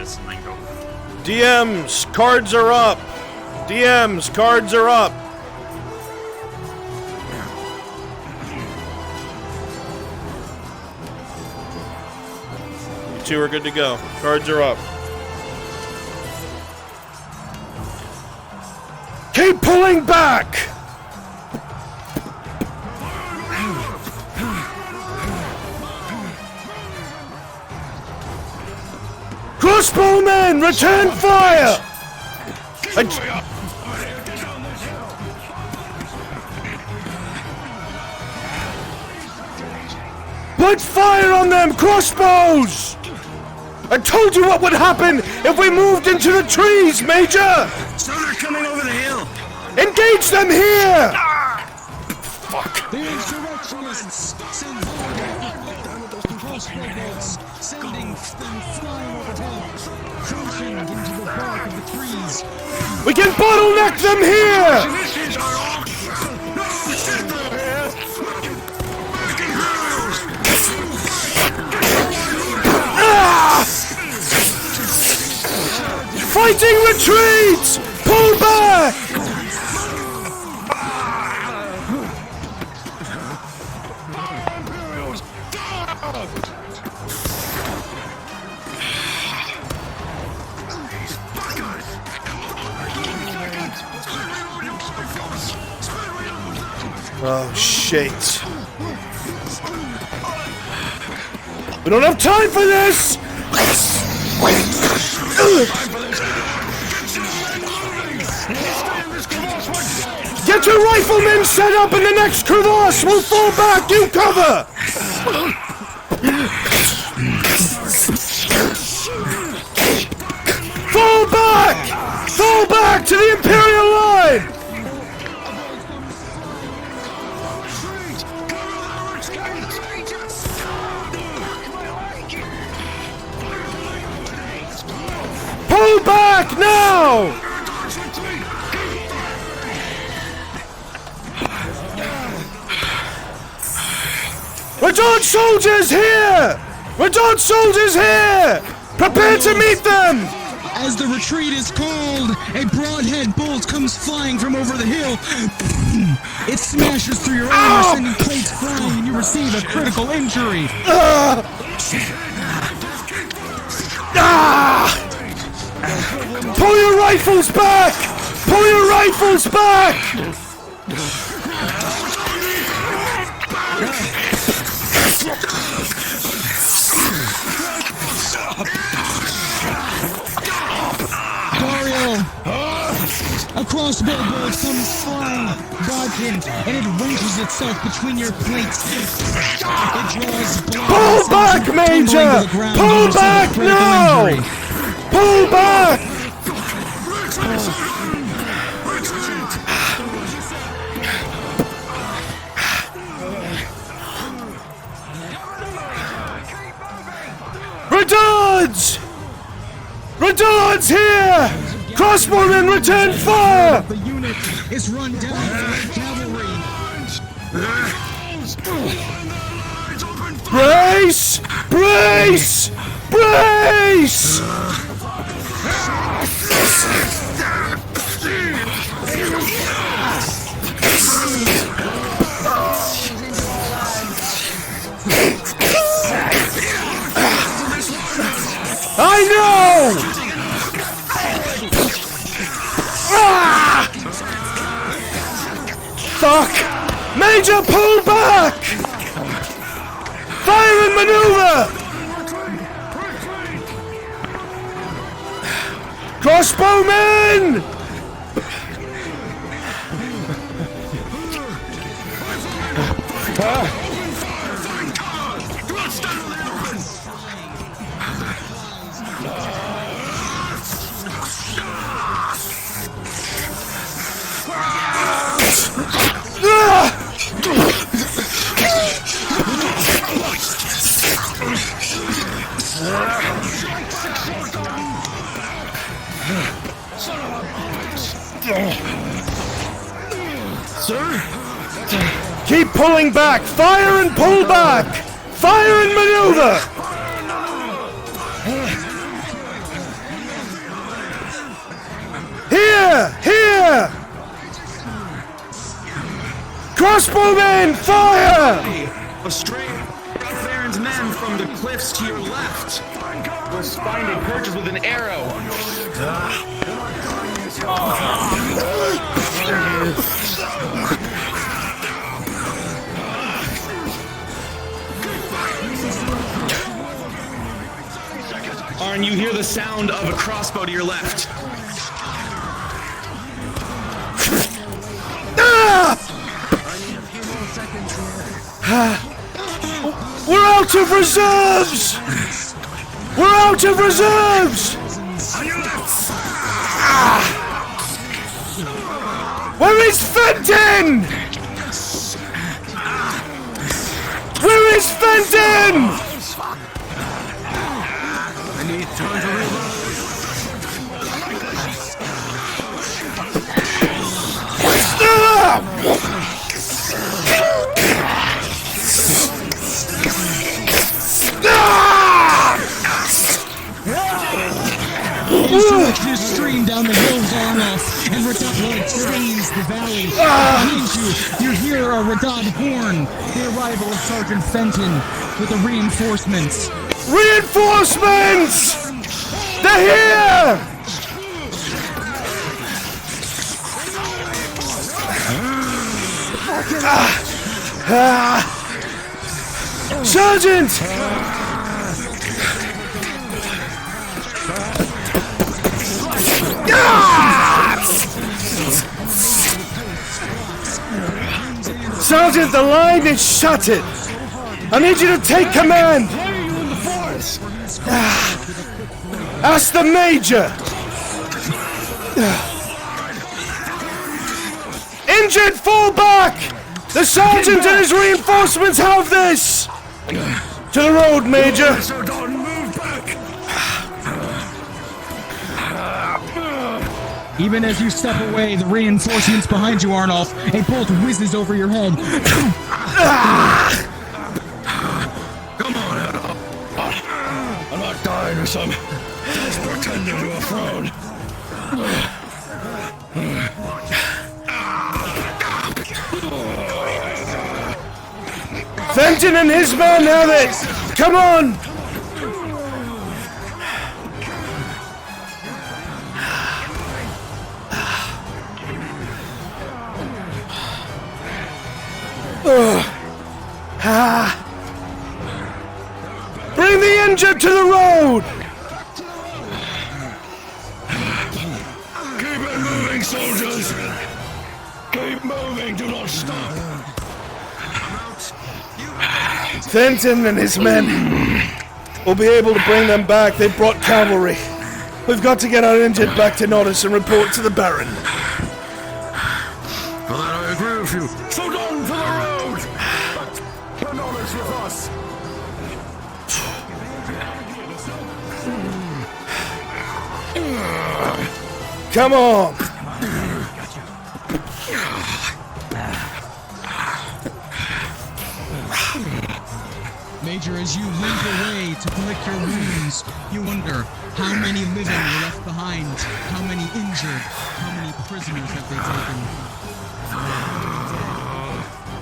this lingo. DMs, cards are up. DMs, cards are up. You two are good to go. Cards are up. Keep pulling back! Crossbowmen, return fire! Put fire on them, crossbows! I told you what would happen if we moved into the trees, Major! So they're coming over the hill! Engage them here! Fuck. The insurrectionists send crossbows, sending them flying overhead, crashing into the bark of the trees. We can bottleneck them here! Fighting retreats! Pull back! Oh, shit. We don't have time for this! Get your riflemen set up in the next crevasse! We'll fall back! You cover! Fall back! Fall back to the Imperial line! Pull back now! Redout soldiers here! Redout soldiers here! Prepare to meet them! As the retreat is called, a broadhead bolt comes flying from over the hill. It smashes through your armor, sending plates flying, and you receive a critical injury. Pull your rifles back! Pull your rifles back! Dario! A crossbow bolt comes flying, dodging, and it wedges itself between your plates. It draws blood. Pull back, Major! Pull back now! Pull back! Redouds! Redouds here! Crossbowmen, return fire! The unit is run down by cavalry. Brace! Brace! Brace! I know! Ah! Fuck! Major, pull back! Fire and maneuver! Crossbowmen! Sir? Keep pulling back! Fire and pull back! Fire and maneuver! Here! Here! Crossbowmen, fire! A stray of Baron's men from the cliffs to your left was finding perches with an arrow. Arn, you hear the sound of a crossbow to your left. We're out of reserves! We're out of reserves! Where is Fenton? Where is Fenton? I need time to reload. Insurrectionists stream down the hills on us, and Radad blood stains the valley. Behind you hear a Radad horn, the arrival of Sergeant Fenton with the reinforcements. Reinforcements! They're here! Sergeant! Sergeant, the line is shattered. I need you to take command. Why are you in the forest? Ask the Major. Injured, fall back! The Sergeant and his reinforcements have this! To the road, Major. So don't move back. Even as you step away, the reinforcements behind you, Arnulf, a bolt whizzes over your head. Come on, Adolf. I'm not dying or something. Just pretending to a frown. Fenton and his men have it! Come on! Bring the injured to the road! Keep it moving, soldiers! Keep moving, do not stop! Fenton and his men will be able to bring them back. They brought cavalry. We've got to get our injured back to Nodus and report to the Baron. For that I agree with you. So down to the road! But Nodus with us! Come on! Major, as you limp away to lick your wounds, you wonder how many living were left behind, how many injured, how many prisoners have they taken.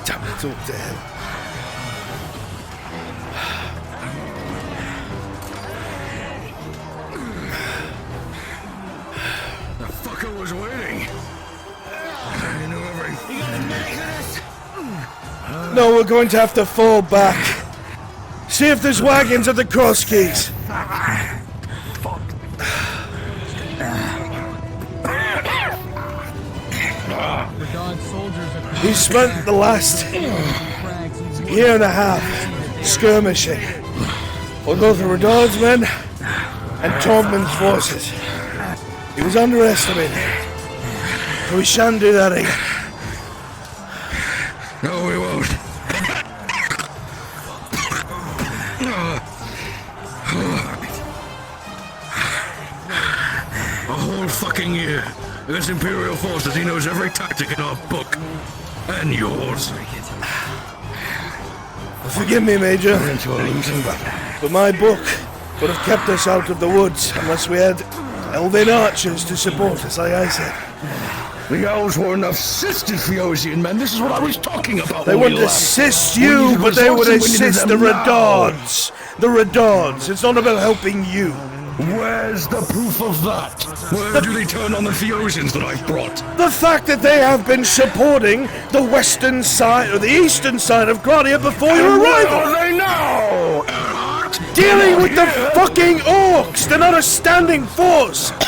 Time to talk to him. The fucker was waiting. You knew everything. No, we're going to have to fall back. See if there's wagons at the cross keys. We spent the last year and a half skirmishing with both the Radard's men and Taubman's forces. He was underestimated. But we shan't do that again. No, we won't. A whole fucking year against Imperial forces. He knows every tactic in our book. And yours. Forgive me, Major, Into a losing battle. but my book would have kept us out of the woods unless we had elven archers to support us, like I said. The elves weren't assisted Phaeocian men. This is what I was talking about. They when we wouldn't left. assist We you, needed but they would resources, we needed assist the them now. Radauds. The Radauds. It's not about helping you. Where's the proof of that? Where do they turn on the Phaeocians that I've brought? The fact that they have been supporting the western side or the eastern side of Gradia before your Where arrival. are they now? Erhard? Dealing with the Here? fucking orcs. They're not a standing force. They're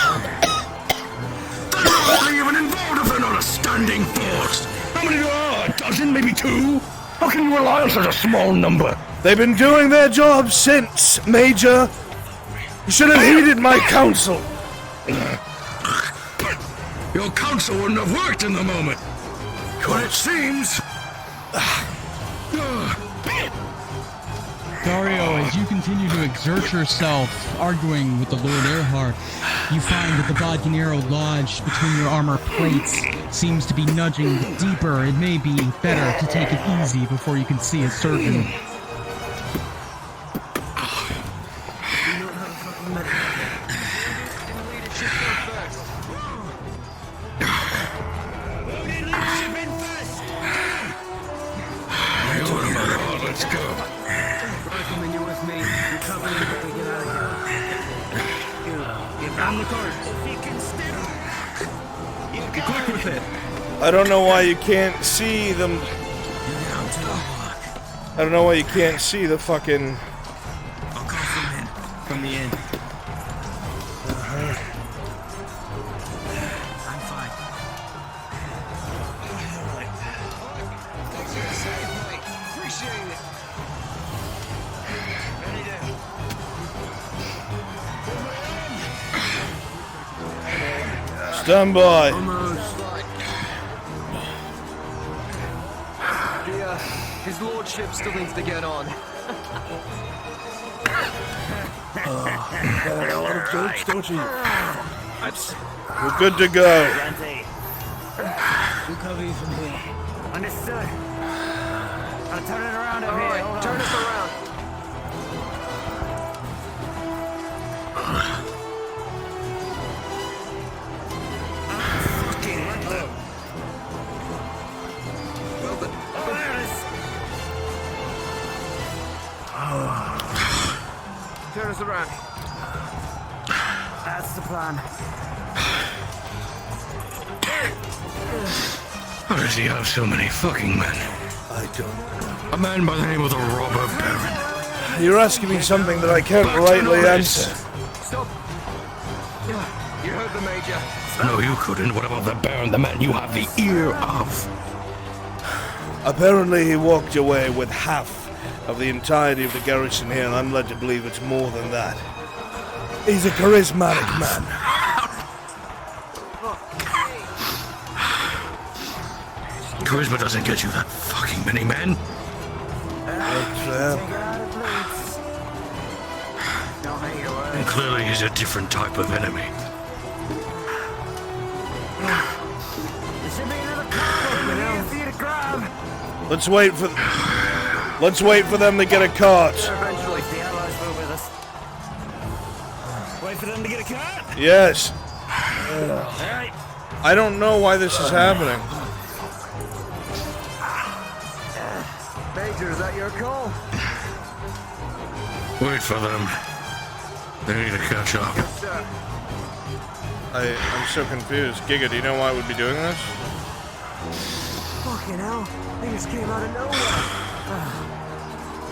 hardly even involved if they're not a standing force. How many there are? A dozen? Maybe two? How can you rely on such a small number? They've been doing their job since, Major. You should have heeded my counsel. Your counsel wouldn't have worked in the moment. But it seems... Dario, as you continue to exert yourself arguing with the Lord Erhard, you find that the Bodganero lodged between your armor plates seems to be nudging deeper. It may be better to take it easy before you can see a surgeon. Let's go. Rifleman, you're with me. You're covering me to get out of here. Get on the cart. If you can still... Be quick with it. I don't know why you can't see them. I don't know why you can't see the fucking... I'll call some in. From the inn. I'm fine. Appreciate it. Stand by. His lordship still needs to get on. Got a lot of jokes, don't you? We're good to go. We'll cover you from here. Understood. I'll turn it around over here. Hold on. Turn us around. Turn us around. That's the plan. How does he have so many fucking men? I don't know. A man by the name of the Robber Baron. You're asking me something that I can't rightly answer. Stop. You heard the Major. No, you couldn't. What about the Baron, the man you have the ear of? Apparently he walked away with half of the entirety of the garrison here, and I'm led to believe it's more than that. He's a charismatic man. Charisma doesn't get you that fucking many men. And clearly he's a different type of enemy. Let's wait for them to get a cart. Eventually, the allies will with us. Wait for them to get a cart? Yes. Alright. I don't know why this is happening. Major, is that your call? Wait for them. They need to catch up. Yes, sir. I'm so confused. Giga, do you know why I would be doing this? Fucking hell. They just came out of nowhere.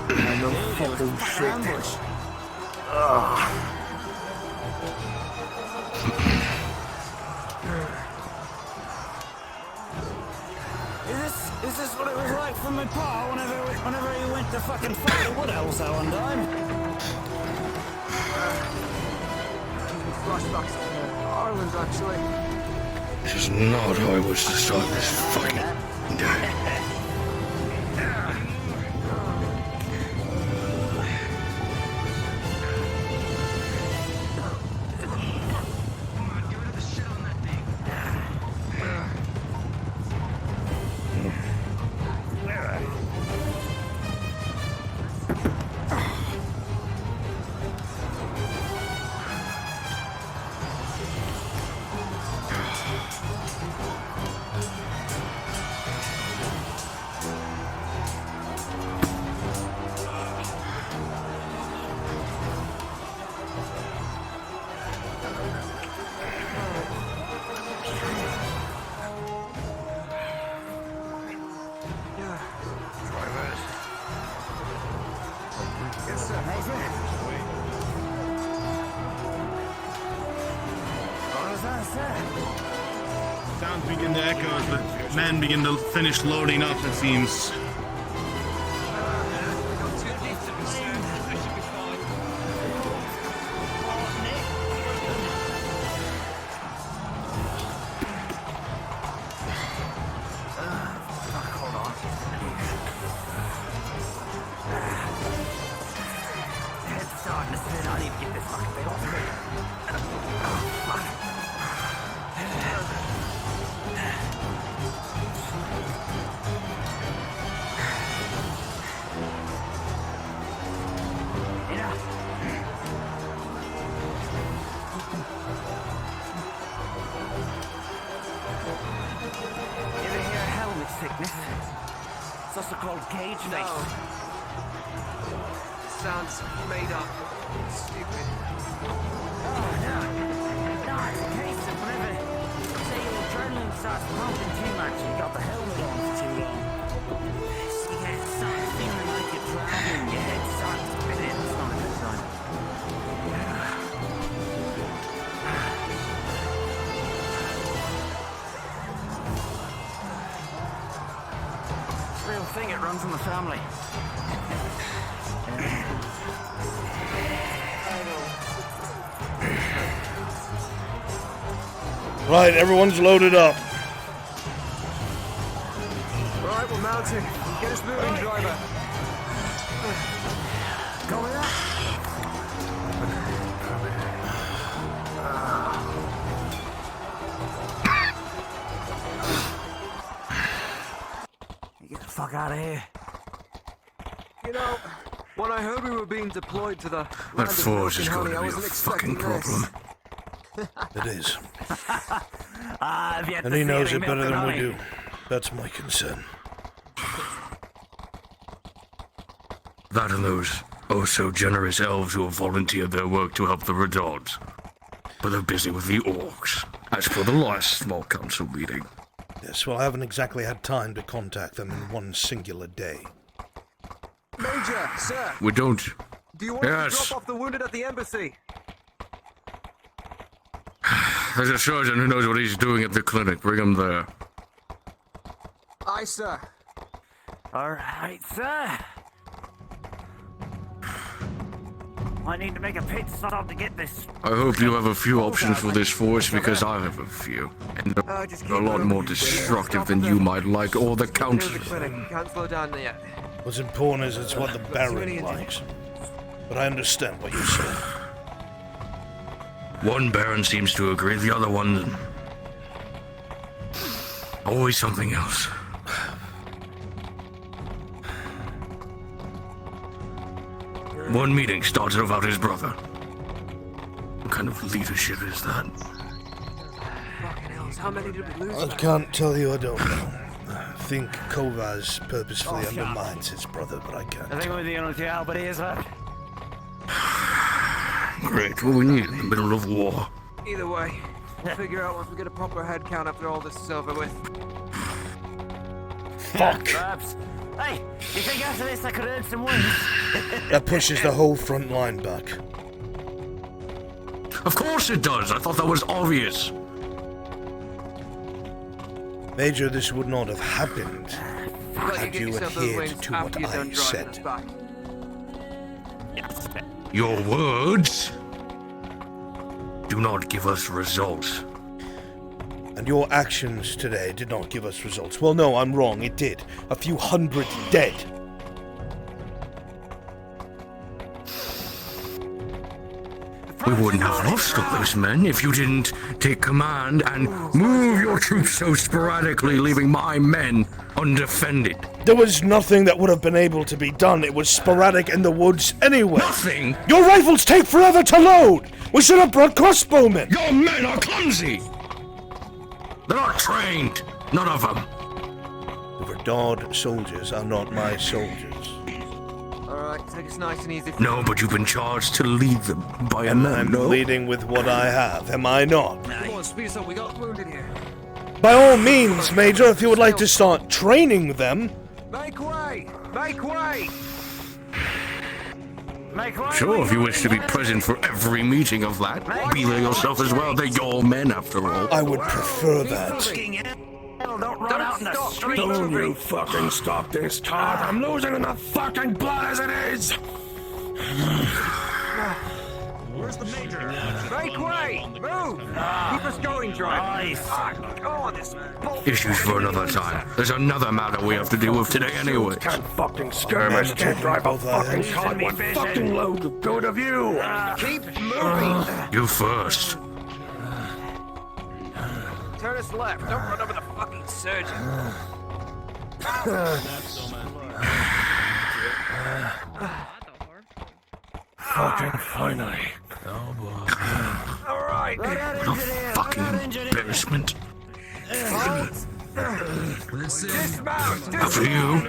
I know fucking shit. Ambush. Is this what it was like for my pa whenever he went to fucking fight the Woodhouse one time? Flashbacks to Ireland, actually. This is not how I wish to start this fucking day. Sounds begin to echo as the men begin to finish loading up, it seems. It's also called cage face. Sounds made up. Stupid. No, it's a case of whenever, say your adrenaline starts pumping too much and you got the helmet on for too long. So you get started feeling like you're drowning, your head starts spinning. It's not a good sign. It's a real thing, it runs in the family. Right, everyone's loaded up. Right, we're mounting. Get us moving, driver. Go with that. Get the fuck out of here. You know, when I heard we were being deployed to the That forge is going to be a fucking problem. It is. I've yet And to he see knows any it better milk than and we honey. do. That's my concern. That and those oh-so-generous elves who have volunteered their work to help the Redouds. But they're busy with the orcs, as per the last small council meeting. Yes, well, I haven't exactly had time to contact them in one singular day. Major, sir, We don't... do you want us Yes. to drop off the wounded at the embassy? There's a surgeon who knows what he's doing at the clinic. Bring him there. Aye, sir. All right, sir. I need to make a pit stop to get this. I hope you have a few options for this force, because I have a few. And Just they're a keep lot moving. more destructive than you might like, or the Here's the council. clinic. Can't slow down yet. What's important is it's what the Got too many Baron injuries. likes. But I understand what you're saying. One Baron seems to agree, the other one... always something else. One meeting started about his brother. What kind of leadership is that? Fucking hell, how many did we lose? I can't tell you, I don't know. I think Kovaz purposefully undermines his brother, but I can't. I think we're the only two Albertiers left. Great, what we need in the middle of war. Either way, we'll figure out once we get a proper head count after all this is over with. Fuck! Perhaps. Hey, you think after this I could earn some wins? That pushes the whole front line back. Of course it does, I thought that was obvious. Major, this would not have happened Let had get you yourself those adhered wings to after what you're done I driving said. us back. Your words do not give us results. And your actions today did not give us results. Well, no, I'm wrong. It did. A few hundred dead. We wouldn't have lost all those men if you didn't take command and move your troops so sporadically, leaving my men undefended. There was nothing that would have been able to be done. It was sporadic in the woods anyway. Nothing! Your rifles take forever to load! We should have brought crossbowmen! Your men are clumsy! They're not trained, none of them. The Redaud soldiers are not my soldiers. Alright, take us nice and easy. No, but you've been charged to lead them by a And man, I'm no? leading with what I have, am I not? Come on, speed us up, we got wounded here. By all means, Major, if you would like to start training them. Make way! Make way! Make way, Sure, if you we wish to be present for every meeting of that, be there yourself as well. They're your men, after all. I would prefer that. Hell, don't run out in the street. Don't you fucking stop this, Todd. I'm losing enough fucking blood as it is. Where's the major? Make way! Move! Keep us going, driver. Oh, this bullshit. Issues for another time. There's another matter we have to deal with today anyway. Can't fucking skirmish, can't drive a fucking car, one fucking load of good of you. Keep moving! You first. Turn us left. Don't run over the fucking surgeon. Fucking finally. All right. What a fucking embarrassment. Dismount! After you.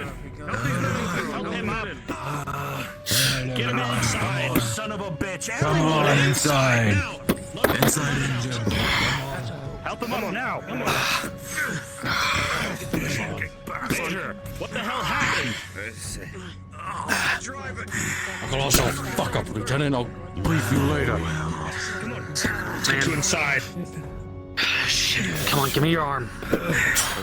Get him inside, son of a bitch. Come on inside. Inside engine. Help him up now. Come on. What the hell happened? I can also fuck up, Lieutenant. I'll brief you later. Take you inside. Shit. Come on, give me your arm. A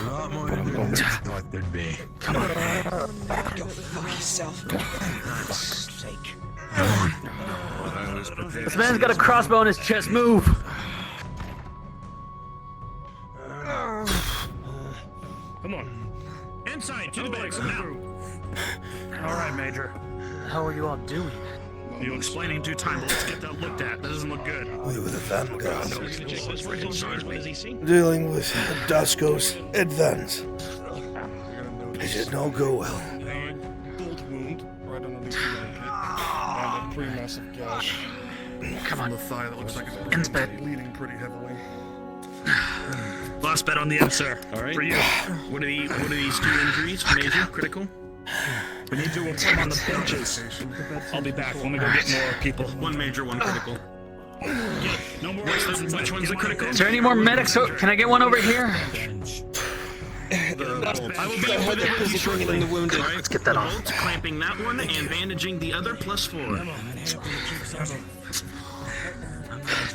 lot more than we thought there'd be. Come on. Go fuck yourself. This man's got a crossbow in his chest. Move. Come on. Inside, to the base, now. All right, Major. How are you all doing? You explaining due time, but let's get that looked at. That doesn't look good. We were the vanguard. Dealing with Dasko's advance. It did not go well. Bolt wound right underneath the armpit. And a pretty massive gash Come on on. the thigh that looks like it's Ends bed. bleeding pretty heavily. Last bet on the end, sir. All right. For you. What are these two injuries, Major? Critical? We need to inform on the benches. I'll be back. Let me go get more people. One major, one critical. No more. Which one's the critical? Is there any more medics? Can I get one over here? I will be over there with you shortly. the wounded. All right. Let's get that off. Bolt, clamping that one and bandaging the other +4.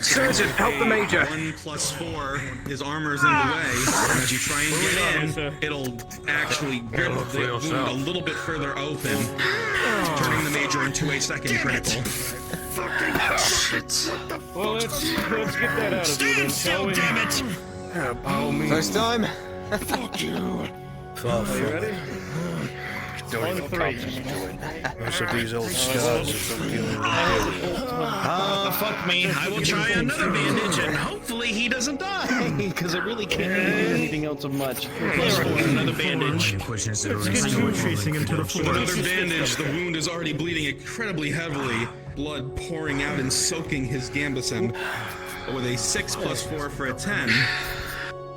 Surgeon, help the major. 1 +4. His armor's in the way. And as you try and get in, it'll actually rip the wound a little bit further open, turning the major into a second critical. Well, let's get that out of you then, shall we? Damn it! First time? Far from Ready? don't even problems doing. Most of these old scars are from dealing with Fuck me. I will try another bandage and hopefully he doesn't die. Because it really can't do anything else of much. +4, another bandage. Chasing him to the floor. Another bandage, the wound is already bleeding incredibly heavily, blood pouring out and soaking his gambeson. But with a 6 +4 for a 10,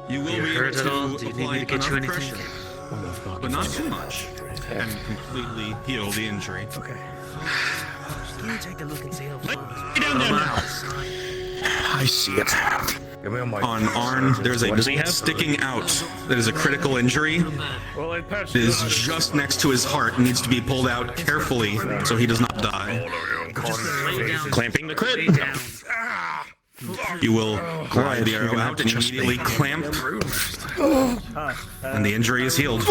you will be able to apply enough pressure, but not too much, and completely heal the injury. Okay. Can you take a look and see how far? Down there now. I see it. Give me a mic. On Arn, there's a bolt sticking out that is a critical injury. Well, I patched It is just next to his heart, needs to be pulled out carefully so he does not die. Clamping the crit. You will glide the arrow out and immediately clamp, and the injury is healed.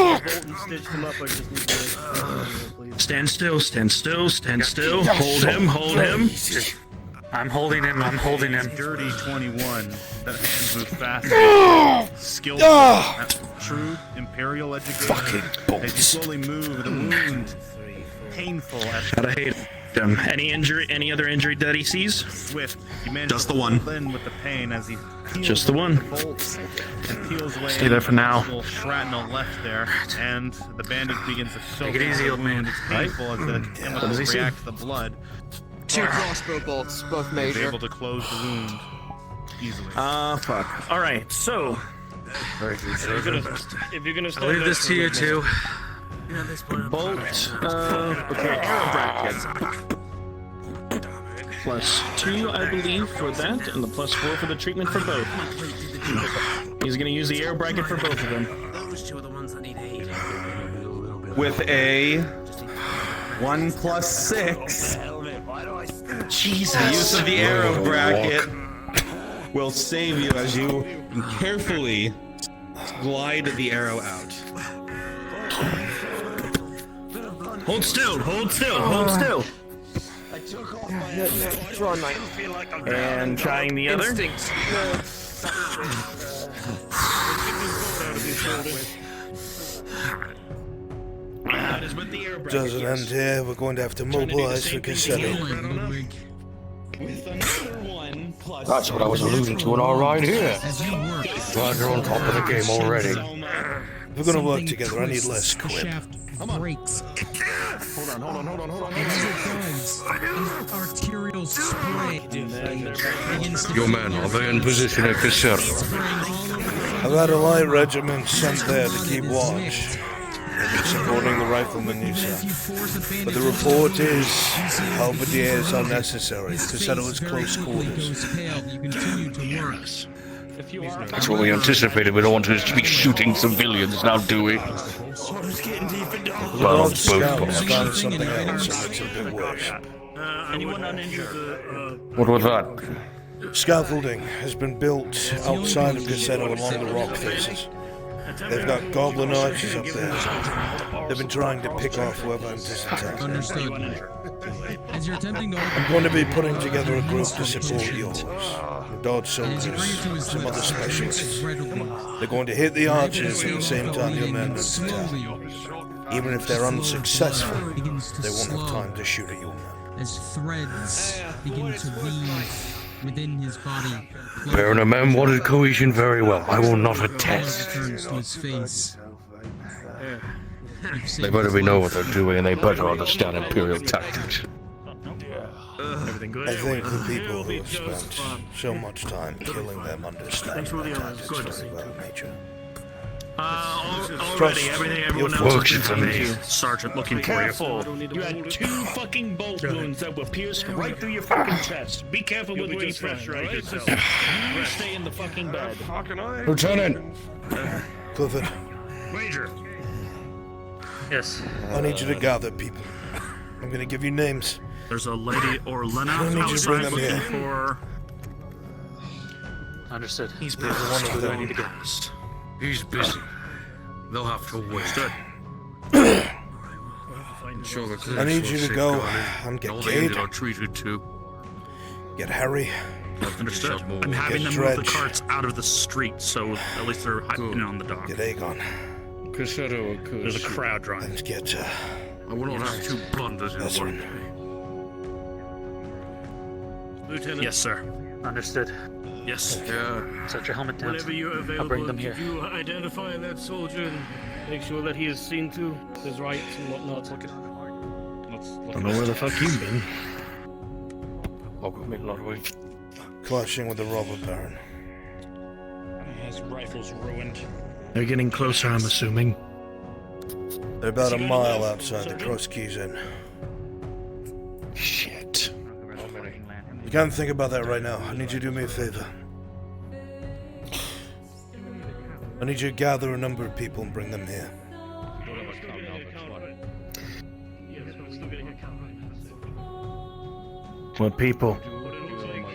Stand still, stand still, stand still. Hold him, hold him. I'm holding him. I'm holding him. Dirty 21. That hands move fast. Skillful. True imperial education. Fucking bolts. As you slowly move, the wound painful at Gotta hate him. Any other injury that he sees? swift. You manage Just to the one. pull in with the pain as he peels Just the one. bolts and peels away. Stay there for now. Little shrapnel left there, and the bandage begins to soak. Take it easy, into old the man. wound. It's painful as the chemicals he see? react to the blood. 2 crossbow bolts, both He's major. able to close the wound easily. Fuck. All right. So if you're gonna I'll leave this to you two. Bolt. Okay, arrow bracket. +2, I believe, for that, and the +4 for the treatment for both. He's gonna use the arrow bracket for both of them. Those two are the ones that need aid. With a 1 + 6, Jesus. The use of the arrow bracket will save you as you carefully glide the arrow out. Hold still, hold still, hold still. Try, mate. And trying the other. Instincts. That is with the arrow bracket. Doesn't end here. We're going to have to mobilize for Cassetto. With another one plus. That's what I was alluding to in our ride here. As you work, Glad you're on top of the game already. If we're gonna work together, I need less the quip. shaft breaks. Hold on. And as it does, an arterial spray begins to Your men, are they in position at Cassetto? spraying all over the I've had a light regiment sent there to keep watch. They've been supporting the riflemen you sent. But the report is halberdiers are necessary. Cassetto is close quarters. That's what we anticipated. We don't want to be shooting civilians now, do we? Well, Odd both scouts parts. found something else that makes it a bit worse. Anyone uninjured? What was that? Scaffolding has been built outside of Cassetto along the rock faces. They've got goblin archers up there. They've been trying to pick off whoever enters the town. Understood. As you're attempting to I'm going to be putting together a group to support yours. Dodge soldiers, bring it to his some other lips, specialists. readily, They're going to hit the archers at the same time your men enter town. Even if they're unsuccessful, begins to they won't have slow time to shoot at your men. as threads begin to weave within his body. Baron and men wanted cohesion very well. I will not attest. Turns to his face. They better know what they're doing, and they better understand Imperial tactics. Everything good? I think the people who have spent so much time killing them understand their tactics very well, Major. Already, everyone else Works has for been me. to you. Sergeant looking for you. You had 2 fucking bolt wounds that were pierced right through your fucking chest. Be careful with where you press, right? You stay in the fucking bed. Lieutenant! Clifford, Major. Yes. I need you to gather people. I'm going to give you names. There's a lady Orlena I need you to bring outside them looking here. for. Understood. He's busy. One of them. He's busy. They'll have to wait. I need you to go and get All the Cade, wounded are treated too. get Harry, Understood. I'm having them Get move the Dredge. carts out of the street, so at least they're hiding on the dock. get Aegon, There's a crowd drawing. and get I will not have 2 blunders in That's one right. day. Lieutenant, Yes, sir. Understood. Yes. Yeah. Set your helmet down. whenever you're available, I'll bring them here. did you identify that soldier and make sure that he is seen to his rights and whatnot? Don't know where the fuck you've been. clashing with the robber baron. His rifle's ruined. They're getting closer, I'm assuming. They're about a mile outside the Cross Keys Inn. Shit. You can't think about that right now. I need you to do me a favor. I need you to gather a number of people and bring them here. What people?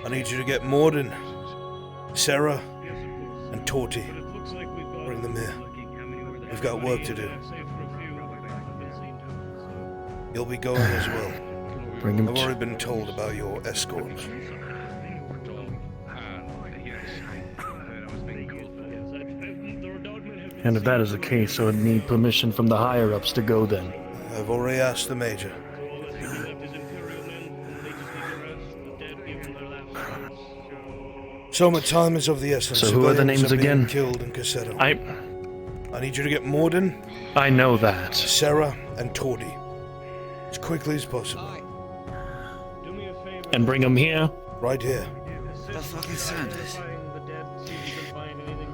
I need you to get Morden, Sarah, and Torty. Bring them here. We've got work to do. You'll be going as well. Bring him I've already been told about your escorts. And if that is the case, I would need permission from the higher-ups to go then. I've already asked the Major. So much time is of the essence. So who are the Civilians names being again? Killed in Cassetto. I need you to get Morden, I know that. Sarah, and Tordy as quickly as possible. And bring them here. Right here. The fucking Sanders.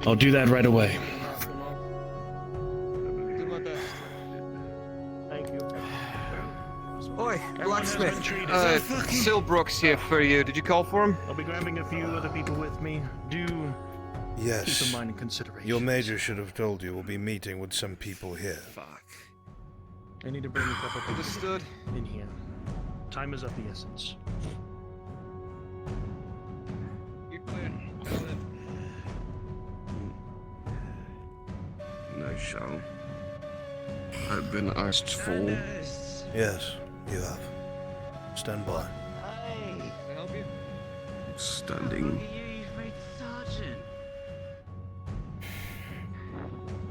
I'll do that right away. Oi, blacksmith. Silbrooks here for you. Did you call for him? I'll be grabbing a few other people with me. Do keep Yes. in mind in consideration. Your Major should have told you we'll be meeting with some people here. Fuck. I need to bring a couple people Understood. in here. Time is of the essence. You're clear. I shall. I've been asked for. Yes, you have. Stand by. Hey. Can I help you? Standing. You've made sergeant.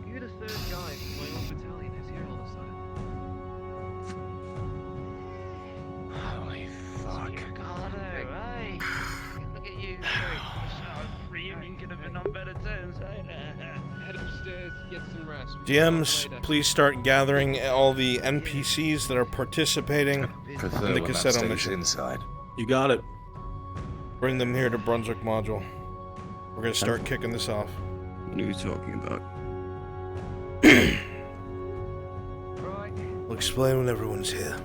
You're the third guy from my own battalion who's here all of a sudden. Holy fuck. Carlo, hey. Look at you. Reunion could have been on better terms, eh? Head upstairs, get some rest. GMs, please start gathering all the NPCs that are participating in the cassette mission. Inside. You got it. Bring them here to Brunswick module. We're gonna start kicking this off. What are you talking about? We'll explain when everyone's here.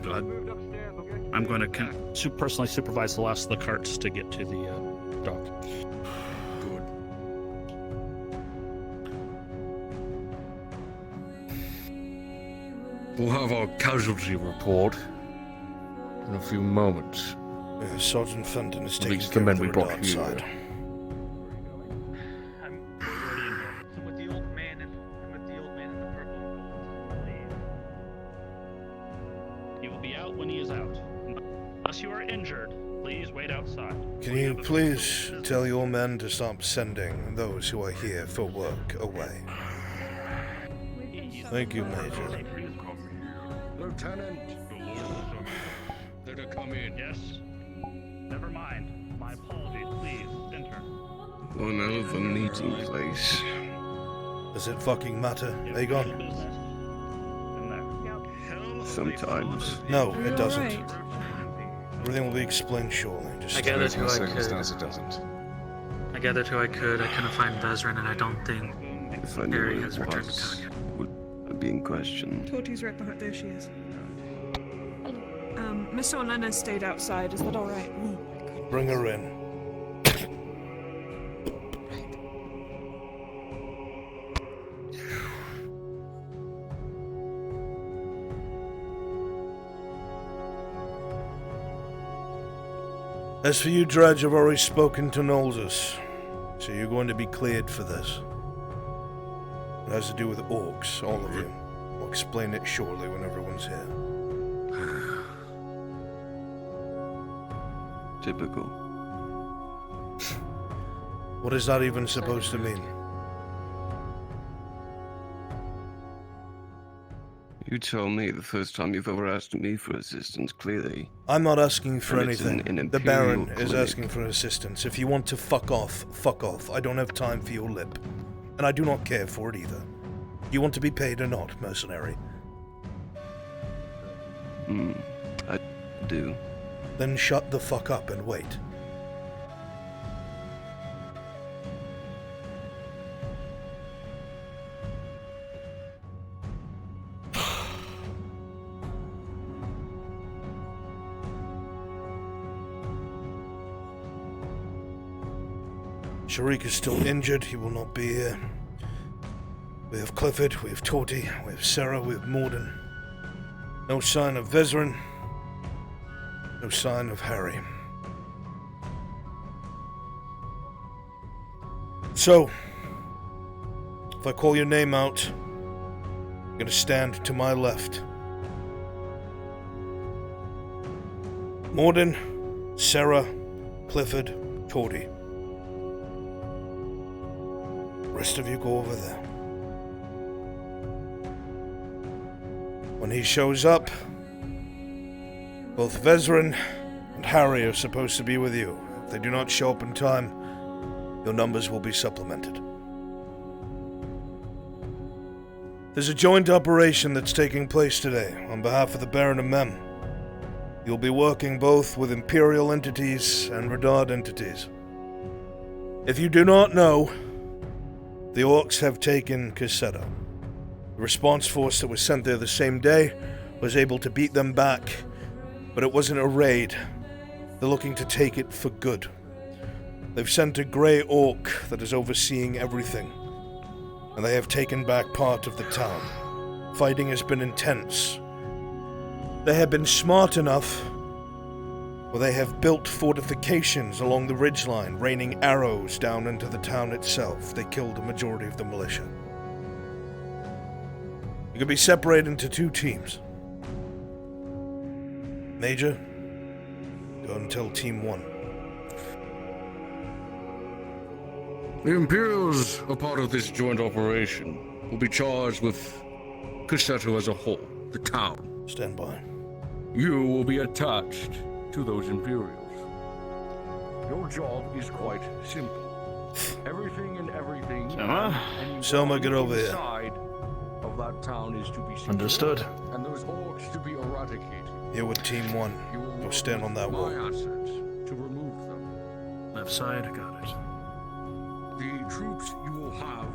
I'm going to personally supervise the last of the carts to get to the dock. Good. We'll have our casualty report in a few moments. Sergeant Fenton is At taking least the care men of we the brought Redoubt here. side. I'm with the old man in the purple. He will be out when he is out. Unless you are injured, please wait outside. Can you please tell your men to stop sending those who are here for work away? Thank you, Major. Lieutenant! They're to come in. Yes? Never mind. My apologies. Please, enter. One hell of a meeting place. Does it fucking matter, Aegon? Business. In there. Sometimes. No, it doesn't. Everything will be explained shortly. Just I gathered who I could. It doesn't. I gathered who I could. I couldn't find Vezrin, and I don't think If I knew Harry who has it returned to was, town yet. would I be in question? Torty's right behind. There she is. Mr. Olena stayed outside. Is that all right? bring her in. As for you, Dredge, I've already spoken to Nolzus, so you're going to be cleared for this. It has to do with orcs, all of you. I'll explain it shortly when everyone's here. Typical. What is that even supposed to mean? You tell me the first time you've ever asked me for assistance, clearly. I'm not asking for And it's anything. an The Baron Imperial is clinic. asking for assistance. If you want to fuck off, fuck off. I don't have time for your lip. And I do not care for it either. You want to be paid or not, mercenary? I do. Then shut the fuck up and wait. Sharik is still injured. He will not be here. We have Clifford, we have Torty, we have Sarah, we have Morden. No sign of Vezrin. No sign of Harry. So, if I call your name out, you're gonna stand to my left. Morden, Sarah, Clifford, Torty. Rest of you go over there. When he shows up, both Vezrin and Harry are supposed to be with you. If they do not show up in time, your numbers will be supplemented. There's a joint operation that's taking place today on behalf of the Baron of Mem. You'll be working both with Imperial entities and Redard entities. If you do not know, the Orcs have taken Cassetta. The response force that was sent there the same day was able to beat them back, but it wasn't a raid. They're looking to take it for good. They've sent a grey orc that is overseeing everything, and they have taken back part of the town. Fighting has been intense. They have been smart enough where they have built fortifications along the ridgeline, raining arrows down into the town itself. They killed the majority of the militia. You can be separated into 2 teams. Major, go and tell Team 1. The Imperials, a part of this joint operation, will be charged with Cassetto as a whole, the town. Stand by. You will be attached to those Imperials. Your job is quite simple. Everything and everything. Selma, get over here. Side of that town is to be secured, Understood. and those orcs to be eradicated. Here with Team 1. Go stand on that wall. My assets to remove them. Left side, got it. The troops you will have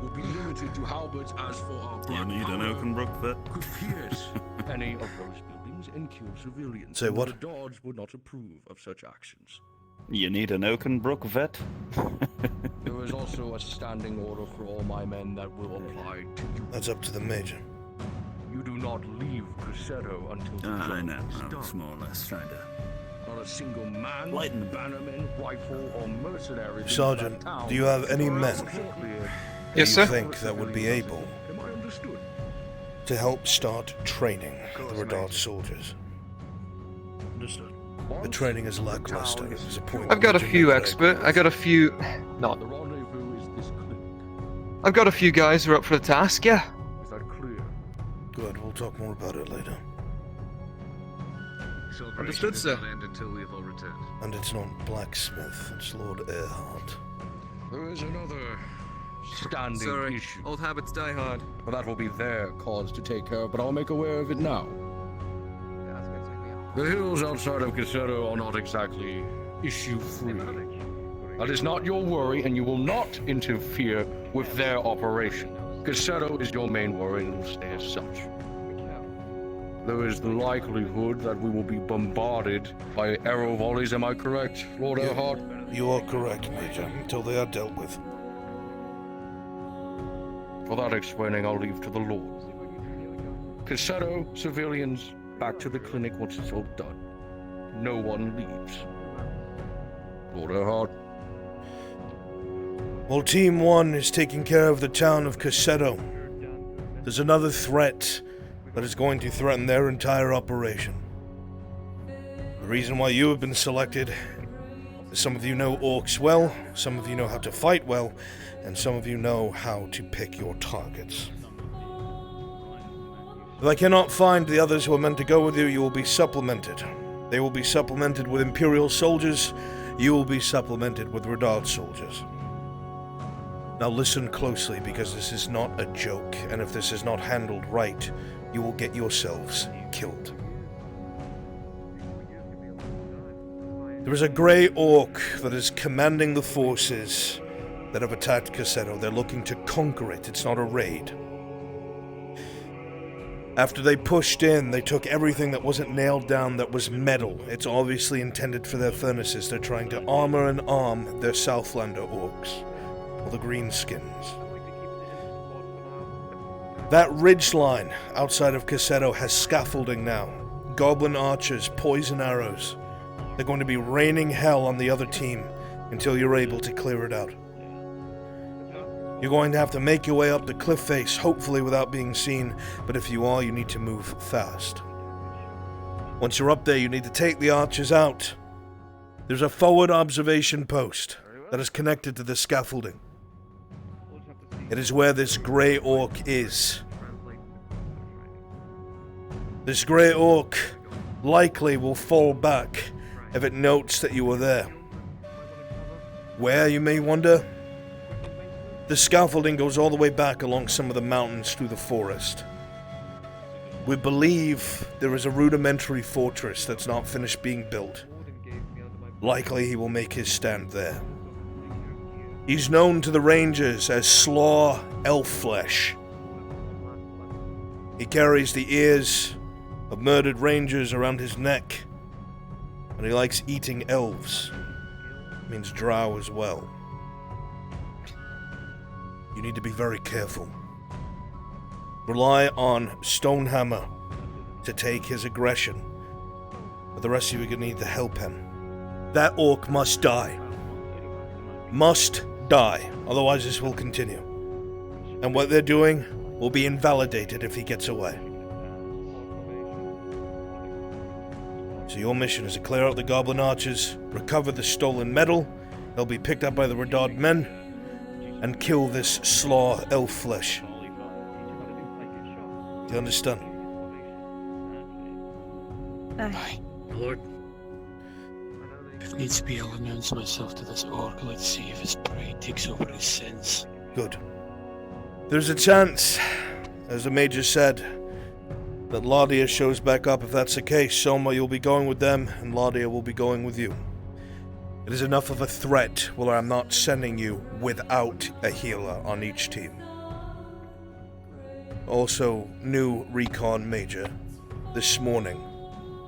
will be limited to halberds as for our You need an Oakenbrook vet. could pierce any of those buildings and kill civilians. Say what? The Dodge would not approve of such actions. You need an Oakenbrook vet? There is also a standing order for all my men that will apply to you. That's up to the Major. You do not leave Cassetto until the job I know. is I'm done. more or less trying to... Not a single man, Lighten. bannerman, rifle, or mercenary. Sergeant, do you have any men Yes, you sir. think that would be able Am I understood? to help start training the Redoubt soldiers? Understood. The training is lackluster. It's a point I've got a Major few made expert. I got a few. No. The rendezvous is this clinic. I've got a few guys who are up for the task. Yeah. Is that clear? Good, we'll talk more about it later. Understood, sir. Until we've all returned. And it's not Blacksmith, it's Lord Earhart. There is another standing Sorry, issue. old habits die hard. Well, that will be their cause to take care of, but I'll make aware of it now. The hills outside of Cassetto are not exactly issue-free. That is not your worry, and you will not interfere with their operation. Cassetto is your main worry, and will stay as such. There is the likelihood that we will be bombarded by arrow volleys, am I correct, Lord Earhart? You are correct, Major, until they are dealt with. For that explaining, I'll leave to the Lord. Cassetto, civilians, back to the clinic once it's all done. No one leaves. Lord Earhart. While Team 1 is taking care of the town of Cassetto, there's another threat that is going to threaten their entire operation. The reason why you have been selected is some of you know orcs well, some of you know how to fight well, and some of you know how to pick your targets. If I cannot find the others who are meant to go with you, you will be supplemented. They will be supplemented with Imperial soldiers, you will be supplemented with Redoubt soldiers. Now listen closely, because this is not a joke, and if this is not handled right, you will get yourselves killed. There is a grey orc that is commanding the forces that have attacked Cassetto. They're looking to conquer it. It's not a raid. After they pushed in, they took everything that wasn't nailed down that was metal. It's obviously intended for their furnaces. They're trying to armor and arm their Southlander orcs, or the greenskins. That ridgeline outside of Cassetto has scaffolding now. Goblin archers, poison arrows. They're going to be raining hell on the other team until you're able to clear it out. You're going to have to make your way up the cliff face, hopefully without being seen, but if you are, you need to move fast. Once you're up there, you need to take the archers out. There's a forward observation post that is connected to the scaffolding. It is where this grey orc is. This grey orc likely will fall back if it notes that you are there. Where, you may wonder? The scaffolding goes all the way back along some of the mountains through the forest. We believe there is a rudimentary fortress that's not finished being built. Likely he will make his stand there. He's known to the Rangers as Slaw Elfflesh. He carries the ears of murdered Rangers around his neck, and he likes eating elves. Means drow as well. You need to be very careful. Rely on Stonehammer to take his aggression. But the rest of you are going to need to help him. That orc must die. Must die. Otherwise this will continue. And what they're doing will be invalidated if he gets away. So your mission is to clear out the goblin archers, recover the stolen metal, they'll be picked up by the Redard men, and kill this slaw elf flesh. Do you understand? Aye. Lord. If needs be, I'll announce myself to this orc. Let's see if his pride takes over his sins. Good. There's a chance, as the Major said, that Ladia shows back up. If that's the case, Soma, you'll be going with them, and Ladia will be going with you. It is enough of a threat where I'm not sending you without a healer on each team. Also, new recon Major. This morning,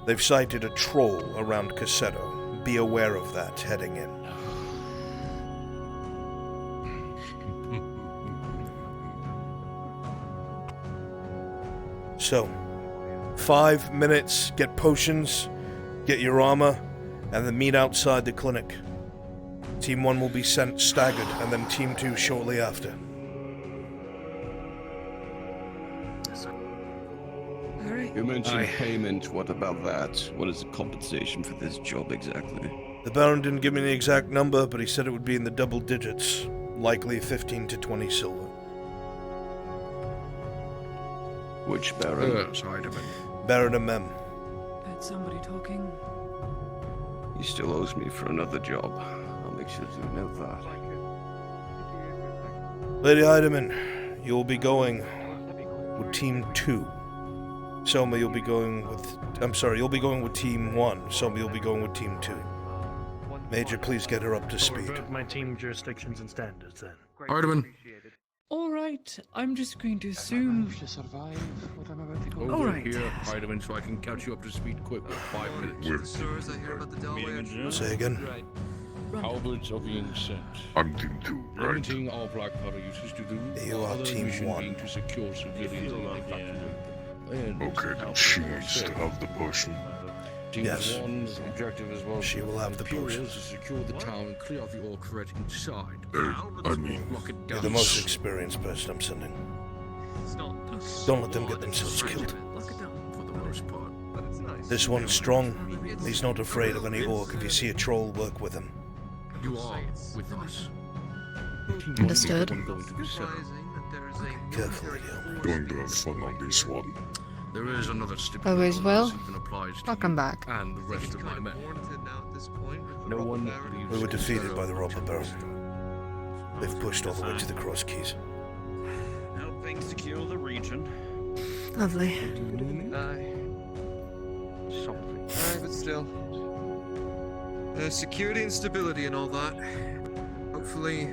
they've sighted a troll around Cassetto. Be aware of that heading in. So, 5 minutes, get potions, get your armor, and then meet outside the clinic. Team 1 will be sent staggered, and then Team 2 shortly after. Alright. You mentioned payment. What about that? What is the compensation for this job exactly? The Baron didn't give me the exact number, but he said it would be in the double digits. Likely 15 to 20 silver. Which Baron? Baron and Mem. Heard somebody talking. He still owes me for another job. I'll make sure to note that. Lady Heidemann, you'll be going with Team 2. Soma, you'll be going with... you'll be going with Team 1. Soma, you'll be going with Team 2. Major, please get her up to speed. Revert my team jurisdictions and standards, then. Heidemann. Alright, I'm just going to assume... Over here, Heidemann, so I can catch you up to speed quick with 5 minutes. Say again. Halberds are being sent. I'm Team 2, right? Limiting all black powder users to do. You are other Team mission 1. being to secure civilians and evacuate them. Okay, then she needs to have the potion. Team Yes. 1's objective as well. She will have the Imperials potion. to secure the town and clear out the orc threat inside. I mean, Lock it You're down. the most experienced person I'm sending. Don't let them get themselves killed. For the most part. This one's strong. He's not afraid of any orc. If you see a troll, work with him. You are with us. Understood. Going to be set up. Careful, Leo. going to have fun on this one. There is another Always stipulation will. that even applies to I'll come back. and the rest of my men. No one leaves. We were defeated by the robber baron. They've pushed all the way to the Cross Keys. Helping secure the region. Lovely. Something. Aye, but still. Security and stability and all that. Hopefully.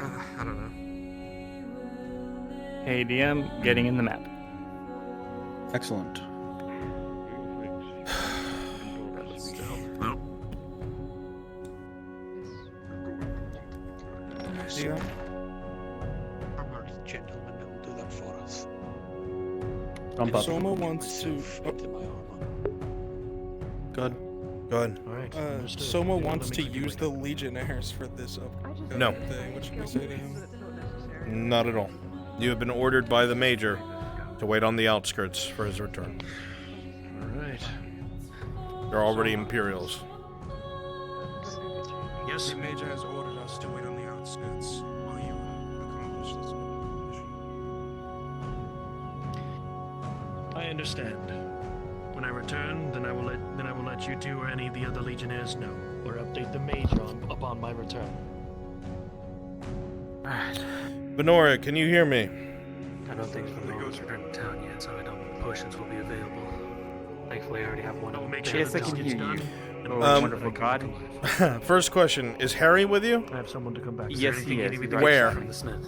I don't know. Hey DM, getting in the map. Excellent. Gentlemen will do that for us. Jump up. Soma wants to. Good. Go ahead. Soma wants to use the Legionnaires for this No. thing. What should we say to him? Not at all. You have been ordered by the Major to wait on the outskirts for his return. Alright. They're already Imperials. Yes? The Major has ordered us to wait on the outskirts while you accomplish this mission. I understand. When I return, then I will let you two or any of the other Legionnaires know, or update the Major upon my return. Benora, can you hear me? I don't think Venora's returned to town yet, so I don't know if potions will be available. Thankfully, I already have one. Make sure Yes, the I can job hear gets done, you. and Oh, we'll wonderful God. First question, is Harry with you? I have someone to come back. Yes, he is. He's right Where? beside the smith.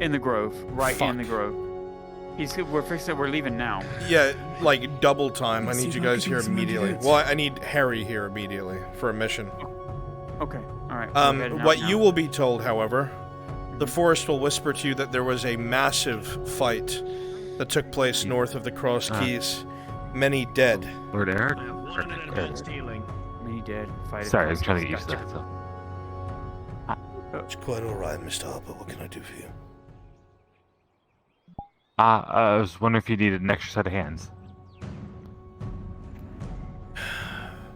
In the grove. Right in the grove. We're leaving now. Yeah, like double time. I Let's need see you if I guys can here get some immediately. idiots. Well, I need Harry here immediately for a mission. Okay, alright. What you will be told, however, the forest will whisper to you that there was a massive fight that took place north of the Cross Keys. Many dead. Lord Eric? One in advanced healing. Many dead. Fight. Sorry, I was trying to get used to that. So. It's quite alright, Mr. Harper. What can I do for you? I was wondering if you needed an extra set of hands.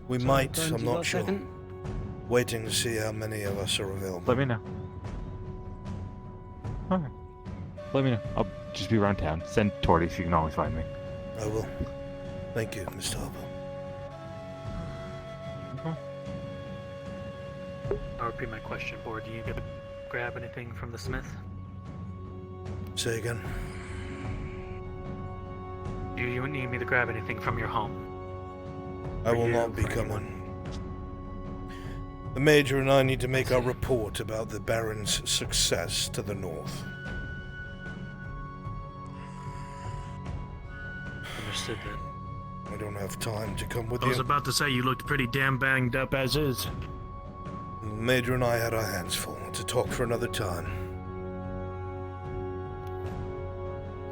We might, I'm not sure. Waiting to see how many of us are available. Let me know. Alright. Let me know. I'll just be around town. Send Torties, you can always find me. I will. Thank you, Mr. Harper. I'll repeat my question, Board. Do you get to grab anything from the smith? Say again. Do you need me to grab anything from your home? I will not be coming. The Major and I need to make our report about the Baron's success to the north. Understood that. I don't have time to come with I was you. about to say you looked pretty damn banged up as is. The Major and I had our hands full. To talk for another time.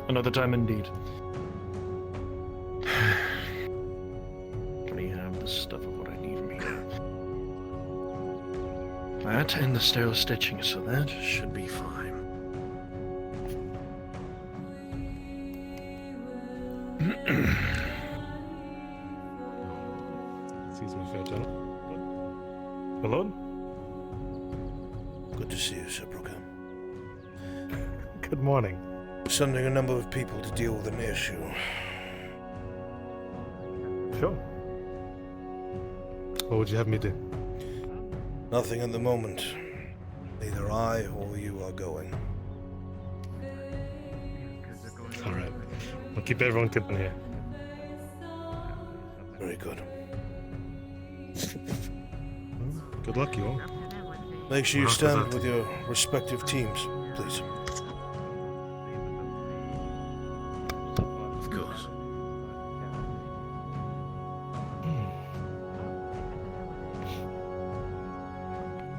Another time indeed. Let me have the stuff of what I need from here. That and the sterile stitching, so that should be fine. Excuse me, fair gentleman. Hello? Good to see you, Sir Brooker. Good morning. Sending a number of people to deal with an issue. Sure. What would you have me do? Nothing at the moment. Neither I or you are going. Alright. I'll keep everyone company here. Very good. Good luck, you all. Make sure you Well, stand that- with your respective teams, please. Of course.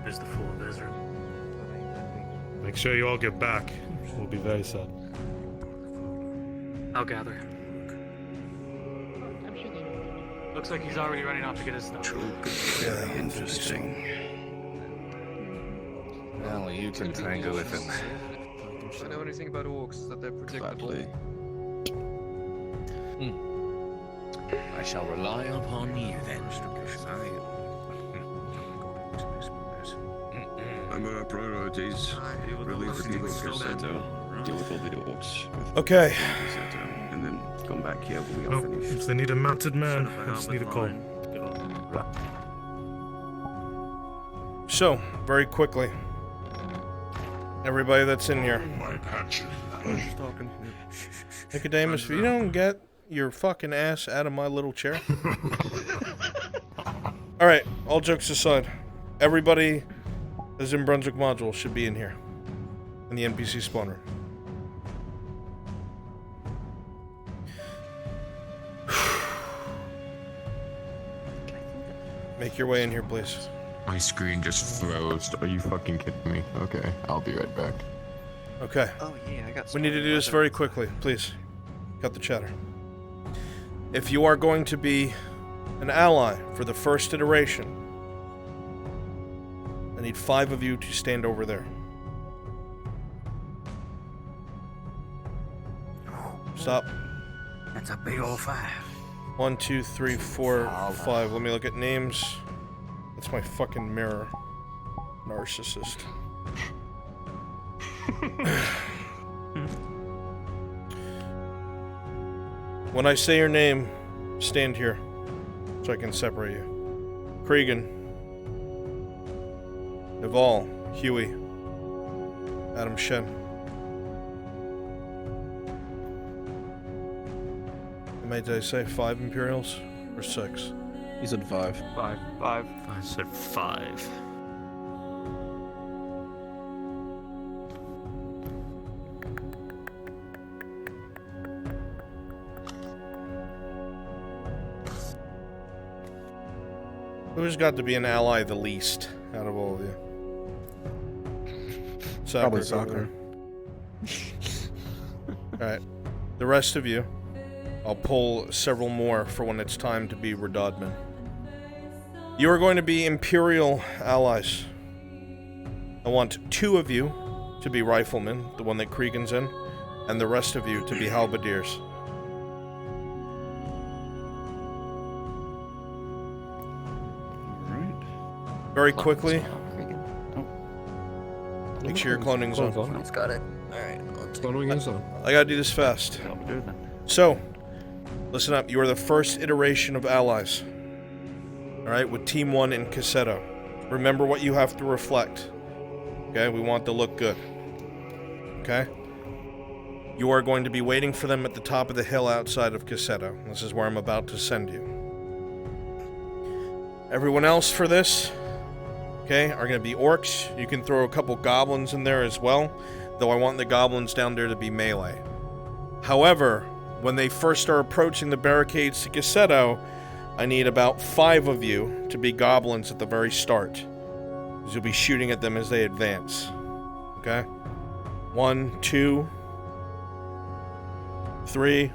There's the Fool of Ezra. Make sure you all get back. We'll be very sad. I'll gather. Looks like he's already running off to get his stuff. Yeah, interesting. Well, you can tango with him. I know anything about orcs is that they're predictable. I shall rely upon you then. Remember our priorities. Relieve the people of Seto. Deal with all the orcs. Okay. And then come back here when we are Oh, finished. if they need a mounted man, I just need a call. So, very quickly. Everybody that's in here. Nicodemus, if you don't get your fucking ass out of my little chair. Alright, all jokes aside. Everybody that's in Brunswick module should be in here. In the NPC spawn room. Make your way in here, please. My screen just froze. Are you fucking kidding me? Okay, I'll be right back. Okay. Oh yeah, I got. We need to do this very quickly, please. Cut the chatter. If you are going to be an ally for the first iteration, I need 5 of you to stand over there. Stop. That's a big old 5. 1, 2, 3, 4, 5. Let me look at names. That's my fucking mirror. Narcissist. When I say your name, stand here so I can separate you. Cregan, Naval, Huey, Adam Shen. How many did I say? 5 Imperials or 6? He said 5. 5. I said 5. Who's got to be an ally the least out of all of you? Probably soccer. Alright. The rest of you I'll pull several more for when it's time to be Radadmen. You are going to be Imperial allies. I want 2 of you to be riflemen, the one that Cregan's in, and the rest of you to be halberdiers. Very quickly. Make sure your cloning's on. It's got it. Alright. Cloning is on. I gotta do this fast. So, listen up. You are the first iteration of allies. Alright, with Team 1 in Cassetto. Remember what you have to reflect. Okay, we want to look good. Okay? You are going to be waiting for them at the top of the hill outside of Cassetto. This is where I'm about to send you. Everyone else for this, okay, are going to be orcs. You can throw a couple goblins in there as well, though I want the goblins down there to be melee. However, when they first start approaching the barricades to Cassetto, I need about 5 of you to be goblins at the very start, because you'll be shooting at them as they advance. Okay? 1, 2, 3.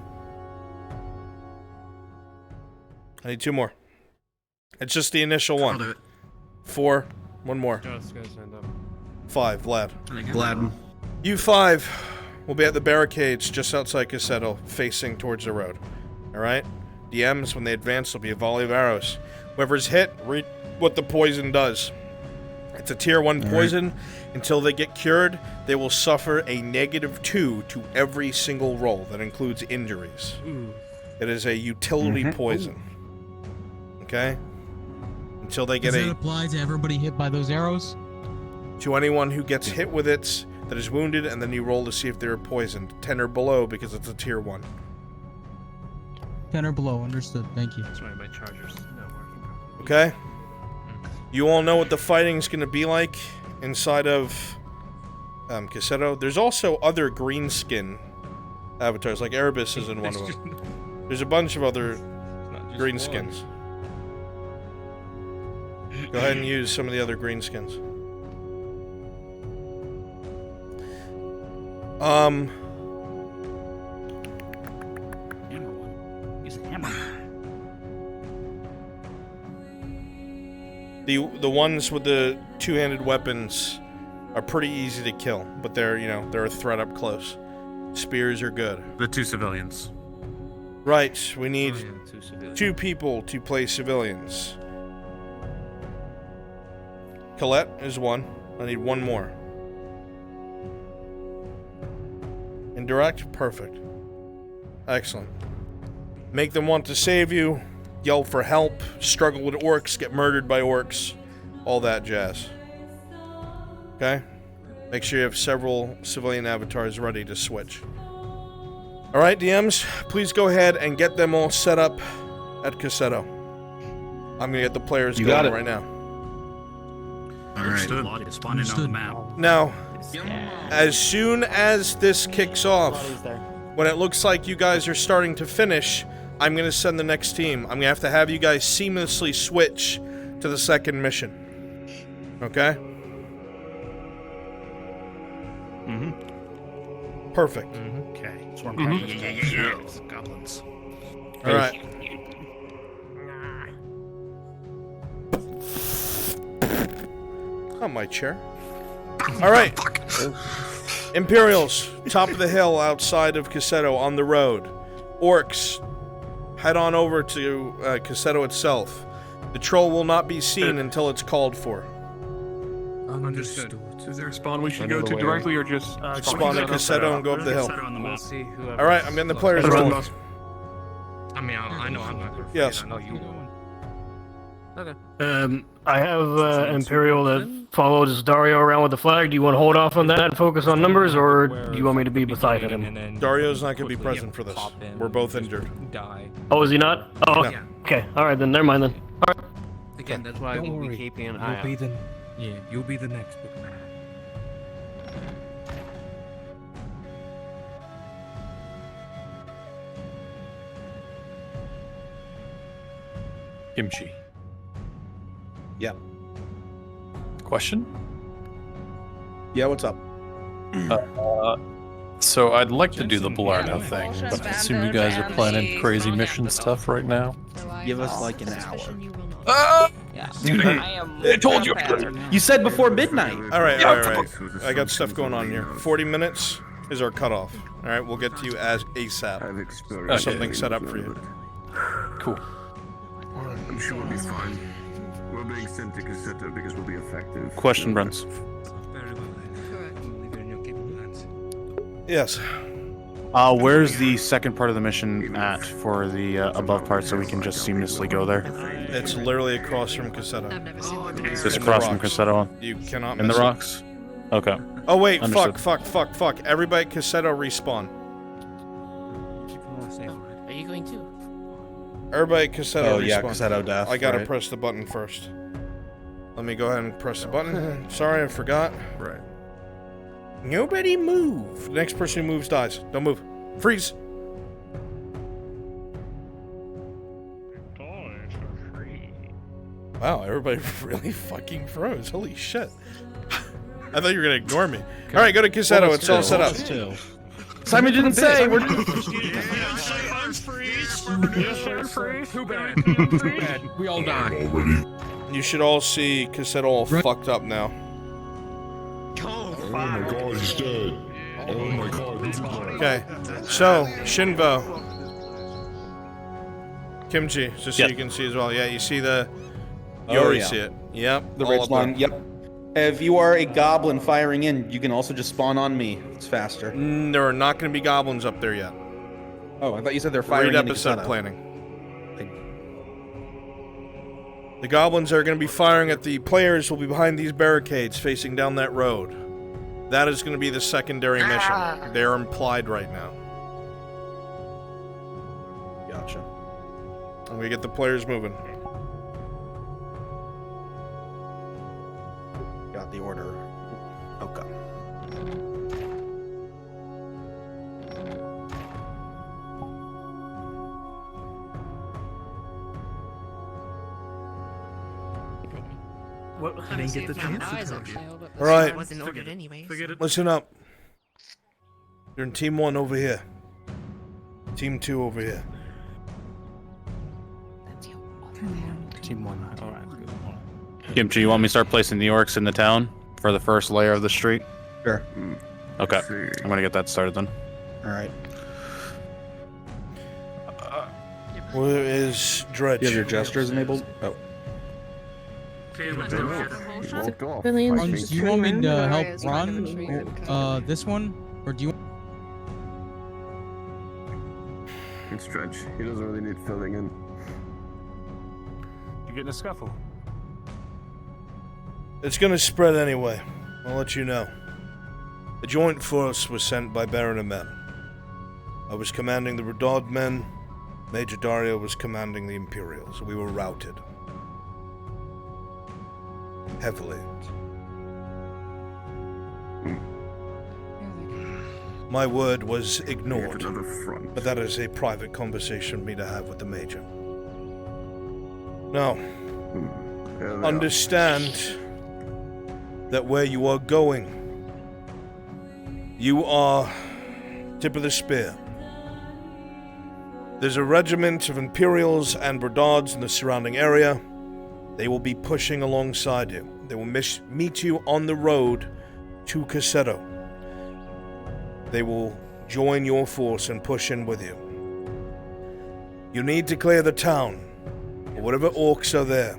I need 2 more. It's just the initial one. I'll do it. 4. 1 more. 5. Vlad. Vlad. You 5 will be at the barricades just outside Cassetto, facing towards the road. Alright? DMs, when they advance, will be a volley of arrows. Whoever's hit, read what the poison does. It's a tier 1 poison. Until they get cured, they will suffer a -2 to every single roll. That includes injuries. It is a utility poison. Okay? Until they get Does that apply to everybody hit by those arrows? To anyone who gets hit with it, that is wounded, and then you roll to see if they're poisoned. 10 or below, because it's a tier 1. 10 or below, understood. Thank you. That's why my charger's not working. Okay? You all know what the fighting's gonna be like inside of Cassetto. There's also other greenskin avatars, like Erebus is in one of them. There's a bunch of other greenskins. Go ahead and use some of the other greenskins. The ones with the 2-handed weapons are pretty easy to kill, but they're, you know, they're a threat up close. Spears are good. The 2 civilians. Right, we need 2 people to play civilians. Colette is 1. I need 1 more. Indirect? Perfect. Excellent. Make them want to save you, yell for help, struggle with orcs, get murdered by orcs, all that jazz. Okay? Make sure you have several civilian avatars ready to switch. Alright, DMs, please go ahead and get them all set up at Cassetto. I'm gonna get the players going right now. Understood. Now, as soon as this kicks off, when it looks like you guys are starting to finish, I'm gonna send the next team. I'm gonna have you guys seamlessly switch to the second mission. Okay? Perfect. Okay. Goblins. Alright. On my chair. Alright. Imperials, top of the hill outside of Cassetto on the road. Orcs, head on over to Cassetto itself. The troll will not be seen until it's called for. Understood. Is there a spawn we should go to directly, or just spawn at Cassetto and go up the hill? We'll see whoever. Alright, I'm getting the players going. I mean, I know I'm not going to. Yes. I know you won't. Okay. I have Imperial that follows Dario around with the flag. Do you want to hold off on that and focus on numbers, or do you want me to be beside him? Dario's not going to be present for this. We're both injured. Oh, is he not? Oh, No. okay. All right, then never mind then. All right. Again, that's why we'll be keeping an eye out. You'll be the next. Kimchi. Yeah. Question? Yeah, what's up? So I'd like to do the Blarno thing, but I assume you guys are planning crazy mission stuff right now. Give us like an hour. I told you. You said before midnight. All right. I got stuff going on here. 40 minutes is our cutoff. All right, we'll get to you as ASAP. There's something set up for you. Cool. I'm sure we'll be fine. We're being sent to Cassetto because we'll be effective. Question, Bruns. Yes. Where's the second part of the mission at for the above part so we can just seamlessly go there? It's literally across from Cassetto. Just across from Cassetto? You cannot In miss the it. rocks? Okay. Oh wait, Understood. fuck. Everybody Cassetto respawn. Are you going to? Everybody Cassetto Oh, respawn. yeah, Cassetto death, I gotta right. press the button first. Let me go ahead and press the button. Sorry, I forgot. Right. Nobody move. The next person who moves dies. Don't move. Freeze. Wow, everybody really fucking froze. Holy shit. I thought you were gonna ignore me. Alright, go to Cassetto. It's all set up. Simon didn't say. We're We all die. You should all see Cassetto all fucked up now. Oh my god, he's dead. Oh my god. Okay, so, Shinbo. Kimchi, just so you can see as well. Yeah, you see the... You already see it. Yep. The all ridge up line. there. Yep. If you are a goblin firing in, you can also just spawn on me. It's faster. There are not going to be goblins up there yet. Oh, I thought you said they're firing Read into episode Cassetto. planning. The goblins are going to be firing at the players will be behind these barricades facing down that road. That is going to be the secondary mission. They're implied right now. Gotcha. And we get the players moving. Got the order. Okay. What? I didn't get the chance. All right. Wasn't ordered anyways. Listen up. You're in Team 1 over here. Team 2 over here. Team 1. Alright. Kimchi, you want me to start placing the orcs in the town for the first layer of the street? Sure. Okay. I'm gonna get that started then. Alright. Where is Dredge? You have your gestures enabled? Oh. Bruns, do you want me to help run this one, or do you? It's Dredge. He doesn't really need filling in. You get in a scuffle. It's gonna spread anyway. I'll let you know. The joint force was sent by Baron of Men. I was commanding the Redod men. Major Dario was commanding the Imperials. We were routed. Heavily. My word was ignored, but that is a private conversation for me to have with the Major. Now, understand that where you are going, you are tip of the spear. There's a regiment of Imperials and Bredods in the surrounding area. They will be pushing alongside you. They will meet you on the road to Cassetto. They will join your force and push in with you. You need to clear the town, or whatever orcs are there.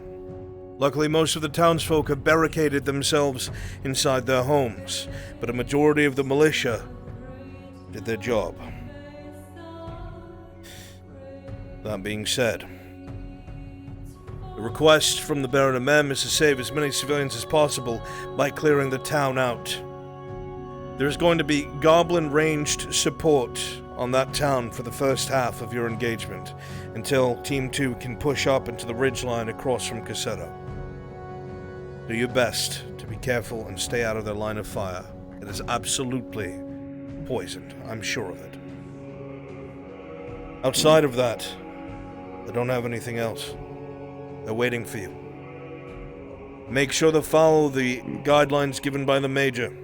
Luckily, most of the townsfolk have barricaded themselves inside their homes, but a majority of the militia did their job. That being said, the request from the Baron of Mem is to save as many civilians as possible by clearing the town out. There's going to be goblin-ranged support on that town for the first half of your engagement, until Team 2 can push up into the ridgeline across from Cassetto. Do your best to be careful and stay out of their line of fire. It is absolutely poisoned, I'm sure of it. Outside of that, I don't have anything else. They're waiting for you. Make sure to follow the guidelines given by the Major.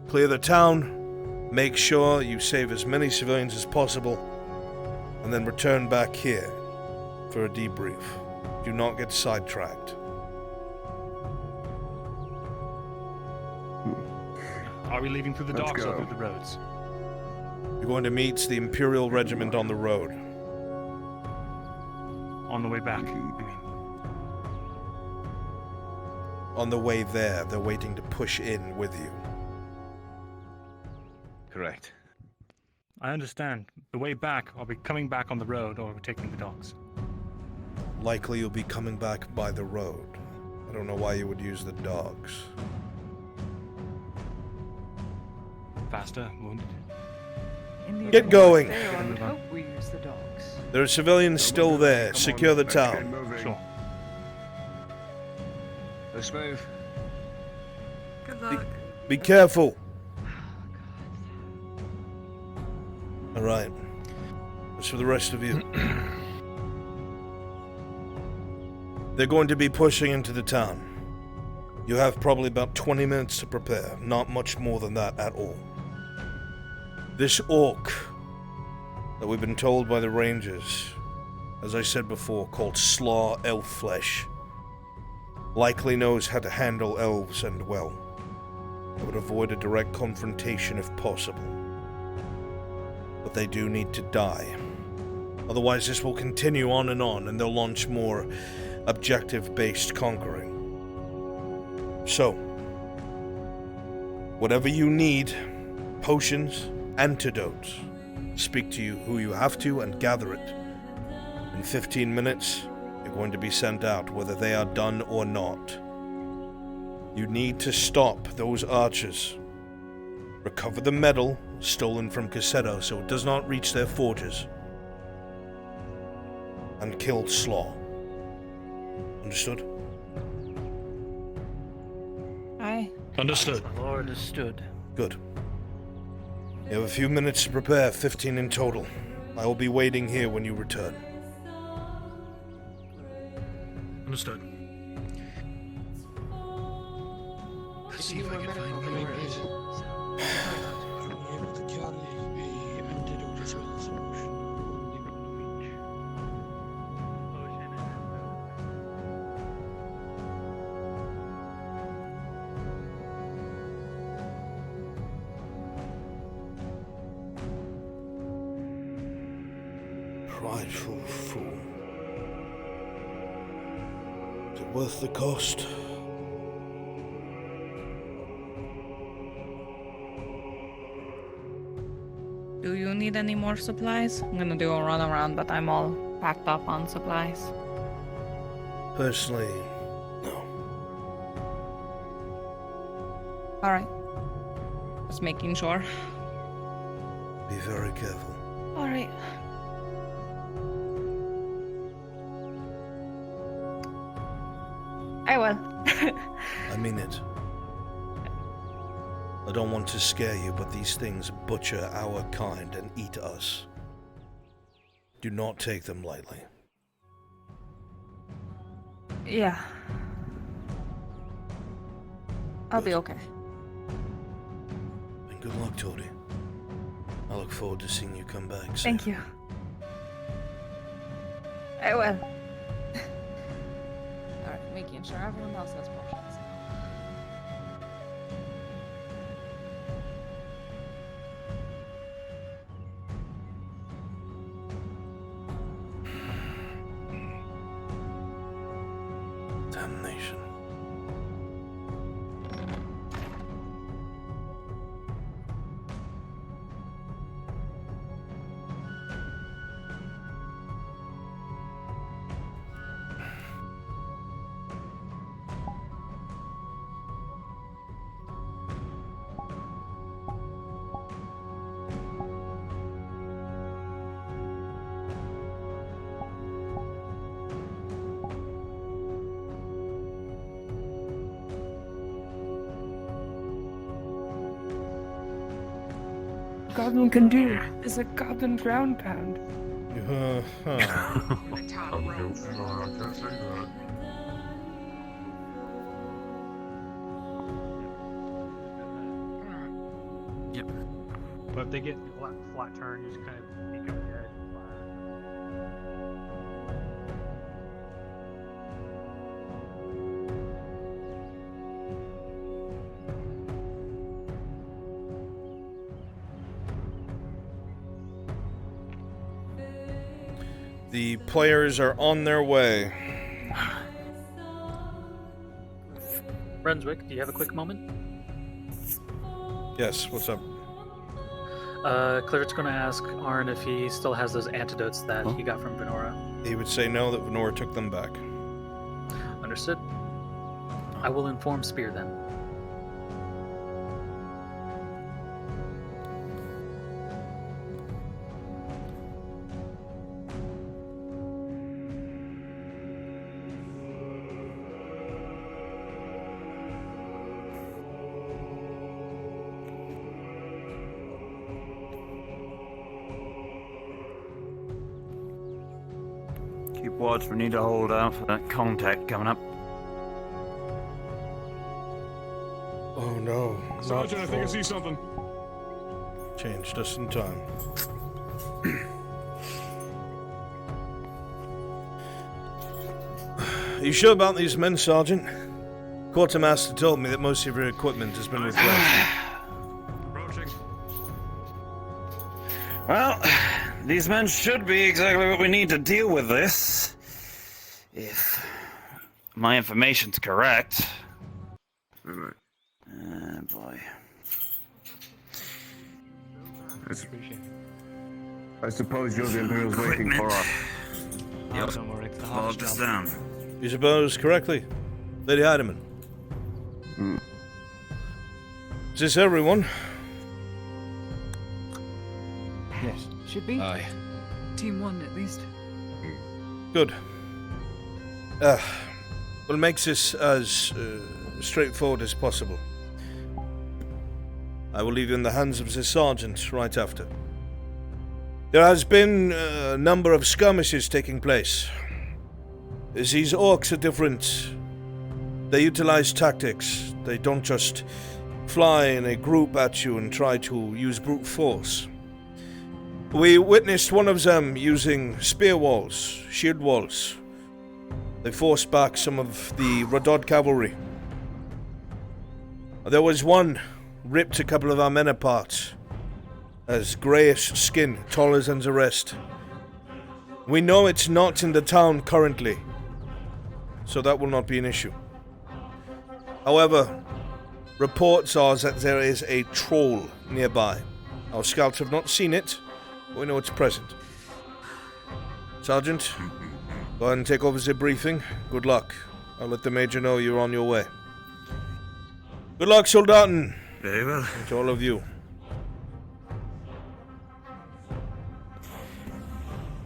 Clear the town, Make sure you save as many civilians as possible, and then return back here for a debrief. Do not get sidetracked. Are we leaving through the docks or through the roads? You're going to meet the Imperial Regiment on the road. On the way back, I mean. On the way there, they're waiting to push in with you. Correct. I understand. The way back, are we coming back on the road or are we taking the docks? Likely you'll be coming back by the road. I don't know why you would use the dogs. Faster, wounded. Get going! I would hope we use the dogs. There are civilians still there. Secure the town. Sure. Let's move. Good luck. Be careful. Alright. As for the rest of you, they're going to be pushing into the town. You have probably about 20 minutes to prepare, not much more than that at all. This orc that we've been told by the rangers, as I said before, called Slaw Elf Flesh, likely knows how to handle elves and well. I would avoid a direct confrontation if possible. But they do need to die. Otherwise this will continue on, and they'll launch more objective-based conquering. So, whatever you need, potions, antidotes, speak to you who you have to and gather it. In 15 minutes, you're going to be sent out, whether they are done or not. You need to stop those archers. Recover the metal stolen from Cassetto so it does not reach their forges. And kill Slaw. Understood? Aye. Understood. Understood. Good. You have a few minutes to prepare, 15 in total. I will be waiting here when you return. Understood. Let's see if I can find my way. Are we able to carry a antidote as well as a potion? Only one Prideful fool. Is it worth the cost? Do you need any more supplies? I'm gonna do a run around, but I'm all packed up on supplies. Personally, no. Alright. Just making sure. Be very careful. Alright. I will. I mean it. I don't want to scare you, but these things butcher our kind and eat us. Do not take them lightly. Yeah. I'll be okay. And good luck, Tori. I look forward to seeing you come back soon. Thank you. I will. Alright, making sure everyone else has potions. Damnation. Goblin can do is a goblin ground pound. Yep. but if they get flat turn, you just kind of peek over the edge. The players are on their way. Brunswick, do you have a quick moment? Yes, what's up? Claret's going to ask Arn if he still has those antidotes that he got from Venora. He would say no, that Venora took them back. Understood. I will inform Spear then. Keep watch. We need to hold out for that contact coming up. Oh no. Sergeant, I think I see something. Change just in time. Are you sure about these men, Sergeant? Quartermaster told me that most of your equipment has been replaced. Well, these men should be exactly what we need to deal with this. If my information's correct. Boy. I suppose you're the Imperial's waiting for us. Yep. Hold this down. You suppose correctly, Lady Heidemann? Is this everyone? Yes. Should be. Aye. Team 1 at least. Good. We'll make this as straightforward as possible. I will leave you in the hands of the sergeant right after. There has been a number of skirmishes taking place. These orcs are different. They utilize tactics. They don't just fly in a group at you and try to use brute force. We witnessed one of them using spear walls, shield walls. They forced back some of the Radod cavalry. There was one ripped a couple of our men apart, as greyish skin, taller than the rest. We know it's not in the town currently, so that will not be an issue. However, reports are that there is a troll nearby. Our scouts have not seen it, but we know it's present. Sergeant, go ahead and take over the briefing. Good luck. I'll let the Major know you're on your way. Good luck, Soldaten. Very well. And to all of you.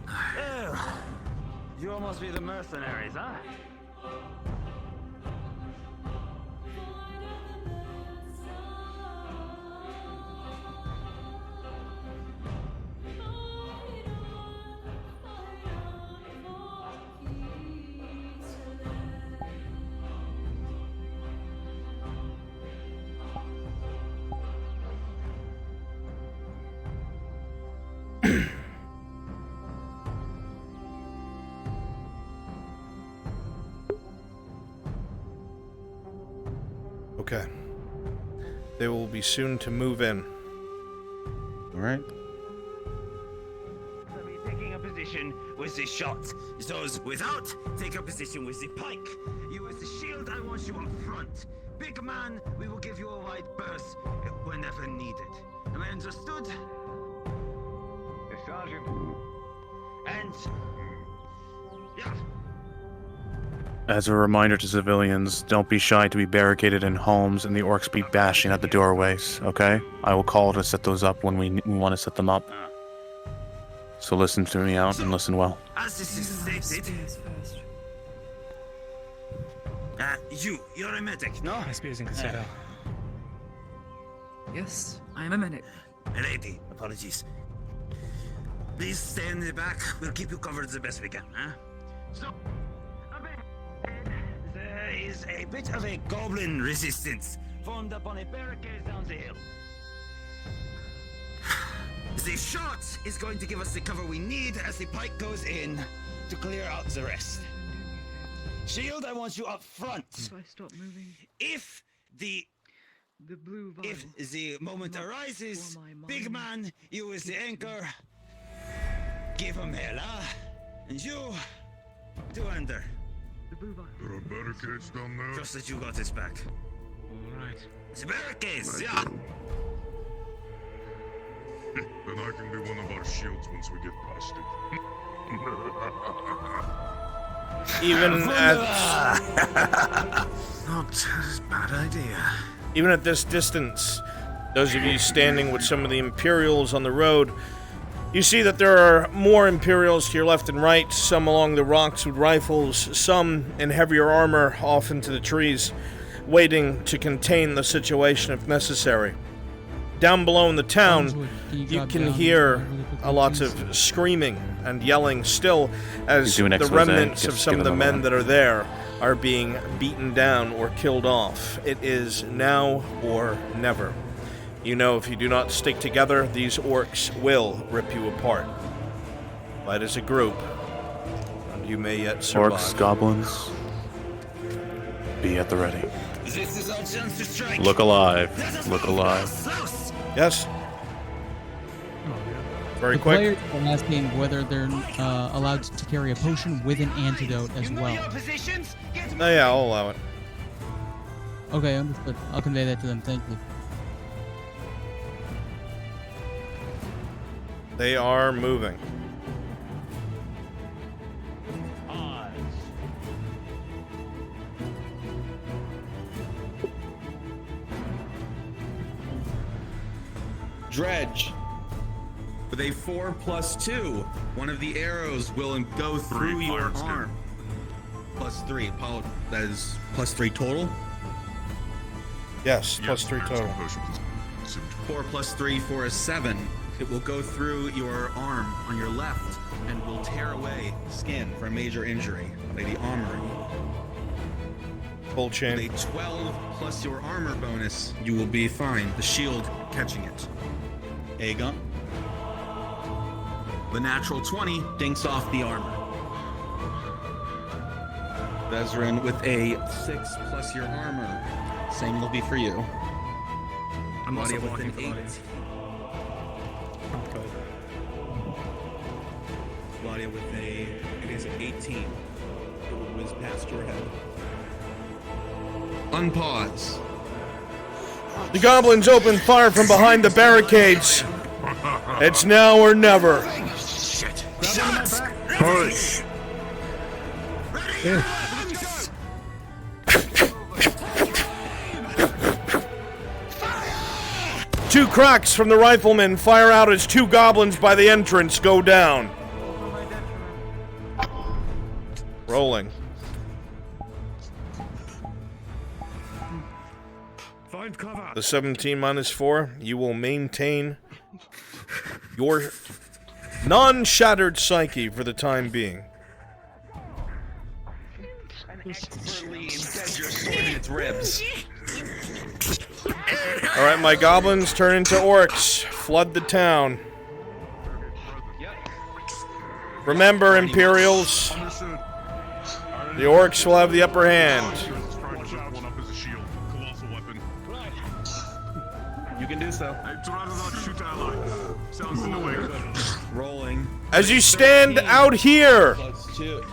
Oh, you all must be the mercenaries, huh? Okay. They will be soon to move in. Alright. Taking a position with the shot. Those without, take a position with the pike. You with the shield, I want you up front. Big man, we will give you a wide berth whenever needed. Am I understood? Yes, Sergeant. And... yeah. As a reminder to civilians, don't be shy to be barricaded in homes and the orcs be bashing at the doorways, okay? I will call to set those up when we want to set them up. So listen to me out and listen well. As this is stated... you're a medic, no? My spear's in Cassetto. Yes, I'm a medic. Lady, apologies. Please stay in the back. We'll keep you covered the best we can, huh? So, there is a bit of a goblin resistance formed up on a barricade down the hill. The shot is going to give us the cover we need as the pike goes in to clear out the rest. Shield, I want you up front. If I stop moving, If the blue vial, if the moment arises, big man, you is the anchor. Give him hell, and you to enter. The blue vial. There are barricades down there. Trust that you got this back. All right. The barricades, yeah. Then I can be one of our shields once we get past it. Even at not a bad idea. even at this distance, those of you standing with some of the Imperials on the road, you see that there are more Imperials to your left and right, some along the rocks with rifles, some in heavier armor off into the trees, waiting to contain the situation if necessary. Down below in the town, you can hear a lot of screaming and yelling still as Do an the expose, remnants of just some give of the them a men run. that are there are being beaten down or killed off. It is now or never. You know, if you do not stick together, these orcs will rip you apart. Fight as a group, and you may yet survive. Orcs, goblins, be at the ready. This is our chance to strike. Look alive. Look alive. Yes. Very the quick. players are asking whether they're allowed to carry a potion with an antidote as well. Oh yeah, I'll allow it. Okay, understood. I'll convey that to them. Thank you. They are moving. Dredge. With a 4+2, one of the arrows will go through your arm. +3. That is +3 total. Yes, +3 total. 4 + 3 for a 7. It will go through your arm on your left and will tear away skin for a major injury by the armory. Full chain. With a 12 plus your armor bonus, you will be fine. The shield catching it. Aegon. The natural 20 dinks off the armor. Vezran with a 6 plus your armor. Same will be for you. I'm also Claudia with blocking an for 8. Claudia. Okay. Claudia with it is an 18. It will whiz past your head. Unpause. The goblins open fire from behind the barricades. It's now or never. Shit. Push. Two cracks from the riflemen fire out as two goblins by the entrance go down. Rolling. Find cover. The 17 -4, you will maintain your non-shattered psyche for the time being. Expertly embed your sword in its ribs. Alright, my goblins turn into orcs. Flood the town. Remember, Imperials, the orcs will have the upper hand. You can do so. I'd rather not shoot ally. Sounds in the way. Rolling. As you stand out here, +2.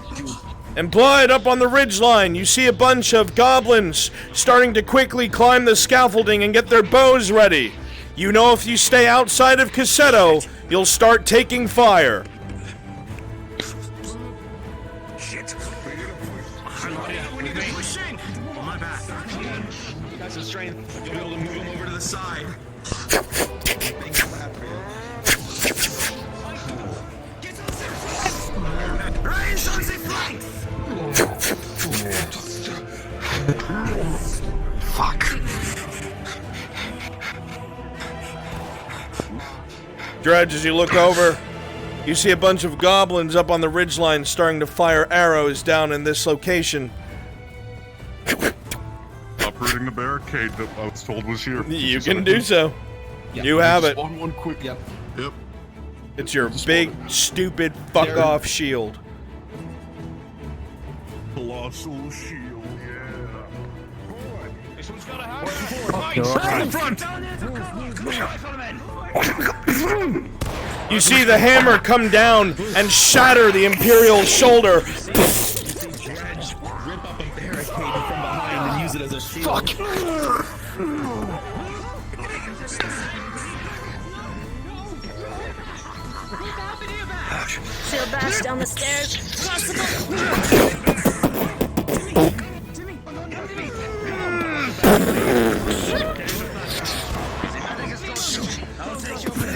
and Blood up on the ridgeline, you see a bunch of goblins starting to quickly climb the scaffolding and get their bows ready. You know if you stay outside of Cassetto, you'll start taking fire. Shit. We need to push in. My back. You got some strength. You'll be able to move him over to the side. Rise on the flanks. Fuck. Dredge, as you look over, you see a bunch of goblins up on the ridgeline starting to fire arrows down in this location. Operating the barricade that I was told was here. You can do so. You have it. One quick. Yep. It's your big, stupid, fuck-off shield. Colossal shield, yeah. This one's got a house. In front! You see the hammer come down and shatter the Imperial's shoulder. Rip up a barricade from behind and use it as a shield. Fuck! Shield bash down the stairs.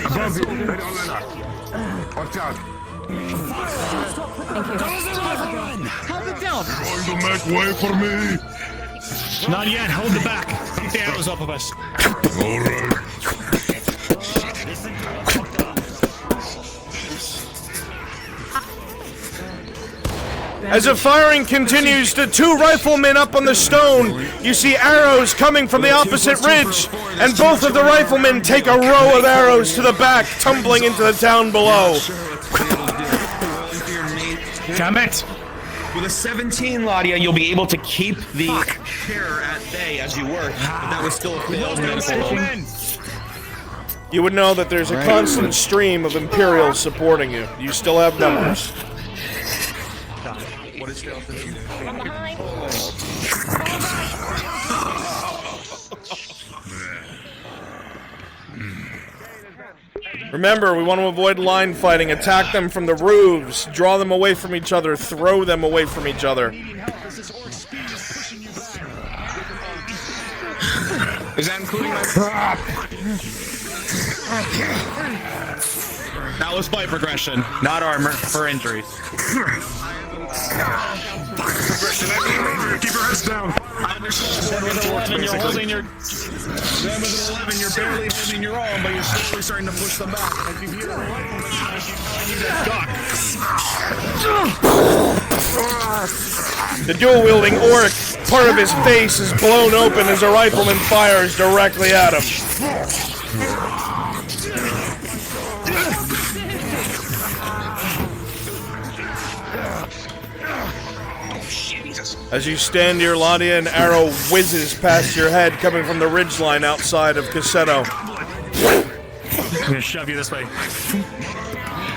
Above you, watch out. Help it down! Going to make way for me. Not yet, hold the back. Keep the arrows off of us. Alright. As the firing continues, the two riflemen up on the stone, you see arrows coming from the opposite ridge, and both of the riflemen take a row of arrows to the back, tumbling into the town below. Damn it! With a 17, Ladia, you'll be able to keep the terror at bay as you work, but that was still a failed medical. You would know that there's a constant stream of Imperials supporting you. You still have numbers. What is stealth? Remember, we want to avoid line fighting. Attack them from the roofs. Draw them away from each other. Throw them away from each other. Is that including my... That was fight progression, not armor for injuries. Keep your heads down. Then with 11, you're holding your... Then with 11, you're barely holding your own, but you're slowly starting to push them back. As you hear The dual-wielding orc, part of his face is blown open as a rifleman fires directly at him. As you stand here, Ladia, an arrow whizzes past your head coming from the ridgeline outside of Cassetto. I'm gonna shove you this way.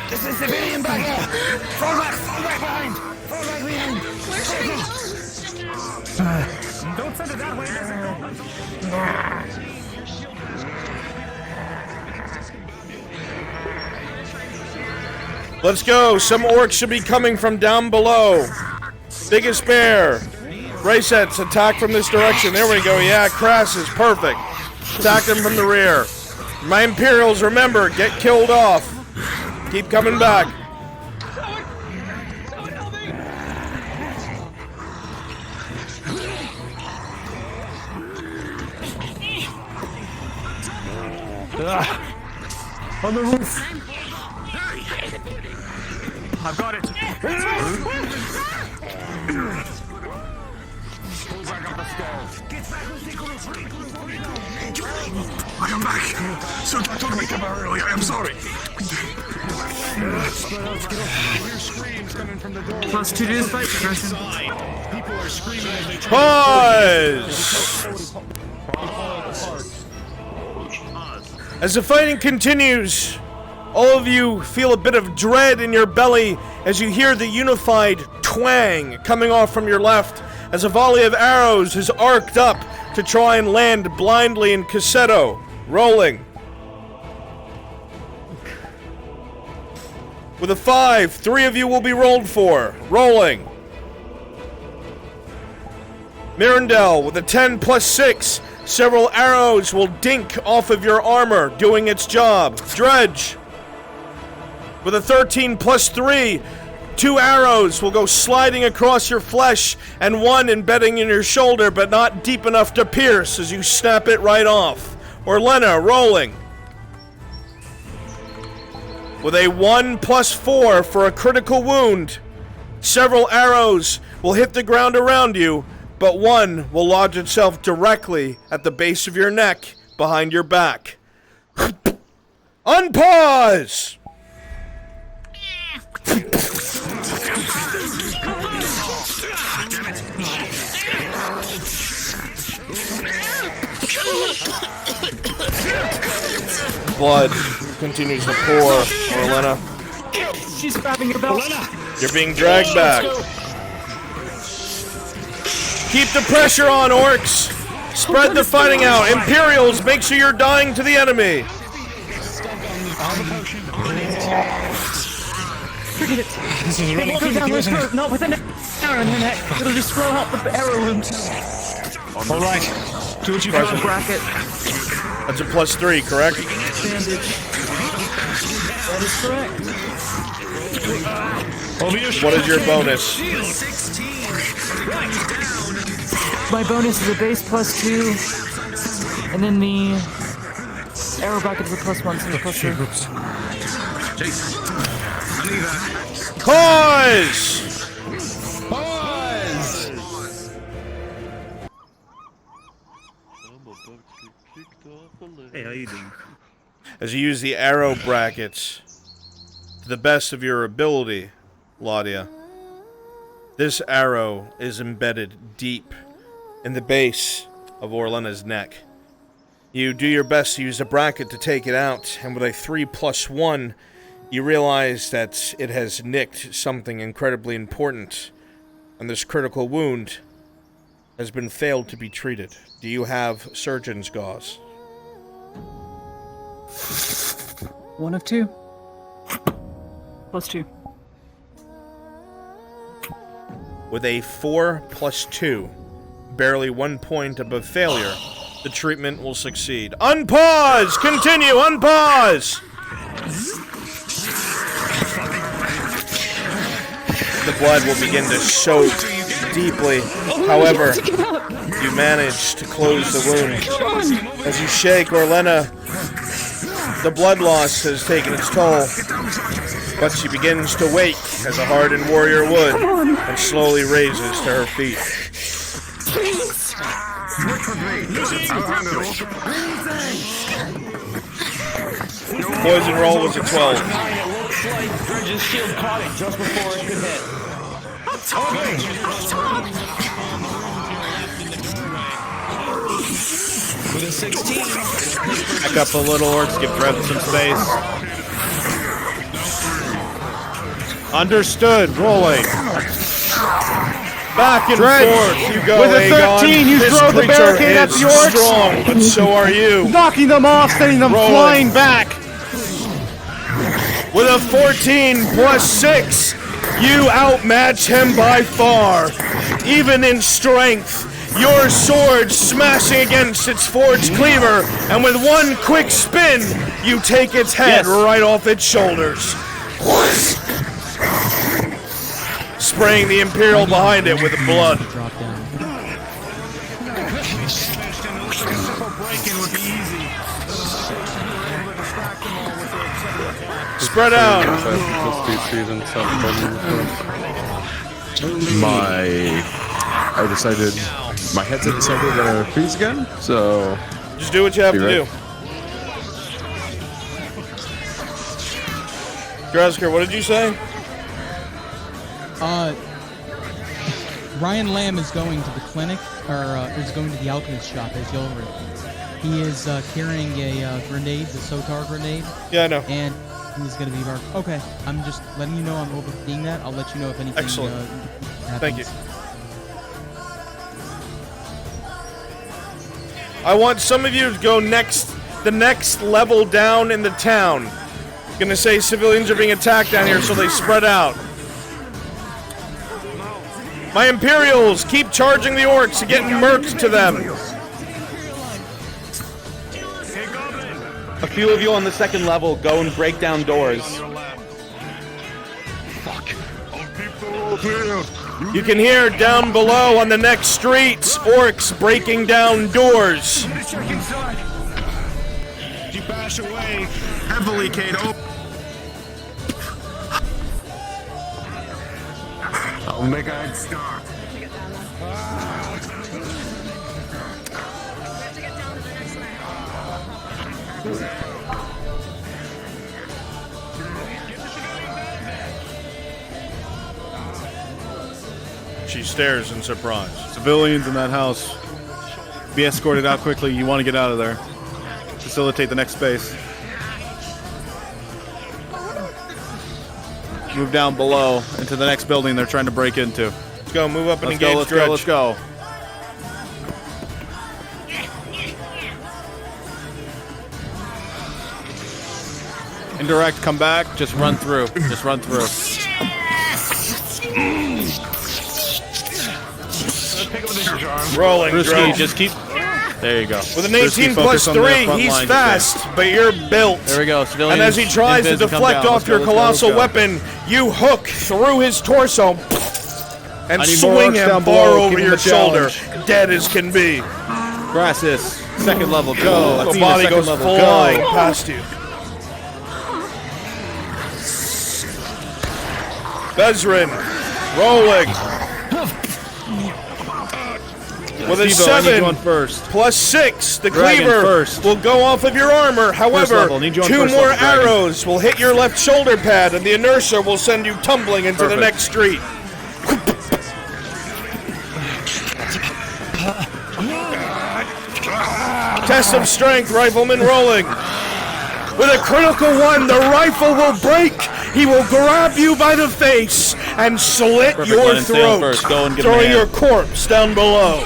There's a civilian back here! Fall back behind! Fall back behind! Where should we go? Don't send it that way, Let's go. Some orcs should be coming from down below. Biggest bear. Raysets, attack from this direction. There we go. Yeah, Crass is perfect. Attack them from the rear. My Imperials, remember, get killed off. Keep coming back. On the roof. I've got it. I am back. So I told me to come earlier. I'm sorry. +2 to this fight progression. People are screaming as they Pause! As the fighting continues, all of you feel a bit of dread in your belly as you hear the unified twang coming off from your left as a volley of arrows is arced up to try and land blindly in Cassetto. Rolling. With a 5, 3 of you will be rolled for. Rolling. Mirandel with a 10 plus 6. Several arrows will dink off of your armor, doing its job. Dredge. With a 13 plus 3. 2 arrows will go sliding across your flesh, and 1 embedding in your shoulder, but not deep enough to pierce as you snap it right off. Orlena, rolling. With a 1 plus 4 for a critical wound. Several arrows will hit the ground around you, but 1 will lodge itself directly at the base of your neck, behind your back. Unpause! Blood continues to pour, Orlena. She's grabbing your belt. You're being dragged back. Keep the pressure on, orcs. Spread the fighting out. Imperials, make sure you're dying to the enemy. Forget it. Go down this road, not with an arrow in her neck. It'll just slow out the arrow wound. Alright. Do what you Pressure got. bracket. That's a +3, correct? Bandage. That is correct. What is your bonus? My bonus is a base +2, and then the arrow bracket is a +1, so the +3. Pause! Hey, how you doing? As you use the arrow brackets to the best of your ability, Laudia, this arrow is embedded deep in the base of Orlena's neck. You do your best to use a bracket to take it out, and with a 3+1, you realize that it has nicked something incredibly important, and this critical wound has been failed to be treated. Do you have surgeon's gauze? 1 of 2. +2. With a 4+2, barely 1 point above failure, the treatment will succeed. Unpause! Continue! Unpause! The blood will begin to soak deeply. However, you manage to close the wound. As you shake Orlena, the blood loss has taken its toll, but she begins to wake as a hardened warrior would, and slowly raises to her feet. Poison roll was a 12. Shield caught it just before it could hit. With a 16. Back up a little, orcs. Give Dred some space. Understood. Rolling. Back and Dred, forth you go, with a Aegon. 13, you This throw the creature barricade at is the orcs. strong, but so are you. Knocking them off, sending them Rolling. flying back. With a 14+6, you outmatch him by far. Even in strength, your sword smashing against its forged cleaver, and with one quick spin, you take its head right off its shoulders. Spraying the Imperial behind it with blood. Spread out. I decided, my headset decided to freeze again, so... Just do what you have to do. Dresker, what did you say? Ryan Lamb is going to the clinic, or is going to the alchemist shop as Yolrid. He is carrying a grenade, the Sotar grenade. Yeah, I know. And he's going to be marked. Okay, I'm just letting you know I'm overseeing that. I'll let you know if anything Excellent. happens. Thank you. I want some of you to go the next level down in the town. Gonna say civilians are being attacked down here, so they spread out. My Imperials, keep charging the orcs and getting murked to them. A few of you on the second level go and break down doors. You can hear down below on the next streets, orcs breaking down doors. You bash away heavily, Kato. I'll make a head start. She stares in surprise. Civilians in that house. Be escorted out quickly. You want to get out of there. Facilitate the next space. Move down below into the next building they're trying to break into. Let's go. Move up and engage. Let's go. Indirect, come back. Just run through. Just run through. Rolling. Risky, just keep. There you go. With an 18 plus 3, he's fast, but you're built. There we go. Civilians, and as he tries to deflect off your colossal weapon, you hook through his torso and swing him far over your shoulder, dead as can be. Grassus, second level, go. The body goes flying past you. Bezrin, rolling. With a 7 plus 6, the cleaver will go off of your armor. However, 2 more arrows will hit your left shoulder pad, and the inertia will send you tumbling into the next street. Test of strength, rifleman rolling. With a critical 1, the rifle will break. He will grab you by the face and slit your throat, throwing your corpse down below.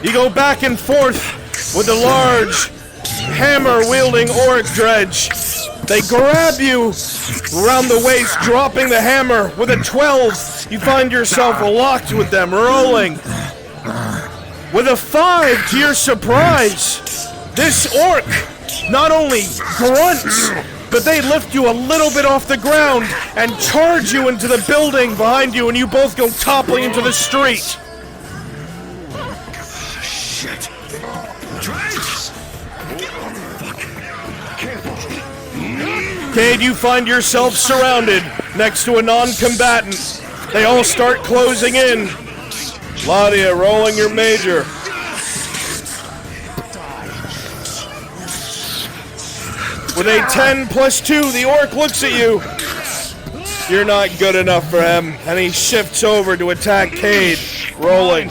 You go back and forth with the large hammer-wielding orc dredge. They grab you around the waist, dropping the hammer. With a 12, you find yourself locked with them, rolling. With a 5, to your surprise, this orc not only grunts, but they lift you a little bit off the ground and charge you into the building behind you, and you both go toppling into the street. Shit. Cade, you find yourself surrounded next to a non-combatant. They all start closing in. Ladia, rolling your major. With a 10 plus 2, the orc looks at you. You're not good enough for him, and he shifts over to attack Cade, rolling.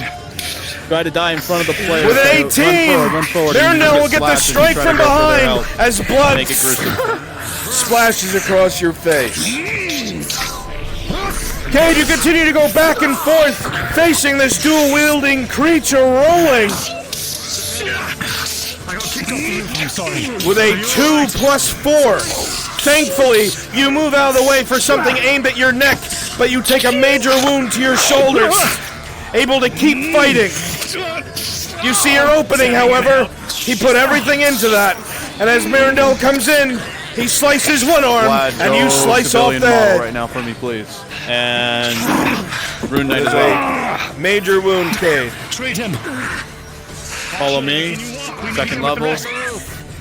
Try to die in front of the player. With an 18, Darnell will get the strike from behind as blood splashes across your face. Cade, you continue to go back and forth, facing this dual-wielding creature, rolling. With a 2 plus 4. Thankfully, you move out of the way for something aimed at your neck, but you take a major wound to your shoulders. Able to keep fighting. You see your opening, however. He put everything into that. And as Mirandel comes in, he slices one arm, and you slice off the head. Right now for me, please. And Rune Knight as well. Major wound, Cade. Treat him. Follow me. Second level.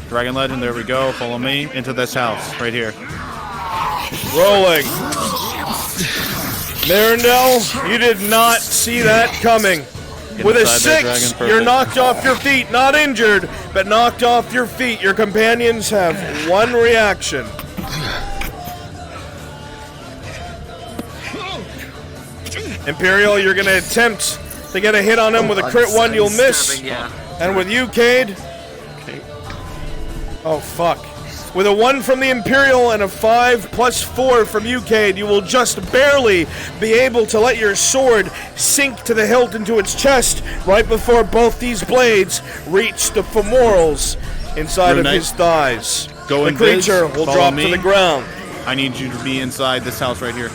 Dragon Legend, there we go. Follow me into this house, right here. Rolling. Mirandel, you did not see that coming. With a 6, you're knocked off your feet. Not injured, but knocked off your feet. Your companions have one reaction. Imperial, you're going to attempt to get a hit on him with a crit 1. You'll miss. And with you, Cade. Oh, fuck. With a 1 from the Imperial and a 5 plus 4 from you, Cade, you will just barely be able to let your sword sink to the hilt into its chest right before both these blades reach the femorals inside of his thighs. Go the creature will drop to the ground. I need you to be inside this house right here.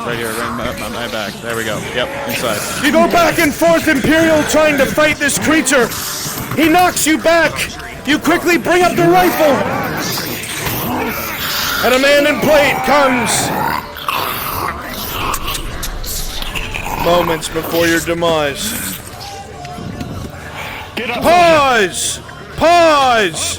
Right here, right on my back. There we go. Yep, inside. You go back and forth, Imperial, trying to fight this creature. He knocks you back. You quickly bring up the rifle. And a man in plate comes. Moments before your demise. Pause! Pause!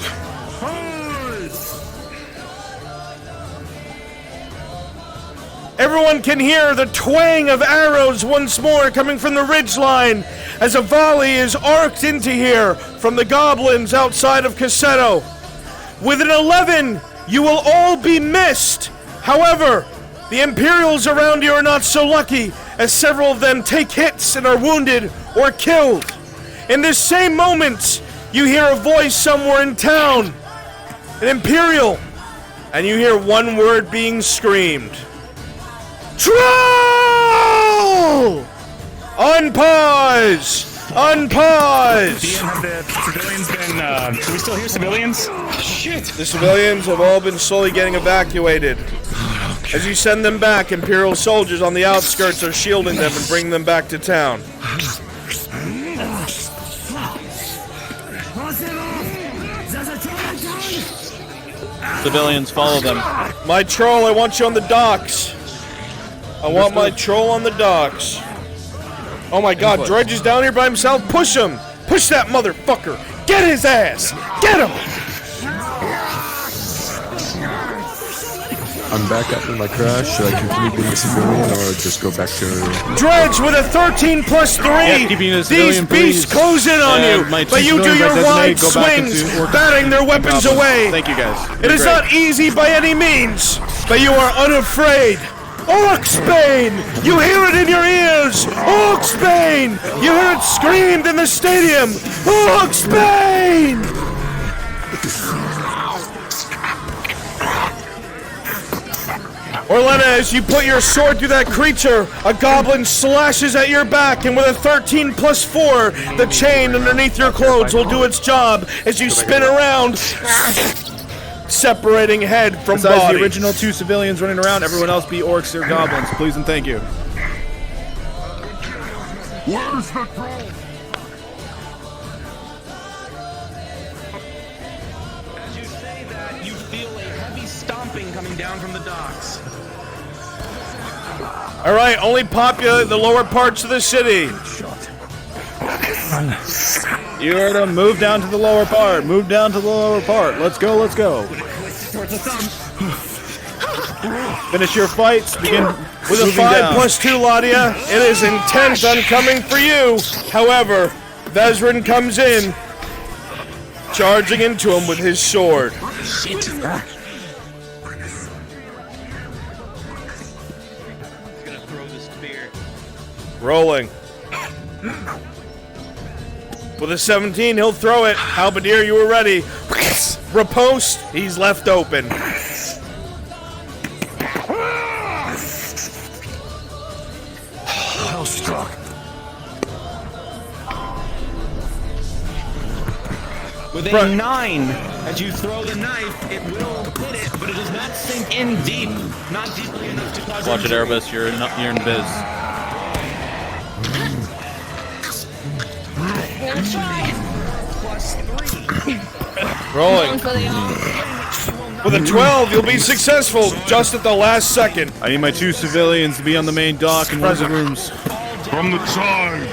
Everyone can hear the twang of arrows once more coming from the ridgeline as a volley is arced into here from the goblins outside of Cassetto. With an 11, you will all be missed. However, the Imperials around you are not so lucky, as several of them take hits and are wounded or killed. In this same moment, you hear a voice somewhere in town, an Imperial, and you hear one word being screamed. Troll! Unpause! Unpause! DM, have the civilians been, do we still hear civilians? Shit! The civilians have all been slowly getting evacuated. As you send them back, Imperial soldiers on the outskirts are shielding them and bringing them back to town. Civilians, follow them. My troll, I want you on the docks. I want my troll on the docks. Oh my god, Dredge is down here by himself. Push him! Push that motherfucker! Get his ass! Get him! I'm back after my crash. Should I continue being a civilian or just go back to... Dredge with a 13 plus 3! Yeah, These beasts close in on you, but you do your wide swings, batting their weapons away. Thank you guys. It is not easy by any means, but you are unafraid. Orcsbane! You hear it in your ears! Orcsbane! You hear it screamed in the stadium! Orcsbane! Orlena, as you put your sword through that creature, a goblin slashes at your back, and with a 13 plus 4, the chain underneath your clothes will do its job as you spin around, separating head from Besides body. the original 2 civilians running around, everyone else be orcs or goblins. Please and thank you. Where's the troll? As you say that, you feel a heavy stomping coming down from the docks. Alright, only populate the lower parts of the city. You heard him. Move down to the lower part. Move down to the lower part. Let's go, let's go. Finish your fights. Begin with a 5 plus 2, Ladia. It is intent on coming for you. However, Vezrin comes in, charging into him with his sword. Shit. Rolling. With a 17, he'll throw it. Halberdier, you were ready. Riposte, he's left open. Well struck. With a 9, as you throw the knife, it will hit it, but it does not sink in deep. Not deeply enough to cause Watch it, Erebus. You're in biz. Gonna try. Plus 3. Rolling. Going for the With a 12, you'll be successful just at the last second. I need my 2 civilians to be on the main dock in one of the rooms. From the side.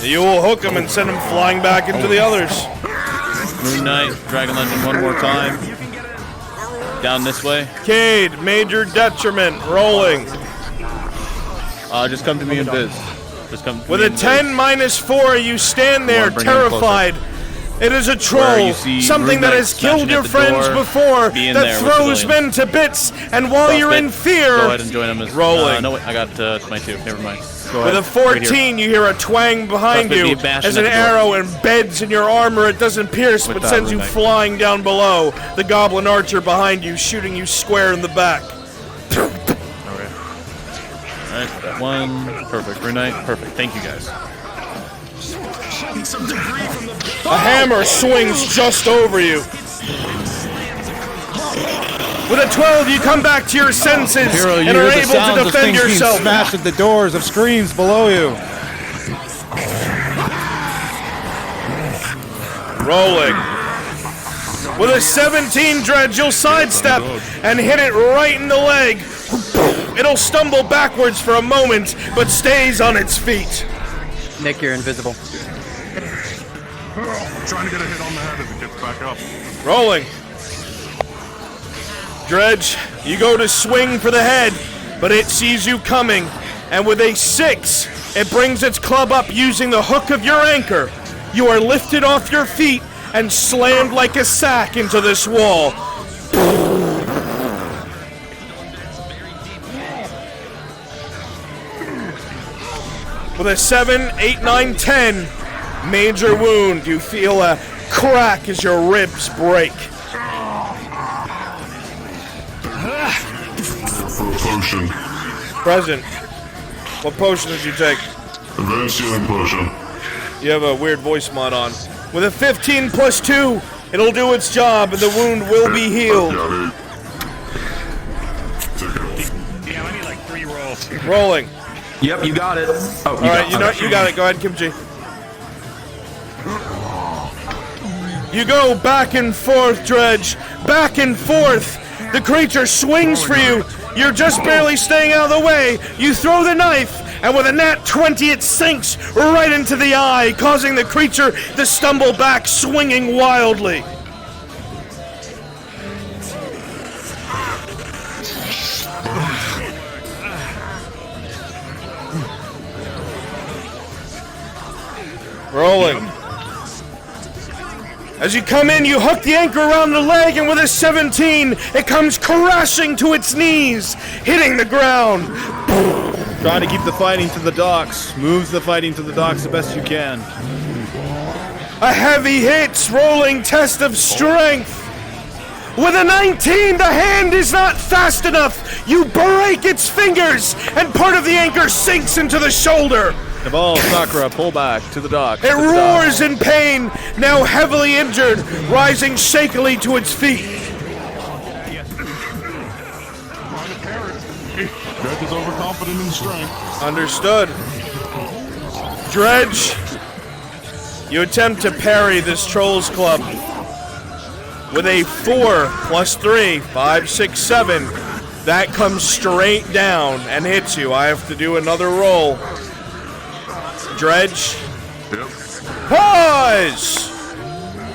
You will hook him and send him flying back into the others. Moon Knight, Dragon Legend one more time. Down this way. Cade, major detriment, rolling. Just come to me in biz. Just come to With me a in 10 minus 4, you stand there Bring him terrified. It is a troll, something that has killed your friends before, that throws men to bits, and while you're in fear, go ahead and join him as rolling. no, wait, I got my 2. Never mind. Go With ahead. a 14, you hear a twang behind Prospect you be bashing as at an the door. arrow embeds in your armor. It doesn't pierce, With but that sends you runic. flying down below. The goblin archer behind you, shooting you square in the back. Alright, that one. Perfect. Brunite. Perfect. Thank you guys. A hammer swings just over you. With a 12, you come back to your senses Hero, you and hear are the able sounds to of defend things being yourself. smashed at the doors of screams below you. Rolling. With a 17, Dredge, you'll sidestep and hit it right in the leg. It'll stumble backwards for a moment, but stays on its feet. Nick, you're invisible. I'm trying to get a hit on the head as it gets back up. Rolling. Dredge, you go to swing for the head, but it sees you coming, and with a 6, It brings its club up using the hook of your anchor. You are lifted off your feet and slammed like a sack into this wall. With a 7, 8, 9, 10 major wound, you feel a crack as your ribs break. For a potion. Present. What potion did you take? Advanced healing potion. You have a weird voice mod on. With a 15 plus 2, it'll do its job and the wound will be healed. Yeah, I need like 3 rolls. Rolling. Yep, you got it. Oh, Alright, you know what? You got it. Go ahead, Kimchi. You go back and forth, Dredge. Back and forth. The creature swings for you. You're just barely staying out of the way. You throw the knife, and with a nat 20, it sinks right into the eye, causing the creature to stumble back, swinging wildly. Rolling. As you come in, you hook the anchor around the leg, and with a 17, it comes crashing to its knees, hitting the ground. Trying to keep the fighting to the docks. Moves the fighting to the docks the best you can. A heavy hit, rolling test of strength. With a 19, the hand is not fast enough. You break its fingers, and part of the anchor sinks into the shoulder. Naval, Sakura, pull back to the dock. It roars in pain, now heavily injured, rising shakily to its feet. Death is overconfident in strength. Understood. Dredge, you attempt to parry this Troll's Club. With a 4 plus 3, 5, 6, 7, that comes straight down and hits you. I have to do another roll. Dredge. Yep. Pause!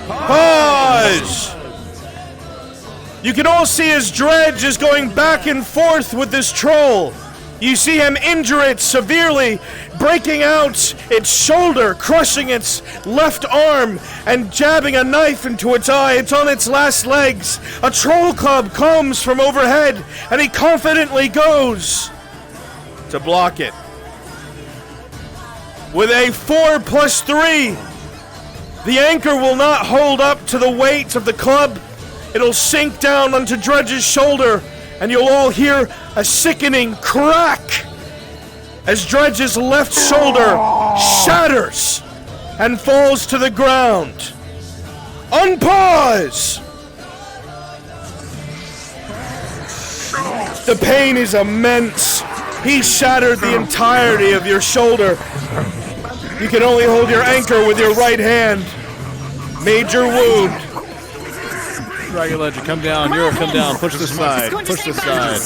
Pause! You can all see as Dredge is going back and forth with this troll. You see him injure it severely, breaking out its shoulder, crushing its left arm, and jabbing a knife into its eye. It's on its last legs. A troll club comes from overhead, and he confidently goes to block it. With a 4 plus 3, the anchor will not hold up to the weight of the club. It'll sink down onto Dredge's shoulder, and you'll all hear a sickening crack as Dredge's left shoulder shatters and falls to the ground. Unpause! The pain is immense. He shattered the entirety of your shoulder. You can only hold your anchor with your right hand. Major wound. Dragon Legend, come down. Euro, come down. Push this side. Push this side.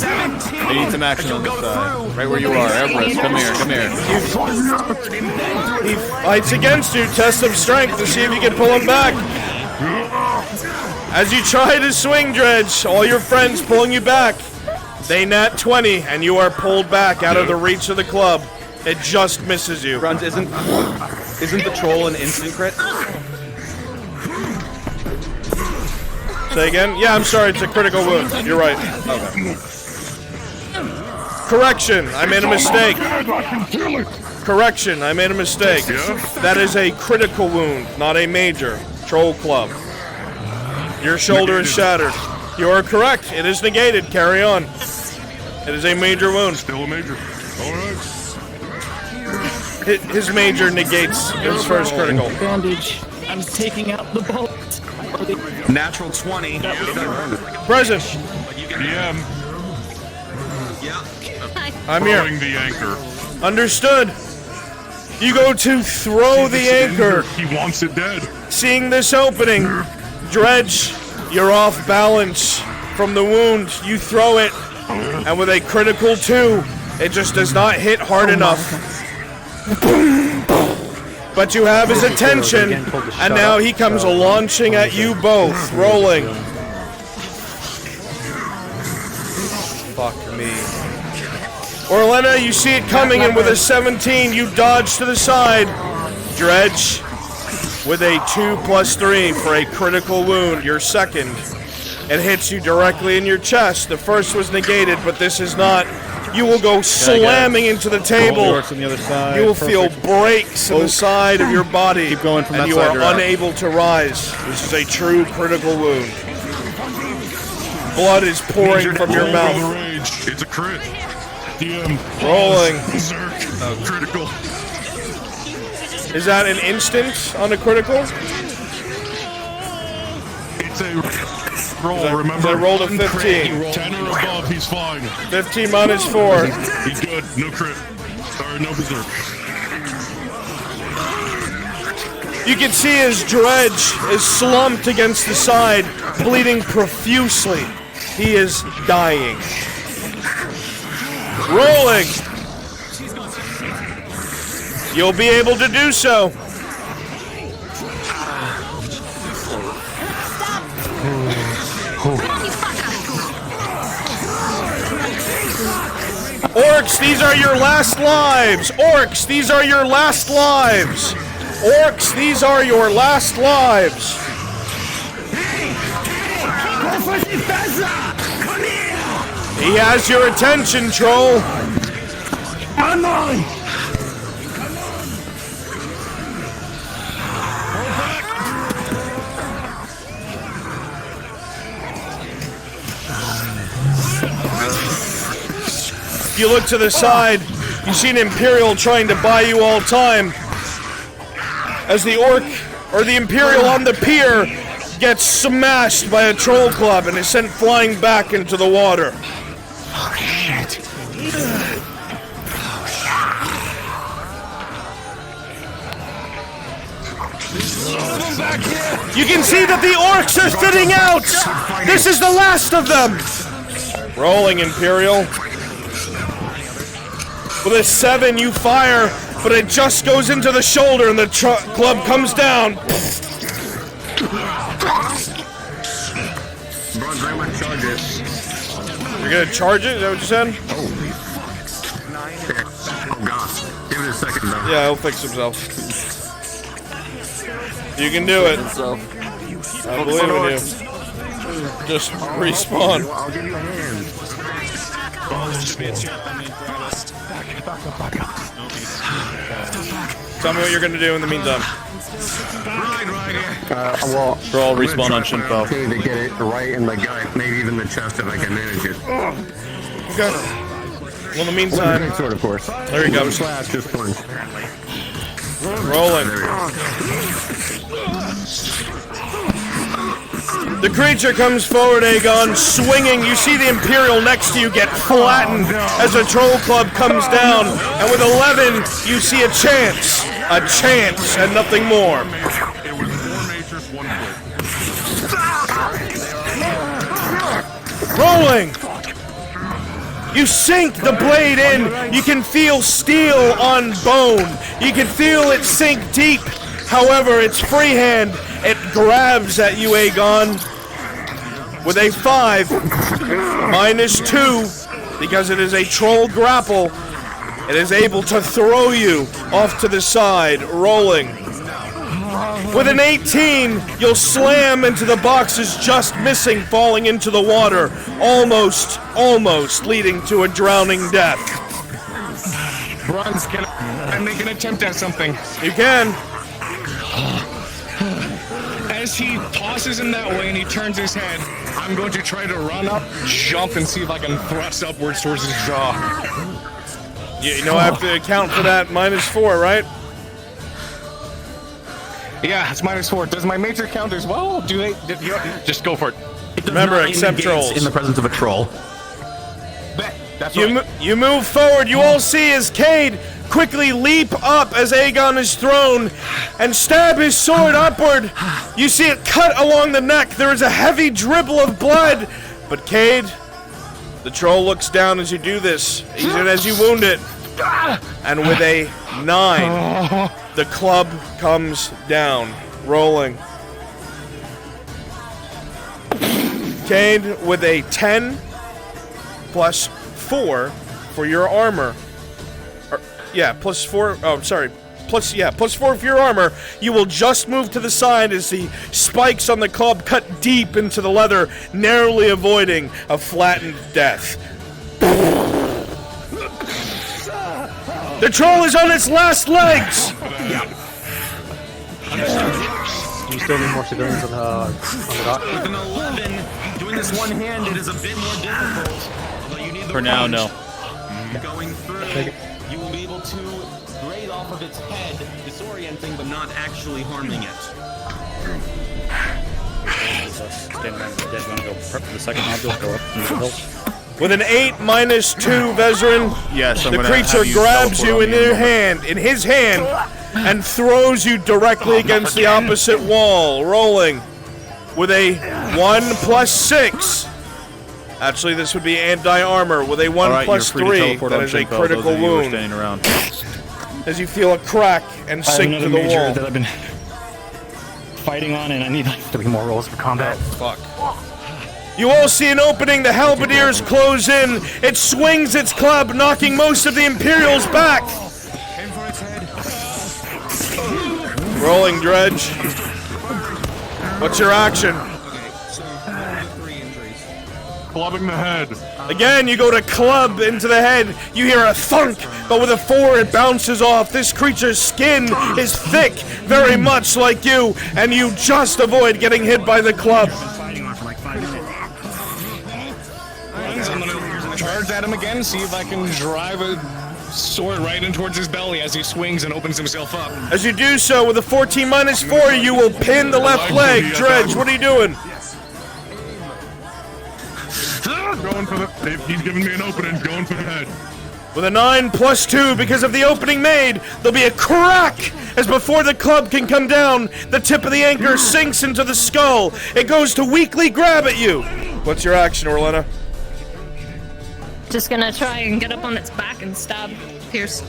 I need some action on this side. Right where you are. Everest, come here. Come here. He fights against you. Test of strength to see if you can pull him back. As you try to swing, Dredge, all your friends pulling you back. They nat 20, and you are pulled back out of the reach of the club. It just misses you. Bruns, isn't the troll an instant crit? Say again? Yeah, I'm sorry, it's a critical wound. You're right. Okay. Correction, I made a mistake. Correction, I made a mistake. That is a critical wound, not a major. Troll club. Your shoulder is shattered. You are correct. It is negated. Carry on. It is a major wound. Still a major. Alright. His major negates his first critical. Bandage. I'm taking out the bolt. Natural 20. Present. PM. I'm here. Throwing the anchor. Understood. You go to throw the anchor. He wants it dead. Seeing this opening, Dredge, you're off balance from the wound. You throw it, and with a critical 2, it just does not hit hard enough. But you have his attention, and now he comes launching at you both, rolling. Fuck me. Orlena, you see it coming, and with a 17, you dodge to the side. Dredge, with a 2+3 for a critical wound, your second. It hits you directly in your chest. The first was negated, but this is not. You will go slamming into the table. On the other side. You will feel breaks in the side of your body. Keep going from and that you side are unable to rise. This is a true critical wound. Blood is pouring from your mouth. It's a crit. DM. Rolling. Critical. Is that an instant on a critical? It's a roll, remember? I rolled a 15. 10 or above, he's fine. 15 minus 4. He's good. No crit. Or no berserk. You can see his Dredge is slumped against the side, bleeding profusely. He is dying. Rolling. You'll be able to do so. Orcs, these are your last lives. Orcs, these are your last lives. Orcs, these are your last lives. He has your attention, troll. I'm on. You look to the side, you see an Imperial trying to buy you all time. As the Orc, or the Imperial on the pier, gets smashed by a troll club and is sent flying back into the water. Oh, shit. You can see that the Orcs are thinning out! This is the last of them! Rolling, Imperial. With a 7, you fire, but it just goes into the shoulder and the club comes down. Bronze, I might charge it. You're gonna charge it? Is that what you said? Oh god. Give it a second though. Yeah, he'll fix himself. You can do it. I believe in you. Just respawn. I'll give you a hand. Tell me what you're gonna do in the meantime. Well, We're all respawn on Shinfo. to get it right in the gut, maybe even the chest if I can manage it. Okay. Well, in the meantime, With a sword, of course. there he goes. Slash, just punch. Rolling. There we go. The creature comes forward, Aegon, swinging. You see the Imperial next to you get flattened as a troll club comes down. And with 11, you see a chance. A chance and nothing more. It was 4 natures, 1 crit. Rolling. You sink the blade in. You can feel steel on bone. You can feel it sink deep. However, it's freehand. It grabs at you, Aegon. With a 5, minus 2, because it is a troll grapple, it is able to throw you off to the side, rolling. With an 18, you'll slam into the boxes, just missing, falling into the water, almost leading to a drowning death. Bronze, can I make an attempt at something? You can. As he tosses him that way and he turns his head, I'm going to try to run up, jump, and see if I can thrust upwards towards his jaw. You know, I have to account for that minus 4, right? Yeah, it's minus 4. Does my major count as well? Do they? Just go for it. Remember, accept trolls. In the presence of a troll. That's You move forward. You all see as Cade quickly leap up as Aegon is thrown and stab his sword upward. You see it cut along the neck. There is a heavy dribble of blood. But Cade, the troll looks down as you do this, even as you wound it. And with a 9, the club comes down, rolling. Cade with a 10 plus 4 for your armor. Plus 4. Oh, sorry. Plus 4 for your armor. You will just move to the side as the spikes on the club cut deep into the leather, narrowly avoiding a flattened death. The troll is on its last legs! Do you still need more civilians on the dock? With an 11, doing this one-handed is a bit more difficult. Although you need the For now, no. Going through, you will be able to grade off of its head, disorienting but not actually harming it. Stand around the dead, wanna go prep for the second module, go up, need help. With an 8 minus 2, Vezrin, yes, the creature grabs you in his hand, and throws you directly against the opposite wall, rolling with a 1 plus 6. Actually, this would be anti-armor with a 1 plus 3. That is a critical wound. As you feel a crack and sink to the wall. That I've been fighting on, and I need like 3 more rolls for combat. Fuck. You all see an opening, the halberdiers close in. It swings its club, knocking most of the Imperials back. Rolling dredge. What's your action? Clubbing the head. Again, you go to club into the head. You hear a thunk, but with a 4 it bounces off. This creature's skin is thick, very much like you, and you just avoid getting hit by the club. I'm gonna charge at him again, see if I can drive a sword right in towards his belly as he swings and opens himself up. As you do so, with a 14 minus 4, you will pin the left leg. Dredge, what are you doing? Going for the... He's giving me an opening, going for the head. With a 9 plus 2, because of the opening made, there'll be a crack as before the club can come down, the tip of the anchor sinks into the skull. It goes to weakly grab at you. What's your action, Orlena? Just gonna try and get up on its back and stab Pierce.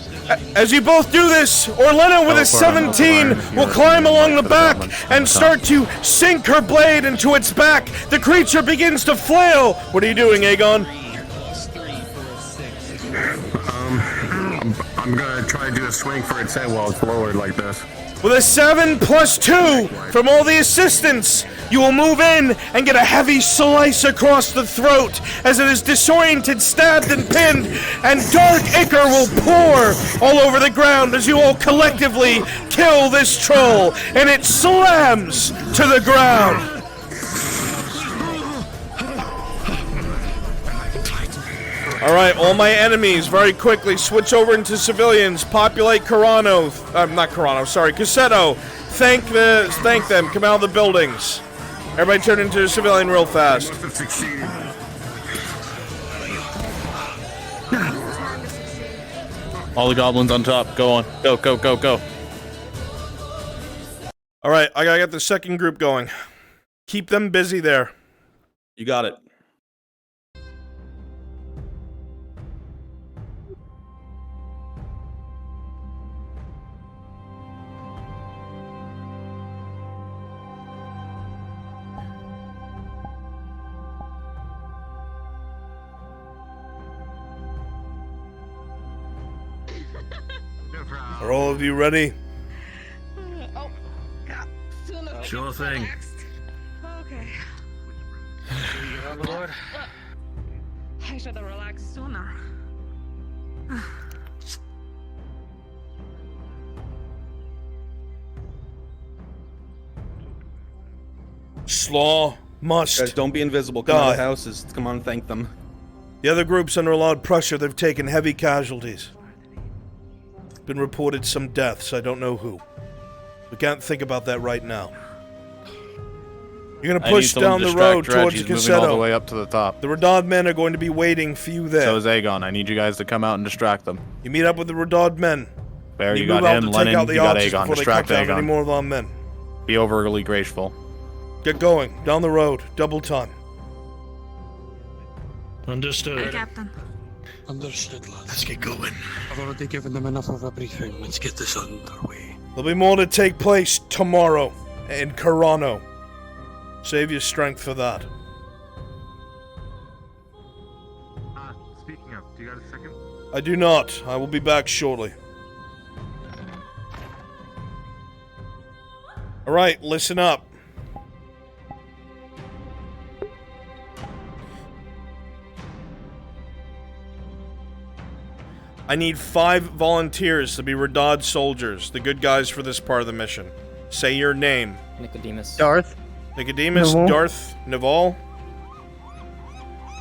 As you both do this, Orlena with a 17 will climb along the back and start to sink her blade into its back. The creature begins to flail. What are you doing, Aegon? I'm gonna try to do a swing for its head while it's lowered like this. With a 7 plus 2 from all the assistants, you will move in and get a heavy slice across the throat as it is disoriented, stabbed, and pinned, and dark ichor will pour all over the ground as you all collectively kill this troll, and it slams to the ground. Alright, all my enemies, very quickly, switch over into civilians, populate Cassetto. Thank them, come out of the buildings. Everybody turn into a civilian real fast. All the goblins on top, go on. Go, go, go, go. Alright, I gotta get the second group going. Keep them busy there. You got it. Are all of you ready? Sure thing. Okay. I should have relaxed sooner. Slaw must. Guys, don't be invisible. Come out of the houses. Come on, thank them. The other group's under a lot of pressure. They've taken heavy casualties. Been reported some deaths. I don't know who. We can't think about that right now. You're gonna push down the road towards the He's moving all the Cassetto. way up to the top. The Redod men are going to be waiting for you there. So is Aegon. I need you guys to come out and distract them. You meet up with the Redod men. There, you move got out him, to take out Lennon, the you got archers Aegon. before they Distract cut down any Aegon. more of our men. Be overly graceful. Get going. Down the road. Double time. Understood. Captain. Understood, lads. Let's get going. I've already given them enough of a briefing. Let's get this underway. There'll be more to take place tomorrow in Carano. Save your strength for that. Speaking of, do you got a second? I do not. I will be back shortly. Alright, listen up. I need 5 volunteers to be Radad soldiers, the good guys for this part of the mission. Say your name. Nicodemus. Darth. Nicodemus, Naval. Darth, Naval.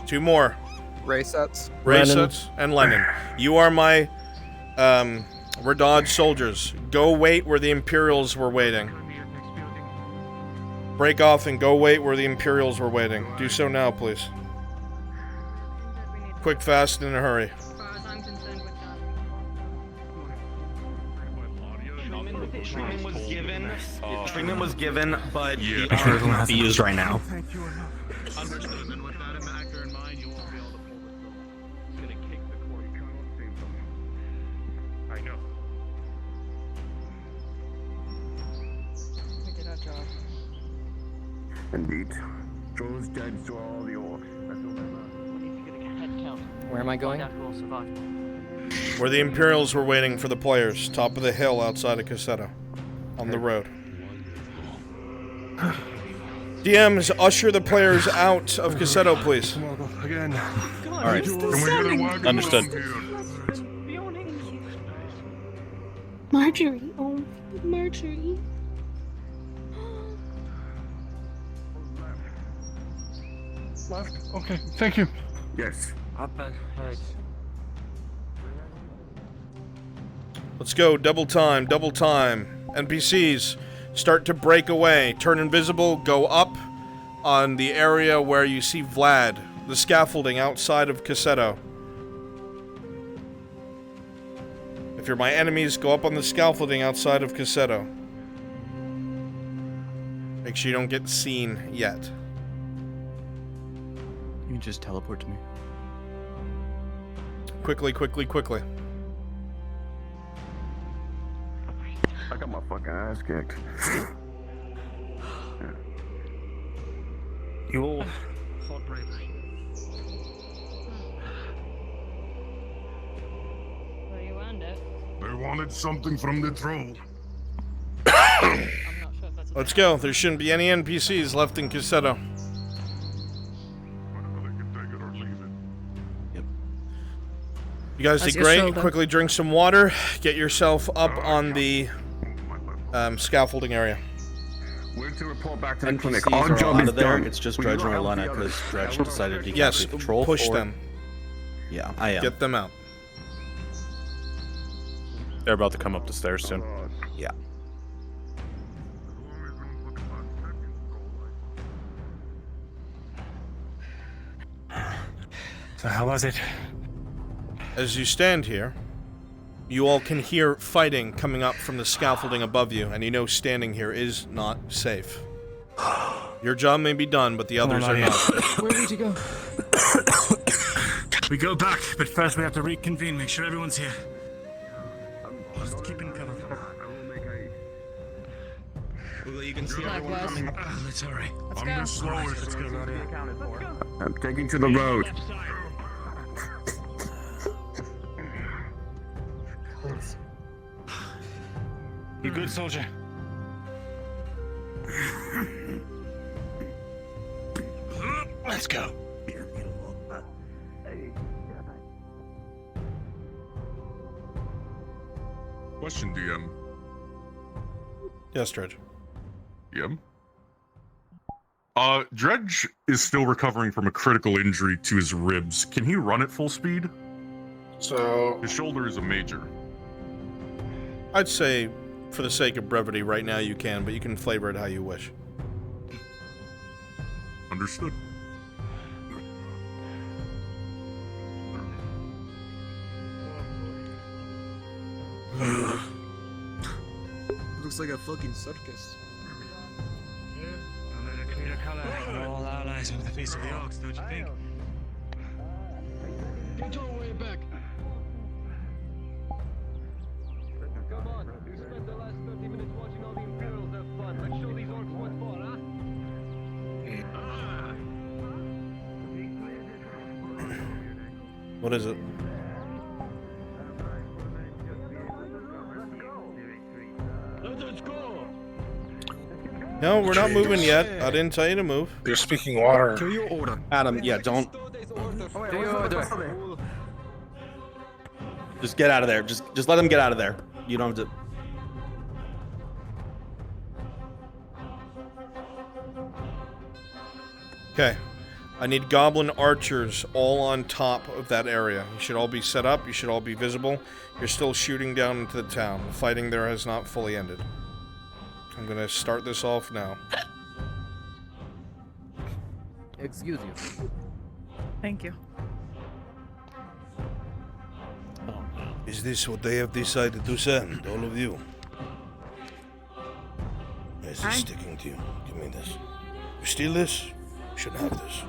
2 more. Raysets. Raysets and Lennon. You are my, Radad soldiers. Go wait where the Imperials were waiting. Break off and go wait where the Imperials were waiting. Do so now, please. Quick, fast, and in a hurry. Treatment was given, but Yeah. the arm cannot be used right now. Understood. And with that factor in mind, you won't be able to pull this off. It's gonna kick the core. You cannot save them. I know. We did our job. Indeed. Joel's dead, so are all the orcs. That's all that matters. We need to get a head count. Where am I going? Find out who will survive. Where the Imperials were waiting for the players. Top of the hill outside of Cassetto. On the road. DMs, usher the players out of Cassetto, please. Again. Alright. Can we get a wagon? Understood. Marjorie, oh, Marjorie. Left? Okay, thank you. Yes. Up ahead. Let's go. Double time. Double time. NPCs, start to break away. Turn invisible. Go up on the area where you see Vlad. The scaffolding outside of Cassetto. If you're my enemies, go up on the scaffolding outside of Cassetto. Make sure you don't get seen yet. You can just teleport to me. Quickly, quickly, quickly. I got my fucking ass kicked. You all fought bravely. Well, you earned it. They wanted something from the troll. I'm not sure if that's a Let's go. There shouldn't be any NPCs left in Cassetto. You guys That's did your great. shoulder. Quickly drink some water. Get yourself up on the scaffolding area. We're to report back to the NPCs clinic. are Our all job out is of there. done. It's just We Dredge will and help Alana the because others. Dredge decided to Yes, the troll. push or- them. Yeah, I am. Get them out. They're about to come up the stairs soon. Yeah. So how was it? As you stand here, you all can hear fighting coming up from the scaffolding above you, and you know standing here is not safe. Your job may be done, but the others are not. Where are we to go? We go back, but first we have to reconvene, make sure everyone's here. Just keep in cover. You can see everyone coming. Let's hurry. I'm the slowest. Let's go, Roddy. I'm taking to the road. You good, soldier? Let's go. Question, DM. Yes, Dredge. DM? Dredge is still recovering from a critical injury to his ribs. Can he run at full speed? So... His shoulder is a major. I'd say, for the sake of brevity, right now you can, but you can flavor it how you wish. Understood. Looks like a fucking circus. A cleaner color for all allies under the face of the Orcs, don't you think? Get your way back. Come on, you spent the last 30 minutes watching all the Imperials have fun. Let's show these orcs what's for, huh? What is it? No, we're not moving yet. I didn't tell you to move. They're speaking water. To your order. Adam, yeah, don't. To your order. Just get out of there. Just let him get out of there. You don't have to. Okay. I need goblin archers all on top of that area. You should all be set up. You should all be visible. You're still shooting down into the town. The fighting there has not fully ended. I'm gonna start this off now. Excuse you. Thank you. Is this what they have decided to send, all of you? Is this sticking to you? Give me this. You steal this? You shouldn't have this.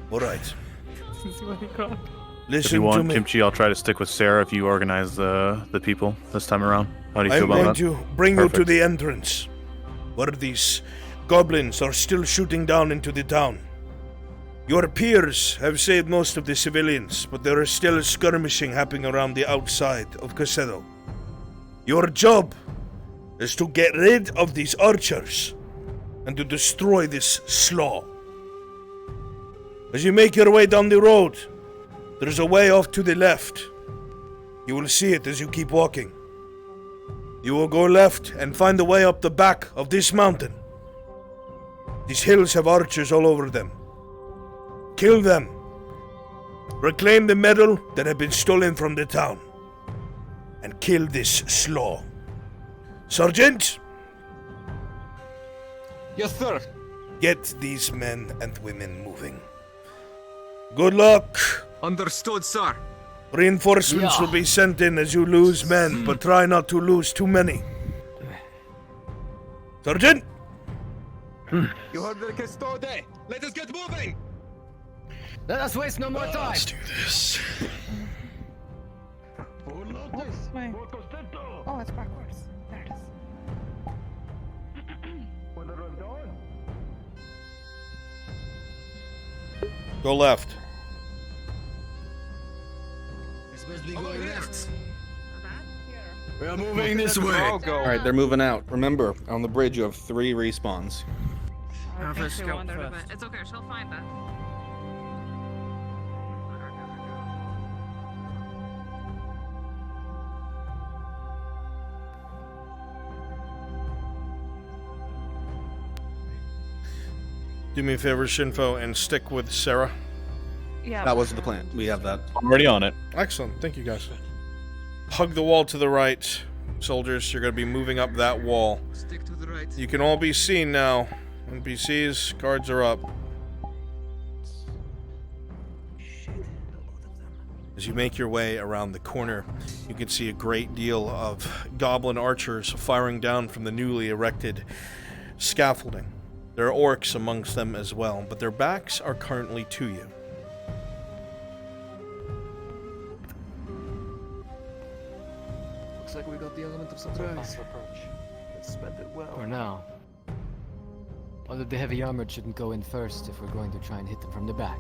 Alright. If you want, Kimchi, I'll try to stick with Sarah if you organize the people this time around. How do you feel I'm about going that? to bring you to the entrance, where these goblins are still shooting down into the town. Your peers have saved most of the civilians, but there is still skirmishing happening around the outside of Casedo. Your job is to get rid of these archers and to destroy this slaw. As you make your way down the road, there is a way off to the left. You will see it as you keep walking. You will go left and find the way up the back of this mountain. These hills have archers all over them. Kill them. Reclaim the metal that had been stolen from the town. And kill this slaw. Sergeant? Yes, sir. Get these men and women moving. Good luck. Understood, sir. Reinforcements will be sent in as you lose men, but try not to lose too many. Sergeant? You heard the custode. Let us get moving. Let us waste no more time. Let's do this. Wait. Oh, it's backwards. There it is. Go left. We're supposed to be going left. We are moving this way. Alright, they're moving out. Remember, on the bridge you have 3 respawns. I think she wandered a bit. It's okay, she'll find that. Do me a favor, Shinfo, and stick with Sarah. Yeah. That was the plan. We have that. I'm already on it. Excellent. Thank you, guys. Hug the wall to the right. Soldiers, you're going to be moving up that wall. Stick to the right. You can all be seen now. NPCs, guards are up. As you make your way around the corner, you can see a great deal of goblin archers firing down from the newly erected scaffolding. There are orcs amongst them as well, but their backs are currently to you. Looks like we got the element of surprise. Let's spend it well. For now. Although the heavy armored shouldn't go in first if we're going to try and hit them from the back.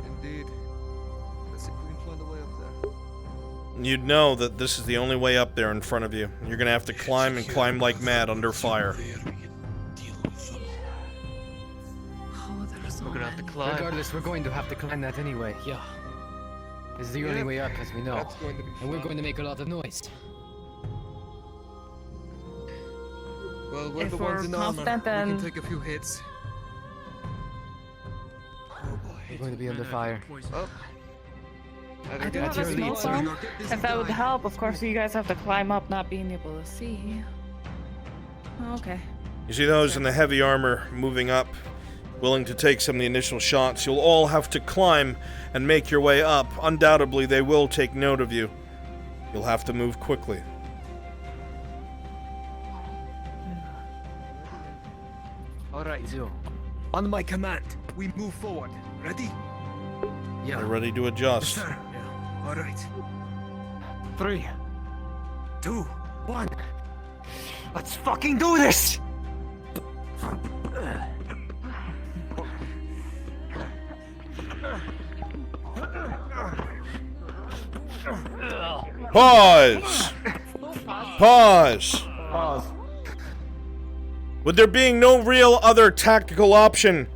Indeed. Let's see if we can find a way up there. You'd know that this is the only way up there in front of you. You're gonna have to climb and climb like mad under fire. We're gonna have to climb. Regardless, we're going to have to climb that anyway. Yeah. This is the only way up, as we know. That's going to be And we're going to make a lot of noise. Well, we're If the we're ones in armor. confident, We can then- take a few hits. We're going to be under fire. Oh. I do have a smoke bomb. If that would help, of course, you guys have to climb up, not being able to see. Oh, okay. You see those in the heavy armor moving up, willing to take some of the initial shots. You'll all have to climb and make your way up. Undoubtedly, they will take note of you. You'll have to move quickly. Alright, On my command, we move forward. Ready? They're ready to adjust. Sir. All right. 3, 2, 1. Let's fucking do this! Pause! Pause. With there being no real other tactical option,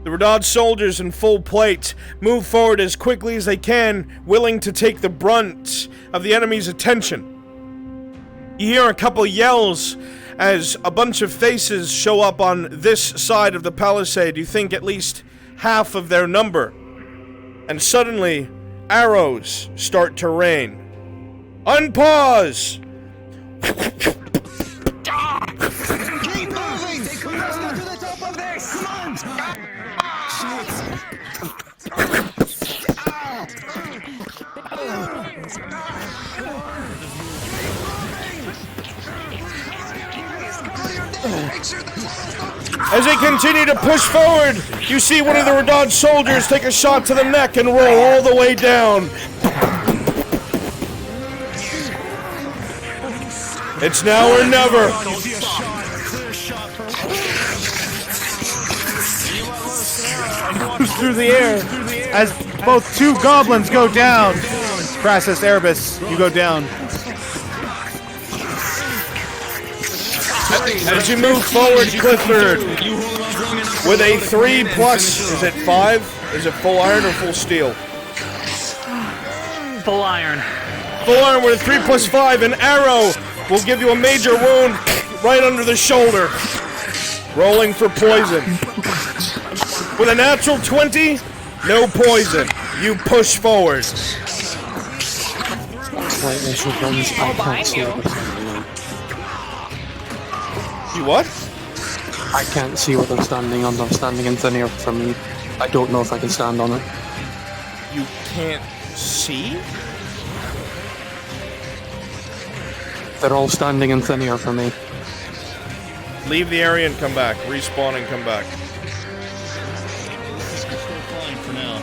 the Redod soldiers in full plate move forward as quickly as they can, willing to take the brunt of the enemy's attention. You hear a couple yells as a bunch of faces show up on this side of the palisade. You think at least half of their number. And suddenly, arrows start to rain. Unpause! Keep moving! They come up to the top of this! Come on! As they continue to push forward, you see one of the Redod soldiers take a shot to the neck and roll all the way down. It's now or never. Through the air as both two goblins go down. Crassus, Erebus, you go down. As you move forward, Clifford, with a 3+, is it 5? Is it full iron or full steel? Full iron. Full iron with a 3+5, an arrow will give you a major wound right under the shoulder. Rolling for poison. With a natural 20, no poison. You push forward. You what? I can't see what I'm standing on. I'm standing in thin air from me. I don't know if I can stand on it. You can't see? They're all standing in thin air for me. Leave the area and come back. Respawn and come back. For now.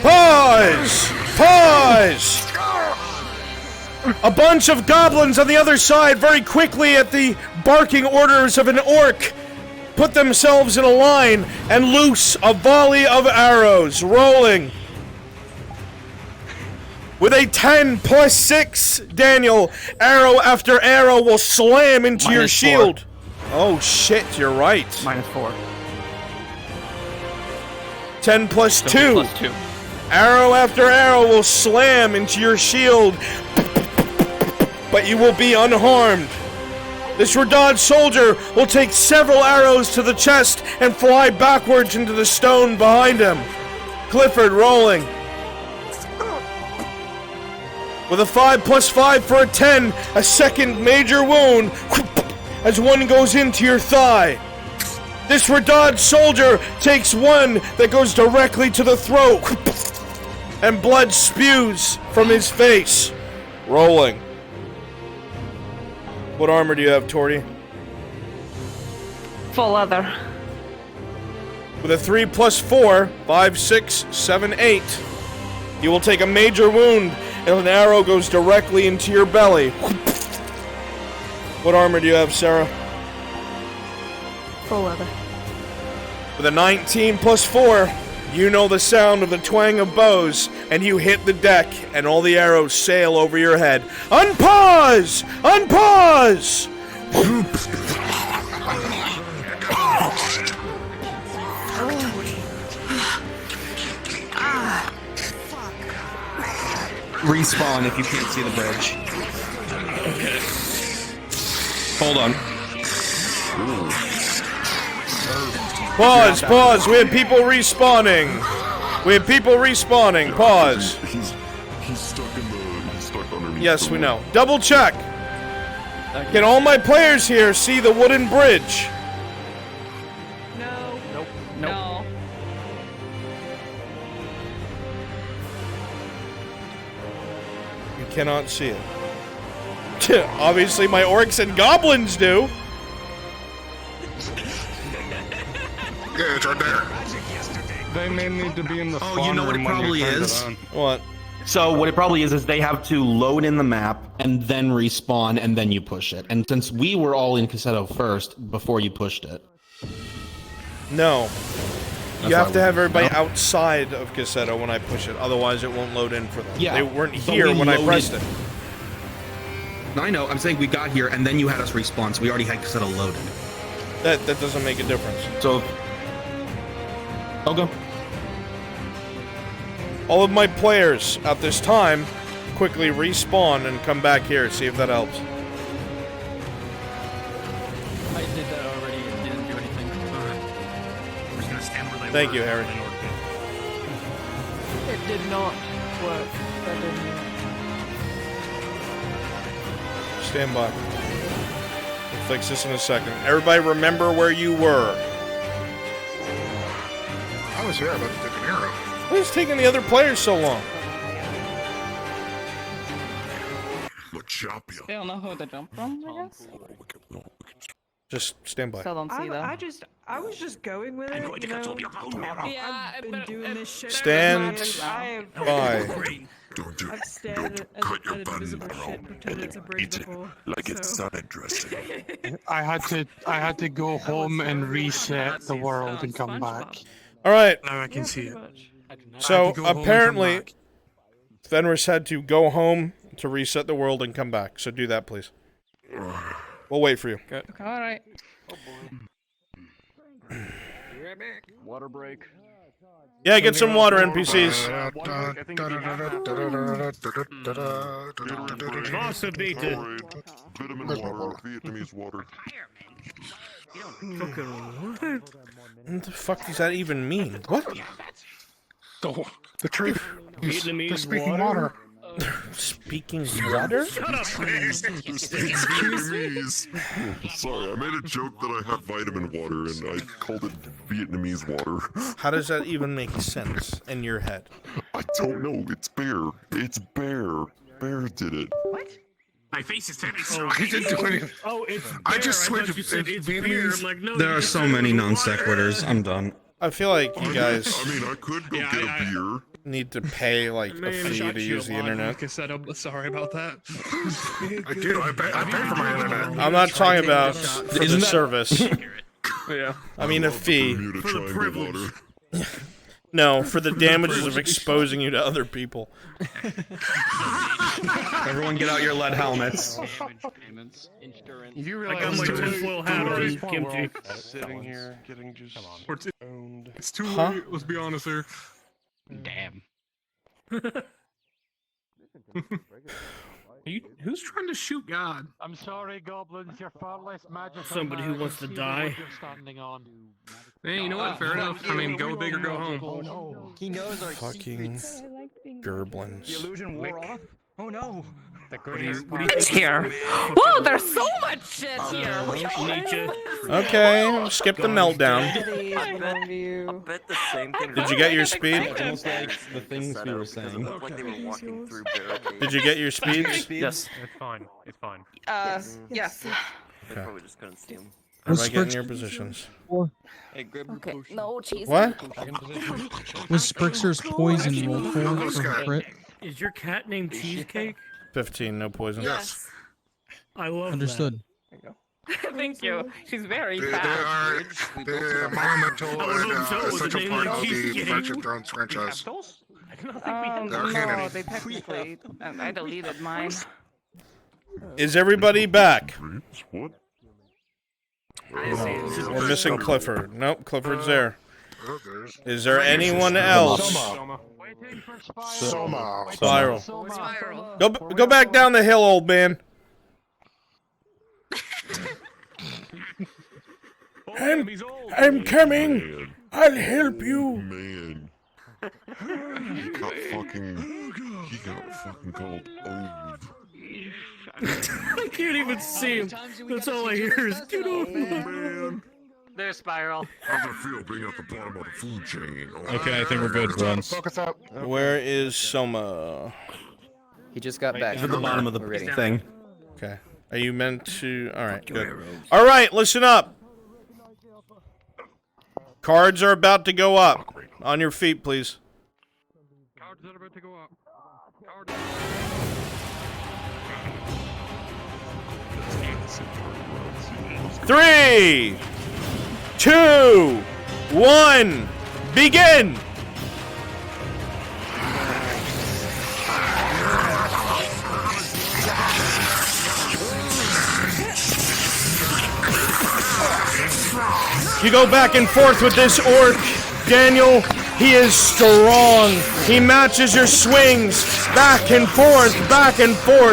Pause! Pause! A bunch of goblins on the other side, very quickly at the barking orders of an orc, put themselves in a line and loose a volley of arrows, rolling. With a 10+6, Daniel, arrow after arrow will slam into your shield. Oh shit, you're right. -4. 10+2. Arrow after arrow will slam into your shield, but you will be unharmed. This Redod soldier will take several arrows to the chest and fly backwards into the stone behind him. Clifford rolling. With a 5+5 for a 10, a second major wound as one goes into your thigh. This Redod soldier takes one that goes directly to the throat, and blood spews from his face. Rolling. What armor do you have, Torty? Full leather. With a 3+4, 5, 6, 7, 8, you will take a major wound and an arrow goes directly into your belly. What armor do you have, Sarah? Full leather. With a 19+4, you know the sound of the twang of bows, and you hit the deck, and all the arrows sail over your head. Unpause! Unpause! Respawn if you can't see the bridge. Okay. Hold on. Pause, pause, we have people respawning. We have people respawning, pause. He's stuck underneath. Yes, we know. Double check. Can all my players here see the wooden bridge? No. Nope. No. You cannot see it. Obviously my orcs and goblins do. Yeah, it's right there. They may need to be in the Oh, you know what it probably is? What? So what it probably is they have to load in the map and then respawn and then you push it. And since we were all in Cassetto first before you pushed it. No. You have to have everybody outside of Cassetto when I push it, otherwise it won't load in for them. Yeah, They weren't but here we when I loaded- pressed it. No, I know. I'm saying we got here and then you had us respawn, so we already had Cassetto loaded. That doesn't make a difference. So, I'll go. All of my players at this time quickly respawn and come back here. See if that helps. I did that already. It didn't do anything. We're just gonna stand where they Thank were you, Harry. in order to- It did not work. That didn't. Stand by. We'll fix this in a second. Everybody remember where you were. I was here about to take an arrow. Why is taking the other players so long? They don't know who to jump from, I guess. Just stand by. Still don't see them. I was just going with it. You know? Yeah, I've been doing this shit. Stand I've by. I've stared at invisible shit, pretended it's a bridge before. Like it's salad dressing. I had to go home and reset the world and come back. All right. Now I can see it. So I had to go home and come apparently, back. Fenris had to go home to reset the world and come back. So do that, please. We'll wait for you. All right. Water break. Yeah, get some water, NPCs. Vitamin water, Vietnamese water. What the fuck does that even mean? What? The tree. Vietnamese The speaking water? Speaking water? Shut up, Vietnamese. Sorry, I made a joke that I have vitamin water and I called it Vietnamese water. How does that even make sense in your head? I don't know. It's Bear. It's Bear. Bear did it. What? My face is turning Oh, he didn't do anything. Oh, it's I just switched. You said it's beer. I'm like, no. There are so many non sequiturs. I'm done. I feel like you guys I mean, I could go get a beer. need to pay like a fee to use the internet. I'm sorry about that. I do. I pay for my internet. I'm not talking about for the service. Yeah. I mean a fee. For the privilege. No, for the damages of exposing you to other people. Everyone get out your lead helmets. You realize I got my tinfoil hat on, Kimchi. Sitting here, getting just owned. It's too late. Let's be honest here. Damn. Who's trying to shoot God? I'm sorry, goblins. You're far less magical. Somebody who wants to die. Standing on. Hey, you know what? Fair enough. I mean, go big or go home. Oh no. He knows our Fucking secrets. gerblins. The illusion wore off. Oh no. The greatest It's here. Whoa, there's so much shit here. Okay, skip the meltdown. I bet the same thing. Did you get your speed? It's almost like the things we were saying. Like they were walking through barricades. Did you get your speeds? Yes. It's fine. It's fine. Yes. They probably just couldn't see him. Everybody get in your positions. Hey, grab your Okay. potion. No cheese. What? Was Sprixer's poison roll for crit? Is your cat named Cheesecake? 15, no poison. Yes. I love Understood. Thank you. She's very They fast. are the monumental and essential part of the VRChat Drones franchise. No, they technically. I deleted mine. Is everybody back? What? We're missing Clifford. Nope, Clifford's there. Is there anyone else? Soma. Spiral. Go back down the hill, old man. I'm coming. I'll help you. Man. He got fucking called old. I can't even see him. That's all I hear is get off Man. There's Spiral. How's it feel being at the bottom of the food chain? Okay, I think we're good, Bruns. Focus up. Where is Soma? He just got back. He's at the bottom of the thing. Okay. Are you meant to? Alright, good. Alright, listen up. Cards are about to go up. On your feet, please. Cards that are about to go up. 3, 2, 1, Begin! You go back and forth with this orc, Daniel. He is strong. He matches your swings. Back and forth,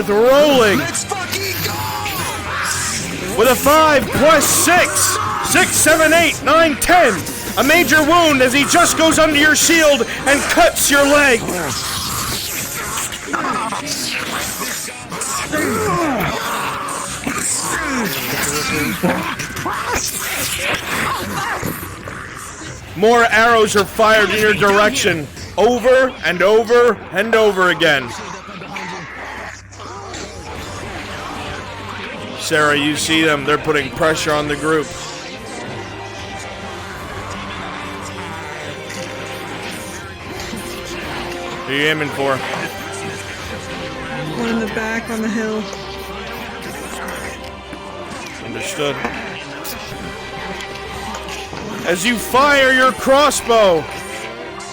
rolling. Let's fucking go! With a 5 plus 6. 6, 7, 8, 9, 10. A major wound as he just goes under your shield and cuts your leg. More arrows are fired in your direction, over and over and over again. Sarah, you see them. They're putting pressure on the group. Who are you aiming for? One in the back on the hill. Understood. As you fire your crossbow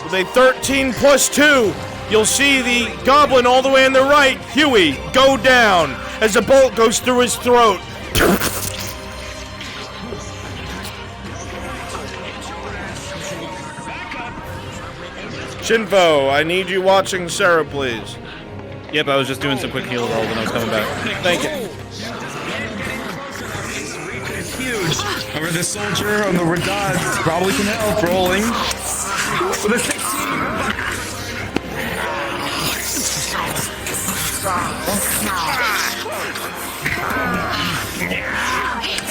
with a 13 plus 2, you'll see the goblin all the way on the right, Huey, go down as a bolt goes through his throat. Shinvo, I need you watching Sarah, please. Yep, I was just doing some quick heal rolls when I was coming back. Thank you. Huge. However, the soldier on the Radad probably can help. Rolling. With a 16.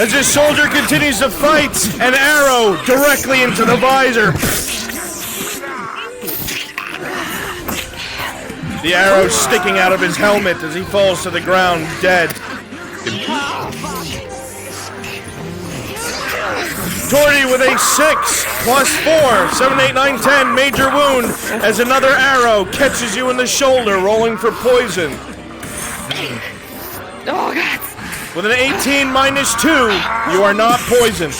As this soldier continues to fight, an arrow directly into the visor. The arrow sticking out of his helmet as he falls to the ground, dead. Torty with a 6 plus 4, 7, 8, 9, 10, major wound as another arrow catches you in the shoulder, rolling for poison. Oh, God. With an 18 minus 2, you are not poisoned.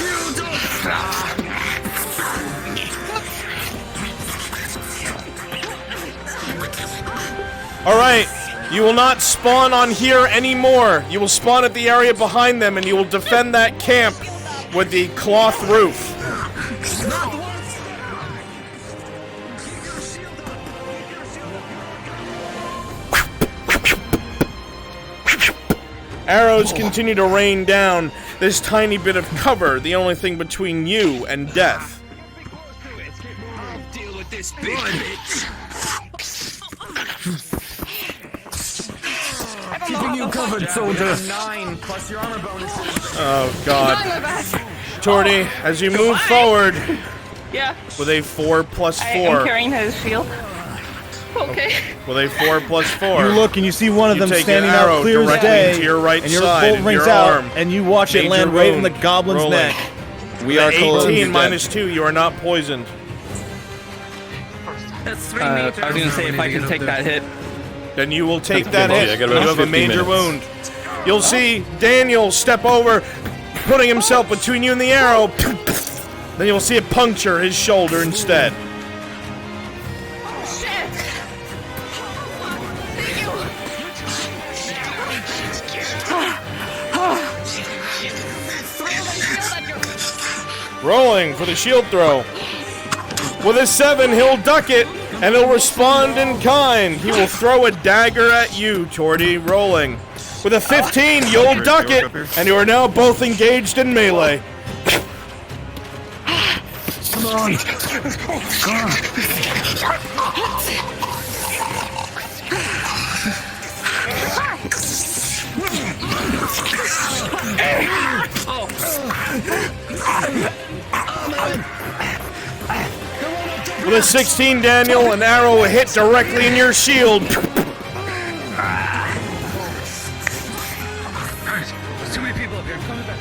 Alright, you will not spawn on here anymore. You will spawn at the area behind them and you will defend that camp with the cloth roof. Arrows continue to rain down. This tiny bit of cover, the only thing between you and death. Deal with this big bitch. Keeping you covered, soldier. 9 plus your armor bonuses. Oh, God. Torty, as you move forward Yeah. with a 4 plus 4. I am carrying his shield. Okay. With a 4 plus 4. You look and you see one of them take standing an out arrow clear as directly day, into your right and your side bolt of rings your out, arm. and you watch it Major land right in the wound. goblin's Rolling. neck. We are With told 18 minus 2, you are not poisoned. That's 3 major. I was gonna say if I can take that hit. Then you will take That's that okay, I hit. got You about have a 50 major minutes. wound. You'll see Daniel step over, putting himself between you and the arrow. Then you'll see it puncture his shoulder instead. Rolling for the shield throw. With a 7, he'll duck it, and he'll respond in kind. He will throw a dagger at you, Torty, rolling. With a 15, you'll duck it, and you are now both engaged in melee. Come on. With a 16, Daniel, an arrow will hit directly in your shield. There's too many people up here. I'm coming back.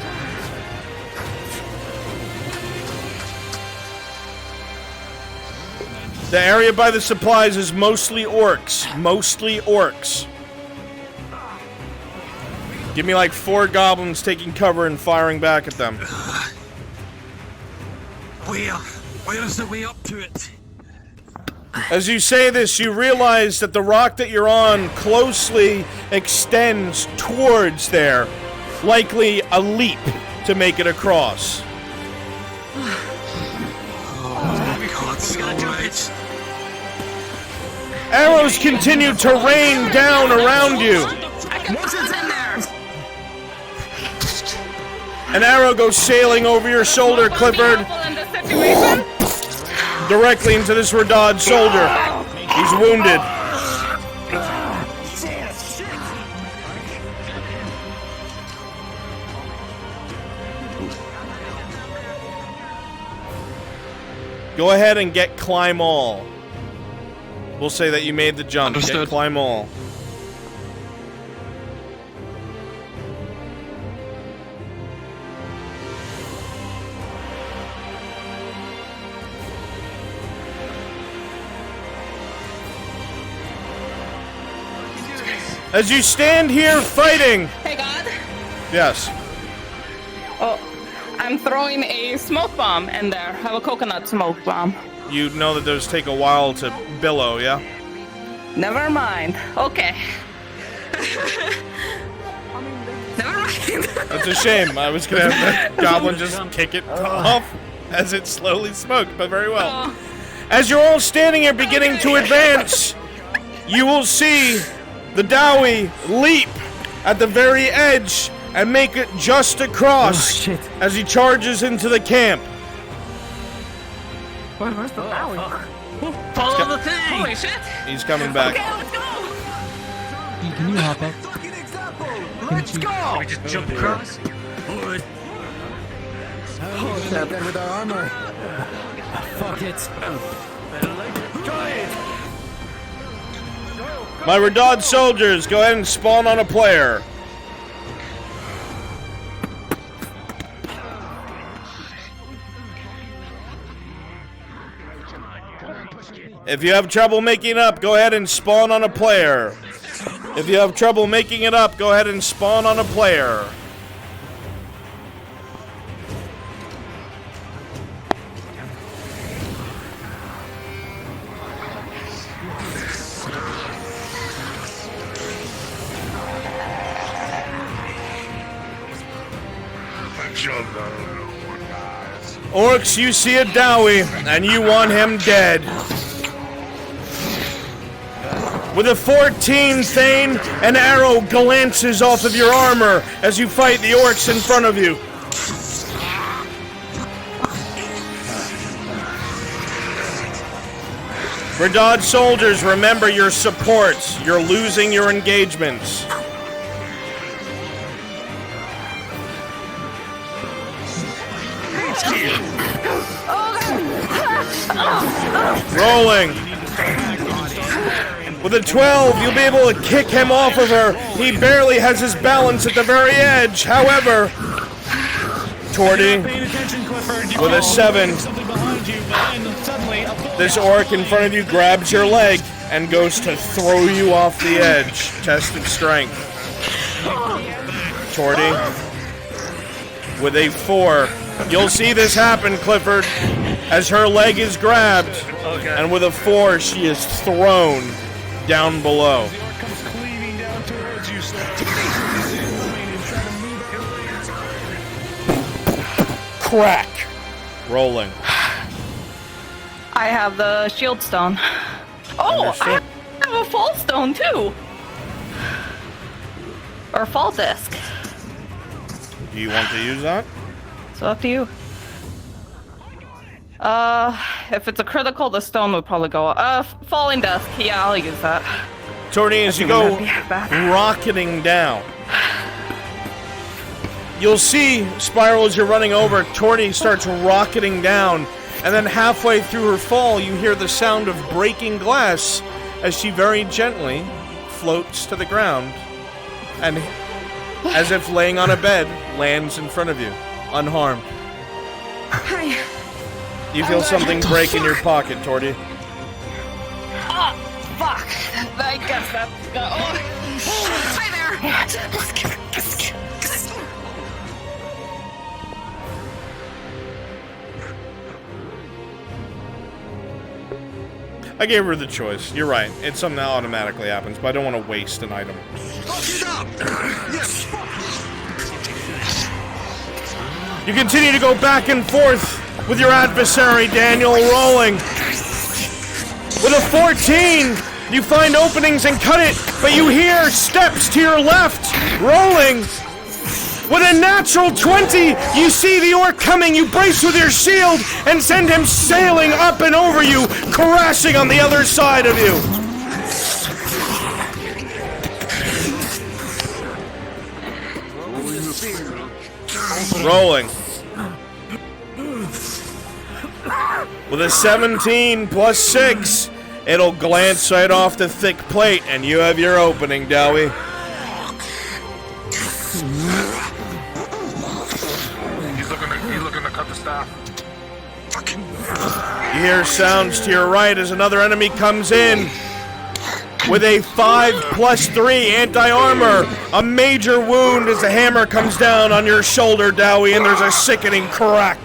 The area by the supplies is mostly orcs. Mostly orcs. Give me like 4 goblins taking cover and firing back at them. We Where's the way up to it? As you say this, you realize that the rock that you're on closely extends towards there, likely a leap to make it across. Arrows continue to rain down around you. What's in there? An arrow goes sailing over your shoulder, Clifford. Directly into this Radad's shoulder. He's wounded. Go ahead and get climb all. We'll say that you made the jump. Understood. Get climb all. As you stand here fighting. Hey, God. Yes. Oh, I'm throwing a smoke bomb in there. I have a coconut smoke bomb. You know that those take a while to billow, yeah? Never mind. Okay. Never mind. That's a shame. I was gonna have the goblin just kick it off as it slowly smoked, but very well. As you're all standing here beginning to advance, you will see the Dowie leap at the very edge and make it just across as he charges into the camp. Where's the valley? Follow the thing. Holy shit. He's coming back. Okay, let's go. Can you hop up? Let's go! We just jump across. What's happening with our armor? Fuck it. My Radad soldiers, go ahead and spawn on a player. If you have trouble making up, go ahead and spawn on a player. If you have trouble making it up, go ahead and spawn on a player. Orcs, you see a Dowie, and you want him dead. With a 14 Thane, an arrow glances off of your armor as you fight the orcs in front of you. Radad soldiers, remember your supports. You're losing your engagements. Rolling. With a 12, you'll be able to kick him off of her. He barely has his balance at the very edge. However, Torty, with a 7, this orc in front of you grabs your leg and goes to throw you off the edge. Tested strength. Torty, with a 4. You'll see this happen, Clifford, as her leg is grabbed, and with a 4, she is thrown down below. Crack. Rolling. I have the shield stone. Oh, Understood. I have a fall stone too. Or fall disc. Do you want to use that? It's up to you. If it's a critical, the stone would probably go. Falling disc. Yeah, I'll use that. Torty, as you go rocketing down, you'll see Spiral as you're running over. Torty starts rocketing down, and then halfway through her fall, you hear the sound of breaking glass as she very gently floats to the ground, and as if laying on a bed, lands in front of you, unharmed. Hi. You feel something break in your pocket, Torty. Oh, fuck. I guess that's... hi there. I gave her the choice. You're right. It's something that automatically happens, but I don't want to waste an item. You continue to go back and forth with your adversary, Daniel, rolling. With a 14, you find openings and cut it, but you hear steps to your left, rolling. With a natural 20, you see the orc coming, you brace with your shield, and send him sailing up and over you, crashing on the other side of you. Rolling. With a 17 plus 6, it'll glance right off the thick plate, and you have your opening, Dowie. He's looking to cut the staff. You hear sounds to your right as another enemy comes in. With a 5 plus 3 anti-armor. A major wound as the hammer comes down on your shoulder, Dowie, and there's a sickening crack.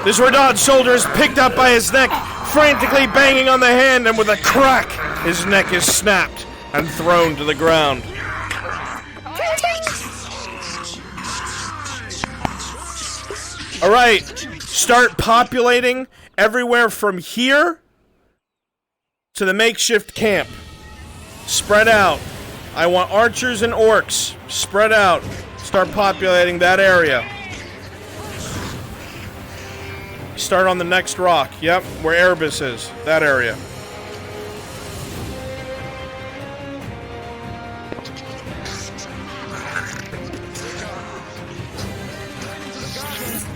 This Radad soldier is picked up by his neck, frantically banging on the hand, and with a crack, his neck is snapped and thrown to the ground. Alright, start populating everywhere from here to the makeshift camp. Spread out. I want archers and orcs. Spread out. Start populating that area. Start on the next rock. Yep, where Erebus is. That area.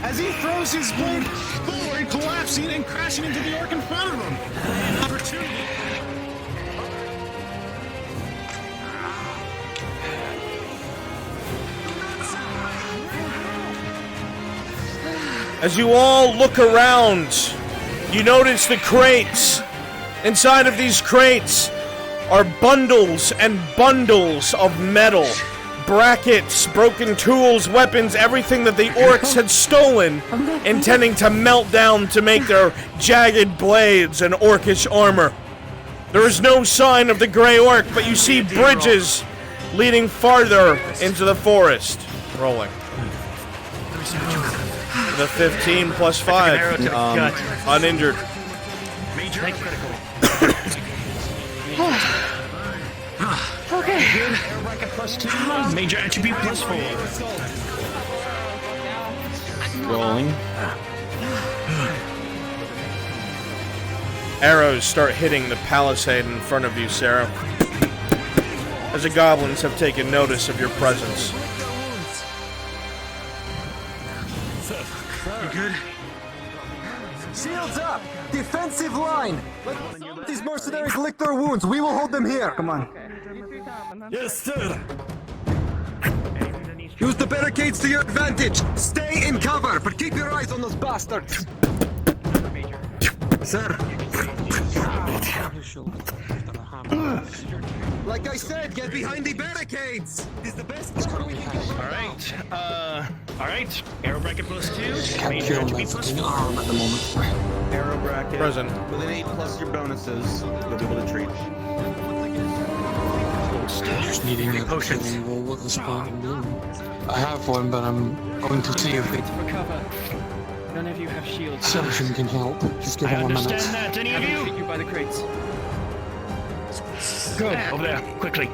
As he throws his blade forward, collapsing and crashing into the orc in front of him. An opportunity. As you all look around, you notice the crates. Inside of these crates are bundles and bundles of metal. Brackets, broken tools, weapons, everything that the orcs had stolen, intending to melt down to make their jagged blades and orcish armor. There is no sign of the gray orc, but you see bridges leading farther into the forest. Rolling. The 15 plus 5. Uninjured. Major critical. Okay. Good. Air bracket plus 2. Major attribute plus 4. Rolling. Arrows start hitting the palisade in front of you, Sarah. As the goblins have taken notice of your presence. You good? Shields up! Defensive line! Let these mercenaries lick their wounds. We will hold them here. Come on. Yes, sir. Use the barricades to your advantage. Stay in cover, but keep your eyes on those bastards. Sir. Like I said, get behind the barricades. Is the best cover we can get. All right. Arrow bracket plus 2. Major attribute plus 4. Arm at the moment. Arrow bracket. Present. With an 8 plus your bonuses, you'll be able to treat. Just needing a potions. Roll at this point. I have one, but I'm going to see if it. Recover. None of you have shields. Section can help. Just give him 1 minute. I understand that. Any of you? You by the crates. Go over there quickly.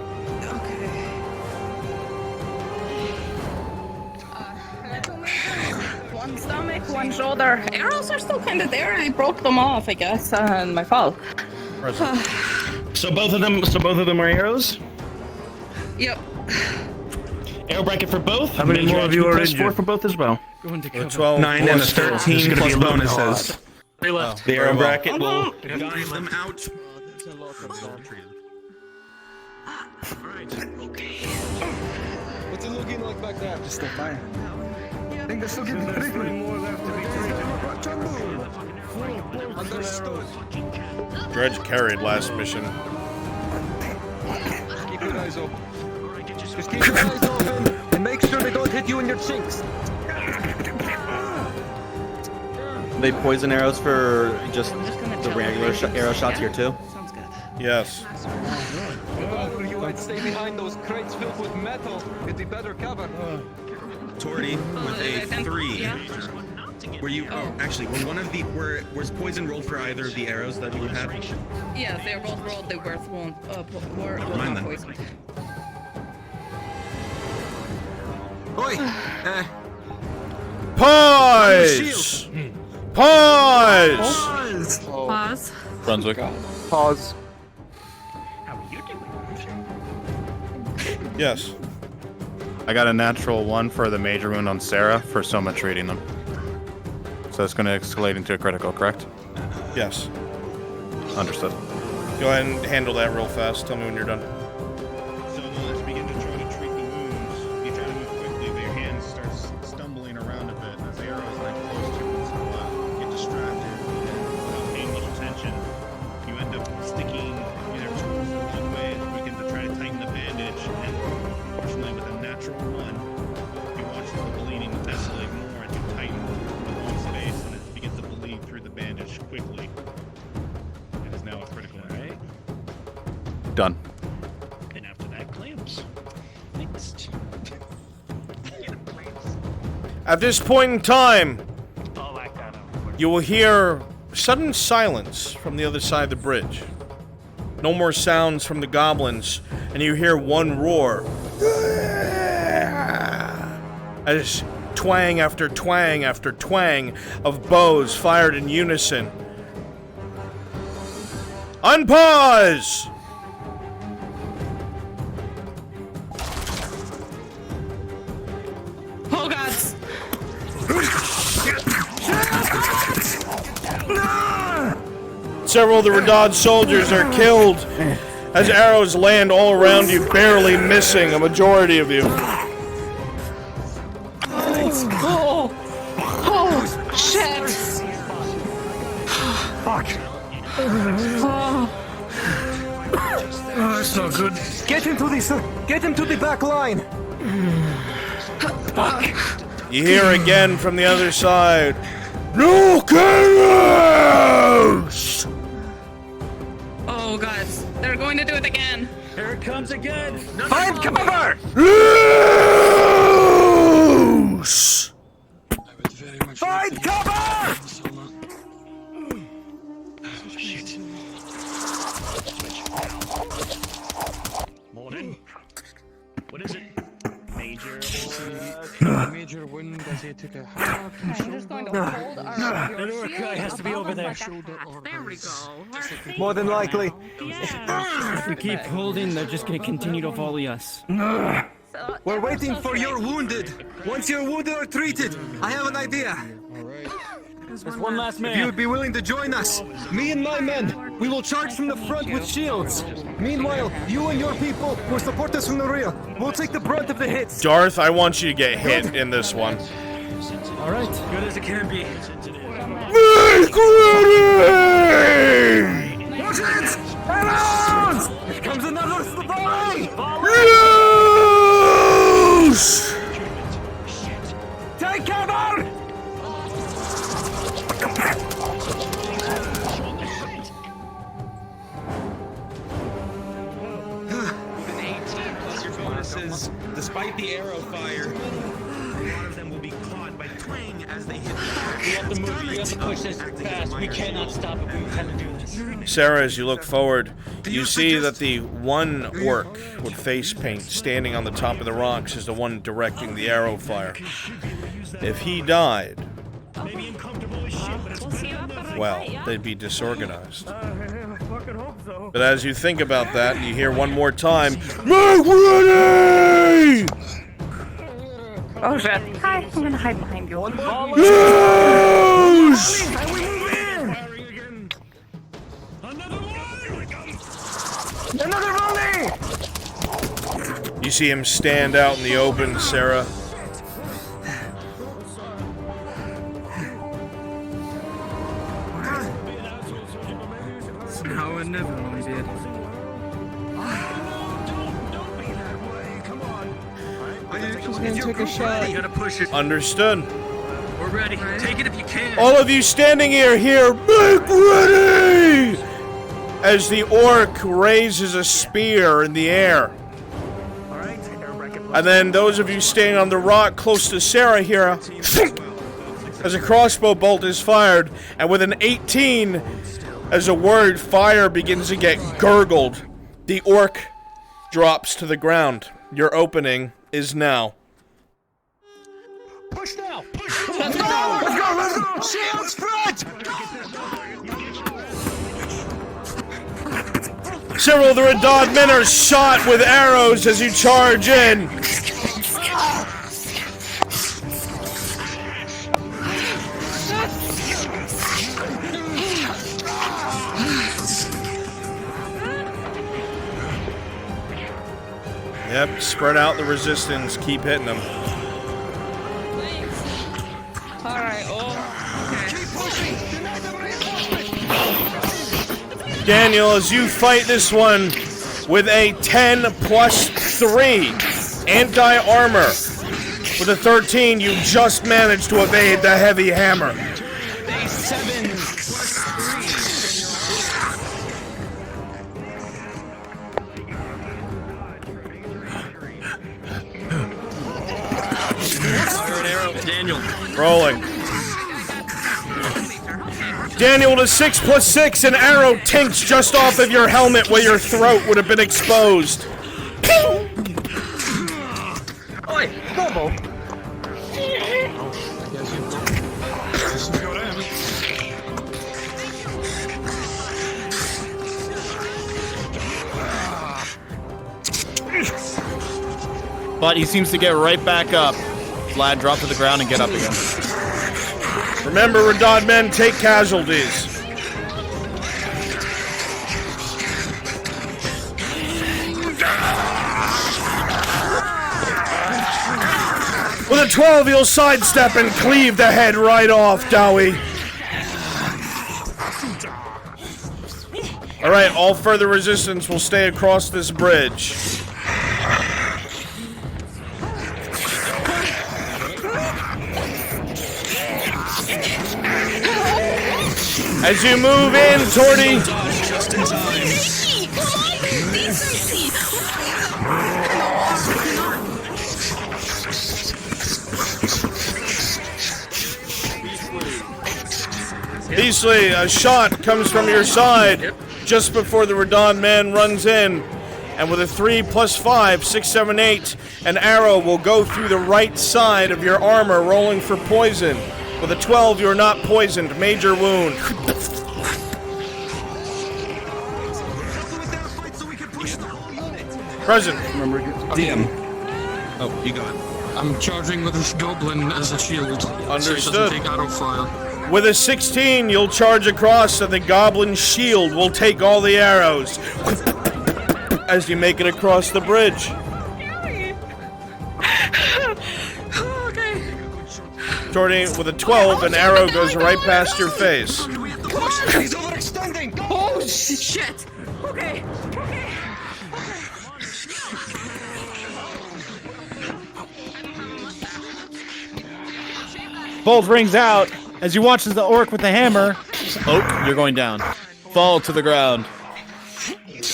One stomach, one shoulder. Arrows are still kind of there. I broke them off, I guess, and my fall. So both of them are arrows. Yep. Arrow bracket for both. How many more of you are injured? 4 for both as well. 12 9 and a 13 plus bonuses. They left. The arrow bracket will guide them out. What's it looking like back there? Just step by. I think they're still getting treatment. More left to be treated. Understood. Dredge carried last mission. Keep your eyes open. Just keep your eyes open and make sure they don't hit you in your chinks. They poison arrows for just the regular arrow shots here too? Sounds good. Yes. You might stay behind those crates filled with metal. It'd be better cover. Torty with a 3. Yeah. Were you? Oh, actually, were one of the was poison rolled for either of the arrows that you have? Yeah, they were both rolled. They both were Mine not then. poisoned. Oi! Pause! Pause! Pause. Brunswick. Pause. Yes. I got a natural 1 for the major wound on Sarah for Soma treating them. So it's going to escalate into a critical, correct? Yes. Understood. Go ahead and handle that real fast. Tell me when you're done. So let's begin to try to treat the wounds. You try to move quickly, but your hand starts stumbling around a bit as the arrows like close to you, so get distracted. Without paying little attention, you end up sticking either tools or one way as you begin to try to tighten the bandage. And fortunately, with a natural 1, you watch the bleeding escalate more as you tighten the wrong space, and it begins to bleed through the bandage quickly. It is now a critical. Right. Done. And after that, clamps. Next. At this point in time, you will hear sudden silence from the other side of the bridge. No more sounds from the goblins, and you hear one roar. As twang after twang after twang of bows fired in unison. Unpause! Oh God! Several of the Radad soldiers are killed as arrows land all around you, barely missing a majority of you. Oh! Oh! Shit! Fuck. Oh. Oh, that's not good. Get him to the back line. You hear again from the other side. No chaos! Oh God! They're going to do it again. Here it comes again. Find cover! Loose! Find cover! Morning. What is it? Major. Major wound as he took a half. I'm just going to hold our Another guy has to be over there. There we go. More than likely. If we keep holding, they're just gonna continue to volley us. We're waiting for your wounded. Once your wounded are treated, I have an idea. There's one last man. If you would be willing to join us, me and my men, we will charge from the front with shields. Meanwhile, you and your people will support us from the rear. We'll take the brunt of the hits. Darth, I want you to get hit in this one. All right, good as it can be. Make ready! Watch it! Arrows! Here comes another volley! Loose! Take cover! Your bonuses, despite the arrow fire, a lot of them will be caught by twang as they hit. We have to move. We have to push this fast. We cannot stop it. We intend to do this. Sarah, as you look forward, you see that the one orc with face paint standing on the top of the rocks is the one directing the arrow fire. If he died, well, they'd be disorganized. But as you think about that, you hear one more time, "Make ready!" Oh shit! Hi, I'm gonna hide behind you. Loose! Another volley! You see him stand out in the open, Sarah. Now and never, my dear. She's gonna take a shot. You gotta push it. Understood. We're ready. Take it if you can. All of you standing here, make ready! As the orc raises a spear in the air. And then those of you standing on the rock close to Sarah here, as a crossbow bolt is fired, and with an 18, as a word, fire begins to get gurgled, the orc drops to the ground. Your opening is now. Push now! Push! Let's go! Let's go! Let's go! Shields front! Several of the Radad men are shot with arrows as you charge in. Yep, spread out the resistance, keep hitting them. Alright, Daniel, as you fight this one with a 10 plus 3 anti-armor. With a 13, you just managed to evade the heavy hammer. Base 7 plus 3. Fire an arrow, Daniel. Rolling. Daniel, with a 6 plus 6, an arrow tinks just off of your helmet where your throat would have been exposed. Oi, Bobo! But he seems to get right back up. Vlad, drop to the ground and get up again. Remember, Radad men take casualties. With a 12, you'll sidestep and cleave the head right off, Dowie. Alright, all further resistance will stay across this bridge. As you move in, Torty. Just in time. Beasley, a shot comes from your side just before the Radon man runs in. And with a 3 plus 5, 6, 7, 8, an arrow will go through the right side of your armor, rolling for poison. With a 12, you're not poisoned. Major wound. Present. Remember, DM. Oh, you got it. I'm charging with this goblin as a shield. Understood. So it doesn't take auto fire. With a 16, you'll charge across and the goblin shield will take all the arrows. As you make it across the bridge. Jordy, with a 12, an arrow goes right past your face. He's overextending! Oh, shit! Okay, okay. Bolt rings out as you watch as the orc with the hammer. Oh, you're going down. Fall to the ground.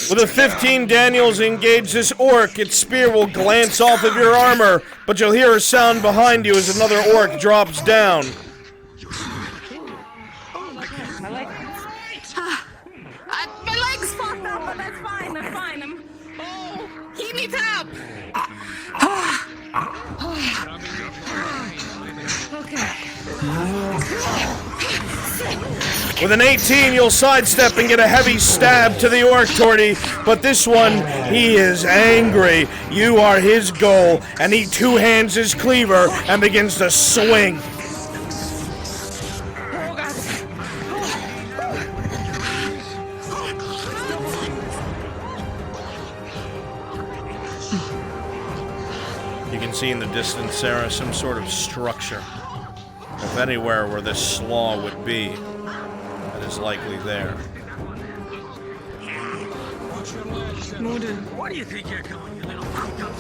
With a 15, Daniels engage this orc. Its spear will glance off of your armor, but you'll hear a sound behind you as another orc drops down. My leg's fucked up, but that's fine. That's fine. Keep me up. Okay. With an 18, you'll sidestep and get a heavy stab to the orc, Torty. But this one, he is angry. You are his goal, and he two-hands his cleaver and begins to swing. You can see in the distance, Sarah, some sort of structure. If anywhere where this slaw would be, that is likely there. Where do you think you're going, you little fuck-up?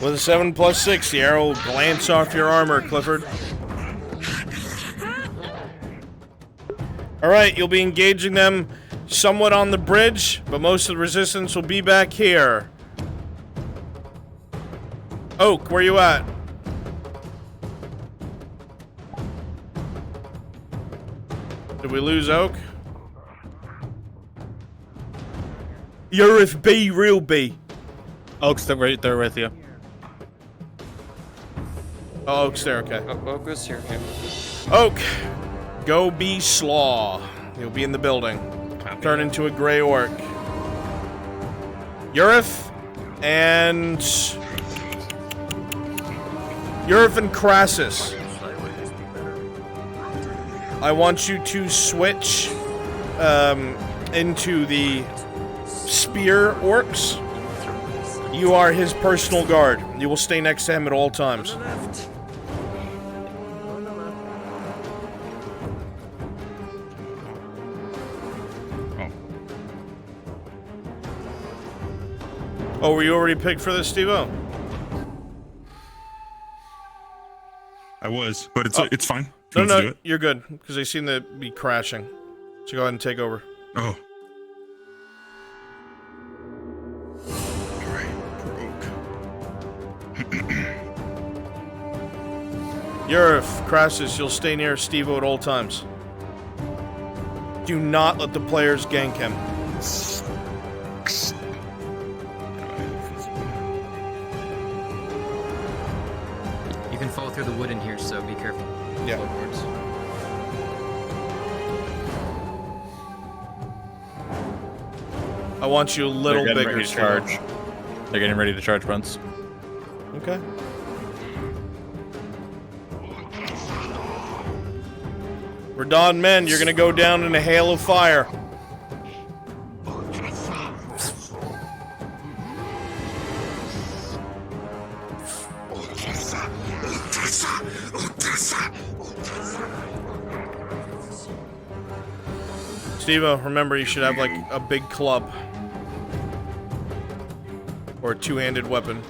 With a 7 plus 6, the arrow will glance off your armor, Clifford. Alright, you'll be engaging them somewhat on the bridge, but most of the resistance will be back here. Oak, where you at? Did we lose Oak? You're with B, real B. Oak's right there with you. Oh, Oak's there, okay. Oak is here. Yeah. Oak, go be Slaw. He'll be in the building. Turn into a gray orc. Urith and Crassus. I want you to switch into the spear orcs. You are his personal guard. You will stay next to him at all times. Oh, were you already picked for this, Steve-O? I was, but it's fine. No, you're good, because they seem to be crashing. So go ahead and take over. Oh. Urith, Crassus, you'll stay near Steve-O at all times. Do not let the players gank him. You can fall through the wood in here, so be careful. Yeah. I want you a little They're getting bigger. ready to charge. They're getting ready to charge Bruns. Okay. Radon men, you're gonna go down in a hail of fire. Steve-O, remember you should have like a big club. Or a two-handed weapon.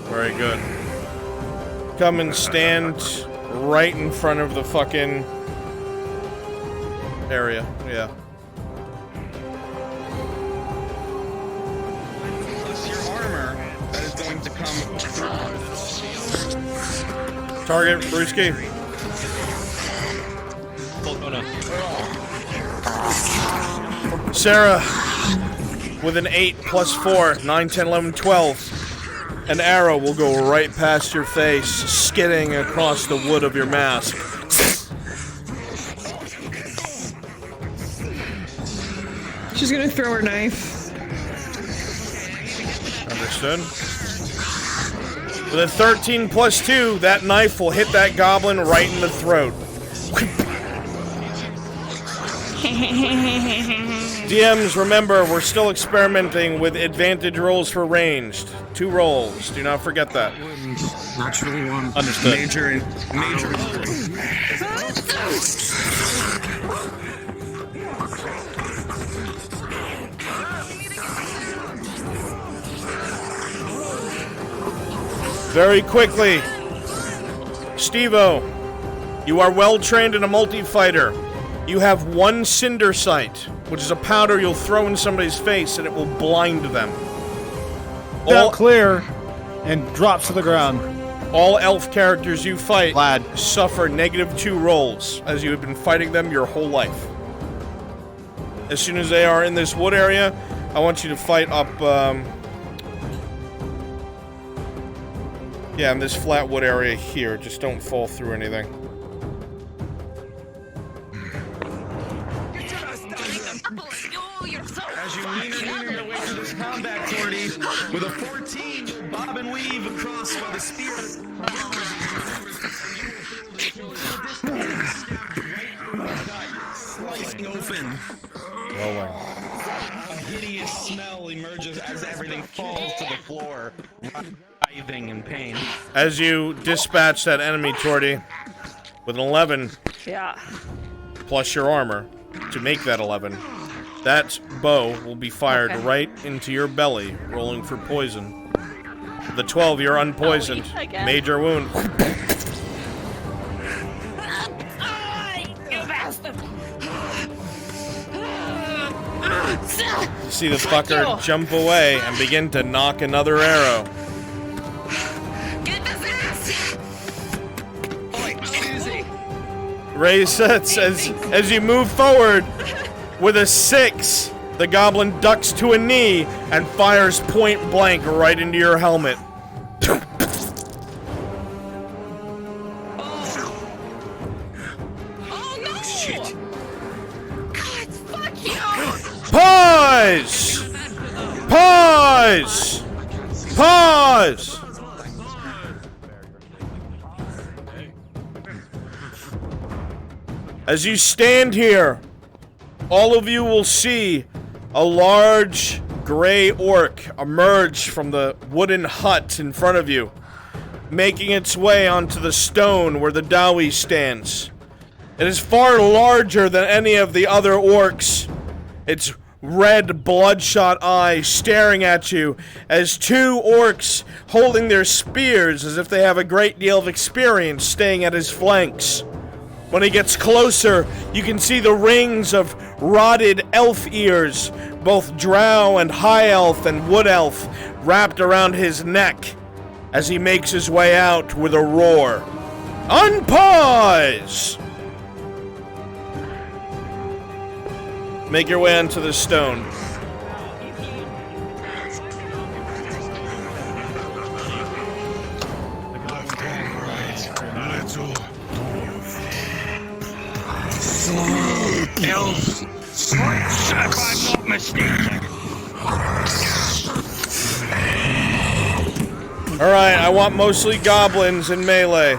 Very good. Come and stand right in front of the fucking area. Yeah. Plus your armor that is going to come through. Target, Brewski. Sarah, with an 8 plus 4, 9, 10, 11, 12. An arrow will go right past your face, skidding across the wood of your mask. She's gonna throw her knife. Understood. With a 13 plus 2, that knife will hit that goblin right in the throat. DMs, remember, we're still experimenting with advantage rolls for ranged. 2 rolls. Do not forget that. Naturally one. Understood. Major. Very quickly. Steve-O, you are well trained in a multi-fighter. You have 1 cinder sight, which is a powder you'll throw in somebody's face and it will blind them. All clear and drops to the ground. All elf characters you fight suffer -2 rolls, as you have been fighting them your whole life. As soon as they are in this wood area, I want you to fight up, yeah, in this flat wood area here. Just don't fall through anything. As you lean your way through this combat, Torty, with a 14, you'll bob and weave across while the spear slicing open. A hideous smell emerges as everything falls to the floor, writhing in pain. As you dispatch that enemy, Torty, with an 11 Yeah. plus your armor, to make that 11. That bow will be fired right into your belly, rolling for poison. The 12, you're unpoisoned. Major wound. You bastard! You see the fucker jump away and begin to knock another arrow. Ray says, as you move forward with a 6, the goblin ducks to a knee and fires point blank right into your helmet. Shit. God, fuck you! Pause! Pause! Pause! As you stand here, all of you will see a large gray orc emerge from the wooden hut in front of you, making its way onto the stone where the Dowie stands. It is far larger than any of the other orcs. Its red, bloodshot eyes staring at you as two orcs holding their spears as if they have a great deal of experience staying at his flanks. When he gets closer, you can see the rings of rotted elf ears, both drow and high elf and wood elf, wrapped around his neck as he makes his way out with a roar. Unpause! Make your way onto the stone. Elves, if I'm not mistaken. Alright, I want mostly goblins in melee.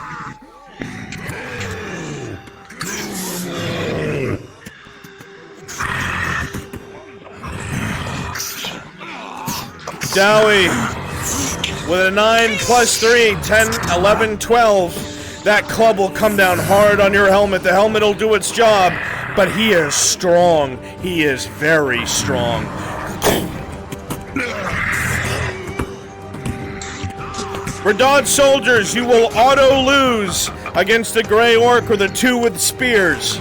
Dowie, with a 9 plus 3, 10, 11, 12. That club will come down hard on your helmet. The helmet will do its job, but he is strong. He is very strong. Redod soldiers, you will auto-lose against the Grey Orc or the two with spears.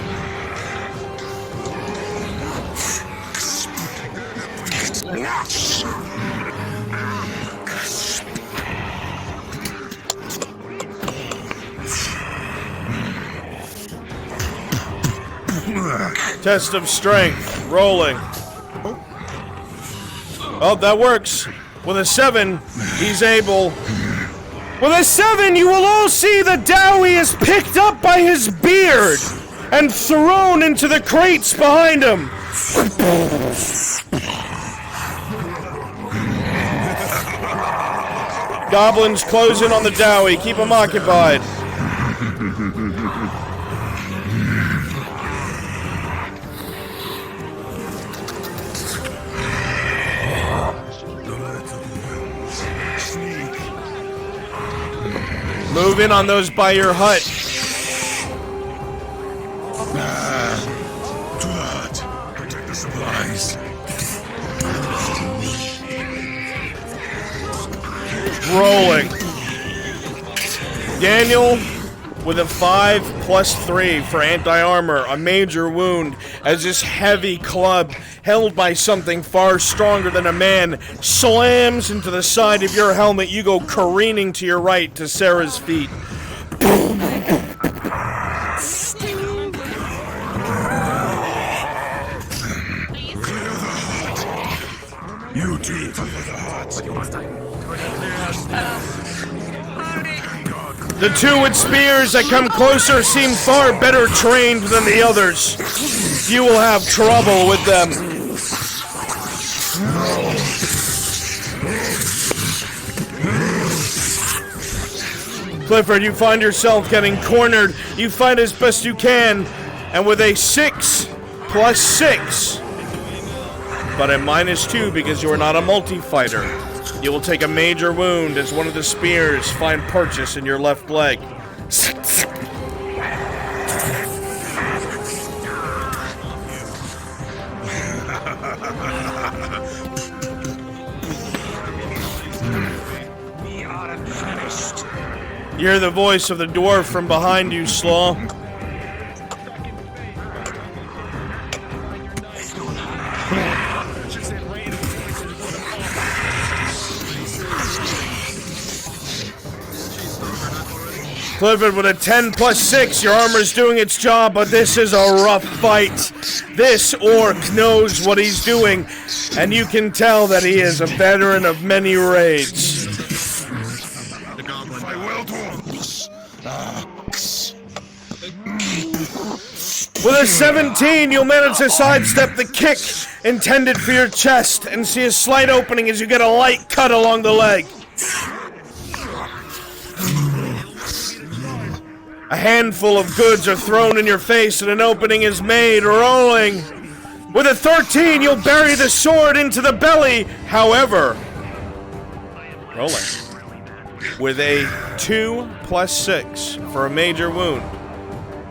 Test of strength. Rolling. Oh, that works. With a 7, he's able... With a 7, you will all see that Dowie is picked up by his beard and thrown into the crates behind him. Goblins close in on the Dowie. Keep him occupied. Move in on those by your hut. Do that. Protect the supplies. Rolling. Daniel with a 5 plus 3 for anti-armor, a major wound as this heavy club held by something far stronger than a man slams into the side of your helmet. You go careening to your right to Sarah's feet. You two for the hut. The two with spears that come closer seem far better trained than the others. You will have trouble with them. Clifford, you find yourself getting cornered. You fight as best you can, and with a 6 plus 6, but a -2 because you are not a multi-fighter, you will take a major wound as one of the spears find purchase in your left leg. finished. You hear the voice of the dwarf from behind you, Slaw. Clifford, with a 10 plus 6, your armor's doing its job, but this is a rough fight. This orc knows what he's doing, and you can tell that he is a veteran of many raids. With a 17, you'll manage to sidestep the kick intended for your chest and see a slight opening as you get a light cut along the leg. A handful of goods are thrown in your face and an opening is made, rolling. With a 13, you'll bury the sword into the belly. However, rolling. With a 2 plus 6 for a major wound.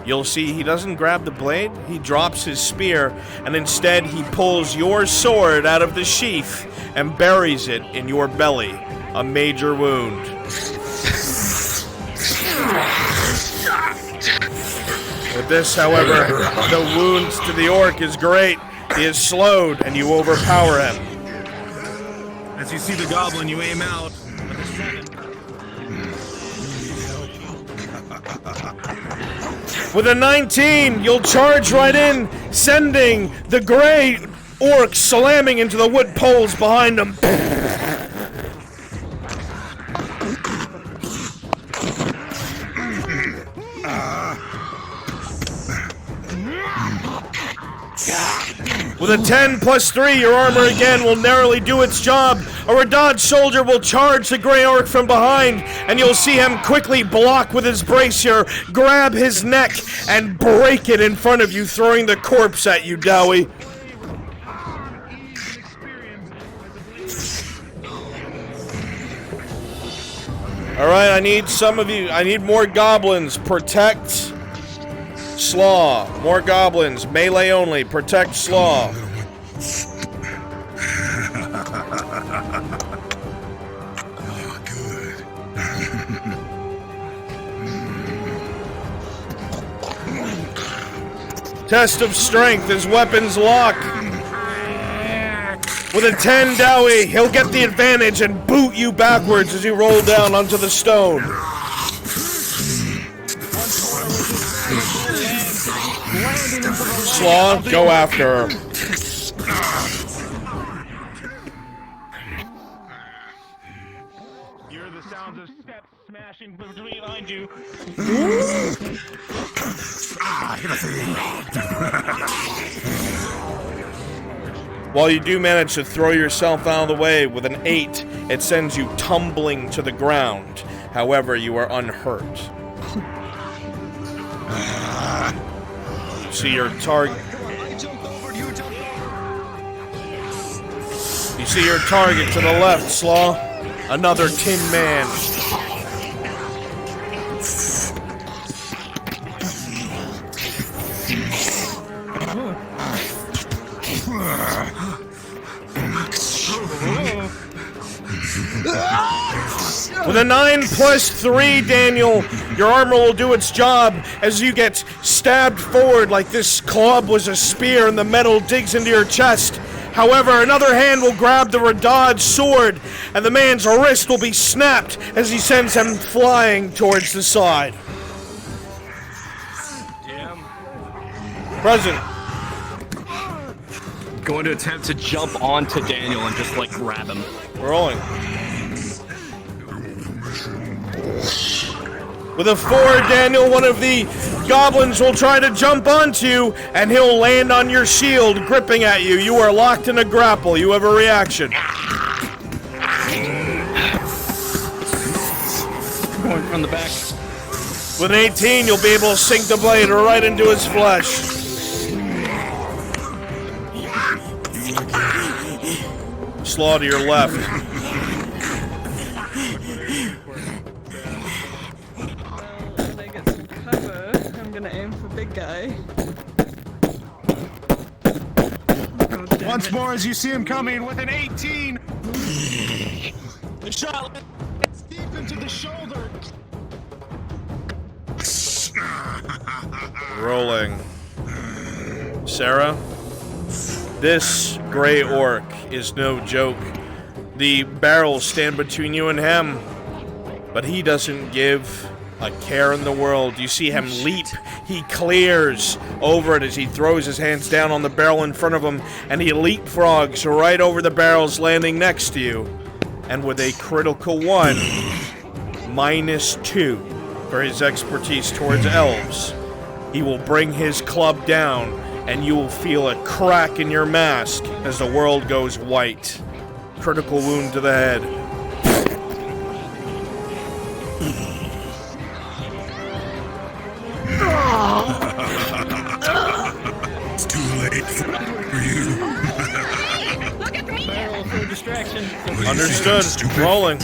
You'll see he doesn't grab the blade, he drops his spear, and instead he pulls your sword out of the sheath and buries it in your belly. A major wound. With this, however, the wounds to the orc is great. He is slowed, and you overpower him. As you see the goblin, you aim out. With a 19, you'll charge right in, sending the gray orc slamming into the wood poles behind him. With a 10 plus 3, your armor again will narrowly do its job. A Radad soldier will charge the Grey Orc from behind, and you'll see him quickly block with his bracer, grab his neck, and break it in front of you, throwing the corpse at you, Dowie. Alright, I need some of you. I need more goblins. Protect Slaw. More goblins. Melee only. Protect Slaw. Test of strength. His weapons lock. With a 10, Dowie, he'll get the advantage and boot you backwards as you roll down onto the stone. Slaw, go after her. You hear the sounds of steps smashing behind you. While you do manage to throw yourself out of the way with an 8, it sends you tumbling to the ground. However, you are unhurt. See your target. You see your target to the left, Slaw. Another Tin Man. With a 9 plus 3, Daniel, your armor will do its job as you get stabbed forward like this club was a spear and the metal digs into your chest. However, another hand will grab the Radad sword and the man's wrist will be snapped as he sends him flying towards the side. Present. Going to attempt to jump onto Daniel and just like grab him. Rolling. With a 4, Daniel, one of the goblins will try to jump onto you, and he'll land on your shield, gripping at you. You are locked in a grapple. You have a reaction. Going from the back. With an 18, you'll be able to sink the blade right into his flesh. Slaw to your left. Guy. Once more, as you see him coming with an 18. The shot. It's deep into the shoulder. Rolling. Sarah, this gray orc is no joke. The barrels stand between you and him, but he doesn't give a care in the world. You see him leap. He clears over it as he throws his hands down on the barrel in front of him, and he leapfrogs right over the barrels, landing next to you. And with a critical 1, -2 for his expertise towards elves, he will bring his club down, and you will feel a crack in your mask as the world goes white. Critical wound to the head. It's too late for you. Look at me! Barrel for distraction. Understood. Rolling.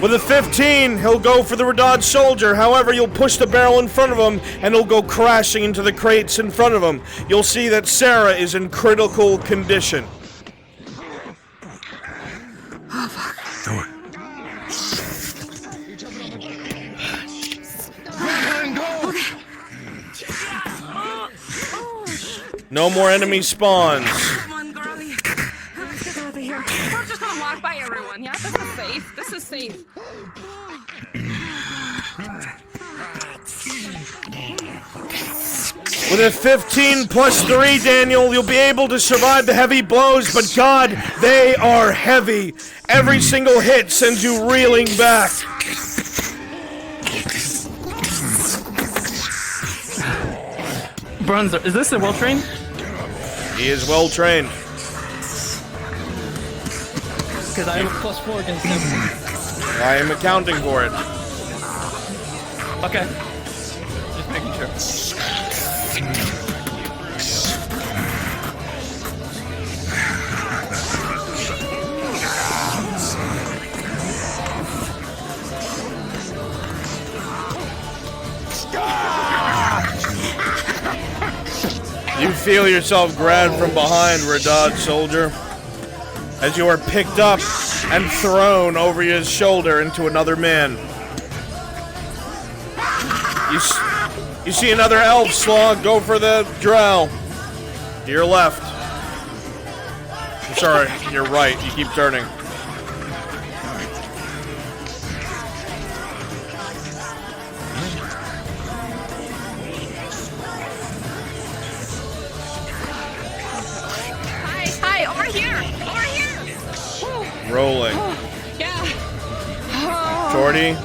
With a 15, he'll go for the Radad soldier. However, you'll push the barrel in front of him, and he'll go crashing into the crates in front of him. You'll see that Sarah is in critical condition. Oh, fuck. Do it. No more enemy spawns. Come on, girlie. Let's get out of here. We're just gonna walk by everyone, yeah? This is safe. This is safe. With a 15 plus 3, Daniel, you'll be able to survive the heavy blows, but God, they are heavy. Every single hit sends you reeling back. Brunswick, is this a well trained? He is well trained. Because I have a +4 against him. I am accounting for it. Okay. Just making sure. You feel yourself grabbed from behind, Radad soldier, as you are picked up and thrown over his shoulder into another man. You see another elf slog go for the drow. To your left. I'm sorry, your right. You keep turning. Hi, over here! Over here! Rolling. Yeah. Jordy,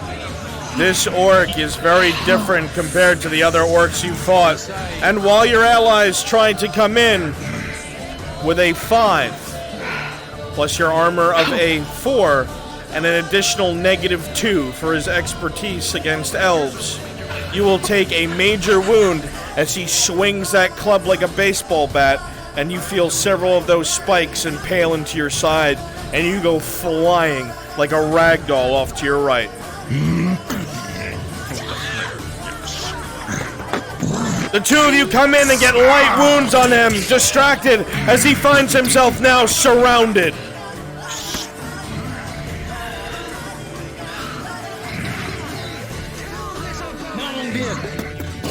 this orc is very different compared to the other orcs you fought. And while your allies tried to come in with a 5, plus your armor of a 4, and an additional -2 for his expertise against elves, you will take a major wound as he swings that club like a baseball bat, and you feel several of those spikes impale into your side, and you go flying like a ragdoll off to your right. The two of you come in and get light wounds on him, distracted as he finds himself now surrounded.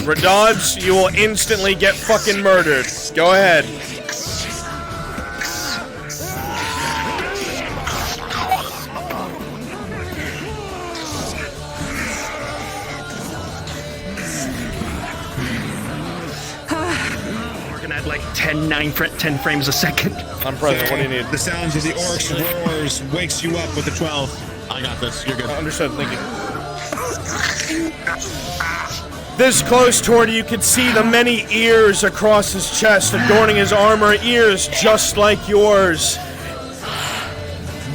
Radads, you will instantly get fucking murdered. Go ahead. We're gonna add like 10 frames a second. I'm present. What do you need? The sounds of the orcs' roars wakes you up with the 12. I got this. You're good. Understood. Thank you. This close toward you could see the many ears across his chest, adorning his armor, ears just like yours.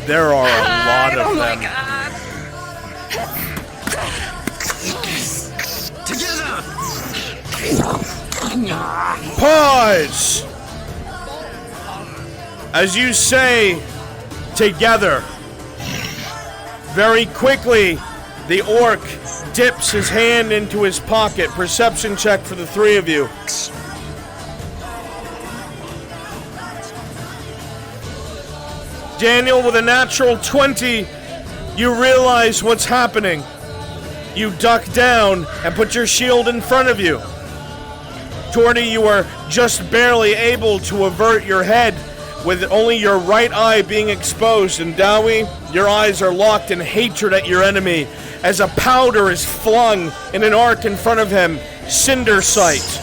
There are a lot of them. Pause! As you say, together. Very quickly, the orc dips his hand into his pocket. Perception check for the three of you. Daniel with a natural 20. you realize what's happening. You duck down and put your shield in front of you. Torty, you are just barely able to avert your head with only your right eye being exposed. And Dowie, your eyes are locked in hatred at your enemy as a powder is flung in an arc in front of him. Cinder sight.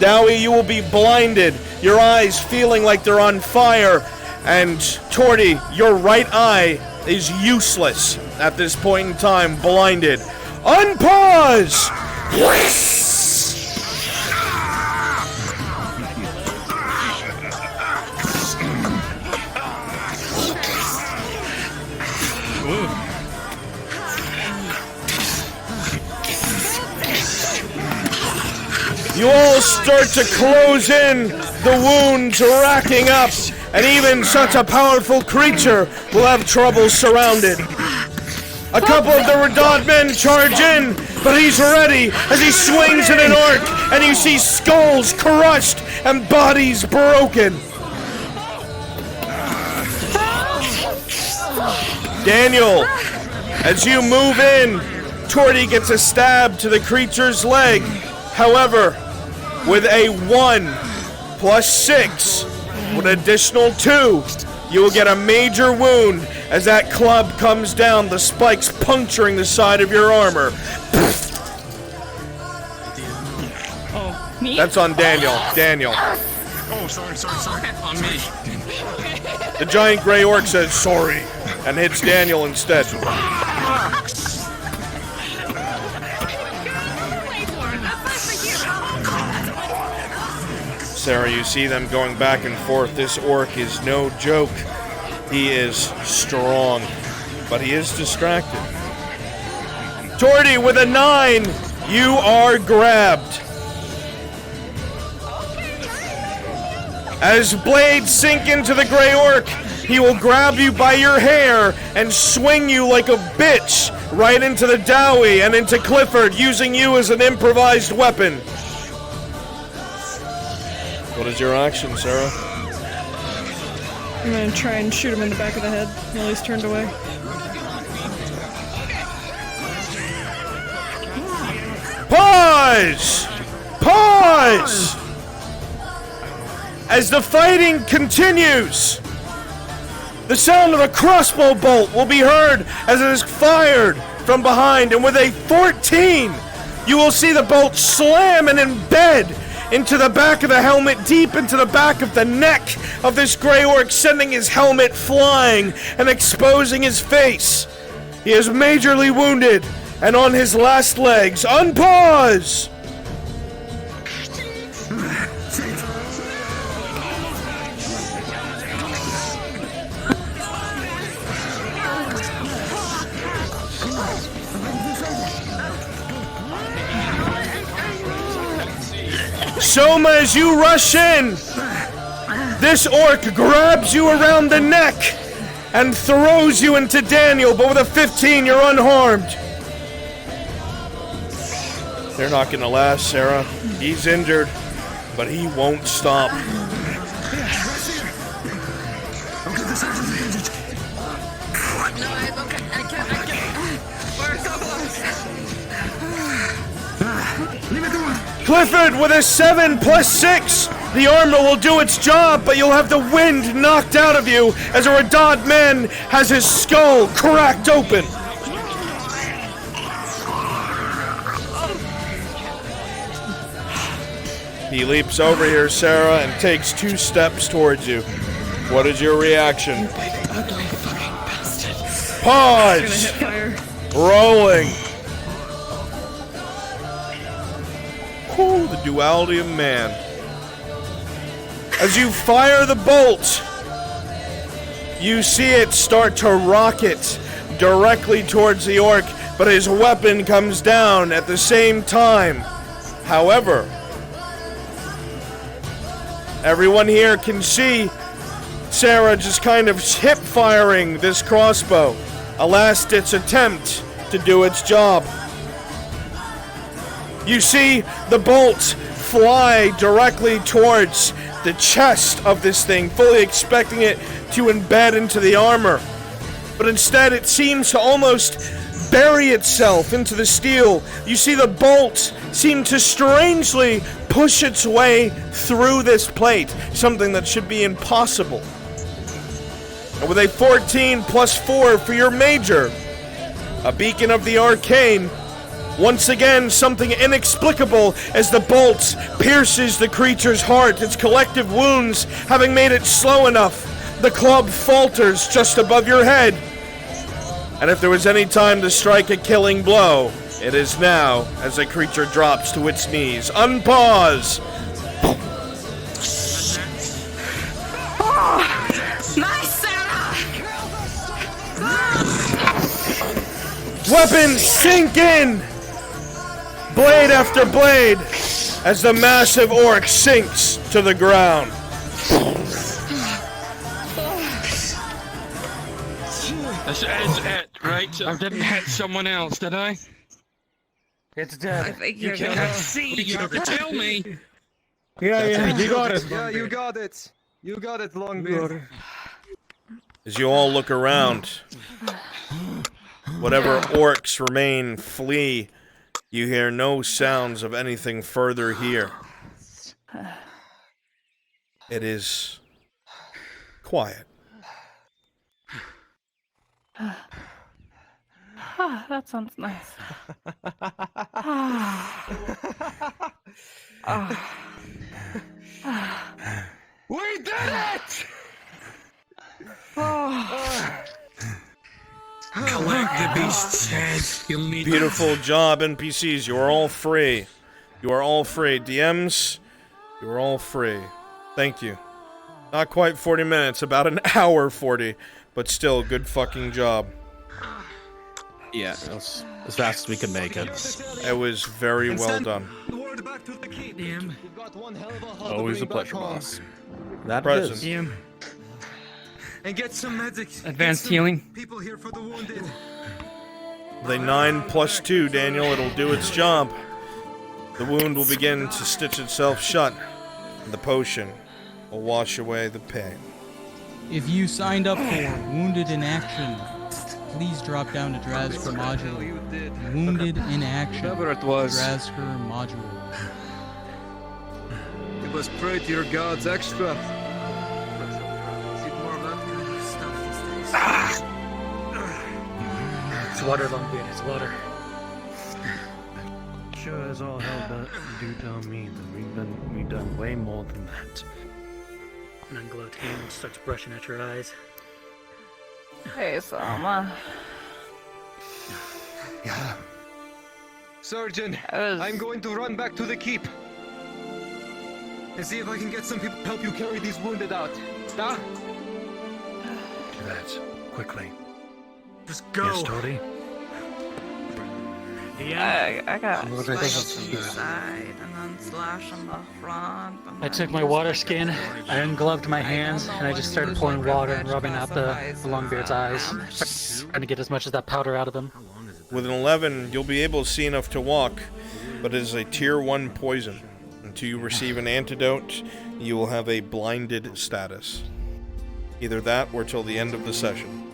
Dowie, you will be blinded, your eyes feeling like they're on fire. And Torty, your right eye is useless at this point in time, blinded. Unpause! You all start to close in, the wounds racking up, and even such a powerful creature will have trouble surrounded. A couple of the Radad men charge in, but he's ready as he swings in an arc, and you see skulls crushed and bodies broken. Daniel, as you move in, Torty gets a stab to the creature's leg. However, with a 1 plus 6, with an additional 2, you will get a major wound as that club comes down, the spikes puncturing the side of your armor. Oh, me? That's on Daniel. Daniel. Oh, sorry. On me. The giant gray orc says sorry and hits Daniel instead. Sarah, you see them going back and forth. This orc is no joke. He is strong, but he is distracted. Torty, with a 9, you are grabbed. As blades sink into the gray orc, he will grab you by your hair and swing you like a bitch right into the Dowie and into Clifford, using you as an improvised weapon. What is your action, Sarah? I'm gonna try and shoot him in the back of the head while he's turned away. Pause! Pause! As the fighting continues, the sound of a crossbow bolt will be heard as it is fired from behind, and with a 14, you will see the bolt slam and embed into the back of the helmet, deep into the back of the neck of this gray orc, sending his helmet flying and exposing his face. He is majorly wounded and on his last legs. Unpause! Soma, as you rush in, this orc grabs you around the neck and throws you into Daniel, but with a 15, you're unharmed. They're not gonna last, Sarah. He's injured, but he won't stop. Clifford, with a 7 plus 6, the armor will do its job, but you'll have the wind knocked out of you as a Radad man has his skull cracked open. He leaps over here, Sarah, and takes 2 steps towards you. What is your reaction? Pause! Rolling. Ooh, the duality of man. As you fire the bolt, you see it start to rocket directly towards the orc, but his weapon comes down at the same time. However, everyone here can see Sarah just kind of hip firing this crossbow. A last-ditch attempt to do its job. You see the bolt fly directly towards the chest of this thing, fully expecting it to embed into the armor. but instead it seems to almost bury itself into the steel. You see the bolt seem to strangely push its way through this plate, something that should be impossible. And with a 14 plus 4 for your major, a beacon of the arcane, once again something inexplicable as the bolt pierces the creature's heart, its collective wounds having made it slow enough. The club falters just above your head. And if there was any time to strike a killing blow, it is now, as the creature drops to its knees. Unpause! Nice, Sarah! Weapons sink in! Blade after blade, as the massive orc sinks to the ground. That's it, right? I didn't hit someone else, did I? It's dead. I think you can't see. You have to tell me. Yeah, you got it. Yeah, you got it. You got it, Longbeard. As you all look around, whatever orcs remain flee. You hear no sounds of anything further here. It is quiet. That sounds nice. We did it! Collect the beast's head. You'll need Beautiful job, NPCs. You are all free. You are all free. DMs, you are all free. Thank you. Not quite 40 minutes, about an hour 40, but still, good fucking job. Yeah, it was as fast as we could make it. It was very well done. Always a pleasure, boss. That Present. is. Ian. And get some medics. Advanced healing. People here for the wounded. The 9 plus 2, Daniel, it'll do its job. The wound will begin to stitch itself shut. And the potion will wash away the pain. If you signed up for Wounded in Action, please drop down to Drazker Module. Wounded in Action. Whatever it was. Drazker Module. You must pray to your gods extra. It's water, Longbeard, it's water. Sure as all hell, but you do tell me that we've done way more than that. An ungloved hand starts brushing at your eyes. Hey, Selma. Yeah. Surgeon, I'm going to run back to the keep. And see if I can get some people to help you carry these wounded out. Huh? Do that, quickly. Just go. Yes, Tori? I got spikes on the side and then slash on the front. I took my water skin, I ungloved my hands, and I just started pouring water and rubbing out the Longbeard's eyes. Trying to get as much of that powder out of him. With an 11, you'll be able to see enough to walk, but it is a tier 1 poison. Until you receive an antidote, you will have a blinded status. Either that or till the end of the session.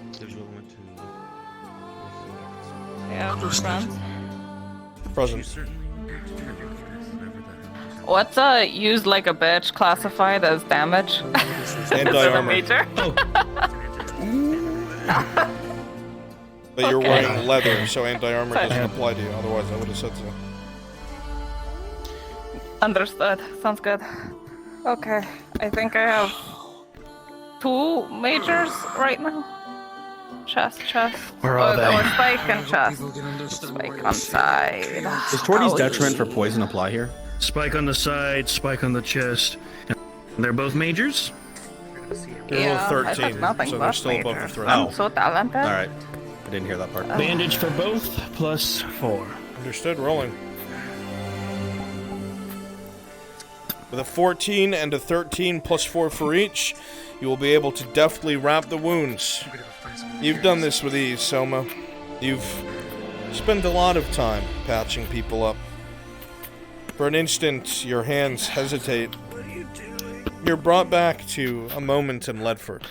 Yeah, friends. Present. What's used like a bitch classified as damage? Anti-armor. Major? But you're wearing leather, so anti-armor doesn't apply to you. Otherwise, I would have said so. Understood. Sounds good. Okay, I think I have 2 majors right now. Chest. Where are they? Or spike and chest. Spike on side. Does Torty's detriment for poison apply here? Spike on the side, spike on the chest. They're both majors? They're all 13, I took nothing so they're but still above the majors. threshold. I'm so talented. Alright. I didn't hear that part. Bandage for both, plus 4. Understood, rolling. With a 14 and a 13 plus 4 for each, you will be able to deftly wrap the wounds. You've done this with ease, Soma. You've spent a lot of time patching people up. For an instant, your hands hesitate. You're brought back to a moment in Ledford.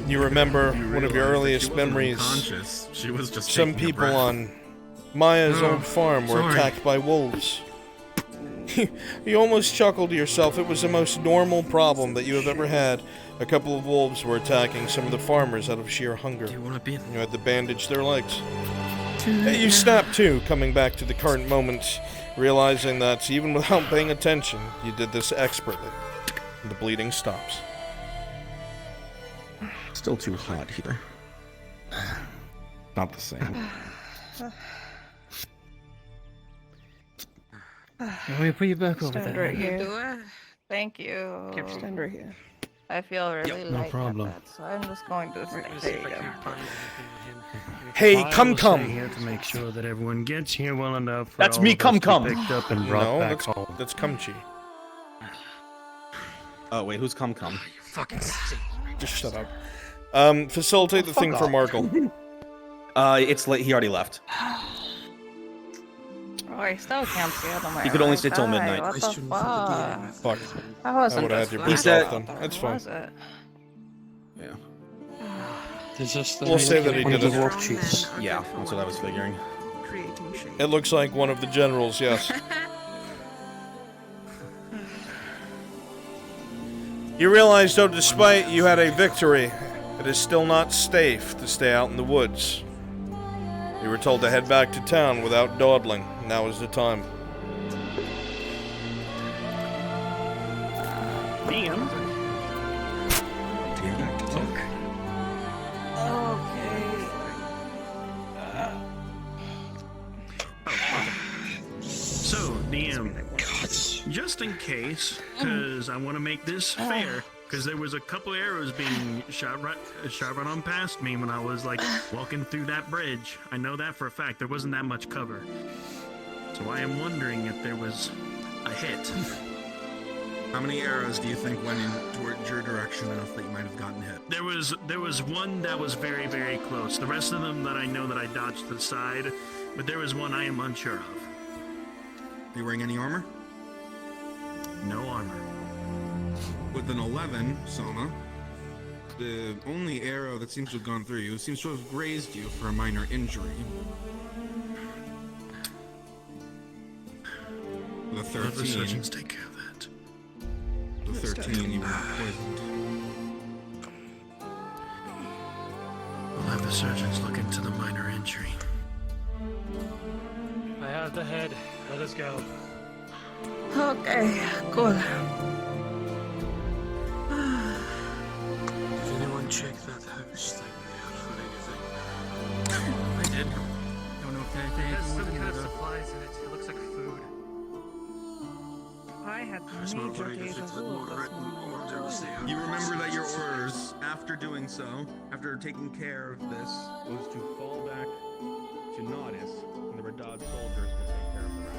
You remember one of your realize that earliest she wasn't memories. unconscious. She was just Some taking a people breath. on Maya's Oh, old farm were sorry. attacked by wolves. You almost chuckled to yourself. It was the most normal problem that you have ever had. A couple of wolves were attacking some of the farmers out of sheer hunger. You had to bandage their legs. You snapped too, coming back to the current moment, realizing that even without paying attention, you did this expertly. The bleeding stops. Still too hot here. Not the same. Let me put you back over Stand there. right here. Thank you. Stand right here. I feel really No light problem. at that, so I'm just going to stay. There you go. Hey, I come. will stay here to make sure that everyone gets here well enough for That's all me, of us to come. be picked up and brought No, back home. that's Kumchi. Oh wait, who's come? Fucking Just shut up. Facilitate the Fuck thing for off. Markle. It's late. He already left. Oh, I still can't see out of my He could only right stay till eye. midnight. What the fuck? Fuck. I I wasn't would've this had your far He said- out then. there, That's fine. was it? We'll say that he did it. Yeah, that's what I was figuring. It looks like one of the generals, yes. You realize, though, despite you had a victory, it is still not safe to stay out in the woods. You were told to head back to town without dawdling. Now is the time. Damn. So, DM, just in case, because I want to make this fair, because there was a couple arrows being shot right on past me when I was like walking through that bridge. I know that for a fact. There wasn't that much cover. So I am wondering if there was a hit. How many arrows do you think went in towards your direction enough that you might have gotten hit? There was one that was very, very close. The rest of them that I know that I dodged to the side, but there was one I am unsure of. Are you wearing any armor? No armor. With an 11, Soma, the only arrow that seems to have gone through you seems to have grazed you for a minor injury. The Let the 13. surgeons take care of that. The 13, you were poisoned. We'll have the surgeons look into the minor injury. I have the head. Let us go. Okay, cool. Did anyone check that house thing there for anything? I did. Don't know if It has some kind of supplies in it. It looks like food. I had It's not major right days if it of had wool not this written morning. orders there. You remember that your orders, after doing so, after taking care of this, was to fall back to Naudis, and the Radad soldiers will take care of the rest.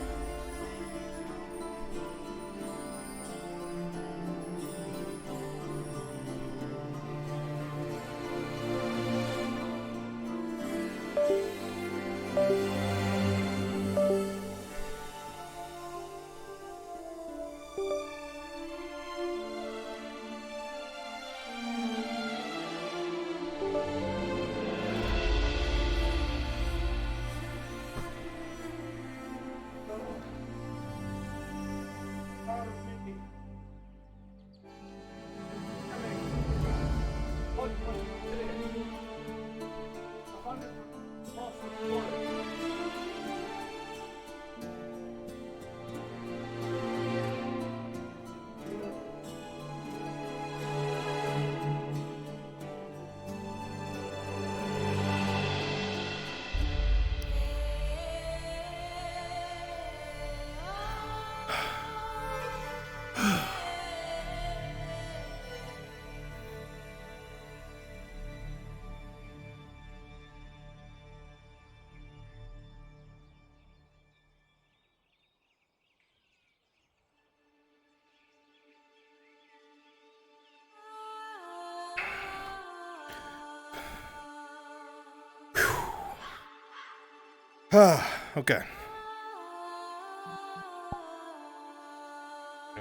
Okay.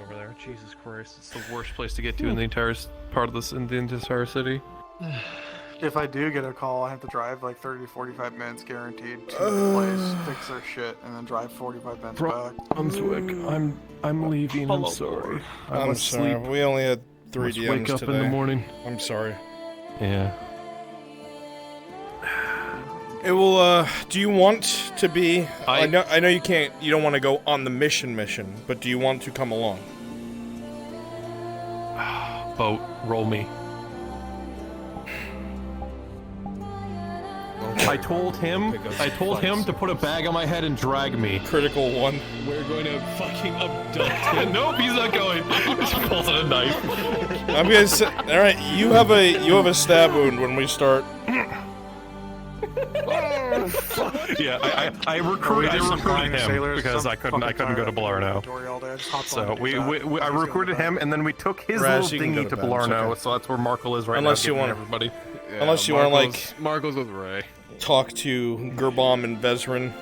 Over there, Jesus Christ! It's the worst place to get to in the entire part of this in the entire city. If I do get a call, I have to drive like 30 45 minutes guaranteed to the place, fix their shit, and then drive 45 minutes back. Brunswick, I'm leaving. I'm sorry. I'm sorry. We only had 3 DMs wake up today. in the morning. I'm sorry. Yeah. It will. Do you want to be? I know you can't. You don't want to go on the mission, but do you want to come along? Boat, roll me. I told him to put a bag on my head and drag me. Critical one. We're going to fucking abduct him. Nope, he's not going. He pulls out a knife. I'm gonna say, all right. You have a stab wound when we start. Yeah, I recruited him because I couldn't go to Blarno. So I recruited him, and then we took his Raz, little you can dinghy go to to Ben's, Blarno. okay. So that's where Markle is right Unless now. you want everybody. Yeah, Unless you want to like Markle's with Ray. Talk to Gerbom and Vezrin,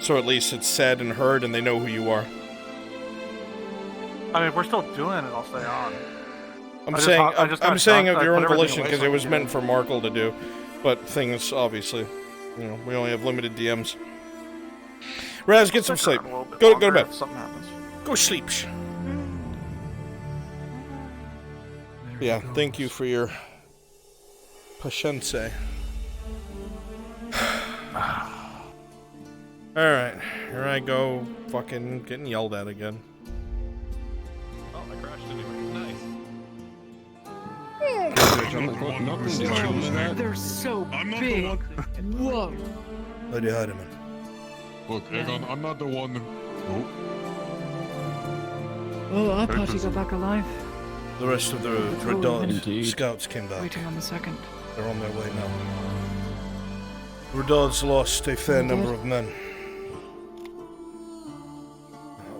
so at least it's said and heard, and they know who you are. I mean, if we're still doing it, I'll stay on. I'm saying of your own volition because it was meant for Markle to do, but things obviously, you know, we only have limited DMs. Raz, get some sleep. Go to bed. Something happens. Go sleep. Yeah, thank you for your patience. Alright, here I go, fucking getting yelled at again. Oh, I crashed into him. Nice. They're so big. Whoa. Lady Heidemann. Look, Egon, I'm not the one. Oh, I thought you got back alive. The rest of the Redod scouts came back. Waiting on the second. They're on their way now. Redod's lost a fair number of men.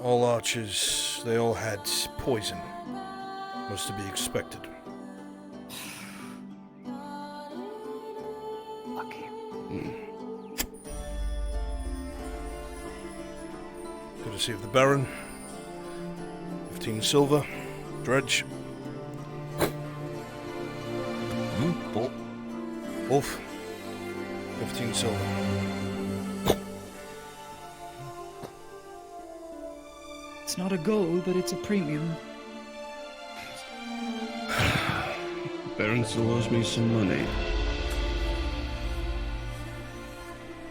All archers, they all had poison. Was to be expected. Lucky. Good to see the Baron. 15 silver. Dredge. Wolf. 15 silver. It's not a gold, but it's a premium. Baron still owes me some money.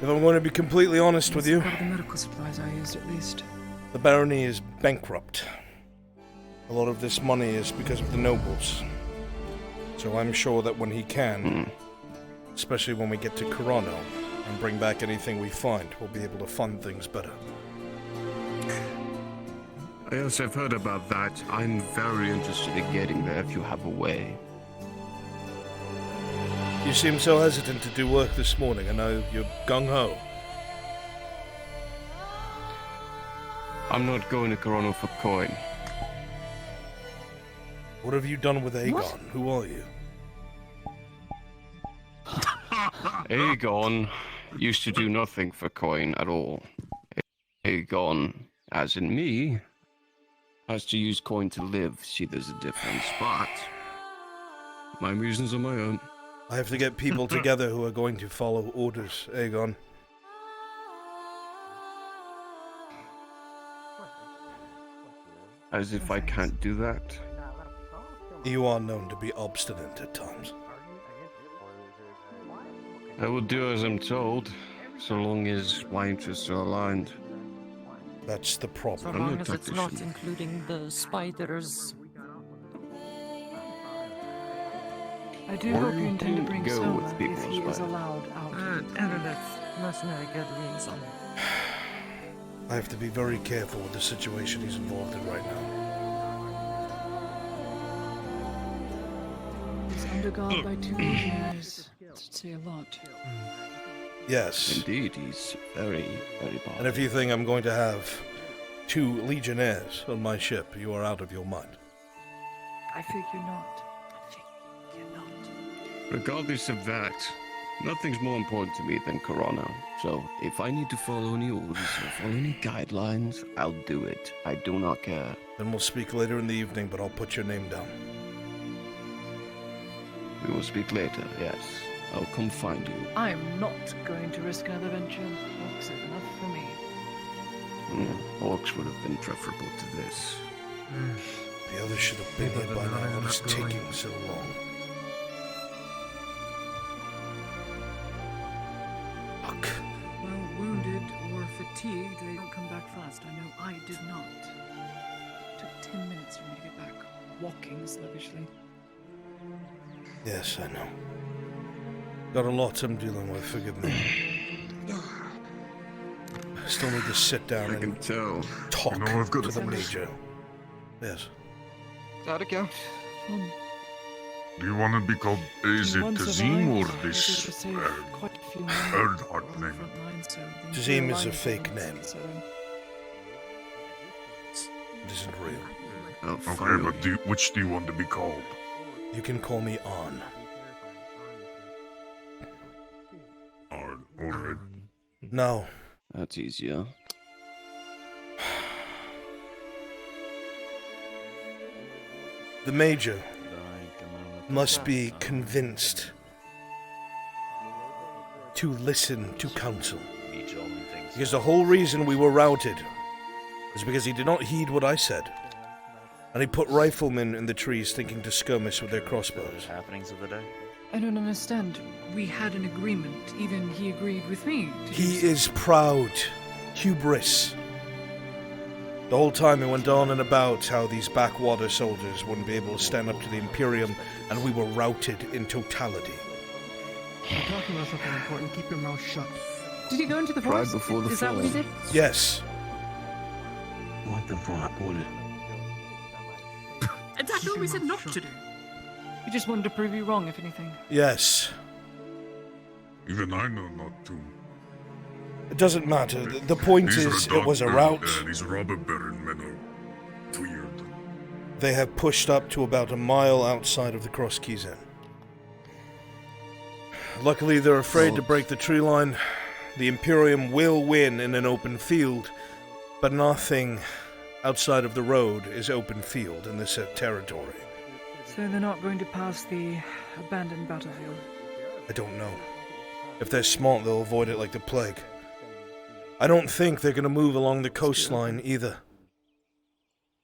If I'm going to be completely honest with you, Part of the medical supplies I used, at least. the barony is bankrupt. A lot of this money is because of the nobles. So I'm sure that when he can, especially when we get to Corano, and bring back anything we find, we'll be able to fund things better. Yes, I've heard about that. I'm very interested in getting there if you have a way. You seem so hesitant to do work this morning. I know you're gung-ho. I'm not going to Corona for coin. What have you done with Aegon? Who are you? Aegon used to do nothing for coin at all. Aegon, as in me, has to use coin to live. See, there's a difference, but my reasons are my own. I have to get people together who are going to follow orders, Aegon. As if I can't do that. You are known to be obstinate at times. I will do as I'm told, so long as my interests are aligned. That's the So problem. long as it's not including the spiders. I do hope you intend to bring go Soma with people if he as is well. allowed out. That's mercenary good liaison. I have to be very careful with the situation he's involved in right now. He's under guard by 2 legionaries. That'd say a lot. Yes. Indeed, he's very, very bad. And if you think I'm going to have 2 legionnaires on my ship, you are out of your mind. I figure not. Regardless of that, nothing's more important to me than Corona. So if I need to follow any orders or follow any guidelines, I'll do it. I do not care. Then we'll speak later in the evening, but I'll put your name down. We will speak later, yes. I'll come find you. I'm not going to risk another venture. Orcs is enough for me. Orcs would have been preferable to this. The others should have been here by now. What is taking so long? Fuck. Well, wounded or fatigued, they don't come back fast. I know I did not. It took 10 minutes for me to get back, walking sluggishly. Yes, I know. Got a lot I'm dealing with, forgive me. I still need to sit down and talk to the Major. Yes. That account? Do you want to be called Tazim or this Earnhardt name? Tazim is a fake name. It isn't real. Okay, but which do you want to be called? You can call me On. Alright. No. That's easier. The Major must be convinced to listen to counsel. Because the whole reason we were routed is because he did not heed what I said. And he put riflemen in the trees thinking to skirmish with their crossbows. Happenings of the day? I don't understand. We had an agreement. Even he agreed with me. He is proud. Hubris. The whole time he went on and about how these backwater soldiers wouldn't be able to stand up to the Imperium, and we were routed in totality. We're talking about something important. Keep your mouth shut. Did he go into the Try forest? before the Is that what he did? Yes. What the fuck would it? Exactly what we said not to do. He just wanted to prove you wrong, if anything. Yes. Even I know not to. It doesn't matter. The point is, it was a rout. These robber baron men are weird. They have pushed up to about a mile outside of the Cross Keys Inn. Luckily, they're afraid to break the tree line. The Imperium will win in an open field, but nothing outside of the road is open field in this territory. So they're not going to pass the abandoned battlefield? I don't know. If they're smart, they'll avoid it like the plague. I don't think they're going to move along the coastline either.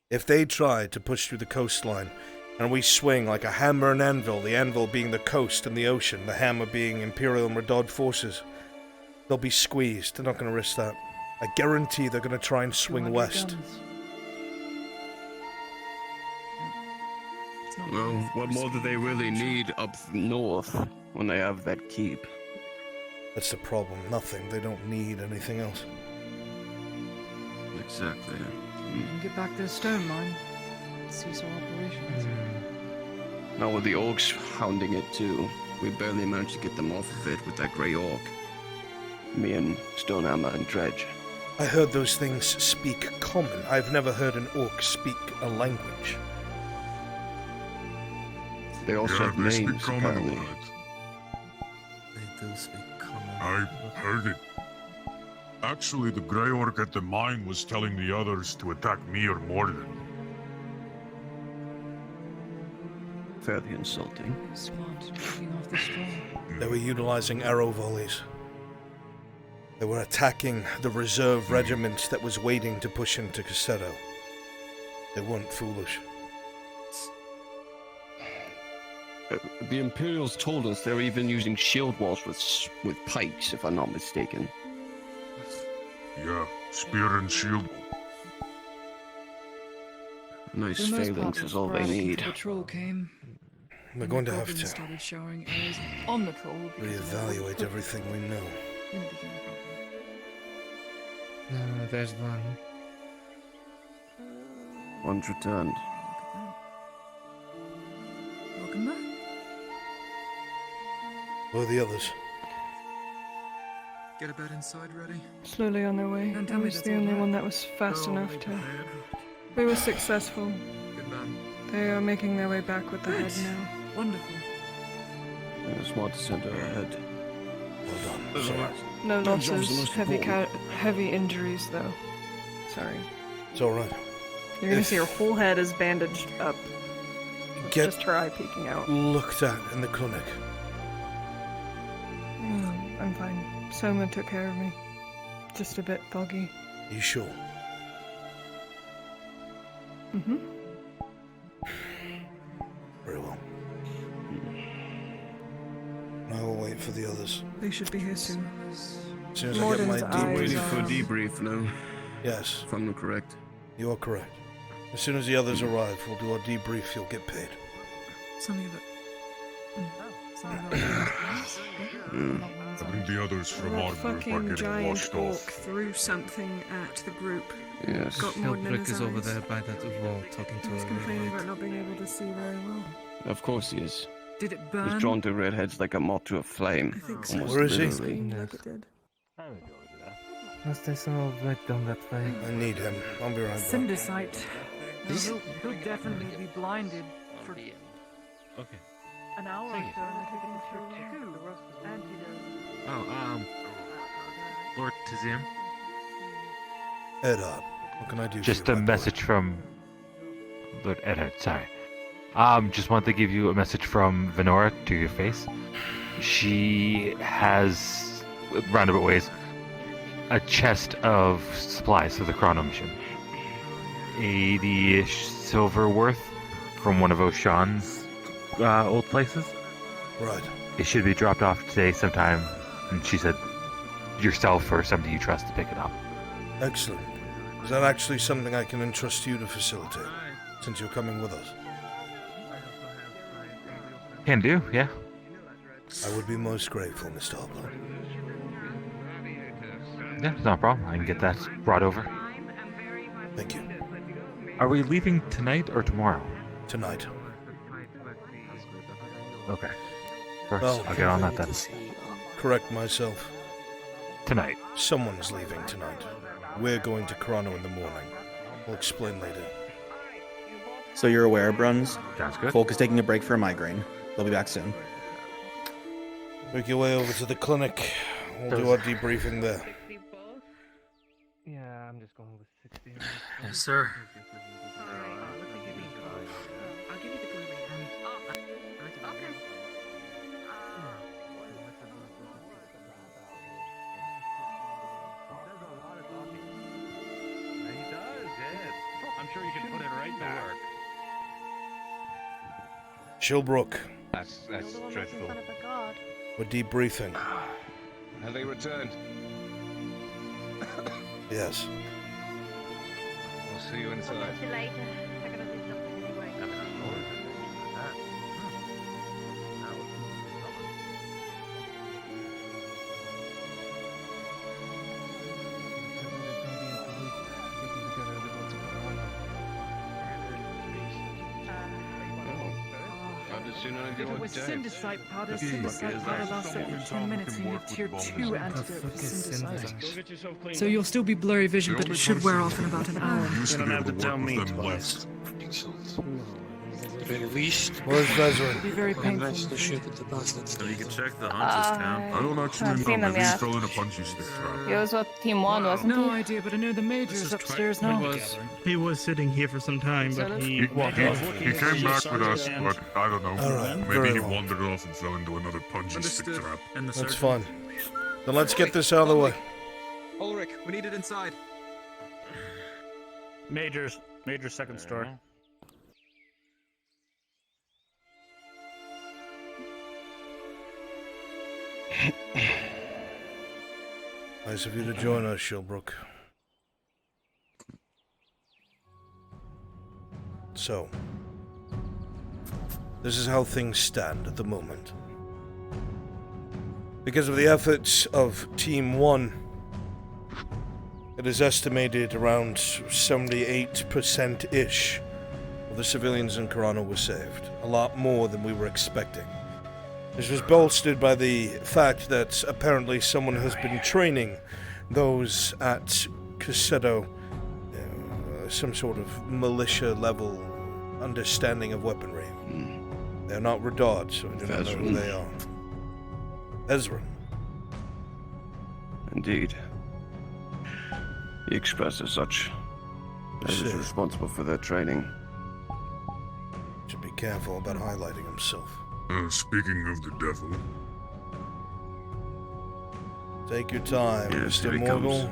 If they try to push through the coastline, and we swing like a hammer and anvil, the anvil being the coast and the ocean, the hammer being Imperial and Redod forces, they'll be squeezed. They're not going to risk that. I guarantee they're going to try and swing west. Well, what more do they really need up north when they have that keep? That's the problem. Nothing. They don't need anything else. Exactly. You can get back to the stone mine. Cease our operations. Now with the orcs hounding it too, we barely managed to get them off of it with that grey orc. Me and Stonehammer and Dredge. I heard those things speak common. I've never heard an orc speak a language. They also have names, apparently. They do speak common. I heard it. Actually, the Grey Orc at the mine was telling the others to attack me or Morden. Fairly insulting. Smart, taking off the straw. They were utilizing arrow volleys. They were attacking the reserve regiment that was waiting to push into Castello. They weren't foolish. The Imperials told us they're even using shield walls with pikes, if I'm not mistaken. Yeah, spear and shield. Nice phalanx is all they need. The troll came. We're going to have to started showering arrows on the troll. reevaluate everything we know. There's one. One's returned. Welcome back. Where are the others? Get a bed inside ready. Slowly on their way. Don't I tell me was that's the all only right. one that was fast enough to... We were successful. Good man. They are making their way back with the head now. Wonderful. I just want to send her ahead. Well done. Sorry. No Their job's the losses. most Heavy important. heavy injuries, though. Sorry. It's alright. You're gonna see her whole head is bandaged up. get Just try peeking out. looked at in the clinic? I'm fine. Soma took care of me. Just a bit foggy. You sure? Mm-hmm. Very well. I will wait for the others. They should be here soon. As soon as I get my debrief. Waiting for debrief now. Yes. If I'm correct. You are correct. As soon as the others arrive, we'll do our debrief. You'll get paid. Something of it. I think the others from That our group are fucking getting giant washed orc off. threw something at the group. Yes. Got more than Hubris his is over eyes. there by that wall talking to He's her. complaining about not being able to see very well. Of course he is. Did it He's burn? drawn to redheads like a moth to a flame. I think so. Almost Where is he? literally. Like it did. Must they some right down that way? I need him. I'll be right back. Syndicite. He'll definitely be blinded for Okay. an hour or so. Two antidotes. Oh, Lord Tizim. Eddard, what can I do Just for you? a message from Lord Eddard, sorry. Just wanted to give you a message from Venora to your face. She has, roundabout ways, a chest of supplies for the Chrono mission. 80-ish silver worth from one of O'Shawn's old places. Right. It should be dropped off today sometime, and she said yourself or somebody you trust to pick it up. Excellent. Is that actually something I can entrust you to facilitate, since you're coming with us? Can do, yeah. I would be most grateful, Mr. Hobler. Yeah, it's not a problem. I can get that brought over. Thank you. Are we leaving tonight or tomorrow? Tonight. Okay. First, Well, I'll get on that then. Correct myself. Tonight. Someone's leaving tonight. We're going to Chrono in the morning. We'll explain later. So you're aware, Bruns? Sounds good. Folk is taking a break for a migraine. They'll be back soon. Make your way over to the clinic. We'll do our debriefing there. Yeah, I'm just going with 60. Yes, sir. He does, yes. I'm sure you can put it right to work. Shilbrook, That's dreadful. we're debriefing. Have they returned? Yes. We'll see you inside. See you later. I gotta do something anyway. If it was syndicite powder, syndicite powder lasts over 10 minutes and you have tier 2 antidote for syndicite. So you'll still be blurry vision, but it should wear off in about an hour. You don't have to tell me twice. At the very least, Where's Vezrin? Be very painful. the ship with the bastards. So you can check the hunches count. I don't actually haven't seen know. them Maybe yet. he's still in a punchy stick trap. He was with Team 1, wasn't he? No idea, but I know the major's upstairs now. He was sitting here for some time, but he walked off. He came back with us, but I don't know. Alright, Maybe very he well. wandered off and fell into another punchy stick trap. And the That's surgeon. fine. Then let's get this out of the way. Ulrich, we need it inside. Major second store. Nice of you to join us, Shilbrook. So, this is how things stand at the moment. Because of the efforts of Team 1, it is estimated around 78%-ish of the civilians in Corano were saved. A lot more than we were expecting. This was bolstered by the fact that apparently someone has been training those at Caseto, some sort of militia-level understanding of weaponry. They're not Radard, so I do not know who they are. Ezra. Indeed. He expressed as such. As is responsible for their training. Should be careful about highlighting himself. Speaking of the devil. Take your time, Yes, here Mr. he comes. Morgul.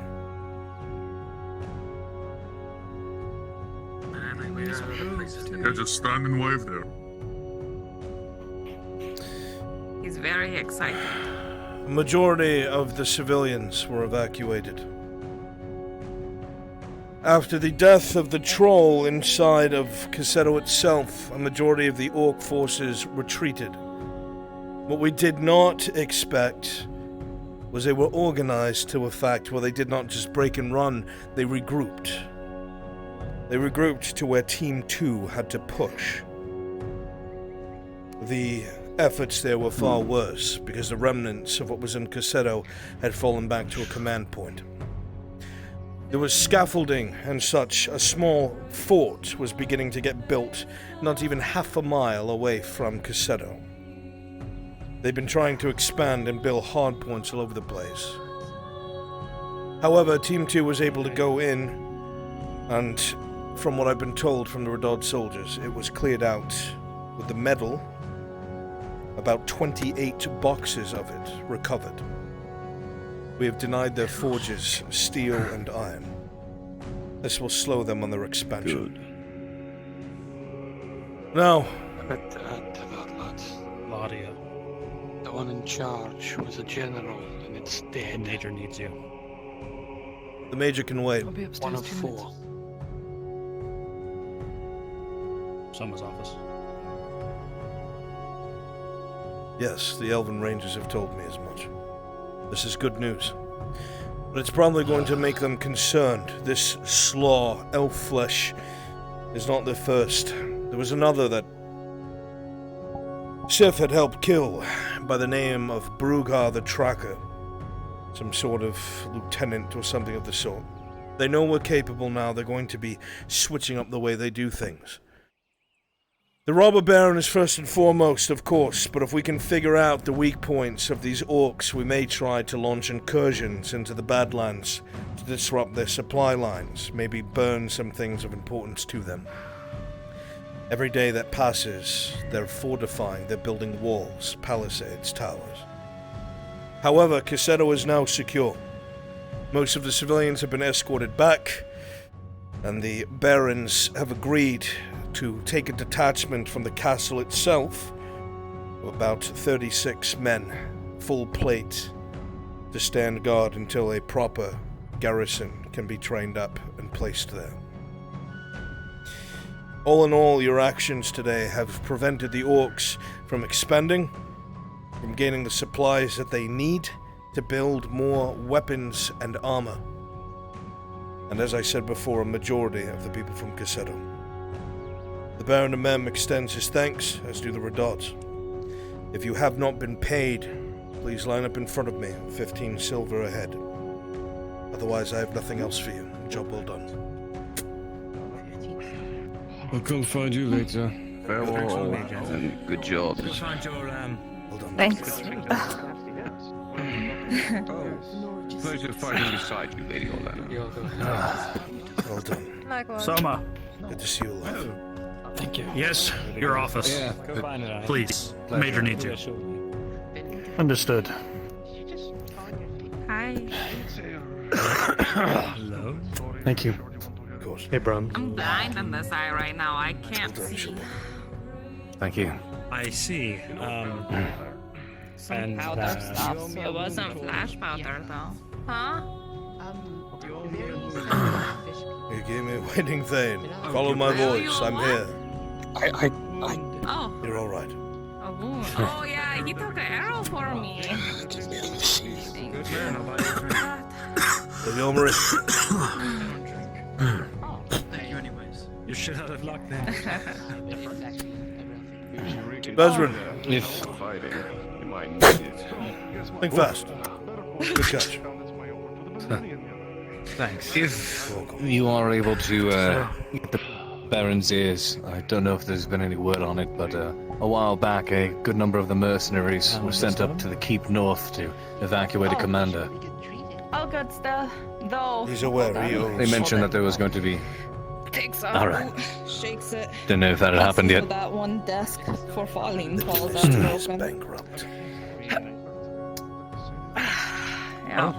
Yeah, just stand and wave there. He's very excited. A majority of the civilians were evacuated. After the death of the troll inside of Cassetto itself, a majority of the Orc forces retreated. What we did not expect was they were organized to a fact where they did not just break and run, they regrouped. They regrouped to where Team 2 had to push. The efforts there were far worse, because the remnants of what was in Cassetto had fallen back to a command point. There was scaffolding and such. A small fort was beginning to get built, not even half a mile away from Cassetto. They'd been trying to expand and build hardpoints all over the place. However, Team 2 was able to go in, and from what I've been told from the Redod soldiers, it was cleared out with the metal, about 28 boxes of it recovered. We have denied their forges steel and iron. This will slow them on their expansion. Now, Ladia. The one in charge was a general, and it's dead. Major needs you. the Major can wait. One of 4. Someone's office. Yes, the Elven Rangers have told me as much. This is good news. But it's probably going to make them concerned. This slaw, elf flesh, is not the first. There was another that Sif had helped kill by the name of Brugar the Tracker. Some sort of lieutenant or something of the sort. They know we're capable now. They're going to be switching up the way they do things. The Robber Baron is first and foremost, of course, but if we can figure out the weak points of these orcs, we may try to launch incursions into the Badlands to disrupt their supply lines, maybe burn some things of importance to them. Every day that passes, they're fortifying, they're building walls, palisades, towers. However, Cassetto is now secure. Most of the civilians have been escorted back, and the barons have agreed to take a detachment from the castle itself of about 36 men, full plate, to stand guard until a proper garrison can be trained up and placed there. All in all, your actions today have prevented the orcs from expanding, from gaining the supplies that they need to build more weapons and armor. And as I said before, a majority of the people from Cassetto. The Baron of Mem extends his thanks, as do the Redots. If you have not been paid, please line up in front of me, 15 silver ahead. Otherwise, I have nothing else for you. Job well done. I'll come find you later. Farewell. And good job. Well done. Thanks. Pleasure fighting beside you, Lady Orlana. Well done. Likewise. Soma. Good to see you alive. Thank you. Yes, your office. Please, Major needs you. Understood. Hi. Hello. Thank you. Of course. Hey, Brum. I'm blind in this eye right now. I can't see. Thank you. I see. Some And powder stuff. So it wasn't flash powder though. Huh? You gave me a wedding vein. Follow my voice. I'm here. Oh. You're all right. A wound. Oh yeah, he took an arrow for me. Lady Omri. Thank you anyways. You're shit out of luck then. Bezrin. If fighting, you might need it. Think fast. Good catch. Thanks. If you are able to get the Baron's ears, I don't know if there's been any word on it, but a while back a good number of the mercenaries were sent up to the Keep North to evacuate a commander. All good stuff, though. He's aware. They mentioned that there was going to be takes out All right. boot, shakes it. Didn't know if that had happened yet. That one desk for falling falls out broken. Bankrupt. Yeah.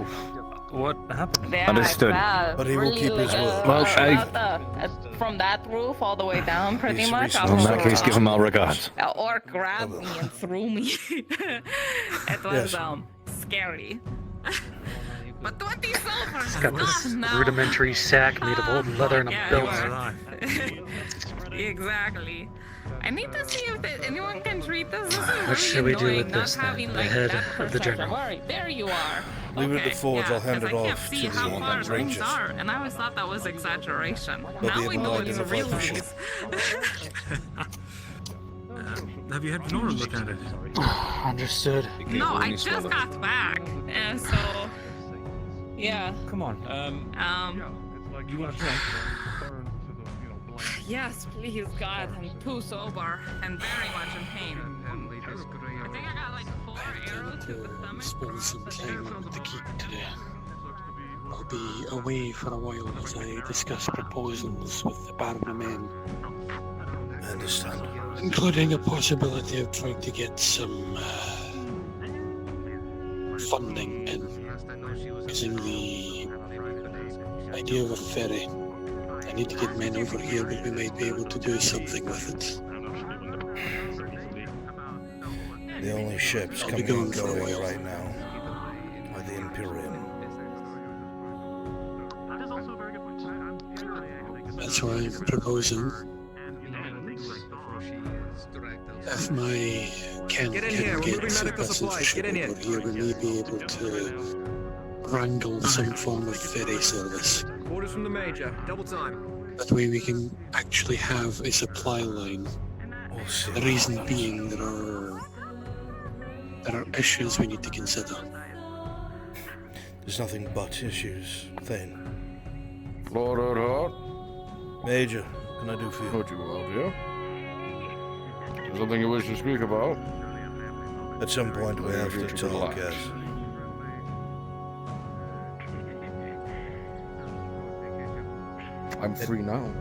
What happened? Yeah, Understood. it's bad. But he will Really, keep his like, word. Well, from that roof all the way down, pretty He's much. recently- In that case, give him our regards. Or grabbed me and threw me. It was Yes. scary. But 20 silver. It's got this no. rudimentary sack made of old leather and a Yeah, belt. Exactly. I need to see if anyone can treat this. This is What really should we do annoying with not this then? having, The like, head that of the perception. general. Alright, there you are. Leave it at the forge, I'll hand it 'cause I can't off see to how the far Rangers. things are, and I always thought that was exaggeration. They'll Now be we able know to it's identify real for sure. news. Have you had Venora look at it? Understood. No, I just got back, and so yeah. Come on. You want to drink? Yes, please, God, I'm too sober and very much in pain. I think I got like 4 arrows to the stomach. Spend some time with the keep today. I'll be away for a while as I discuss proposals with the band of men. I understand. Including a possibility of trying to get some funding in. Using the idea of a ferry. I need to get men over here, but we might be able to do something with it. The only ships I'll be coming gone and for a going while. right now are the Imperium. That's why I'm proposing. If my Ken Get in can here, we're get moving some medical supplies, get in here. over here, we may be able to wrangle some form of ferry service. Orders from the Major. Double time. That way we can actually have a supply line. The reason being there are issues we need to consider. There's nothing but issues, Thane. Lord, Major, what can I do for you? What you will do? Something you wish to speak about? At some point we have to talk, yes. I'm free now.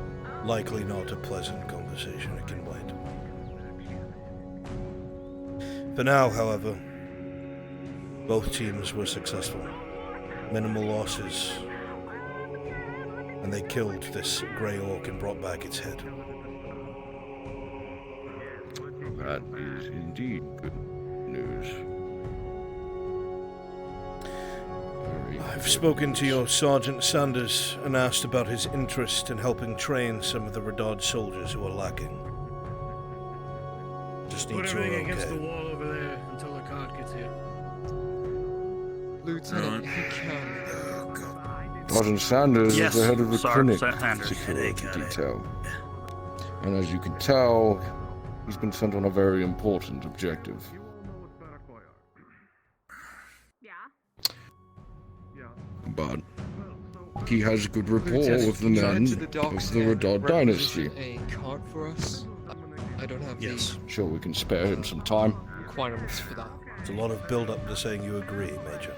Likely not a pleasant conversation, it can wait. For now, however, both teams were successful. Minimal losses. And they killed this grey orc and brought back its head. That is indeed good news. I've spoken to your Sergeant Sanders and asked about his interest in helping train some of the Redod soldiers who are lacking. Just need Put your everything against the okay. wall over there until the card gets here. Lieutenant, if you can. Sergeant Sanders Yes, is the head of the Sergeant clinic Sanders. security detail. And as you can tell, he's been sent on a very important objective. But he has good rapport with the men of the Redod dynasty. A card for us? I don't have Yes. Sure, we can spare him some time. the requirements for that. It's a lot of build-up to saying you agree, Major.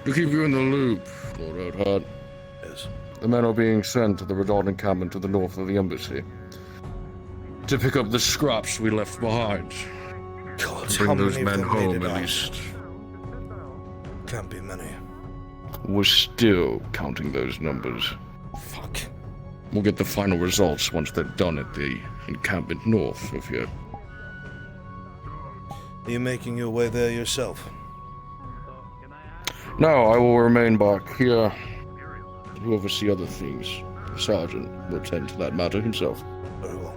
To keep you in the loop, Lord Oathheart. Yes. The men are being sent to the Redod encampment to the north of the embassy to pick up the scraps we left behind. God, To bring how those many of men them made home it at out? least. Can't be many. We're still counting those numbers. Fuck. We'll get the final results once they're done at the encampment north of here. Are you making your way there yourself? No, I will remain back here to oversee other things. The sergeant will attend to that matter himself. Very well.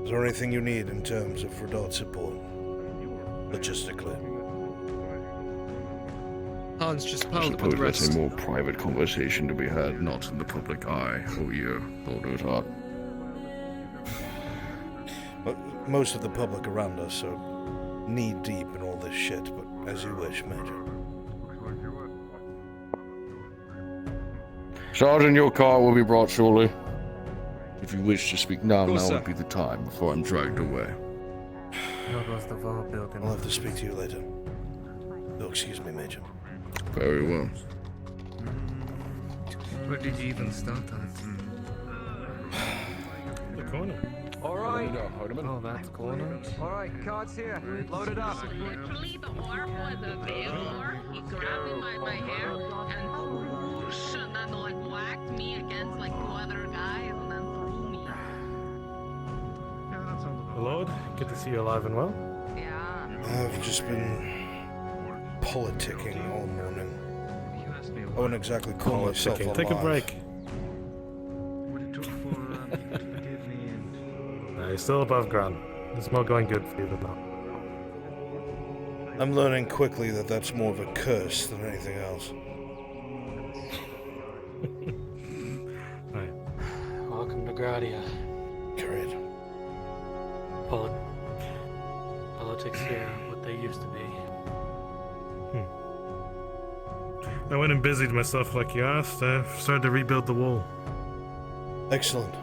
Is there anything you need in terms of Redod support? Logistically? Hans just I piled it with suppose the that's rest. a more private conversation to be had, not in the public eye, for you, Lord Oathheart. Most of the public around us are knee-deep in all this shit, but as you wish, Major. Sergeant, your car will be brought shortly. If you wish to speak now, Go, now sir. would be the time before I'm dragged away. How goes the vault building? I'll have to speak to you later. Oh, excuse me, Major. Very well. Where did you even start at? The corner. Alright. Oh, that's corner. Alright, cards here. Load it up. Literally, the orc was a big orc. He grabbed me by my hair and whoosh, and then like whacked me against like two other guys and then threw me. Lord, good to see you alive and well. Yeah. I've just been politicking all morning. I wouldn't exactly call myself alive. Take a break. No, you're still above ground. It's more going good for you than that. I'm learning quickly that that's more of a curse than anything else. Right. Welcome to Gradia. Great. Politics here, what they used to be. I went and busied myself like you asked. I started to rebuild the wall. Excellent.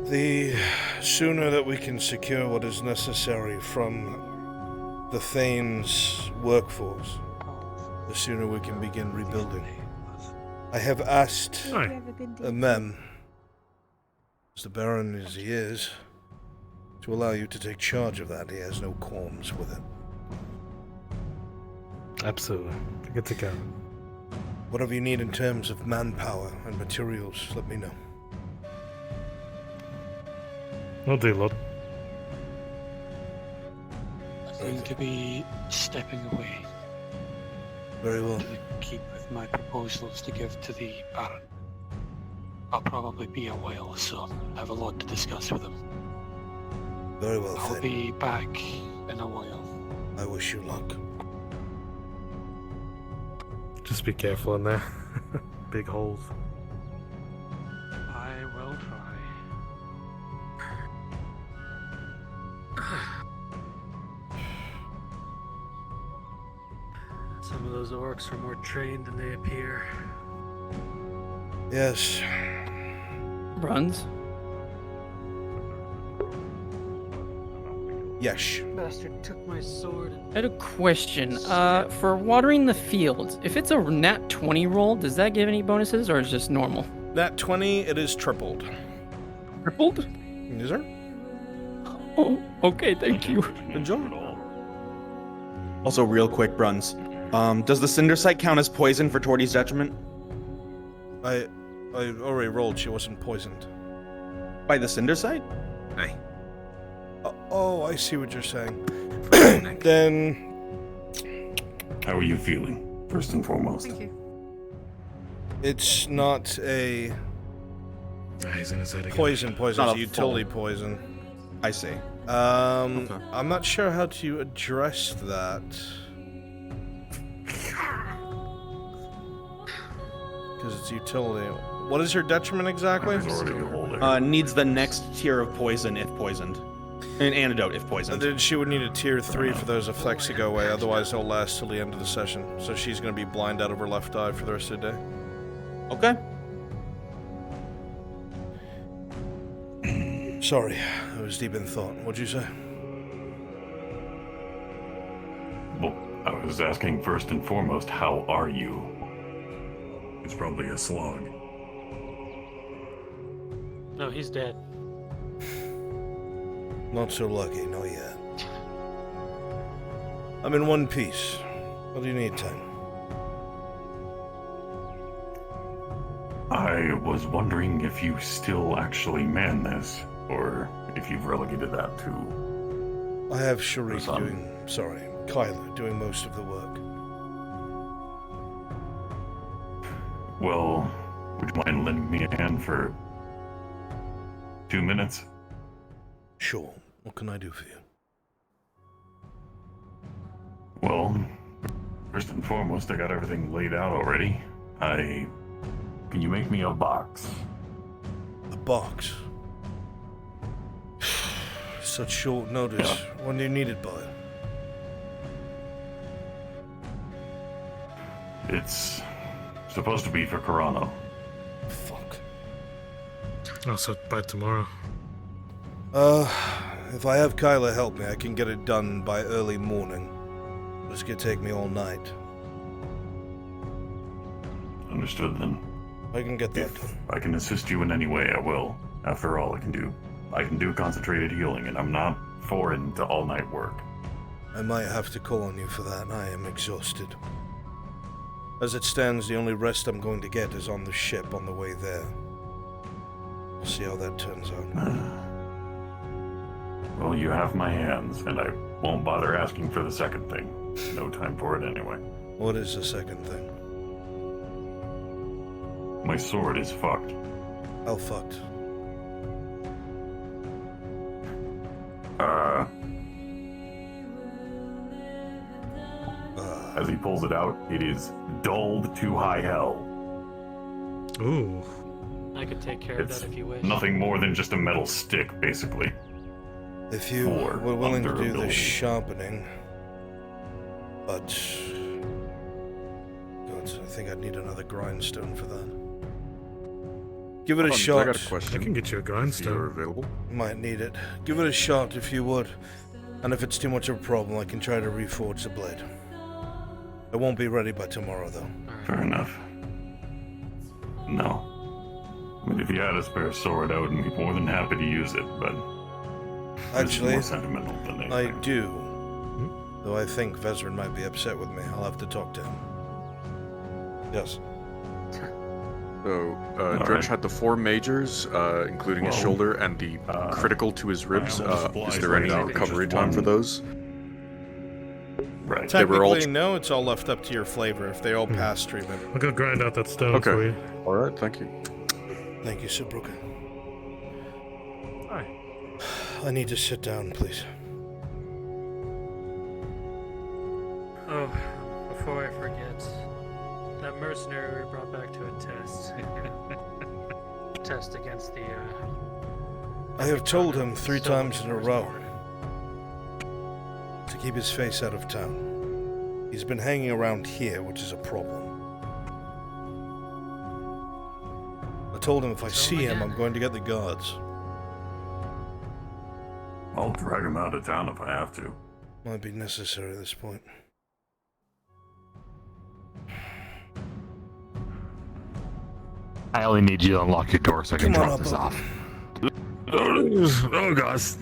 The sooner that we can secure what is necessary from the Thane's workforce, the sooner we can begin rebuilding. I have asked Mem, as the Baron as he is, to allow you to take charge of that. He has no qualms with it. Absolutely. Good to go. Whatever you need in terms of manpower and materials, let me know. Will do, Lord. I'm going to be stepping away. Very well. To keep with my proposals to give to the Baron. I'll probably be a while, so I have a lot to discuss with him. Very well, I'll Thane. be back in a while. I wish you luck. Just be careful in there. Big holes. I will try. Some of those orcs are more trained than they appear. Yes. Bruns? Yes. Bastard took my sword. I had a question. For watering the fields, if it's a nat 20 roll, does that give any bonuses or is it just normal? Nat 20, it is tripled. Tripled? Yes, sir. Oh, okay, thank you. Enjoy. Also, real quick, Bruns. Does the Cinder Sight count as poison for Torty's detriment? I already rolled. She wasn't poisoned. By the Cinder Sight? Hey. Oh, I see what you're saying. Then... How are you feeling, first and foremost? Thank you. It's not a... He's in his head again. Poison. It's Not a a utility full- poison. I see. I'm not sure how to address that. Because it's utility. What is her detriment exactly? Needs the next tier of poison if poisoned. An antidote if poisoned. Then she would need a tier 3 for those effects to go away, otherwise they'll last till the end of the session. So she's going to be blind out of her left eye for the rest of the day. Okay. Sorry, I was deep in thought. What'd you say? Well, I was asking first and foremost, how are you? It's probably a slug. No, he's dead. Not so lucky, not yet. I'm in one piece. What do you need, Time? I was wondering if you still actually man this, or if you've relegated that to... I have Sharik Kyler doing most of the work. Well, would you mind lending me a hand for 2 minutes? Sure. What can I do for you? Well, first and foremost, I got everything laid out already. Can you make me a box? A box? Such short notice. Yeah. When do you need it by? It's supposed to be for Corano. Fuck. Oh, so by tomorrow. If I have Kyla help me, I can get it done by early morning. This could take me all night. Understood then. I can get that If done. I can assist you in any way, I will. After all, I can do concentrated healing, and I'm not foreign to all-night work. I might have to call on you for that. I am exhausted. As it stands, the only rest I'm going to get is on the ship on the way there. We'll see how that turns out. Well, you have my hands, and I won't bother asking for the second thing. No time for it anyway. What is the second thing? My sword is fucked. How fucked? As he pulls it out, it is dulled to high hell. Ooh. I could take care of It's that if you wish. nothing more than just a metal stick, basically. If you For were willing to do the durability. sharpening, but... God, I think I'd need another grindstone for that. Give it a shot. I got a question. I can get you a grindstone. You're available? Might need it. Give it a shot if you would. And if it's too much of a problem, I can try to reforge the blade. I won't be ready by tomorrow, though. Fair enough. No. I mean, if you had a spare sword, I would be more than happy to use it, but... Actually, it's more sentimental than anything. I do. Though I think Vezran might be upset with me. I'll have to talk to him. Yes. So, All Dredge right. had the 4 majors, including his Well, shoulder and the critical to his ribs. Is there any recovery time for those? Right. They were all Technically, no, it's all left up to your flavor if they all pass treatment. I'll go grind out that stone for Okay. you. Alright, thank you. Thank you, Subruka. Hi. I need to sit down, please. Oh, before I forget, that mercenary we brought back to a test. Test against the, I have told him 3 times in a row to keep his face out of town. He's been hanging around here, which is a problem. I told him if I see him, I'm going to get the guards. I'll drag him out of town if I have to. Might be necessary at this point. I only need you to unlock your door so I can Come on drop up, this up. off. Oh, gosh.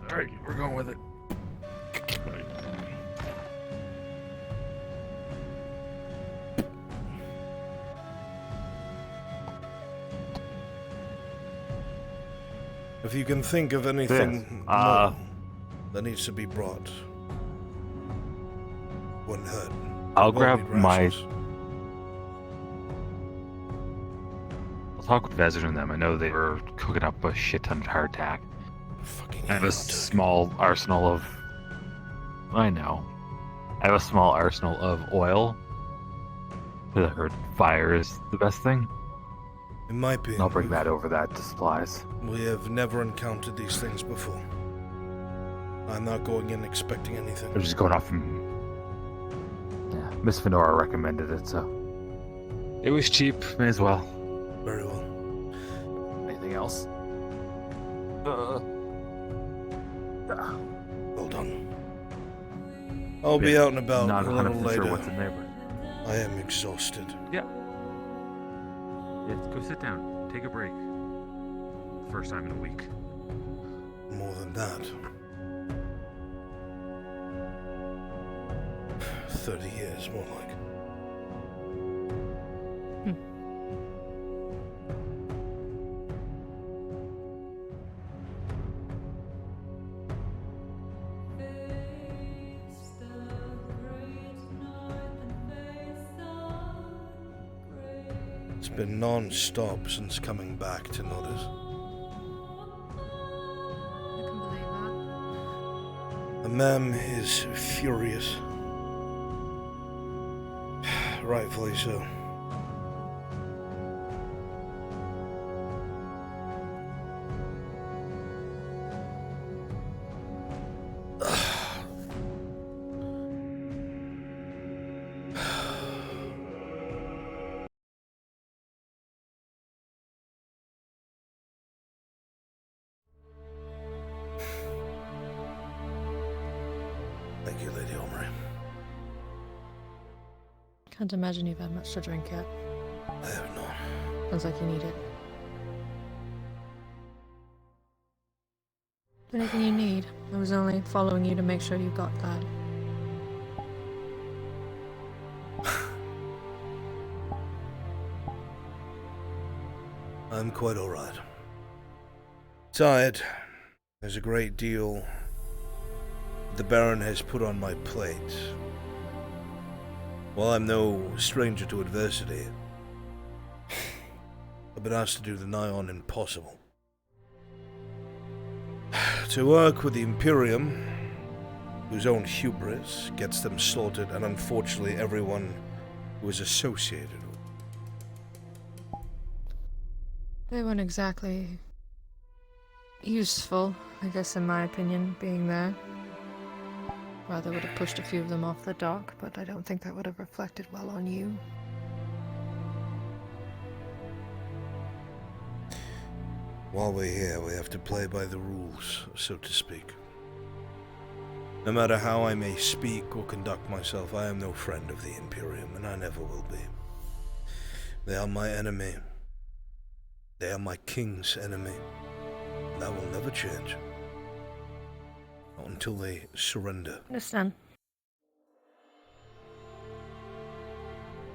Alright, we're going with it. If you can think of anything more that needs to be brought, wouldn't hurt. I'll Won't grab need my... rations. I'll talk with Vezran and them. I know they were cooking up a shit ton of hardtack. I have a small arsenal of... I know. I have a small arsenal of oil. I heard fire is the best thing. It might be. I'll bring that over that to supplies. We have never encountered these things before. I'm not going in expecting anything. I'm just going off from... Yeah, Miss Venora recommended it, so... It was cheap, may as well. Very well. Anything else? Well done. I'll be out and about Not a little 100% later. sure what's in there, I am exhausted. Yeah. Yeah, go sit down. Take a break. First time in a week. More than that. 30 years, more like. It's been non-stop since coming back to notice. The ma'am is furious. Rightfully so. Can't imagine you've had much to drink yet. I have not. Sounds like you need it. Anything you need. I was only following you to make sure you got that. I'm quite alright. Tired. There's a great deal the Baron has put on my plate. While I'm no stranger to adversity, I've been asked to do the nigh on impossible. To work with the Imperium, whose own hubris gets them slaughtered, and unfortunately everyone who is associated with. They weren't exactly useful, I guess, in my opinion, being there. Rather would have pushed a few of them off the dock, but I don't think that would have reflected well on you. While we're here, we have to play by the rules, so to speak. No matter how I may speak or conduct myself, I am no friend of the Imperium, and I never will be. They are my enemy. They are my king's enemy. And that will never change. Not until they surrender. Understand.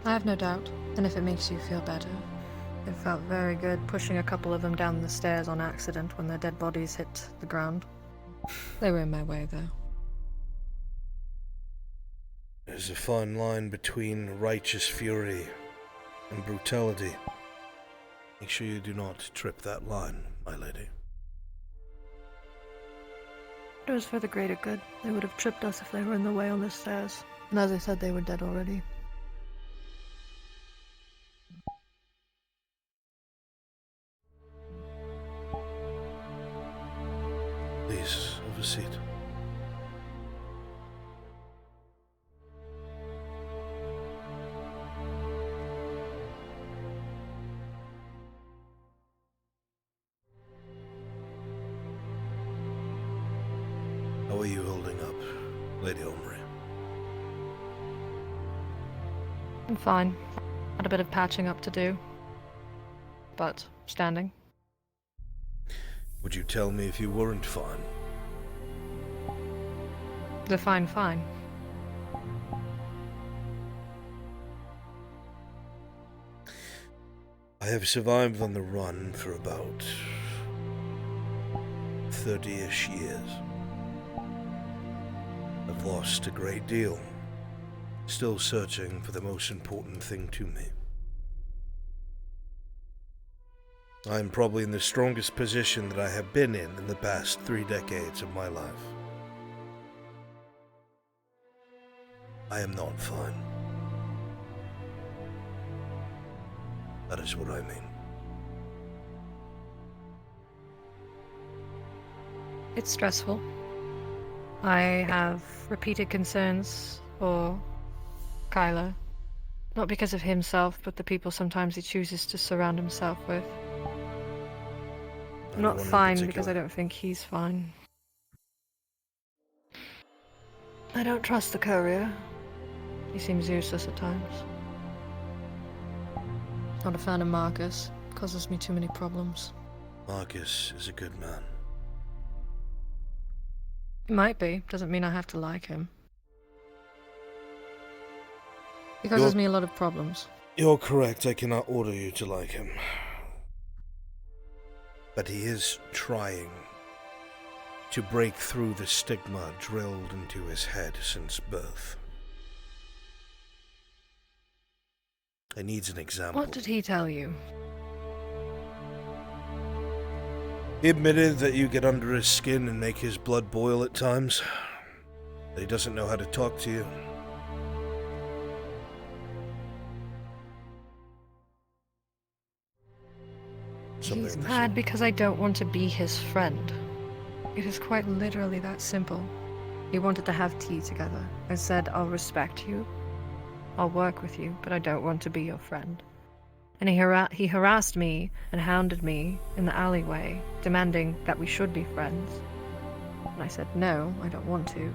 I have no doubt, and if it makes you feel better. It felt very good pushing a couple of them down the stairs on accident when their dead bodies hit the ground. They were in my way, though. There's a fine line between righteous fury and brutality. Make sure you do not trip that line, my lady. It was for the greater good. They would have tripped us if they were in the way on the stairs. And as I said, they were dead already. Please, have a seat. How are you holding up, Lady Omri? I'm fine. Had a bit of patching up to do. But standing. Would you tell me if you weren't fine? Define fine. I have survived on the run for about 30-ish years. I've lost a great deal. Still searching for the most important thing to me. I'm probably in the strongest position that I have been in the past 3 decades of my life. I am not fine. That is what I mean. It's stressful. I have repeated concerns for Kyler. Not because of himself, but the people sometimes he chooses to surround himself with. I'm not fine because I don't think he's fine. I don't trust the courier. He seems useless at times. Not a fan of Marcus. Causes me too many problems. Marcus is a good man. He might be. Doesn't mean I have to like him. He causes me a lot of problems. You're correct. I cannot order you to like him. But he is trying to break through the stigma drilled into his head since birth. He needs an example. What did he tell you? He admitted that you get under his skin and make his blood boil at times. That he doesn't know how to talk to you. He's mad because I don't want to be his friend. It is quite literally that simple. He wanted to have tea together. I said, I'll respect you. I'll work with you, but I don't want to be your friend. And he harassed me and hounded me in the alleyway, demanding that we should be friends. And I said, no, I don't want to.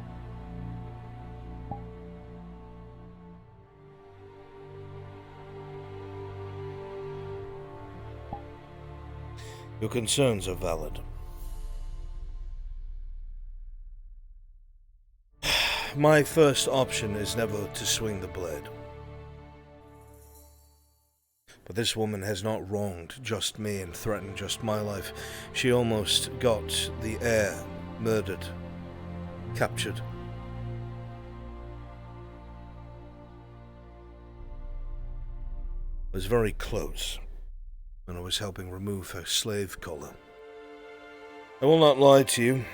Your concerns are valid. My first option is never to swing the blade. But this woman has not wronged just me and threatened just my life. She almost got the heir murdered, captured. I was very close when I was helping remove her slave collar. I will not lie to you.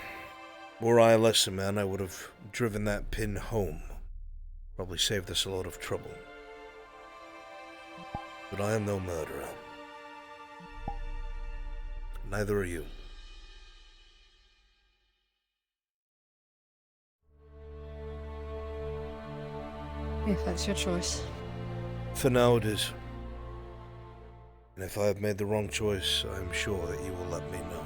Were I a lesser man, I would have driven that pin home. Probably saved us a lot of trouble. But I am no murderer. Neither are you. If that's your choice. For now it is. And if I have made the wrong choice, I am sure that you will let me know.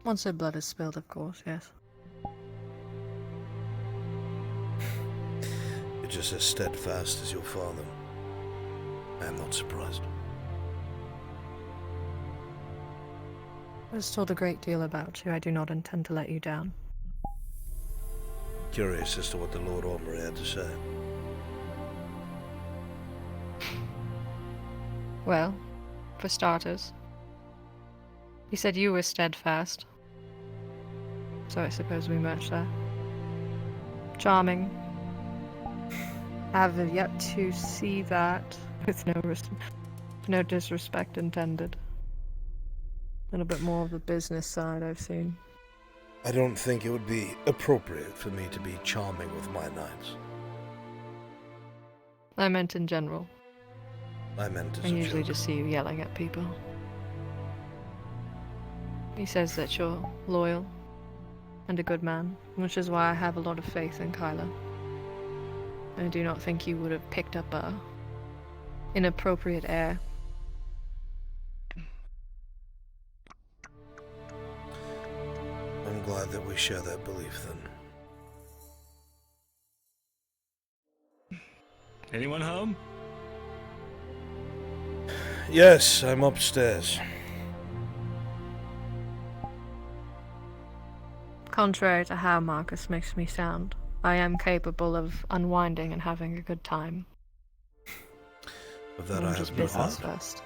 Once her blood is spilled, of course, yes. You're just as steadfast as your father. I am not surprised. I was told a great deal about you. I do not intend to let you down. Curious as to what the Lord Aubrey had to say. Well, for starters, he said you were steadfast. So I suppose we match there. Charming. I have yet to see that, with no disrespect intended. A little bit more of the business side I've seen. I don't think it would be appropriate for me to be charming with my knights. I meant in general. I meant as I a usually joke. just see you yelling at people. He says that you're loyal and a good man, which is why I have a lot of faith in Kyla. I do not think you would have picked up a inappropriate heir. I'm glad that we share that belief then. Anyone home? Yes, I'm upstairs. Contrary to how Marcus makes me sound, I am capable of unwinding and having a good time. Of that I'm I just have no business doubt. first.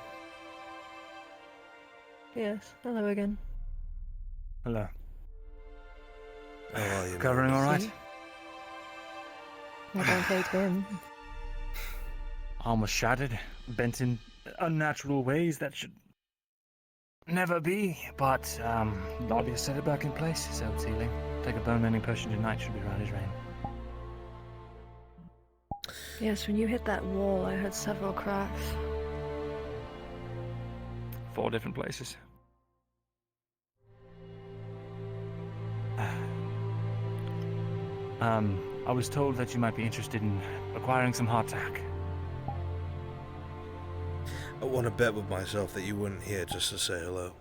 Yes, hello again. Hello. How are you? Covering all right? I don't hate him. Arm was shattered, bent in unnatural ways that should never be, but Lobby has set it back in place, so it's healing. Take a bone mending potion tonight, should be right as rain. Yes, when you hit that wall, I heard several cracks. 4 different places. I was told that you might be interested in acquiring some hardtack. I want to bet with myself that you weren't here just to say hello.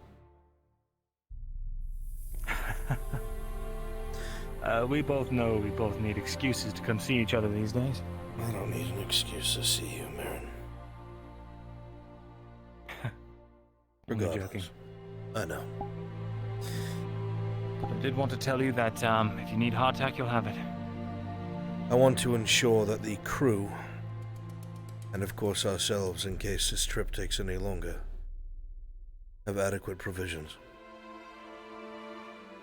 We both know we both need excuses to come see each other these days. I don't need an excuse to see you, Marin. Only Regardless, joking. I know. But I did want to tell you that if you need hardtack, you'll have it. I want to ensure that the crew, and of course ourselves in case this trip takes any longer, have adequate provisions.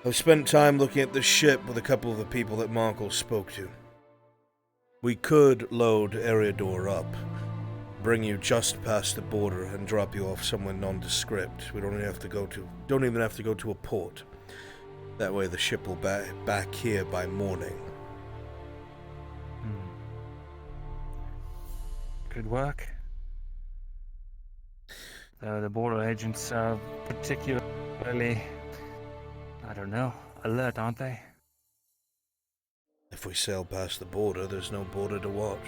I've spent time looking at the ship with a couple of the people that Markle spoke to. We could load Eriador up, bring you just past the border, and drop you off somewhere nondescript. We don't even have to go to a port. That way the ship will be back here by morning. Could work. The border agents are particularly, I don't know, alert, aren't they? If we sail past the border, there's no border to watch.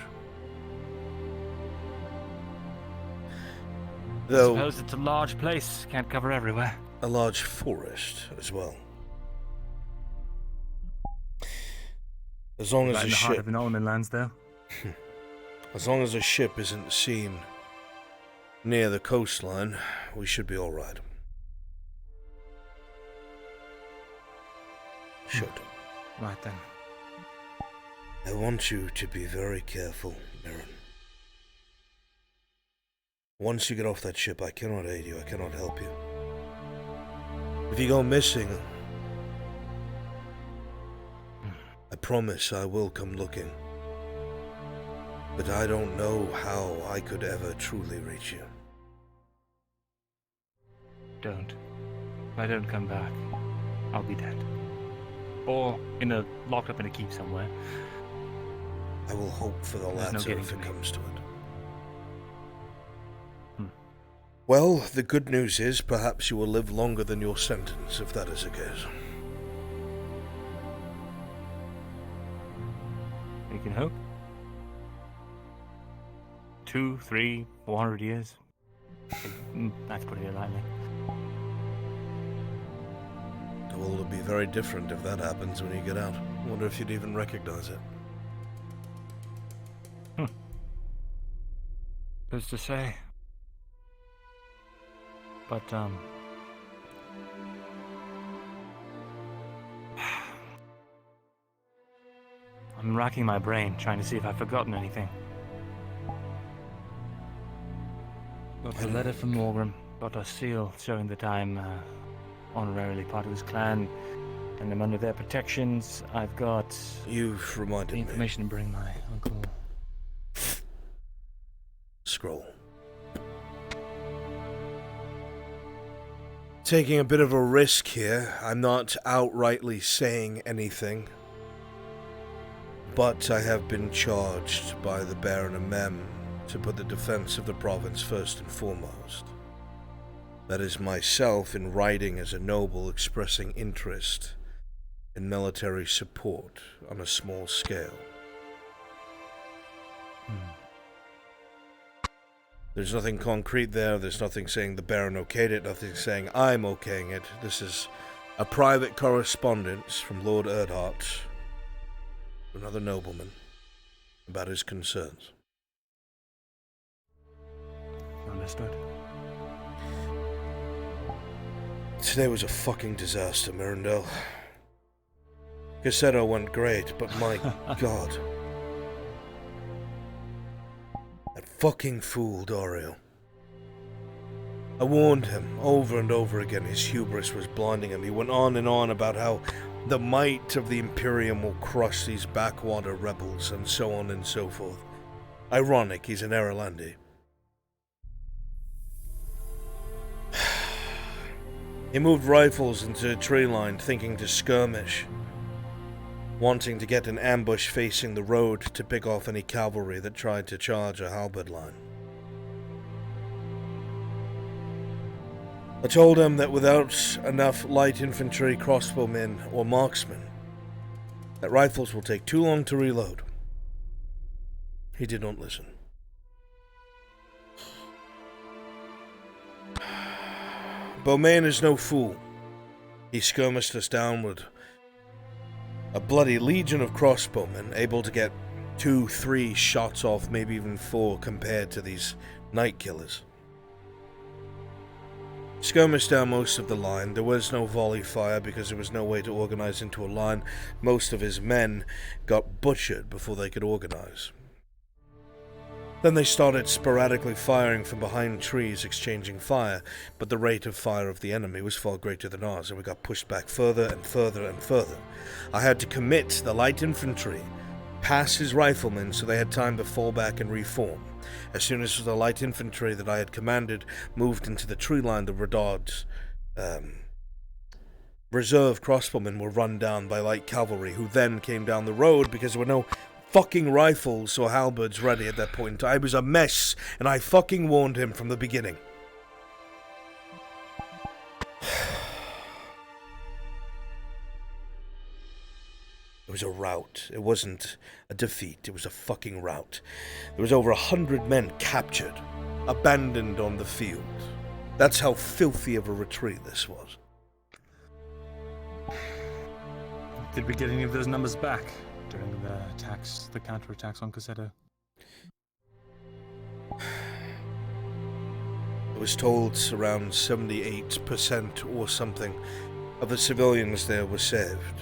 I Though, suppose it's a large place, can't cover everywhere. a large forest as well. As long as Right a in the heart ship, of Norman lands, though. as long as a ship isn't seen near the coastline, we should be alright. Should. Right then. I want you to be very careful, Mirren. Once you get off that ship, I cannot aid you, I cannot help you. If you go missing, I promise I will come looking. But I don't know how I could ever truly reach you. Don't. If I don't come back, I'll be dead. Or locked up in a keep somewhere. I will hope for the There's no latter getting if to it me. comes to it. Well, the good news is perhaps you will live longer than your sentence, if that is the case. We can hope. 200, 300, 400 years. That's putting it lightly. The world will be very different if that happens when you get out. I wonder if you'd even recognize it. Who's to say? But, I'm racking my brain, trying to see if I've forgotten anything. Got a letter from Morgan, got a seal showing that I'm honorarily part of his clan, and I'm under their protections. I've got... You've reminded me. The information to bring my uncle... Scroll. Taking a bit of a risk here. I'm not outrightly saying anything. But I have been charged by the Baron of Mem to put the defense of the province first and foremost. That is myself in writing as a noble expressing interest in military support on a small scale. There's nothing concrete there, there's nothing saying the Baron okayed it, nothing saying I'm okaying it. This is a private correspondence from Lord Erdhart to another nobleman about his concerns. Understood. Today was a fucking disaster, Mirandel. Cassetto went great, but my god. That fucking fool, Dario. I warned him over and over again. His hubris was blinding him. He went on and on about how the might of the Imperium will crush these backwater rebels, and so on and so forth. Ironic, he's an Erelandi. He moved rifles into a tree line, thinking to skirmish, wanting to get an ambush facing the road to pick off any cavalry that tried to charge a halberd line. I told him that without enough light infantry, crossbowmen, or marksmen, that rifles will take too long to reload. He did not listen. Beaumain is no fool. He skirmished us downward. A bloody legion of crossbowmen, able to get 2, 3 shots off, maybe even 4, compared to these night killers. Skirmished down most of the line. There was no volley fire because there was no way to organize into a line. Most of his men got butchered before they could organize. Then they started sporadically firing from behind trees, exchanging fire, but the rate of fire of the enemy was far greater than ours, and we got pushed back further and further and further. I had to commit the light infantry past his riflemen so they had time to fall back and reform. As soon as the light infantry that I had commanded moved into the tree line, the Redard's reserve crossbowmen were run down by light cavalry, who then came down the road because there were no fucking rifles or halberds ready at that point in time. It was a mess, and I fucking warned him from the beginning. It was a rout. It wasn't a defeat. It was a fucking rout. There was over 100 men captured, abandoned on the field. That's how filthy of a retreat this was. Did we get any of those numbers back during the attacks, the counterattacks on Cassetto? I was told around 78% or something of the civilians there were saved.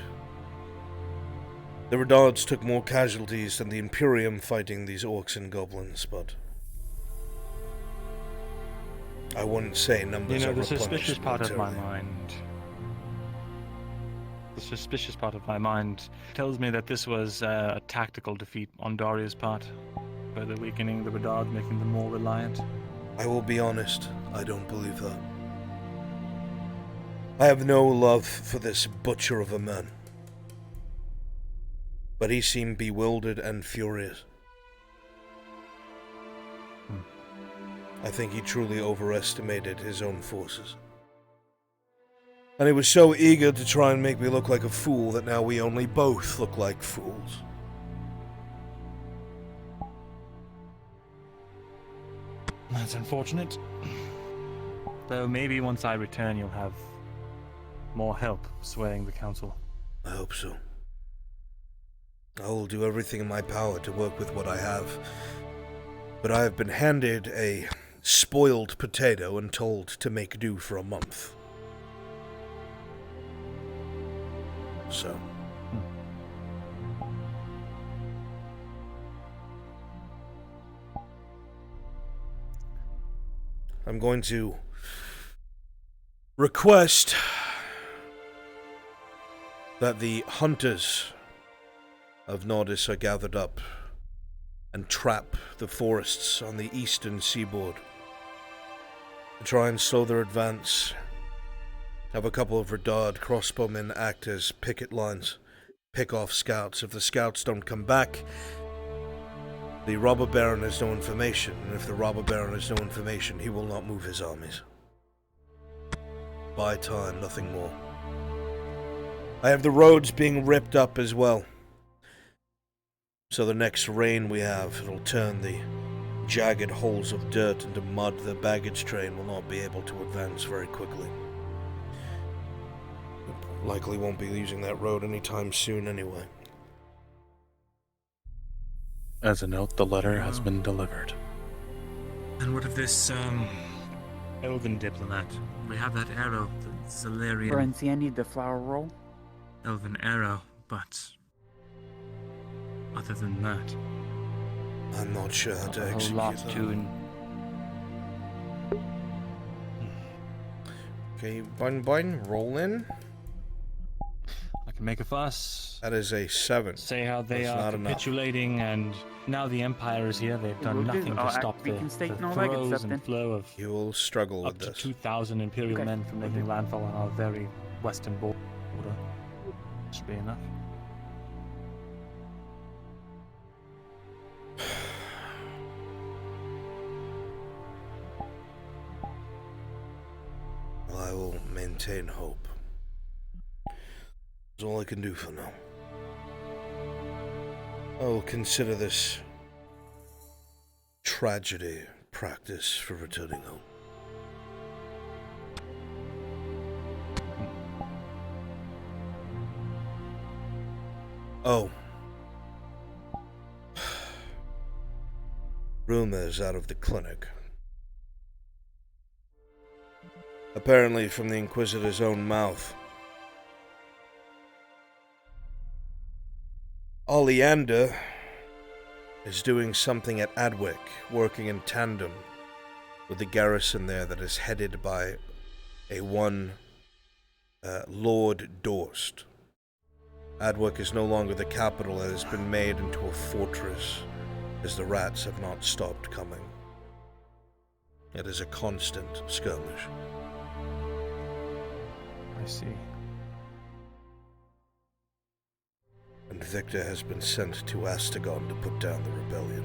The Redards took more casualties than the Imperium fighting these orcs and goblins, but I wouldn't say numbers You know, are the replenished suspicious part of my militarily. mind. The suspicious part of my mind tells me that this was a tactical defeat on Daria's part, further weakening the Redards, making them more reliant. I will be honest, I don't believe that. I have no love for this butcher of a man. But he seemed bewildered and furious. I think he truly overestimated his own forces. And he was so eager to try and make me look like a fool that now we only both look like fools. That's unfortunate. Though maybe once I return you'll have more help swaying the council. I hope so. I will do everything in my power to work with what I have. But I have been handed a spoiled potato and told to make do for a month. So. I'm going to request that the hunters of Nordis are gathered up and trap the forests on the eastern seaboard to try and slow their advance. Have a couple of Redard crossbowmen act as picket lines, pick off scouts. If the scouts don't come back, the robber baron has no information, and if the robber baron has no information, he will not move his armies. Buy time, nothing more. I have the roads being ripped up as well. So the next rain we have, it'll turn the jagged holes of dirt into mud. The baggage train will not be able to advance very quickly. Likely won't be using that road anytime soon anyway. As a note, the letter has been delivered. And what of this, Elven diplomat. we have that arrow, the Zalarian Currency, I need the flower roll. elven arrow, but other than that, I'm not sure how to A whole execute lot that. to Okay, Bun, roll in. I can make a fuss. That is a 7. Say how they That's are not enough. capitulating, and now the Empire is here. They've done Will do. nothing I'll to stop activate the constate and all that good throes stuff and then. flow of You will struggle up with to this. 2,000 Imperial Okay. men from making landfall on our very western border. Should be enough. Well, I will maintain hope. That's all I can do for now. I will consider this tragedy practice for returning home. Oh. Rumors out of the clinic. Apparently from the Inquisitor's own mouth. Oleander is doing something at Adwick, working in tandem with the garrison there that is headed by a one Lord Dorst. Adwick is no longer the capital. It has been made into a fortress, as the rats have not stopped coming. It is a constant skirmish. I see. And Victor has been sent to Astagon to put down the rebellion.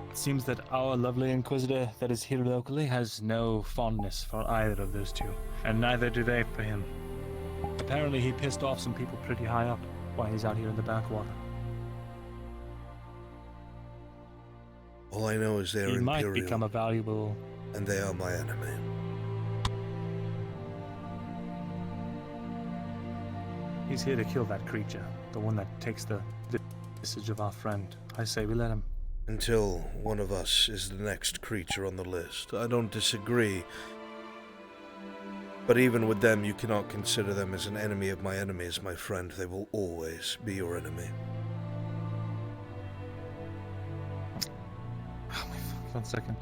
It seems that our lovely Inquisitor that is here locally has no fondness for either of those two, and neither do they for him. Apparently he pissed off some people pretty high up while he's out here in the backwater. All I know is they are He might Imperial, become a valuable... and they are my enemy. He's here to kill that creature, the one that takes the visage of our friend. I say we let him. Until one of us is the next creature on the list. I don't disagree. But even with them, you cannot consider them as an enemy of my enemies, my friend. They will always be your enemy. 1 second.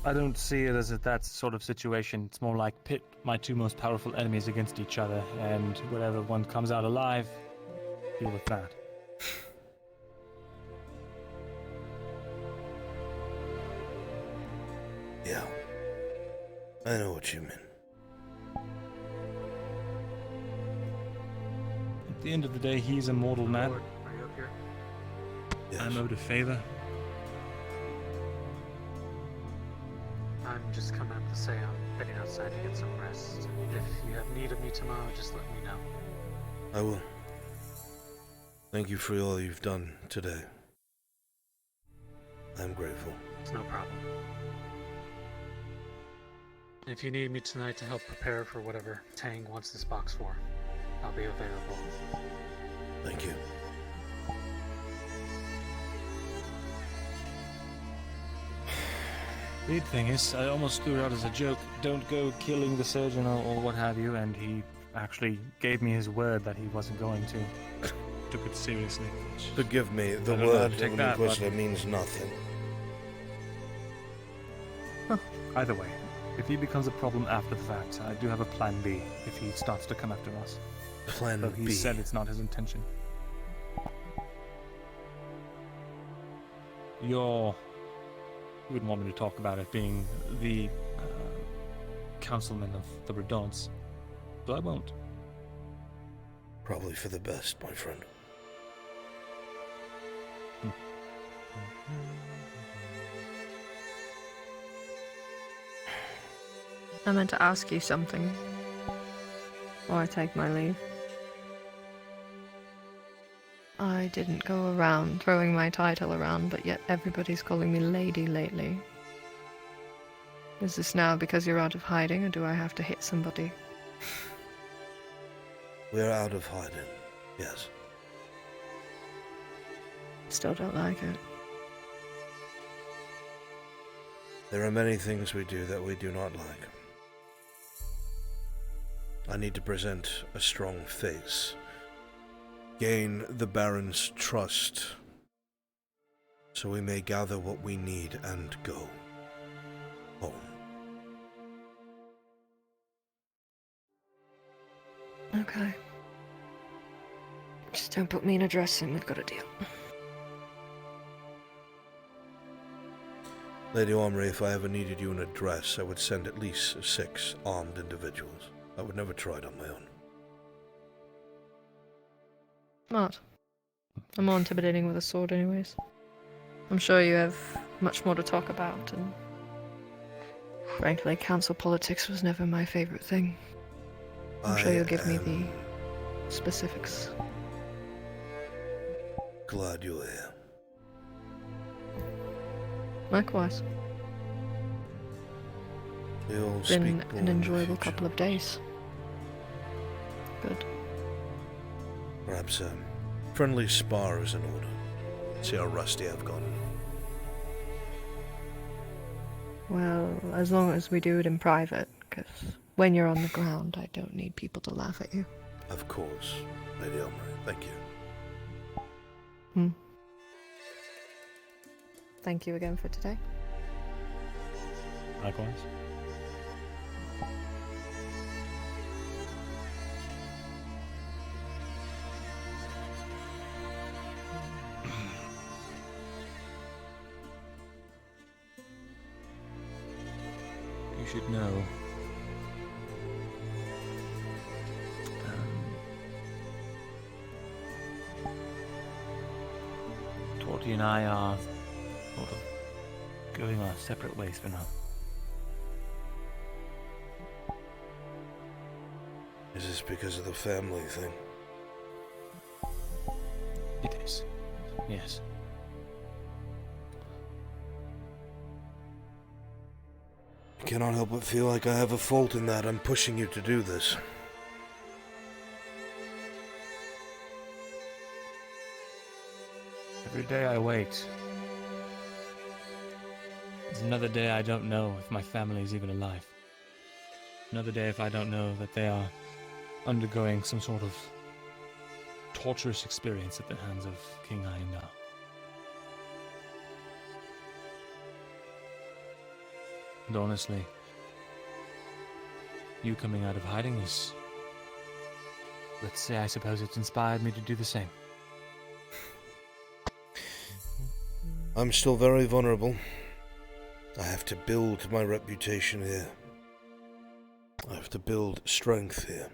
I don't see it as that sort of situation. It's more like pit my two most powerful enemies against each other, and whatever one comes out alive, deal with that. Yeah. I know what you mean. At the end of the day, he's a mortal man. Are you up here? Yes. I'm owed a favor. I'm just coming up to say I'm heading outside to get some rest. If you have need of me tomorrow, just let me know. I will. Thank you for all you've done today. I'm grateful. It's no problem. If you need me tonight to help prepare for whatever Tang wants this box for, I'll be available. Thank you. Weird thing is, I almost threw it out as a joke. Don't go killing the surgeon or what have you, and he actually gave me his word that he wasn't going to. Took it seriously. Forgive me, the I don't know how word to take of that, an Inquisitor but- means nothing. Either way, if he becomes a problem after the fact, I do have a plan B if he starts to come after us. Plan Though he B? said it's not his intention. You wouldn't want me to talk about it being the councilman of the Redons, but I won't. Probably for the best, my friend. I meant to ask you something before I take my leave. I didn't go around throwing my title around, but yet everybody's calling me lady lately. Is this now because you're out of hiding, or do I have to hit somebody? We're out of hiding, yes. Still don't like it. There are many things we do that we do not like. I need to present a strong face. Gain the Baron's trust, so we may gather what we need and go home. Okay. Just don't put me in a dress and we've got a deal. Lady Omri, if I ever needed you in a dress, I would send at least 6 armed individuals. I would never try it on my own. Smart. I'm more intimidating with a sword anyways. I'm sure you have much more to talk about, and frankly, council politics was never my favorite thing. I'm sure you'll give me the specifics. Glad you're here. Likewise. We'll Been speak more an in the enjoyable future. couple of days. Good. Perhaps a friendly spar is in order. See how rusty I've gotten. Well, as long as we do it in private, because when you're on the ground, I don't need people to laugh at you. Of course, Lady Omri. Thank you. Thank you again for today. Likewise. You should know. Torty and I are sort of going our separate ways for now. Is this because of the family thing? It is. Yes. cannot help but feel like I have a fault in that I'm pushing you to do this. Every day I wait. It's another day I don't know if my family is even alive. Another day if I don't know that they are undergoing some sort of torturous experience at the hands of King Aina. And honestly, you coming out of hiding is, let's say, I suppose it's inspired me to do the same. I'm still very vulnerable. I have to build my reputation here. I have to build strength here.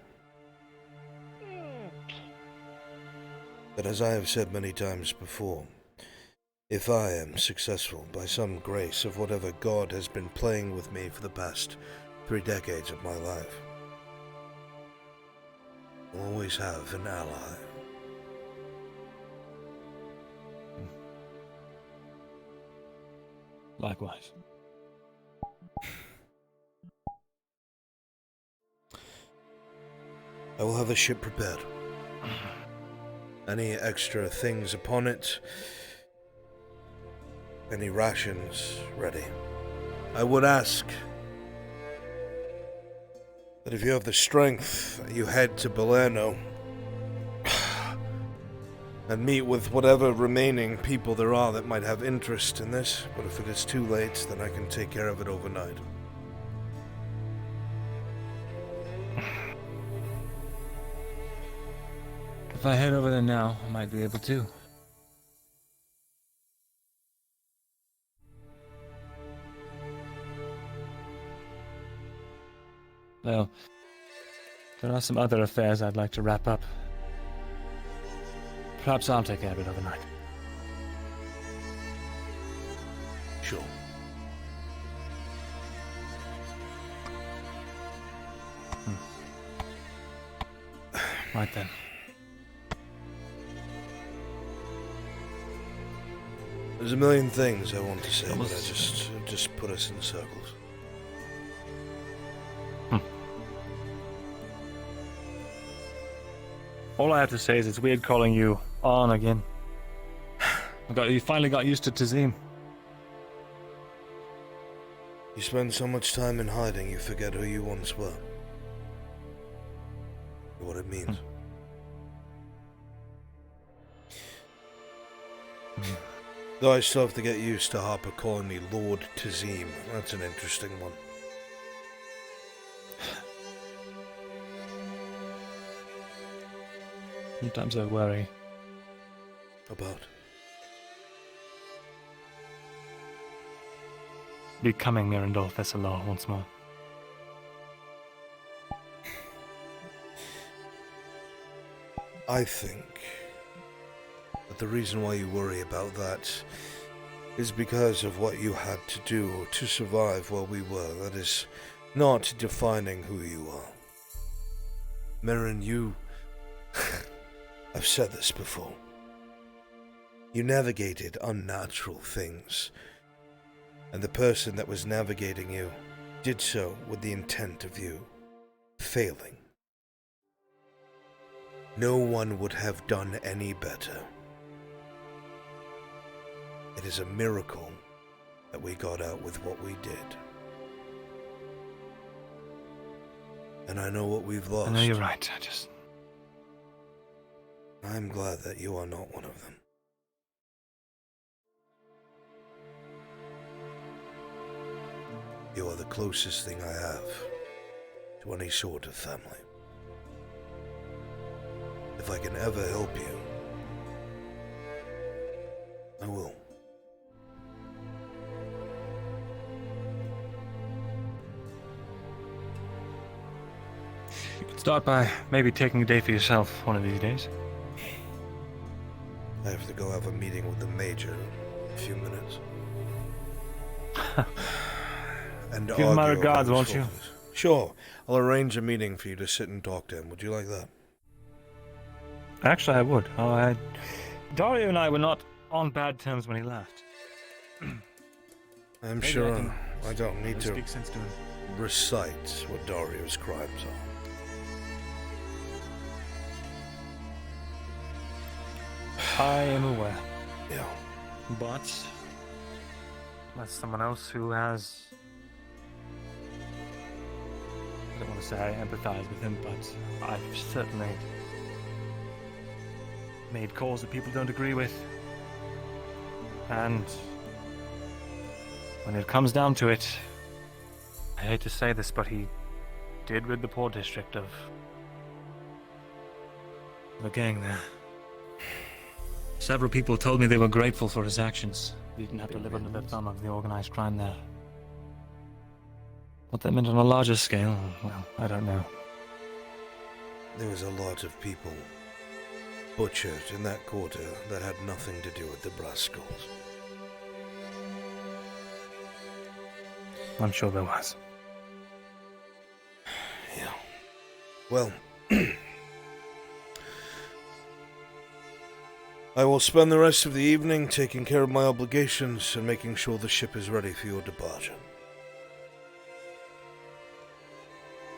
But as I have said many times before, if I am successful by some grace of whatever God has been playing with me for the past 3 decades of my life, I'll always have an ally. Likewise. I will have a ship prepared. Any extra things upon it, any rations ready. I would ask that if you have the strength, you head to Belerno and meet with whatever remaining people there are that might have interest in this, but if it is too late, then I can take care of it overnight. If I head over there now, I might be able to. Well, there are some other affairs I'd like to wrap up. Perhaps I'll take care of it overnight. Sure. Right then. There's a million things I want to say, but I just put us in circles. All I have to say is it's weird calling you on again. You finally got used to Tazim. You spend so much time in hiding, you forget who you once were. What it means. Though I still have to get used to Harper calling me Lord Tazim. That's an interesting one. Sometimes I worry. About? Becoming Mirandol Thessalor once more. I think that the reason why you worry about that is because of what you had to do to survive where we were. That is not defining who you are. Mirren, you... I've said this before. You navigated unnatural things, and the person that was navigating you did so with the intent of you failing. No one would have done any better. It is a miracle that we got out with what we did. And I know what we've lost. I know you're right, I'm glad that you are not one of them. You are the closest thing I have to any sort of family. If I can ever help you, I will. You could start by maybe taking a day for yourself one of these days. I have to go have a meeting with the Major in a few minutes. And Give him my regards, won't you? Sure. I'll arrange a meeting for you to sit and talk to him. Would you like that? Actually, I would. Dario and I were not on bad terms when he left. I'm sure I don't need to. Speak sense to him. recite what Dario's crimes are. I am aware. Yeah. But that's someone else who has. I don't want to say I empathize with him, but I've certainly made calls that people don't agree with. And when it comes down to it, I hate to say this, but he did rid the poor district of a gang there. Several people told me they were grateful for his actions. He didn't have to live under the thumb of the organized crime there. What that meant on a larger scale, well, I don't know. There was a lot of people butchered in that quarter that had nothing to do with the brass skulls. I'm sure there was. Yeah. Well, I will spend the rest of the evening taking care of my obligations and making sure the ship is ready for your departure.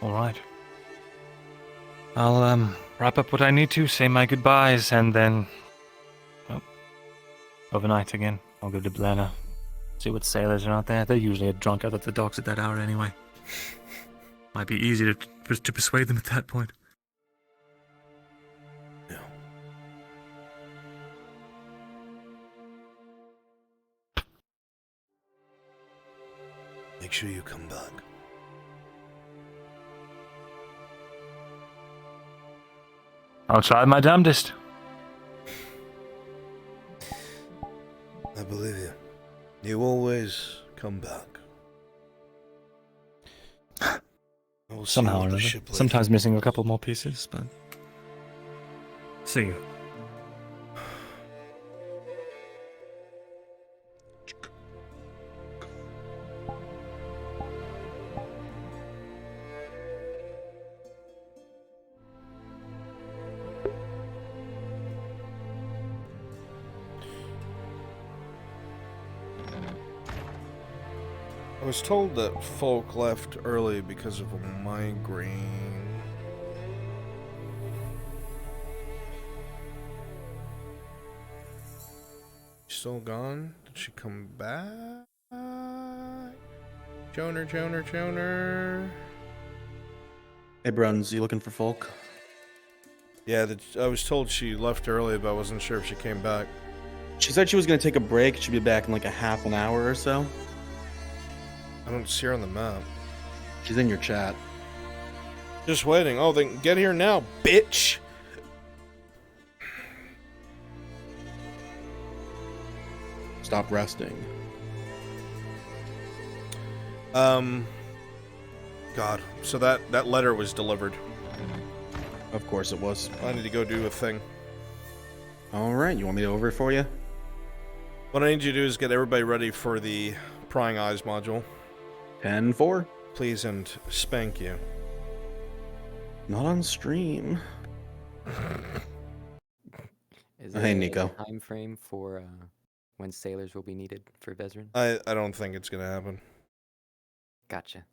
All right. I'll wrap up what I need to, say my goodbyes, and then overnight again. I'll go to Blenna, see what sailors are out there. They're usually drunk out at the docks at that hour anyway. Might be easy to persuade them at that point. Yeah. Make sure you come back. I'll try my damnedest. I believe you. You always come back. I will see Somehow you or at the another. ship later. Sometimes missing a couple more pieces, but... See you. I was told that folk left early because of a migraine. Still gone? Did she come back? Joner. Hey, Bruns, you looking for folk? Yeah, I was told she left early, but I wasn't sure if she came back. She said she was going to take a break. She'll be back in like a half an hour or so. I don't see her on the map. She's in your chat. Just waiting. Oh, then get here now, bitch! Stop resting. God. So that letter was delivered. Of course it was. I need to go do a thing. Alright, you want me to over it for you? What I need you to do is get everybody ready for the prying eyes module. 10-4. Please, and spank you. Not on stream. Is there Hey, Nico. a time frame for when sailors will be needed for Vezran? I don't think it's gonna happen. Gotcha.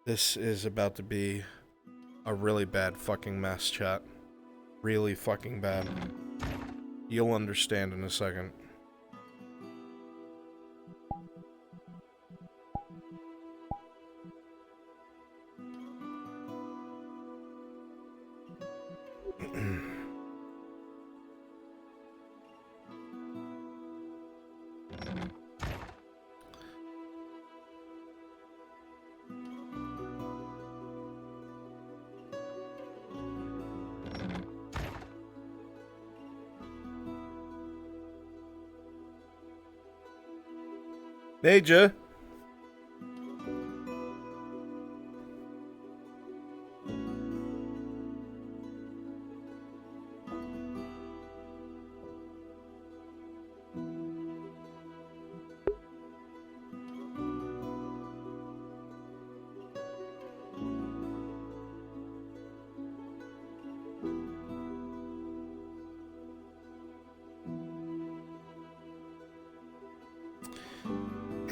This is about to be a really bad fucking mess, chat. Really fucking bad. You'll understand in a second. Major.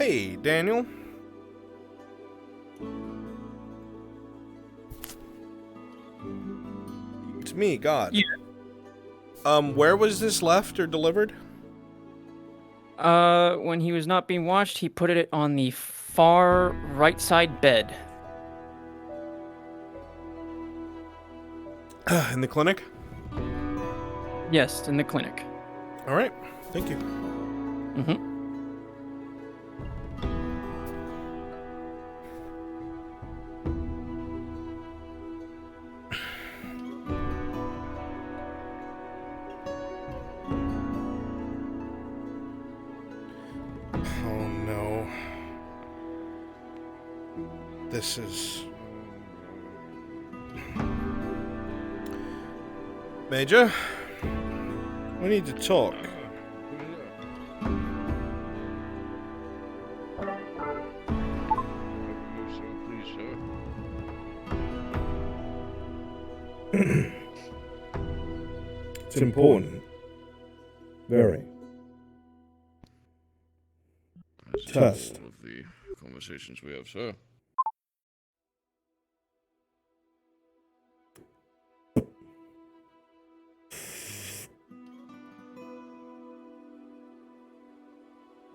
Hey, Daniel. It's me, God. Yeah. Where was this left or delivered? When he was not being watched, he put it on the far right side bed. In the clinic? Yes, in the clinic. All right. Thank you. Mm-hmm. Oh no. This is... Major? We need to talk. It's important. Very. Test. All of the conversations we have, sir.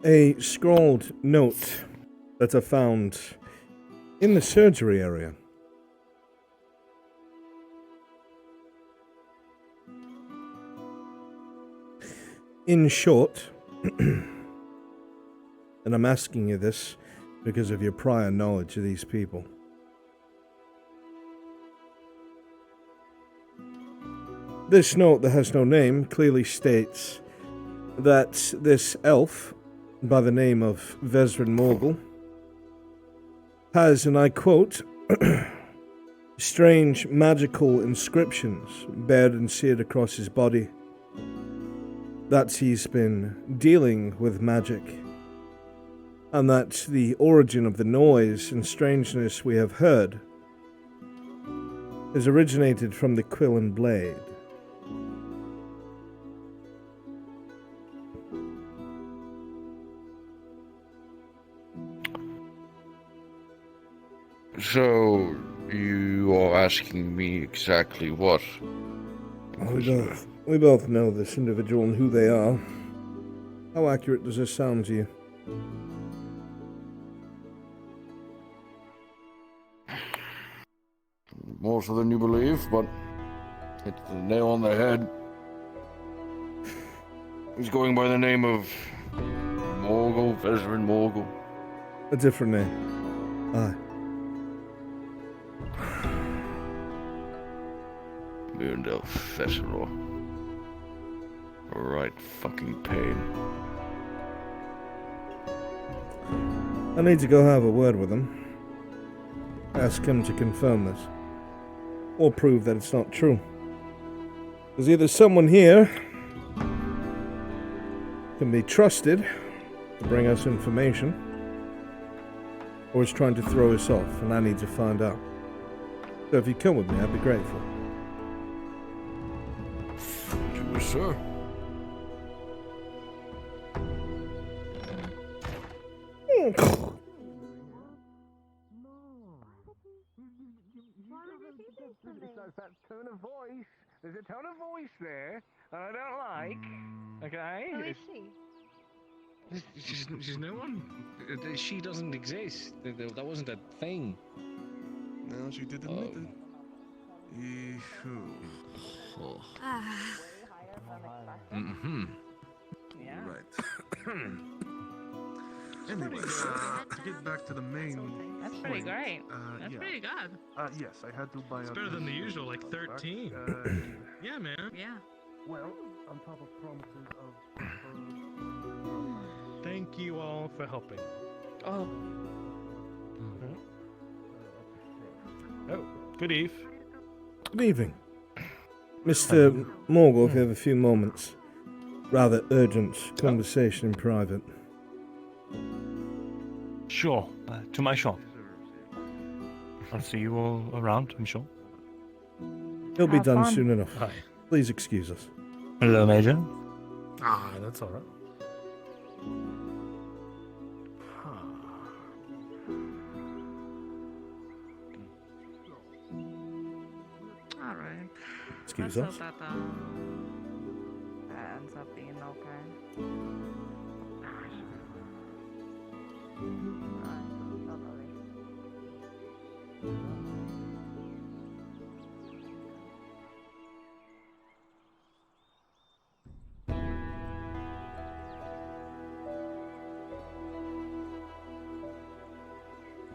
A scrawled note that I found in the surgery area. In short, and I'm asking you this because of your prior knowledge of these people. This note that has no name clearly states that this elf, by the name of Vezran Morgul, has, and I quote, strange magical inscriptions bared and seared across his body, that he's been dealing with magic, and that the origin of the noise and strangeness we have heard has originated from the quill and blade. So, you are asking me exactly what? We both know this individual and who they are. How accurate does this sound to you? More so than you believe, but hit the nail on the head. He's going by the name of Morgul, Vezran Morgul. A different name. Aye. Myrndal Fesseror. Right fucking pain. I need to go have a word with him. Ask him to confirm this. Or prove that it's not true. There's either someone here can be trusted to bring us information, or is trying to throw us off, and I need to find out. So if you come with me, I'd be grateful. Do it, sir. That tone of voice. There's a tone of voice there that I don't like. Okay? Who is she? She's no one. She doesn't exist. That wasn't a thing. No, she did admit it. Mm-hmm. Yeah. Right. Anyway, to get back to the main. That's pretty great. That's yeah. pretty good. Yes, I had to buy. It's better than the usual, like 13. Yeah, man. Yeah. Well, on top of promises of. Thank you all for helping. Oh. Oh, good eve. Good evening. Mr. Morgul, if you have a few moments. Rather urgent conversation in private. Sure, to my shop. I'll see you all around, I'm sure. He'll be Have done fun. soon enough. Hi. Please excuse us. Hello, Major. Ah, that's alright. Excuse Let's us. hope that ends up being okay.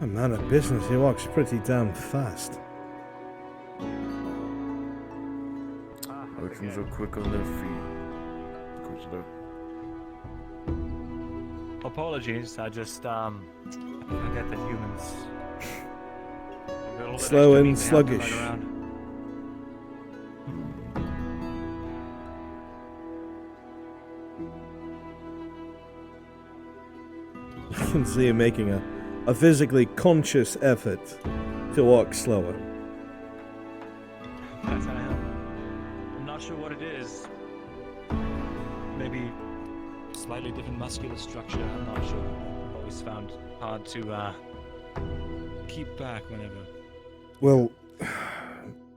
A man of business, he walks pretty damn fast. Urchins are quick on their feet. Of course, Apologies, I just I forget that humans. a little bit Slow extra and meat they have to sluggish. fight around. You can see him making a physically conscious effort to walk slower. Yes, I am. I'm not sure what it is. Maybe slightly different muscular structure. I'm not sure. I've always found hard to keep back whenever. Well,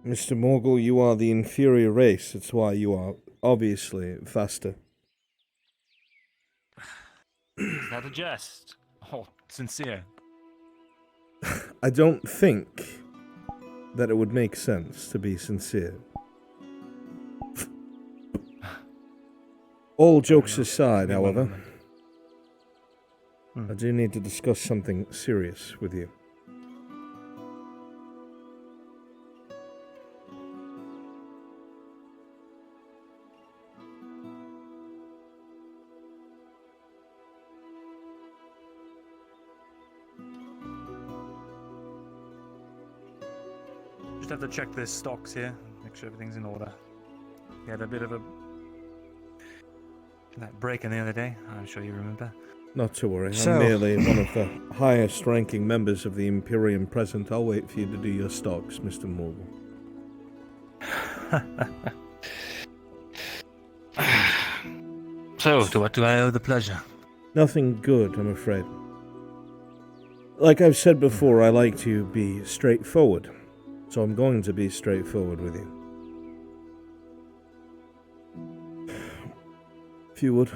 Mr. Morgul, you are the inferior race. That's why you are obviously faster. Is that a jest? Oh, sincere. I don't think that it would make sense to be sincere. All jokes aside, however, I do need to discuss something serious with you. Just have to check the stocks here, make sure everything's in order. We had a bit of that break-in the other day. I'm sure you remember. Not to worry, So- I'm merely one of the highest ranking members of the Imperium present. I'll wait for you to do your stocks, Mr. Morgul. So, to what do I owe the pleasure? Nothing good, I'm afraid. Like I've said before, I like to be straightforward. So I'm going to be straightforward with you. If you would.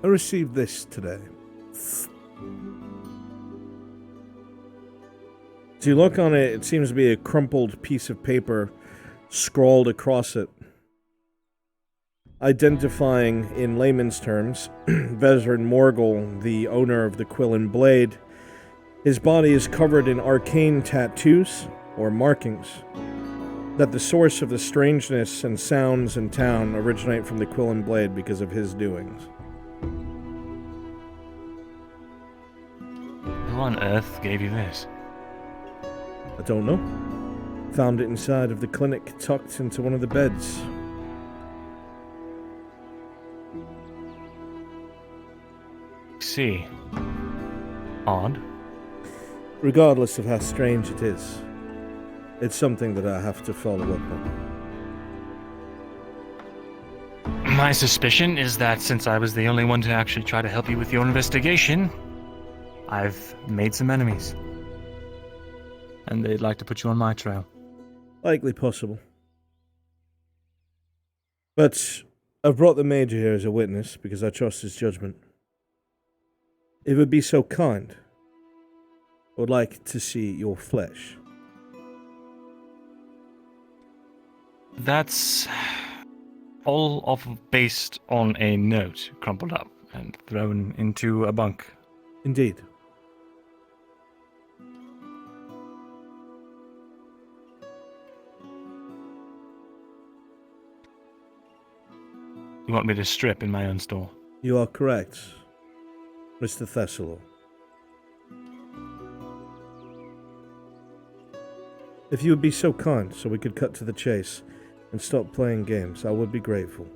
I received this today. As you look on it, it seems to be a crumpled piece of paper scrawled across it, identifying, in layman's terms, Veteran Morgul, the owner of the Quill and Blade. His body is covered in arcane tattoos, or markings, that the source of the strangeness and sounds in town originate from the Quill and Blade because of his doings. Who on earth gave you this? I don't know. Found it inside of the clinic, tucked into one of the beds. See. Odd. Regardless of how strange it is, it's something that I have to follow up on. My suspicion is that since I was the only one to actually try to help you with your investigation, I've made some enemies. And they'd like to put you on my trail. Likely possible. But I've brought the Major here as a witness because I trust his judgment. If it would be so kind, I would like to see your flesh. That's all based on a note crumpled up and thrown into a bunk. Indeed. You want me to strip in my own store? You are correct, Mr. Thessalor. If you would be so kind so we could cut to the chase and stop playing games, I would be grateful.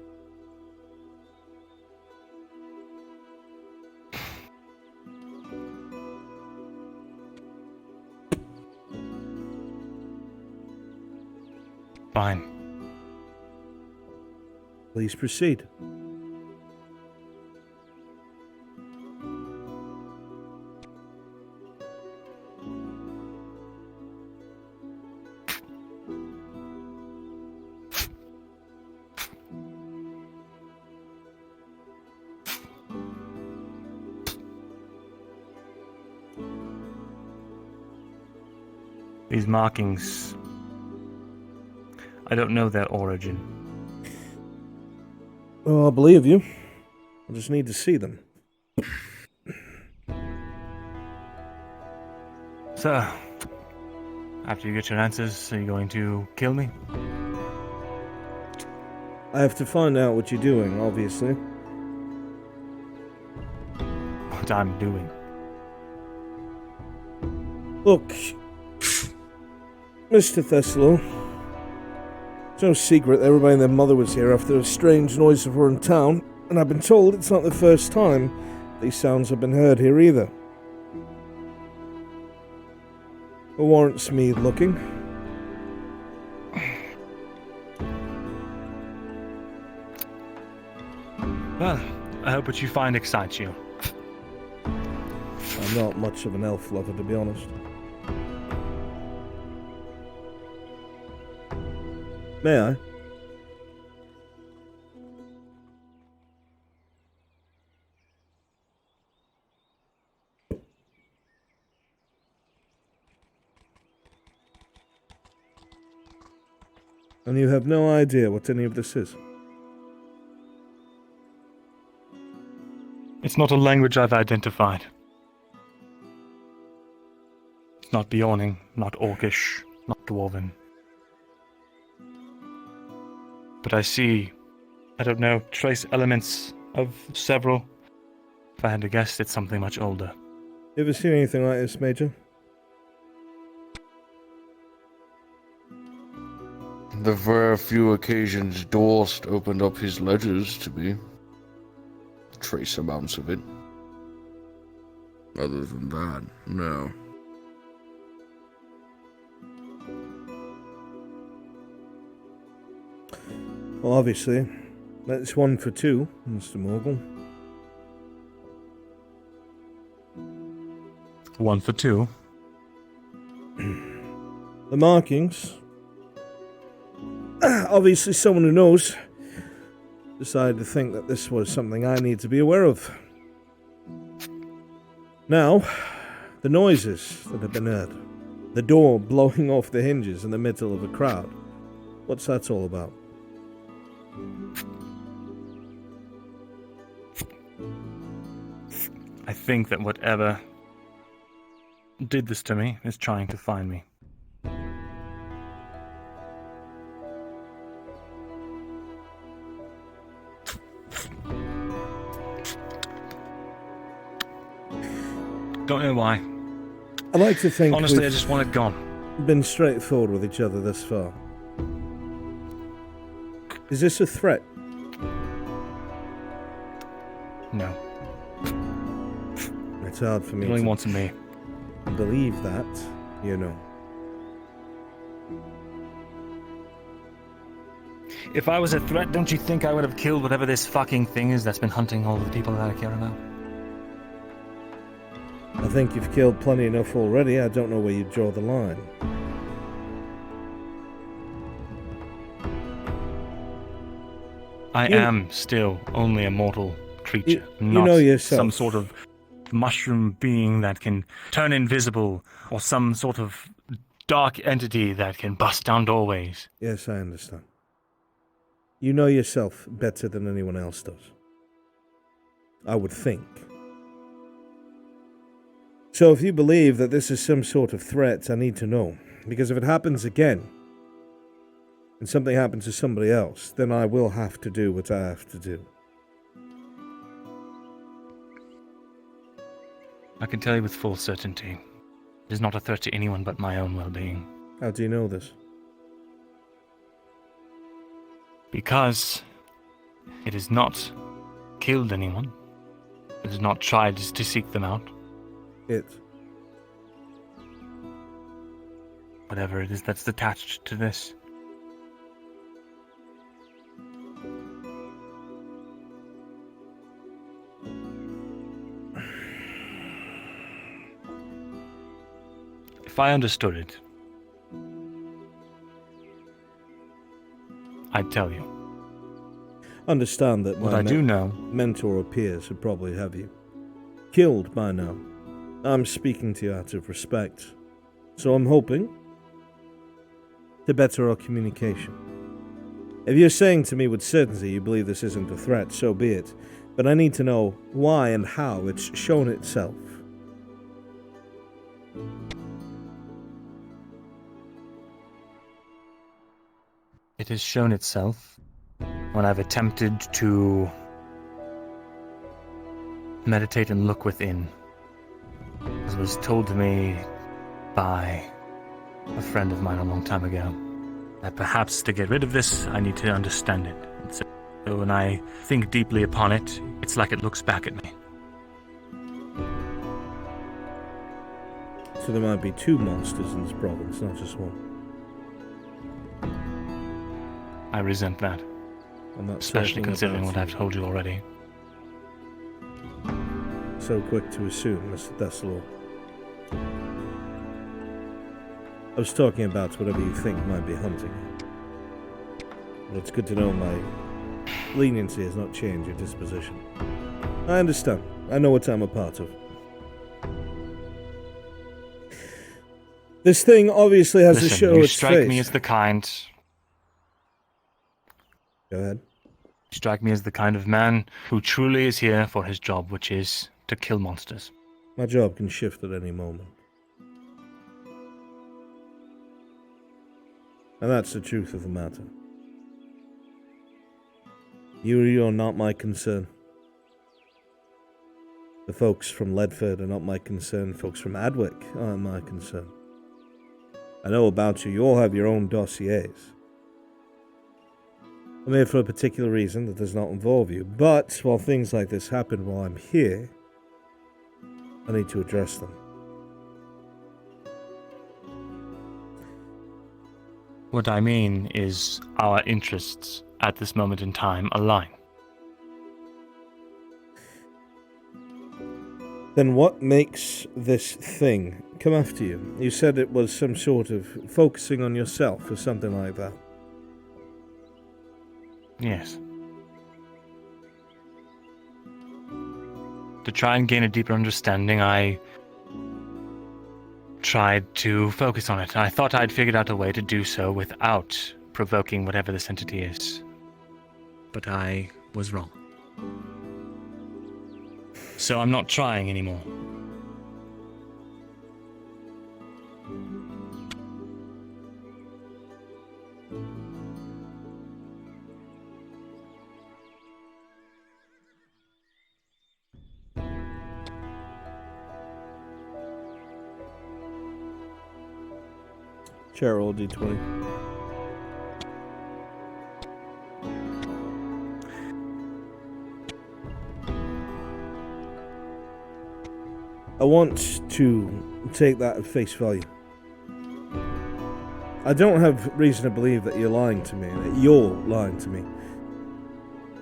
Fine. Please proceed. These markings, I don't know their origin. Well, I believe you. I just need to see them. So, after you get your answers, are you going to kill me? I have to find out what you're doing, obviously. What I'm doing. Look, Mr. Thessalo, it's no secret that everybody and their mother was here after a strange noise of her in town, and I've been told it's not the first time these sounds have been heard here either. It warrants me looking. Well, I hope what you find excites you. I'm not much of an elf lover, to be honest. May I? And you have no idea what any of this is? It's not a language I've identified. It's not Bjorning, not Orcish, not Dwarven. But I see, I don't know, trace elements of several. If I had to guess, it's something much older. You ever seen anything like this, Major? The very few occasions Dorst opened up his ledgers to me. Trace amounts of it. Other than that, no. Well, obviously, that's 1 for 2, Mr. Morgul. 1 for 2. The markings. Obviously, someone who knows decided to think that this was something I need to be aware of. Now, the noises that have been heard. The door blowing off the hinges in the middle of a crowd. What's that all about? I think that whatever did this to me is trying to find me. Don't know why. I like to think honestly, I just want it gone. Been straightforward with each other thus far. Is this a threat? No. It's hard for me It only to wants me. believe that, you know. If I was a threat, don't you think I would have killed whatever this fucking thing is that's been hunting all the people that I care about? I think you've killed plenty enough already. I don't know where you draw the line. I am still only a mortal creature, you not know yourself. some sort of mushroom being that can turn invisible, or some sort of dark entity that can bust down doorways. Yes, I understand. You know yourself better than anyone else does. I would think. So if you believe that this is some sort of threat, I need to know. Because if it happens again, and something happens to somebody else, then I will have to do what I have to do. I can tell you with full certainty, it is not a threat to anyone but my own well-being. How do you know this? Because it has not killed anyone. It has not tried to seek them out. Whatever it is that's attached to this. If I understood it, I'd tell you. Understand that What my I do know, mentor or peers would probably have you killed by now. I'm speaking to you out of respect. So I'm hoping to better our communication. If you're saying to me with certainty you believe this isn't a threat, so be it. But I need to know why and how it's shown itself. It has shown itself when I've attempted to meditate and look within. As was told to me by a friend of mine a long time ago, that perhaps to get rid of this, I need to understand it. And so when I think deeply upon it, it's like it looks back at me. So there might be two monsters in this province, not just one. I resent that. I'm not especially talking considering about what I've told you already. So quick to assume, Mr. Thessalor. I was talking about whatever you think might be hunting. Well, it's good to know my leniency has not changed your disposition. I understand. I know what I'm a part of. This thing obviously has to show you its strike face. me as the kind... Go ahead. You strike me as the kind of man who truly is here for his job, which is to kill monsters. My job can shift at any moment. And that's the truth of the matter. You're not my concern. The folks from Ledford are not my concern. Folks from Adwick aren't my concern. I know about you. You all have your own dossiers. I'm here for a particular reason that does not involve you. But while things like this happen while I'm here, I need to address them. What I mean is our interests at this moment in time align. Then what makes this thing come after you? You said it was some sort of focusing on yourself or something like that. Yes. To try and gain a deeper understanding, I tried to focus on it. I thought I'd figured out a way to do so without provoking whatever this entity is. But I was wrong. So I'm not trying anymore. Chair roll D20. I want to take that at face value. I don't have reason to believe that you're lying to me, that you're lying to me.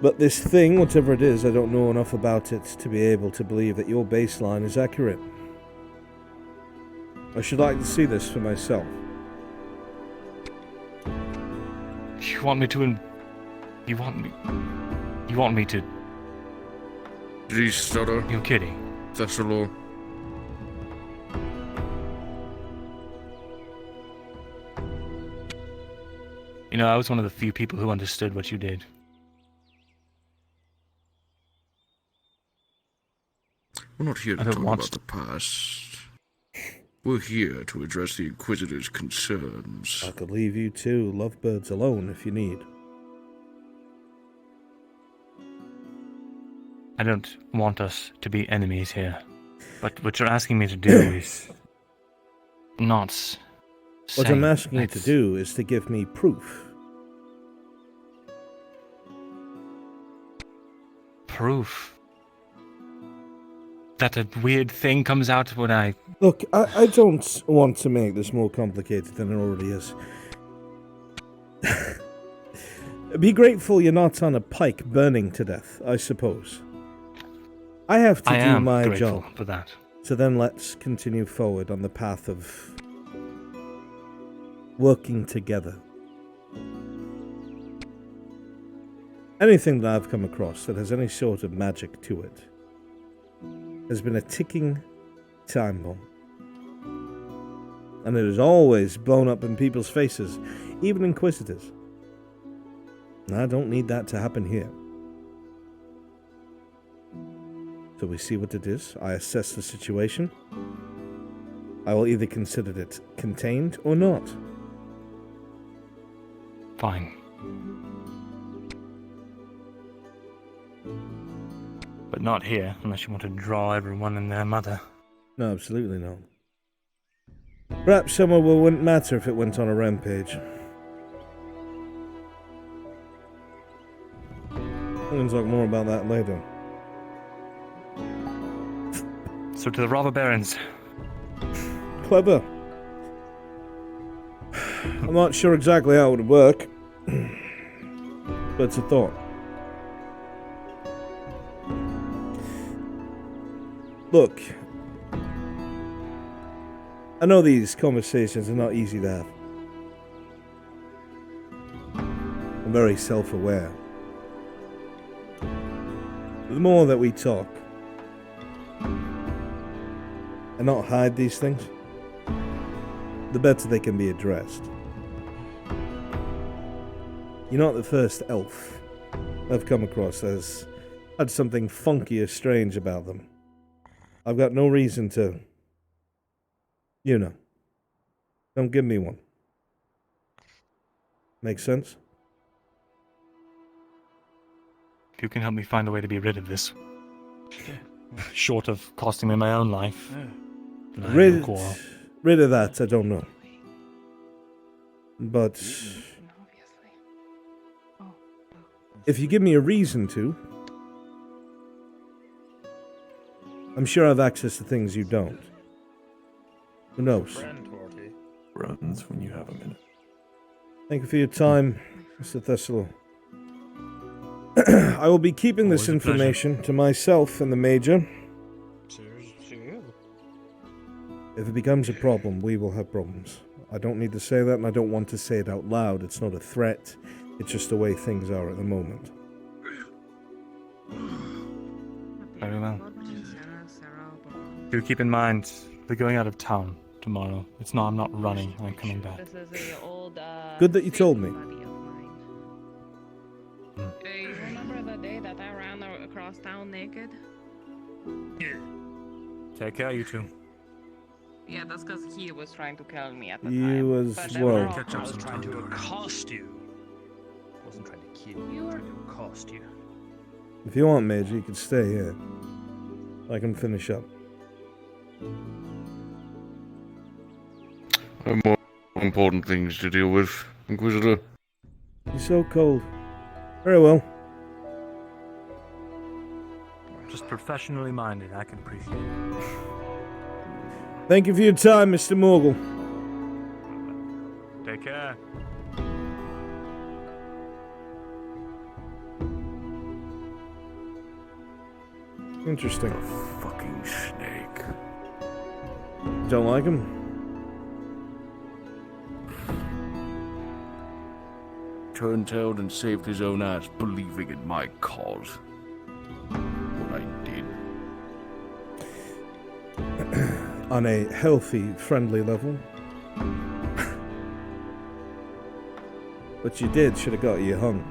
But this thing, whatever it is, I don't know enough about it to be able to believe that your baseline is accurate. I should like to see this for myself. You want me to... You want me to... Did he stutter? You're kidding. Thessalor. You know, I was one of the few people who understood what you did. We're not here to talk about the past. We're here to address the Inquisitor's concerns. I could leave you two lovebirds alone if you need. I don't want us to be enemies here. But what you're asking me to do is... not... What I'm asking you to do is to give me proof. Proof? That a weird thing comes out when I... Look, I don't want to make this more complicated than it already is. Be grateful you're not on a pike burning to death, I suppose. I have to do my job. For that. So then let's continue forward on the path of working together. Anything that I've come across that has any sort of magic to it has been a ticking time bomb. And it has always blown up in people's faces, even inquisitors. And I don't need that to happen here. So we see what it is. I assess the situation. I will either consider it contained or not. Fine. But not here, unless you want to draw everyone and their mother. No, absolutely not. Perhaps somewhere where it wouldn't matter if it went on a rampage. We can talk more about that later. So to the robber barons. Clever. I'm not sure exactly how it would work, but it's a thought. Look, I know these conversations are not easy to have. I'm very self-aware. The more that we talk and not hide these things, the better they can be addressed. You're not the first elf I've come across that's had something funky or strange about them. I've got no reason to, you know, don't give me one. Make sense? If you can help me find a way to be rid of this, short of costing me my own life, then I have no quarrel. Rid of that, I don't know. But if you give me a reason to, I'm sure I have access to things you don't. Who knows? Runs when you have a minute. Thank you for your time, Mr. Thessalo. I will be keeping this information to myself and the Major. If it becomes a problem, we will have problems. I don't need to say that, and I don't want to say it out loud. It's not a threat. It's just the way things are at the moment. Very well. Do keep in mind, we're going out of town tomorrow. I'm not running, I'm coming back. Good that you told me. You remember the day that I ran across town naked? Take care, you two. Yeah, that's because he was trying to kill me at the You time. as But well. then I was trying to accost you. I wasn't trying to kill you. I was trying to accost you. If you want, Major, you can stay here. I can finish up. I have more important things to deal with, Inquisitor. You're so cold. Very well. Just professionally minded, I can appreciate it. Thank you for your time, Mr. Morgul. Take care. Interesting. Fucking snake. Don't like him? Turntailed and saved his own ass believing in my cause. What I did. On a healthy, friendly level. What you did should have got you hung.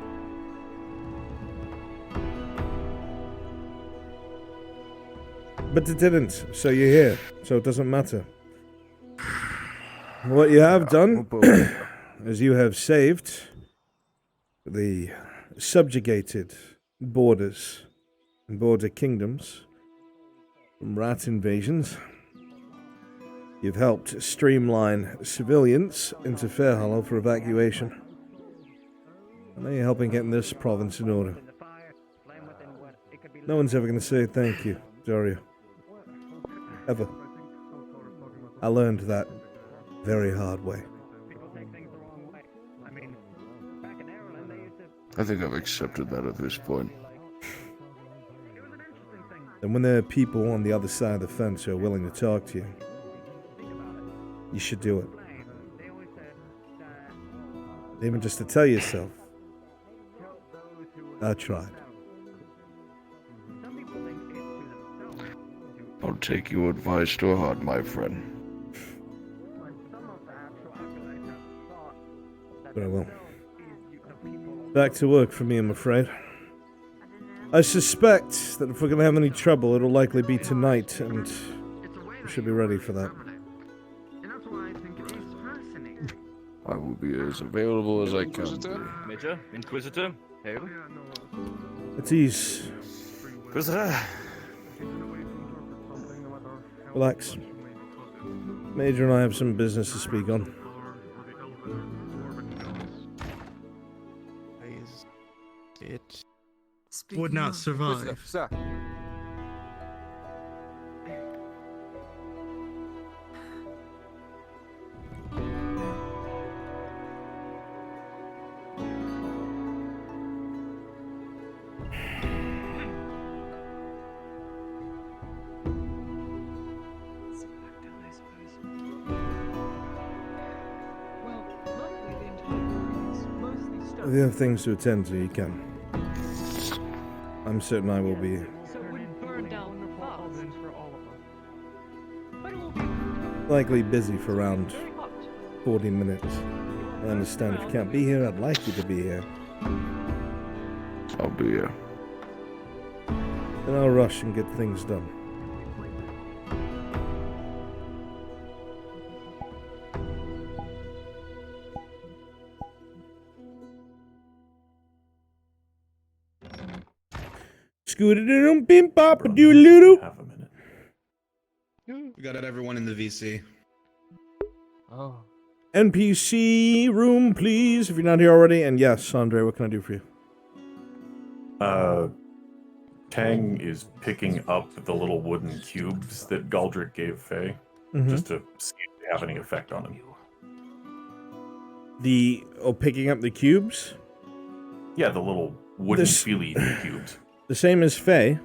But it didn't, so you're here, so it doesn't matter. What you have done is you have saved the subjugated borders and border kingdoms from rat invasions. You've helped streamline civilians into Fairhollow for evacuation. And now you're helping getting this province in order. No one's ever going to say thank you, Dario. Ever. I learned that very hard way. I think I've accepted that at this point. And when there are people on the other side of the fence who are willing to talk to you, you should do it. Even just to tell yourself, I tried. I'll take your advice to heart, my friend. But I will. Back to work for me, I'm afraid. I suspect that if we're gonna have any trouble, it'll likely be tonight, and we should be ready for that. I will be as available as I can be. Major, Inquisitor, hail. At ease. Inquisitor. Relax. Major and I have some business to speak on. It would not survive. Sir. If you have things to attend to, you can. I'm certain I will be likely busy for around 40 minutes. I understand if you can't be here, I'd like you to be here. I'll be here. Then I'll rush and get things done. Scooter bim pop do little. We got everyone in the VC. Oh. NPC room, please, if you're not here already. And yes, Andre, what can I do for you? Tang is picking up the little wooden cubes that Galdrick gave Faye, Mhm. just to see if they have any effect on him. Picking up the cubes? Yeah, the little wooden feely cubes. The same as Faye.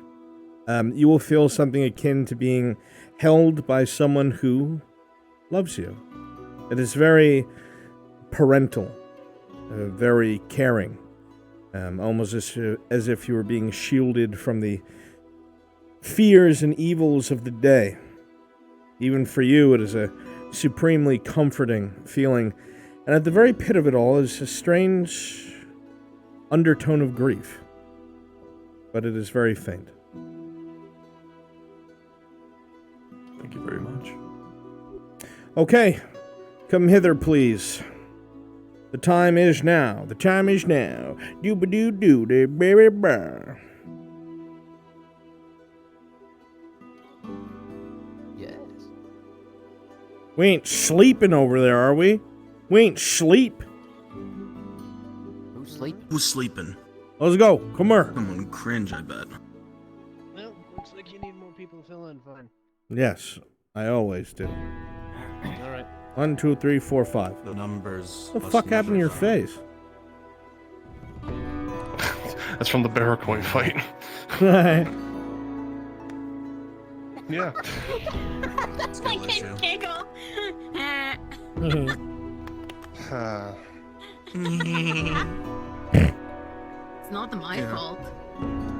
You will feel something akin to being held by someone who loves you. It is very parental, very caring, almost as if you were being shielded from the fears and evils of the day. Even for you, it is a supremely comforting feeling, and at the very pit of it all is a strange undertone of grief, but it is very faint. Thank you very much. Okay, come hither, please. The time is now. The time is now. Doo-ba-doo-doo, de baby bar. Yes. We ain't sleeping over there, are we? We ain't sleep. Who's sleeping? Who's sleeping? Let's go. Come here. Someone cringe, I bet. Well, looks like you need more people to fill in. Fine. Yes, I always do. All right. 1, 2, 3, 4, 5. The numbers. What the fuck happened to your face? That's from the Barracoin fight. Yeah. I can giggle. It's not my fault.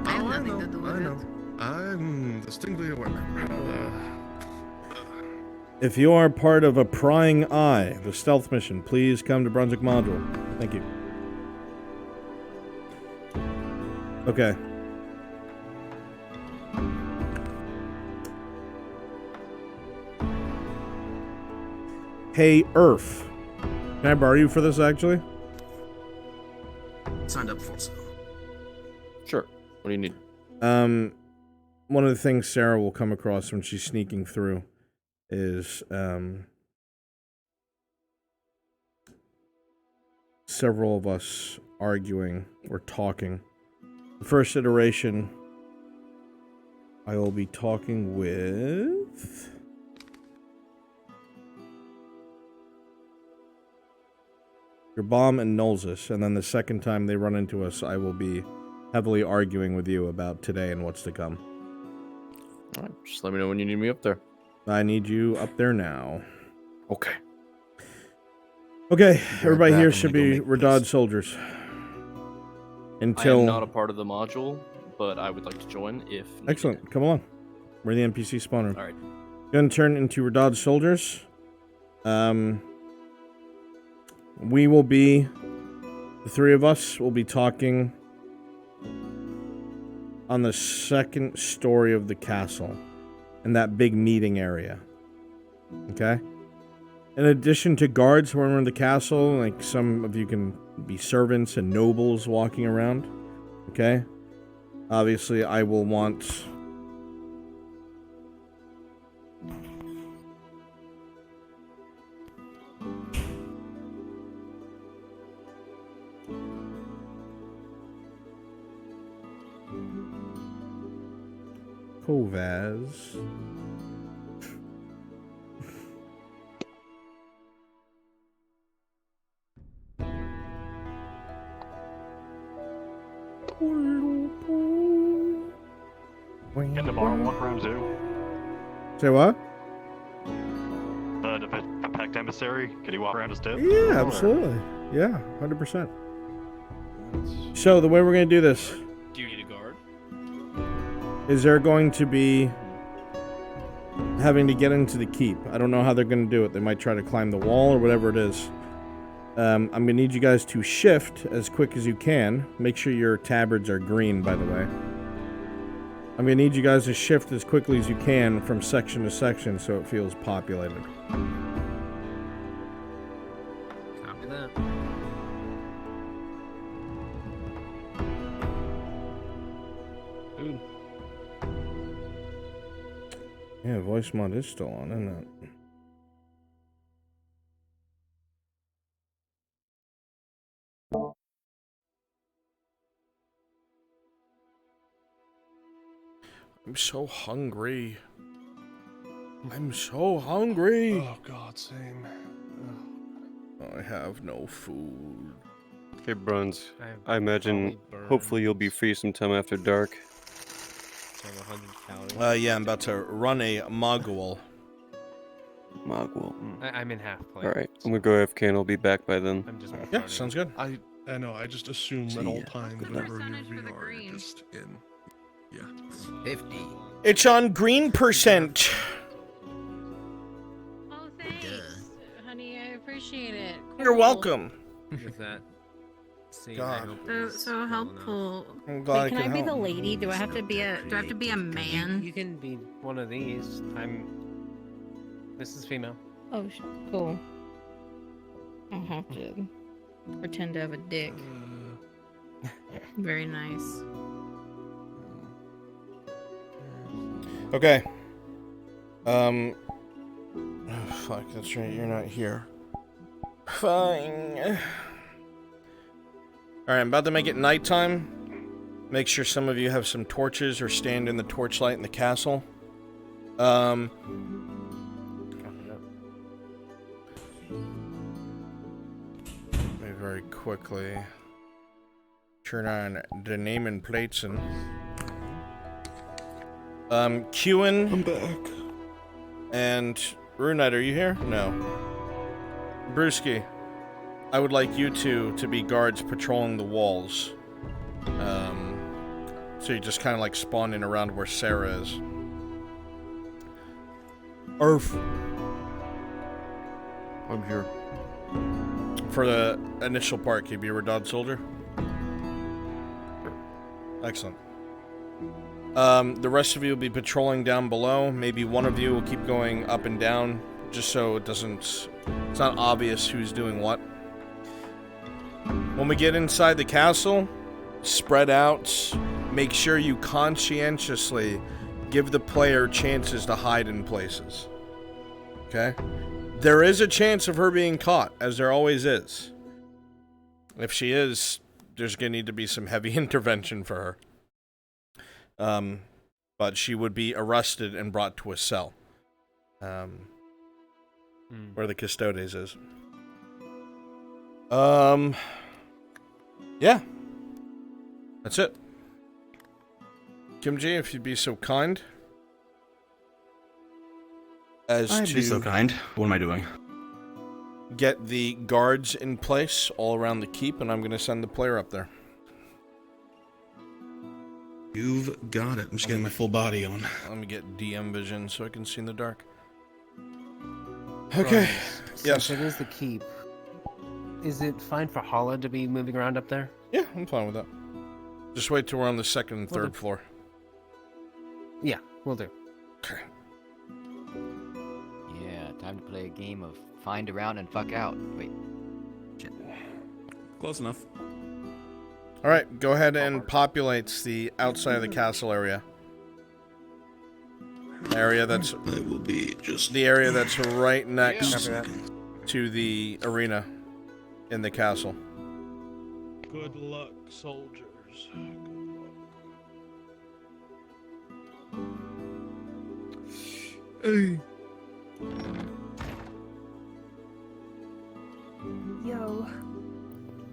I have nothing to do with it. I'm distinctly aware. If you are part of a prying eye, the stealth mission, please come to Brunswick Module. Thank you. Okay. Hey, Earth. Can I borrow you for this, actually? Signed up for it. Sure. What do you need? One of the things Sarah will come across when she's sneaking through is, several of us arguing or talking. The first iteration, I will be talking with... your bomb and Nolzus, and then the second time they run into us, I will be heavily arguing with you about today and what's to come. Alright, just let me know when you need me up there. I need you up there now. Okay. Okay, everybody here should be Radad soldiers. Until... I am not a part of the module, but I would like to join if needed. Excellent, come along. We're in the NPC spawn room. Alright. Gonna turn into Radad soldiers. We will be The three of us will be talking on the second story of the castle, in that big meeting area. Okay? In addition to guards who are in the castle, like some of you can be servants and nobles walking around. Okay? Obviously, I will want... Kovaz. Can the bar walk around too? Say what? The packed emissary, can he walk around his tip? Yeah, absolutely. Yeah, 100%. So, the way we're going to do this... Do you need a guard? Is there going to be having to get into the keep? I don't know how they're going to do it. They might try to climb the wall or whatever it is. I'm going to need you guys to shift as quick as you can. Make sure your tabards are green, by the way. I'm going to need you guys to shift as quickly as you can from section to section so it feels populated. Copy that. Dude. Yeah, voice mod is still on, isn't it? I'm so hungry. I'm so hungry. Oh god, same. I have no food. Hey, Bruns. I imagine, hopefully you'll be free sometime after dark. Yeah, I'm about to run a Mogul. Mogul. I'm in half play. Alright, I'm gonna go AFK and I'll be back by then. I'm just Yeah, sounds good. I know, I just assume at all times good luck. whenever you're VR, you're just in. Yeah. 50. It's on green percent. Oh, thanks, honey. I appreciate it. You're Cool. welcome. With that. See, God. So helpful. I'm glad Wait, can I be help. the lady? Do I have to be a man? You can be one of these. This is female. Oh, cool. I'll have to pretend to have a dick. Very nice. Okay. Oh, fuck, that's right, you're not here. Fine. Alright, I'm about to make it nighttime. Make sure some of you have some torches or stand in the torchlight in the castle. Very quickly turn on the name and plates and Qin. I'm back. And Runite, are you here? No. Brewski, I would like you two to be guards patrolling the walls. So you just kind of like spawn in around where Sarah is. Arf. I'm here. For the initial part, can you be a Redod soldier? Excellent. The rest of you will be patrolling down below. Maybe one of you will keep going up and down, just so it's not obvious who's doing what. When we get inside the castle, spread out. Make sure you conscientiously give the player chances to hide in places. Okay? There is a chance of her being caught, as there always is. If she is, there's going to need to be some heavy intervention for her. But she would be arrested and brought to a cell. Where the Custodes is. Yeah. That's it. Kimji, if you'd be so kind. I'd be so kind. What am I doing? Get the guards in place all around the keep, and I'm going to send the player up there. You've got it. I'm just getting my full body on. Let me get DM vision so I can see in the dark. Okay. Since Yes. it is the keep, Is it fine for Hala to be moving around up there? Yeah, I'm fine with that. Just wait till we're on the second and Will third do. floor. Yeah, we'll do. Okay. Yeah, time to play a game of find around and fuck out. Wait. Shit. Close enough. All right, go ahead and populate the outside of the castle area. Area that's the area that's right next to the arena in the castle. Good luck, soldiers. Hey. Yo.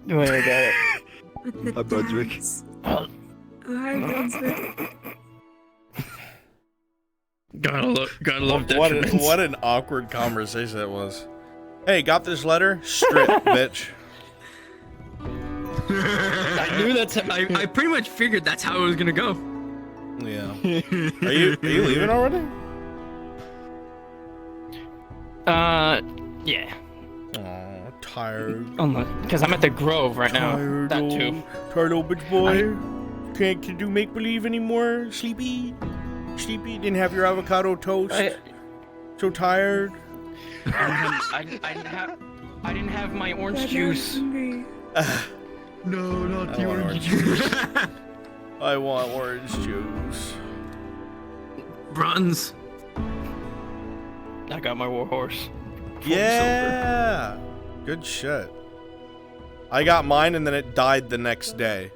Wait, I got it. Hi, Brunswick. Hi, Brunswick. Gotta love What detriments. what an awkward conversation that was. Hey, got this letter? Strip, bitch. I knew that's. I pretty much figured that's how it was gonna go. Yeah. Are you leaving already? Yeah. Oh, tired. Because I'm at the Grove right Tired now. That old, too. Tired old bitch boy. Can't do make believe anymore. Sleepy. Sleepy. Didn't have your avocado toast. So tired. I didn't have my orange juice. No, not the orange juice. I want orange juice. Bruns. I got my war horse. Yeah. Good shit. I got mine and then it died the next day.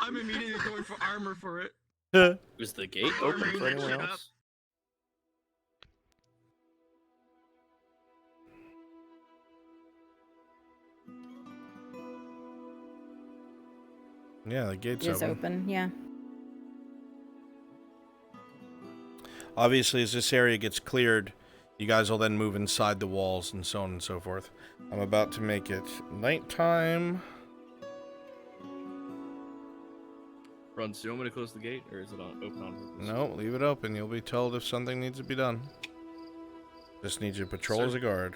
I'm immediately going for armor for it. Is the gate open for anyone else? Yeah, the gate's It is open. open, yeah. Obviously, as this area gets cleared, you guys will then move inside the walls and so on and so forth. I'm about to make it nighttime. Runs, do you want me to close the gate, or is it open on purpose? No, leave it open. You'll be told if something needs to be done. Just need you to patrol as a guard.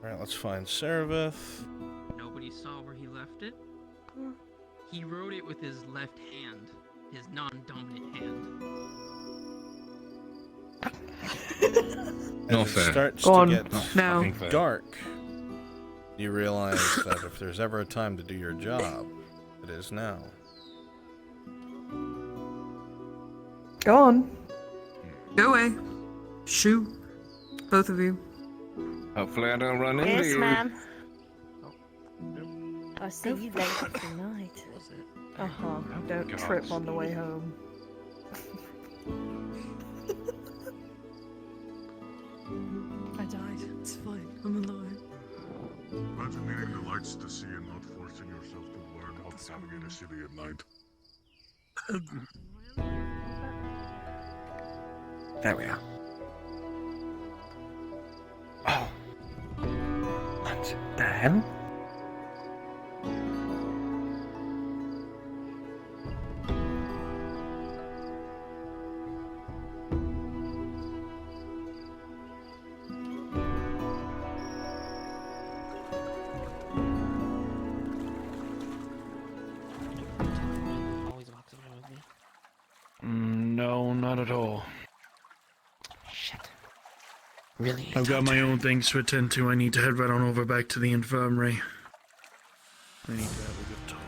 Alright, let's find Seraph. Nobody saw where he left it. He wrote it with his left hand, his non-dominant hand. No fair. Starts Go to on. get No. dark. You realize that if there's ever a time to do your job, it is now. Go on. Go away. Shoot. Both of you. Hopefully I don't run into Yes, you. ma'am. I'll see you later tonight. Uh-huh. Don't trip on the way home. I died. It's fine. I'm alive. Imagine needing the lights to see and not forcing yourself to learn how to navigate a city at night. There we are. Oh. What the hell? No, not at all. Really? I've got my own things to attend to. I need to head right on over back to the infirmary. I need to have a good talk.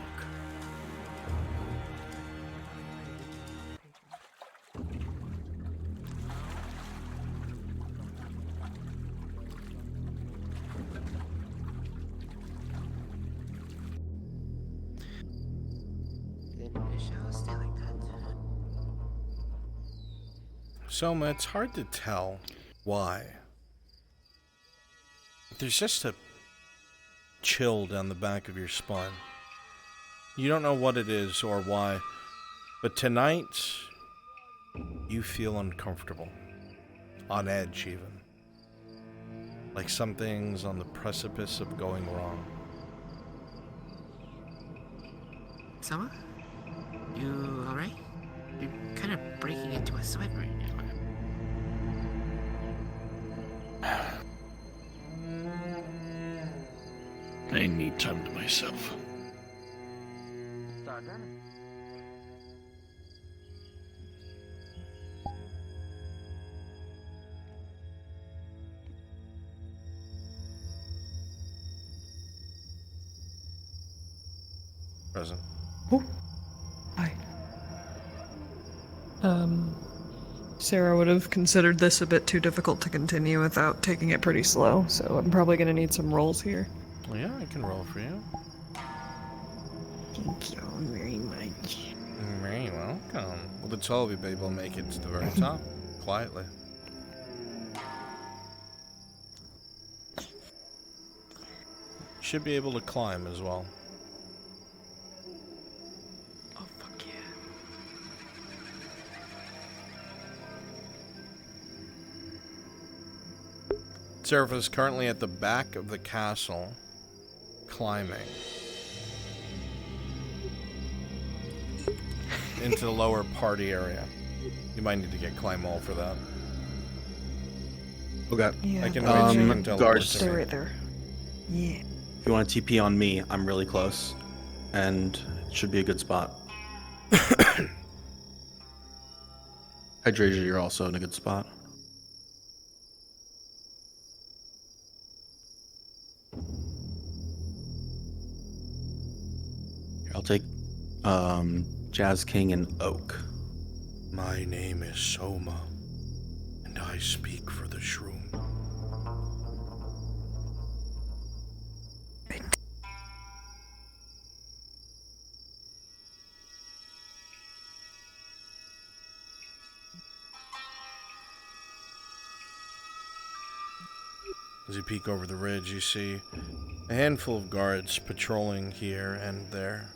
Soma, it's hard to tell why. There's just a chill down the back of your spine. You don't know what it is or why, but tonight you feel uncomfortable, on edge even. Like something's on the precipice of going wrong. Soma? You alright? You're kind of breaking into a sweat right now. I need time to myself. Present. Hi. Sarah would have considered this a bit too difficult to continue without taking it pretty slow, so I'm probably gonna need some rolls here. Well, yeah, I can roll for you. Thank you very much. You're very welcome. Well, the 12 of you will make it to the very top, quietly. Should be able to climb as well. Oh, fuck yeah. Seraph is currently at the back of the castle, climbing into the lower party area. You might need to get climb wall for that. Okay. Yeah. I can wait so you can teleport guards. to me. Stay right there. Yeah. If you want to TP on me, I'm really close. And it should be a good spot. Hydrasia, you're also in a good spot. Here, I'll take Jazz King and Oak. My name is Soma, and I speak for the shroom. As you peek over the ridge, you see a handful of guards patrolling here and there.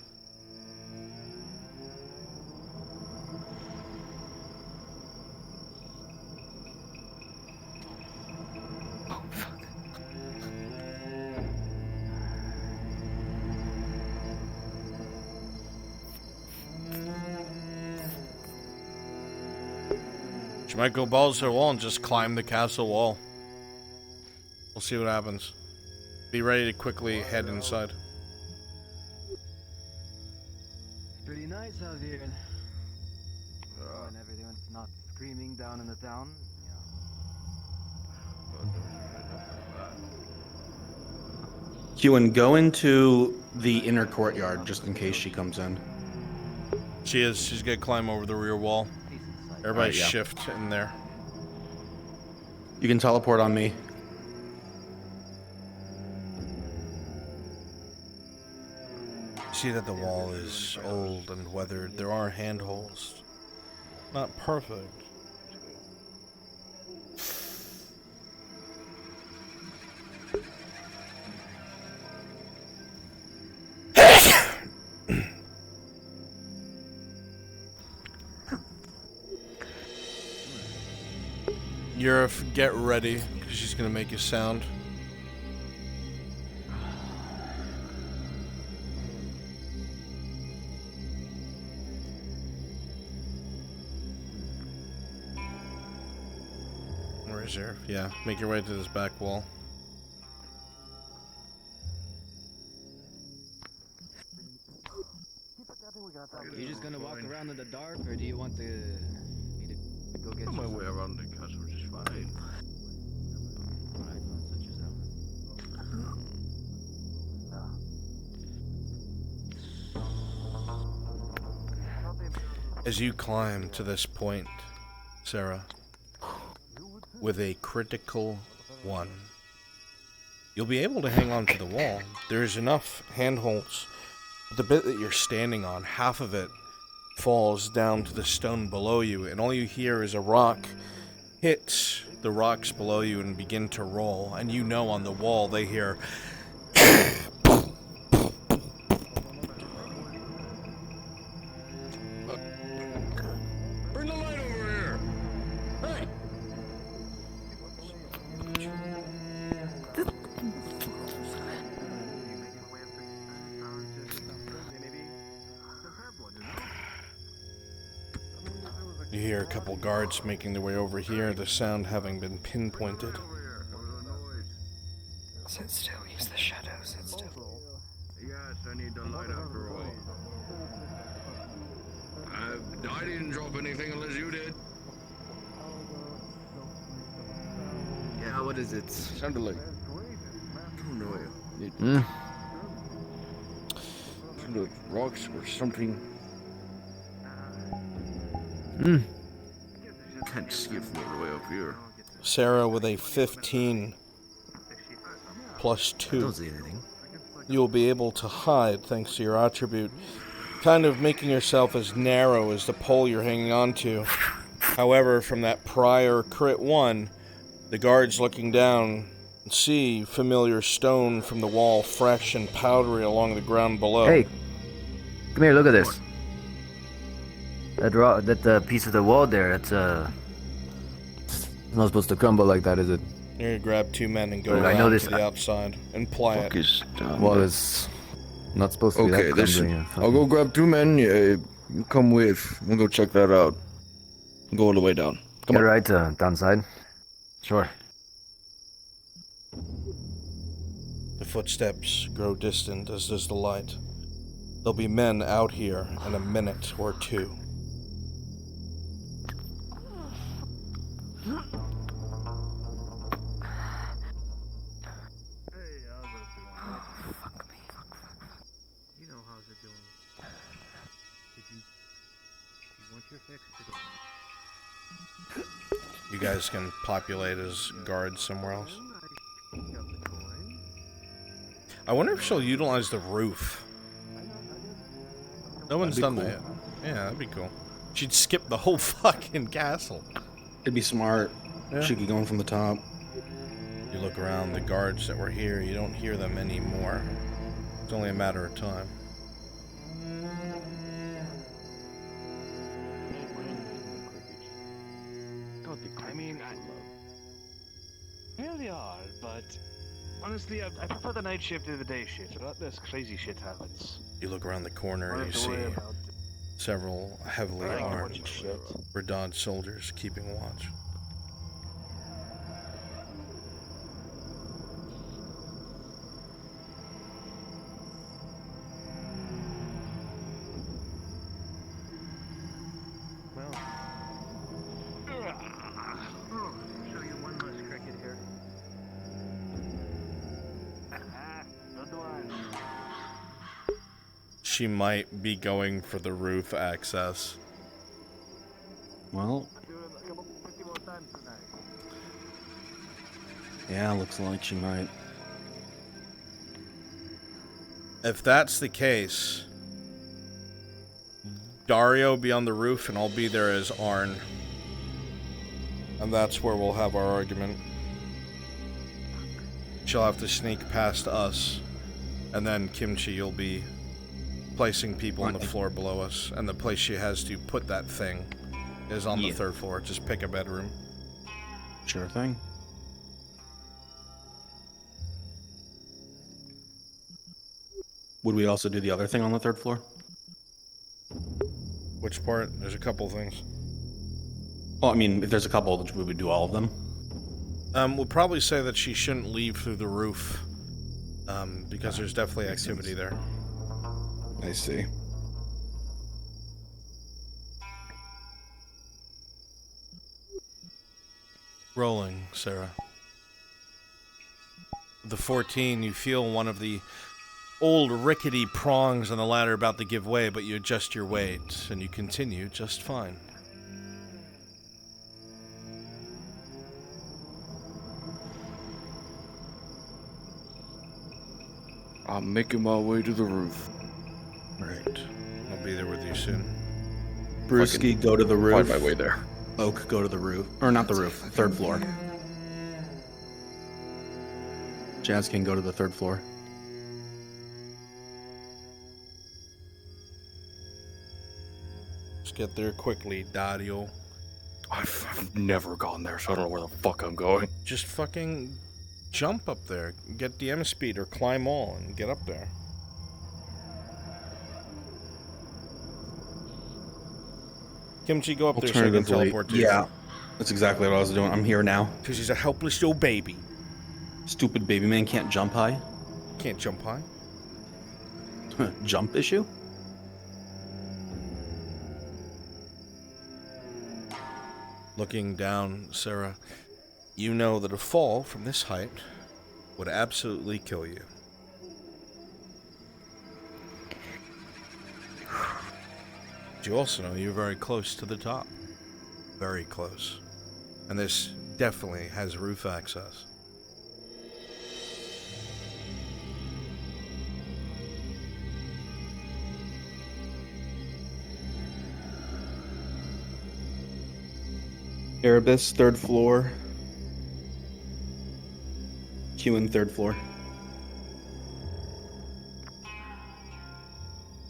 Oh, fuck. You might go balls to the wall and just climb the castle wall. We'll see what happens. Be ready to quickly head inside. Pretty nice out here. When everyone's not screaming down in the town. Ewan, go into the inner courtyard just in case she comes in. She is. She's gonna climb over the rear wall. Everybody Right, yeah. shift in there. You can teleport on me. See that the wall is old and weathered. There are handholds. Not perfect. Yurif, get ready, because she's gonna make a sound. Where is Yurif? Yeah, make your way to this back wall. Are you just gonna walk around in the dark, or do you want me to go get My way around the castle is fine. As you climb to this point, Sarah, with a critical 1, you'll be able to hang on to the wall. There's enough handholds. The bit that you're standing on, half of it falls down to the stone below you, and all you hear is a rock hit the rocks below you and begin to roll. And you know on the wall they hear Bring the light over here! Hey! You hear a couple guards making their way over here, the sound having been pinpointed. Sit still, use the shadows, sit still. Yes, I need the light after all. I didn't drop anything unless you did. Yeah, what is it? Sounded like... I don't know. Sounded like rocks or something. Can't see it from all the way up here. Sarah with a 15 plus 2. Don't see anything. You'll be able to hide thanks to your attribute, kind of making yourself as narrow as the pole you're hanging onto. However, from that prior crit 1, the guards looking down see familiar stone from the wall, fresh and powdery along the ground below. Hey, come here, look at this. That piece of the wall there, it's not supposed to crumble like that, is it? You're gonna grab 2 men and go Look, I around know to this- the outside and ply it. Well, it's not supposed to be Okay, that listen. crumbly. I'll go grab 2 men. You come with. We'll go check that out. Go all the way down. Come Get on. right, downside. Sure. The footsteps grow distant, as does the light. There'll be men out here in a minute or 2. You know how's it doing. Did you want your fix today? You guys can populate as guards somewhere else. I wonder if she'll utilize the roof. No one's done that yet. Yeah, that'd be cool. She'd skip the whole fucking castle. It'd be smart. Yeah. She'd be going from the top. You look around, the guards that were here, you don't hear them anymore. It's only a matter of time. I mean, here they are, but honestly, I prefer the night shift to the day shift. Without this crazy shit happens. You look around the corner Don't and you have to worry see about several heavily I don't know armed what shit. Radad soldiers keeping watch. Well. Show you one less cricket here. Good one. She might be going for the roof access. Well, Do it a couple 50 more times tonight. yeah, looks like she might. If that's the case, Dario be on the roof and I'll be there as Arn. And that's where we'll have our argument. She'll have to sneak past us. And then Kimchi, you'll be placing people on the floor below us. And the place she has to put that thing is on the 3rd floor. Just pick a bedroom. Sure thing. Would we also do the other thing on the 3rd floor? Which part? There's a couple things. Well, I mean, if there's a couple, we would do all of them. We'll probably say that she shouldn't leave through the roof. Because there's definitely activity there. I see. Rolling, Sarah. The 14, you feel one of the old rickety prongs on the ladder about to give way, but you adjust your weight, and you continue just fine. I'm making my way to the roof. Right. I'll be there with you soon. Brewski, go to the roof. Find my way there. Oak, go to the roof. Or not the roof, 3rd floor. Jazz can go to the 3rd floor. Just get there quickly, Dario. I've never gone there, so I don't know where the fuck I'm going. Just fucking jump up there. Get DM speed or climb all and get up there. Kimchi, go up there so I can teleport to you. Yeah, that's exactly what I was doing. I'm here now. Because he's a helpless little baby. Stupid baby man can't jump high. Can't jump high? Jump issue? Looking down, Sarah, you know that a fall from this height would absolutely kill you. But you also know you're very close to the top. Very close. And this definitely has roof access. Erebus, 3rd floor. Q in 3rd floor.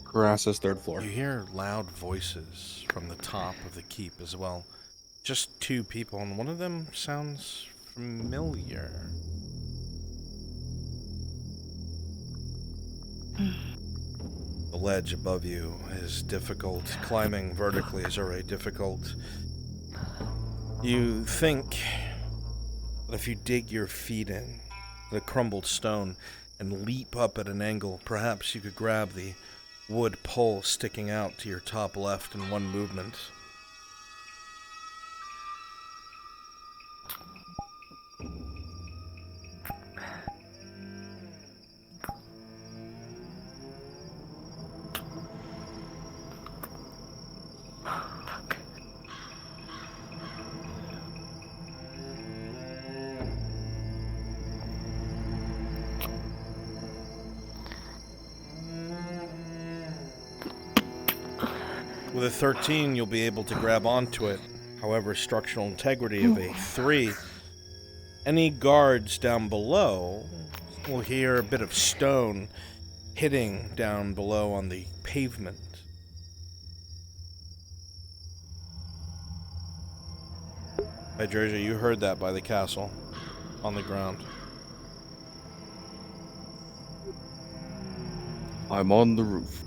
Carassa's 3rd floor. You hear loud voices from the top of the keep as well. Just 2 people, and one of them sounds familiar. The ledge above you is difficult. Climbing vertically is already difficult. You think that if you dig your feet in the crumbled stone and leap up at an angle, perhaps you could grab the wood pole sticking out to your top left in one movement. With a 13, you'll be able to grab onto it. However, structural integrity of a 3. Any guards down below will hear a bit of stone hitting down below on the pavement. Hydrasia, you heard that by the castle on the ground. I'm on the roof.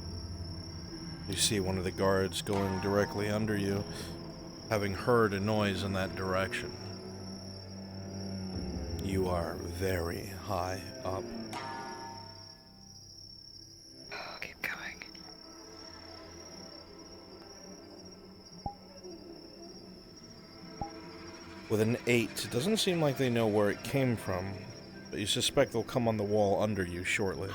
You see one of the guards going directly under you, having heard a noise in that direction. You are very high up. Keep going. With an 8, it doesn't seem like they know where it came from, but you suspect they'll come on the wall under you shortly.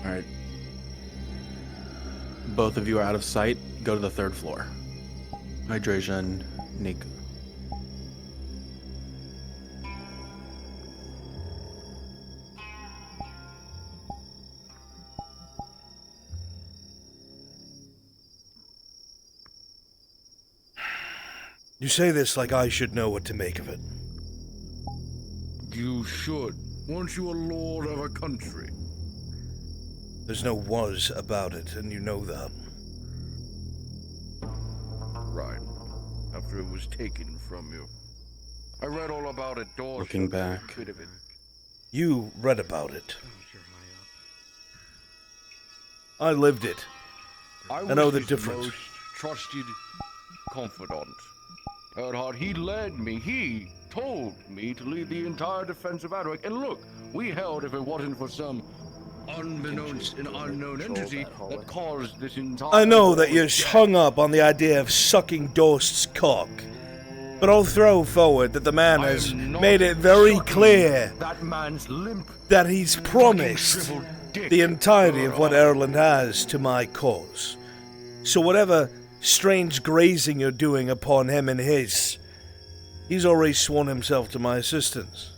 Alright. Both of you are out of sight. Go to the 3rd floor. Hydrasia and Nick. You say this like I should know what to make of it. You should. Weren't you a lord of a country? There's no was about it, and you know that. Right. After it was taken from you. I read all about it, doors. Looking back. Bit of it. You read about it. I lived it. I know the difference. Most trusted confidant. Erhard, he led me. He told me to lead the entire defense of Adric. And look, we held if it wasn't for some unbeknownst and unknown entity that caused this entire... I know that you're hung up on the idea of sucking Dost's cock, but I'll throw forward that the man has made it very clear that man's limp, that he's promised the entirety of what Ireland has to my cause. So whatever strange grazing you're doing upon him and his, he's already sworn himself to my assistance.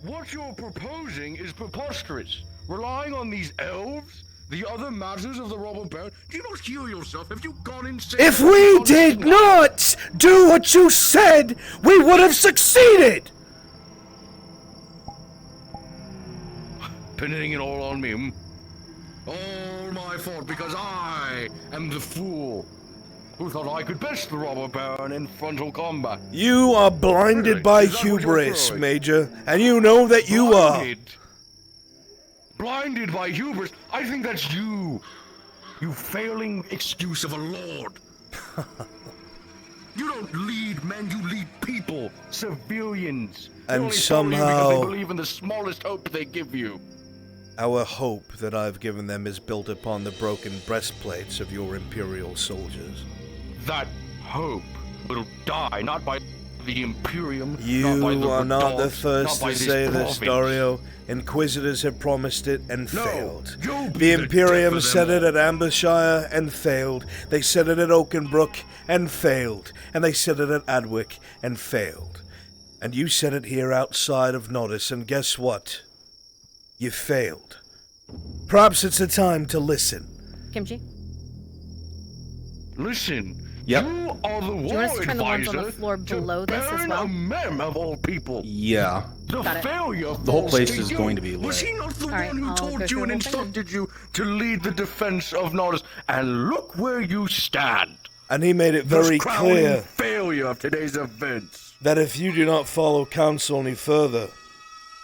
What you're proposing is preposterous. Relying on these elves? The other matters of the robber baron? Do you not hear yourself? Have you gone insane? If we did not do what you said, we would have succeeded! Pinning it all on me. All my fault because I am the fool. who thought I could best the robber baron in frontal combat. You are blinded by hubris, Major, and you know that you Blinded? Blinded by hubris? I think that's you. You failing excuse of a lord. You don't lead men, you lead people, civilians. They And only follow you because somehow- they believe in the smallest hope they give you. Our hope that I've given them is built upon the broken breastplates of your Imperial soldiers. That hope will die, not by the Imperium, You not by the are not the Redogs, first not by to say this, province. Dario. Inquisitors have promised it and No, failed. you'll be The the Imperium death of said them it at Ambershire and failed. They said it at Oakenbrook and failed. And they said it at Adwick and failed. And you said it here outside of Nodis, and guess what? You failed. Perhaps it's a time to listen. Kimchi? Listen. Yep. You are the war Do you want us to turn the ones on the advisor floor below this as Baron well? Amem of all people. Yeah. The Got it. failure The whole falls place to is you. going to be Was lit. he not the All right, one who I'll go told through you and the whole thing then. instructed you to lead the defense of Nodis? And look where you stand. And he made it very The crowning clear failure of today's events. that if you do not follow counsel any further,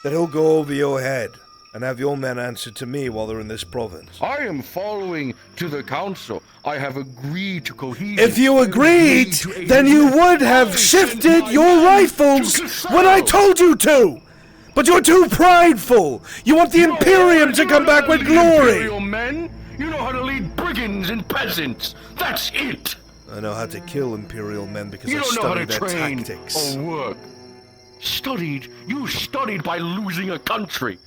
that he'll go over your head and have your men answer to me while they're in this province. I am following to the council. I have agreed to cohesion. If you agreed, then you would have shifted your rifles when I told you to! But you're too prideful! You want the Imperium to come back with glory! Imperial men, you know how to lead brigands and peasants. That's it. I know how to kill Imperial men because You I don't know how to studied their train tactics. or work. Studied? You studied by losing a country.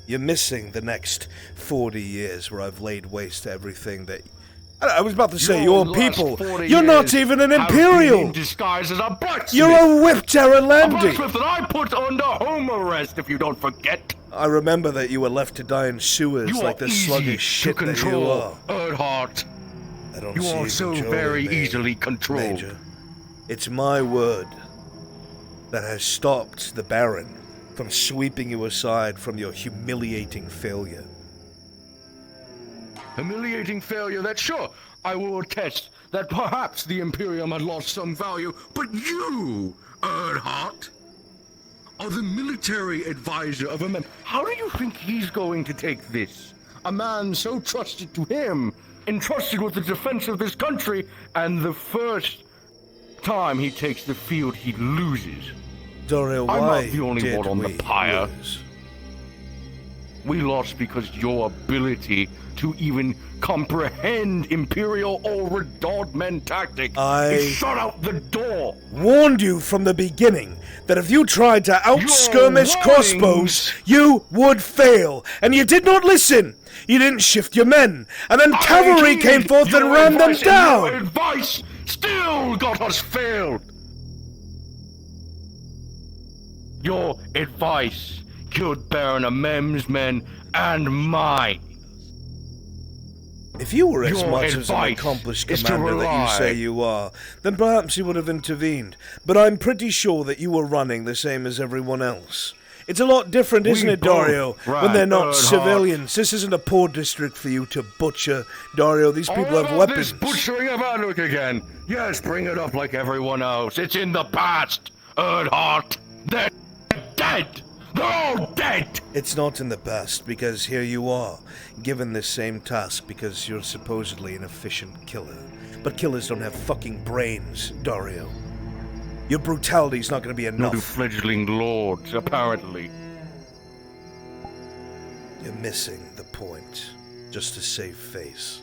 You're missing the next 40 years where I've laid waste to everything that... I was about to say, your last people. 40 You're not years even an have been Imperial! in disguise as a blacksmith. You're a whip A Terralandi! blacksmith that I put under home arrest, if you don't forget. I remember that you were left to die in sewers You like are the easy sluggish to shit that you control, are. Earnhardt. I don't You see are so controlling very me, easily controlled. Major. It's my word that has stopped the Baron from sweeping you aside from your humiliating failure. Humiliating failure, that sure, I will attest that perhaps the Imperium had lost some value, but you, Earnhardt, are the military advisor of a man. How do you think he's going to take this? A man so trusted to him, entrusted with the defense of this country, and the first time he takes the field, he loses. Dario, I'm why not the only did one on the we pyre. lose? We lost because your ability to even comprehend Imperial or Redodmen tactics is shut out the door. Warned you from the beginning that if you tried to out-skirmish Your crossbows, you would fail, and you did not listen. You didn't shift your men, and then cavalry came forth and ran them down. Your advice still got us failed. Your advice killed Baron Amem's men and mine. If you were as Your much as an advice accomplished is to commander that you rely. say you are, then perhaps you would have intervened. But I'm pretty sure that you were running the same as everyone else. It's a lot different, isn't it, Dario, when they're not Earnhardt. civilians? This isn't a poor district for you to butcher, Dario. These people All have of weapons. This butchering of Adwick again. Yes, bring it up like everyone else. It's in the past, Earnhardt. They're dead. They're all dead. It's not in the past, because here you are, given this same task because you're supposedly an efficient killer. But killers don't have fucking brains, Dario. Your brutality's not going to be No enough. fledgling lords, apparently. You're missing the point, just to save face.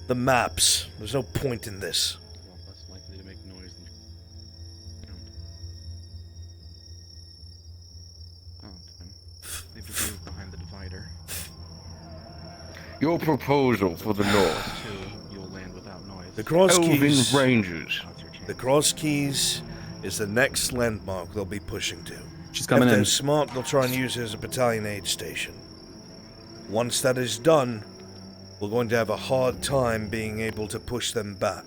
The maps. There's no point in this. Less likely to make noise than Maybe move behind the divider. Your proposal for the North. You'll land without noise. The Cross Elven Keys. Rangers. The Cross Keys is the next landmark they'll be pushing to. She's coming if they're in. smart, they'll try and use it as a battalion aid station. Once that is done, we're going to have a hard time being able to push them back.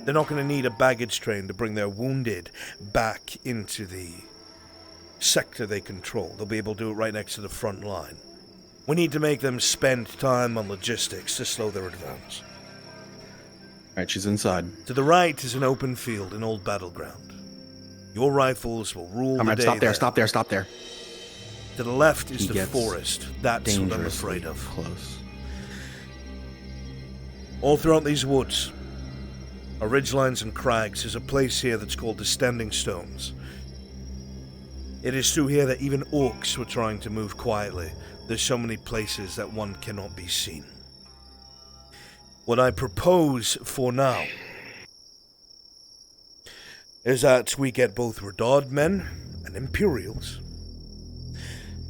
They're not going to need a baggage train to bring their wounded back into the sector they control. They'll be able to do it right next to the front line. We need to make them spend time on logistics to slow their advance. Alright, she's inside. To the right is an open field, an old battleground. Your rifles will rule the day stop there, there. stop there, stop there. To the left is He the gets forest. That's what I'm afraid of. Close. All throughout these woods, our ridgelines and crags, is a place here that's called the Standing Stones. It is through here that even orcs were trying to move quietly. There's so many places that one cannot be seen. What I propose for now is that we get both Redard men and Imperials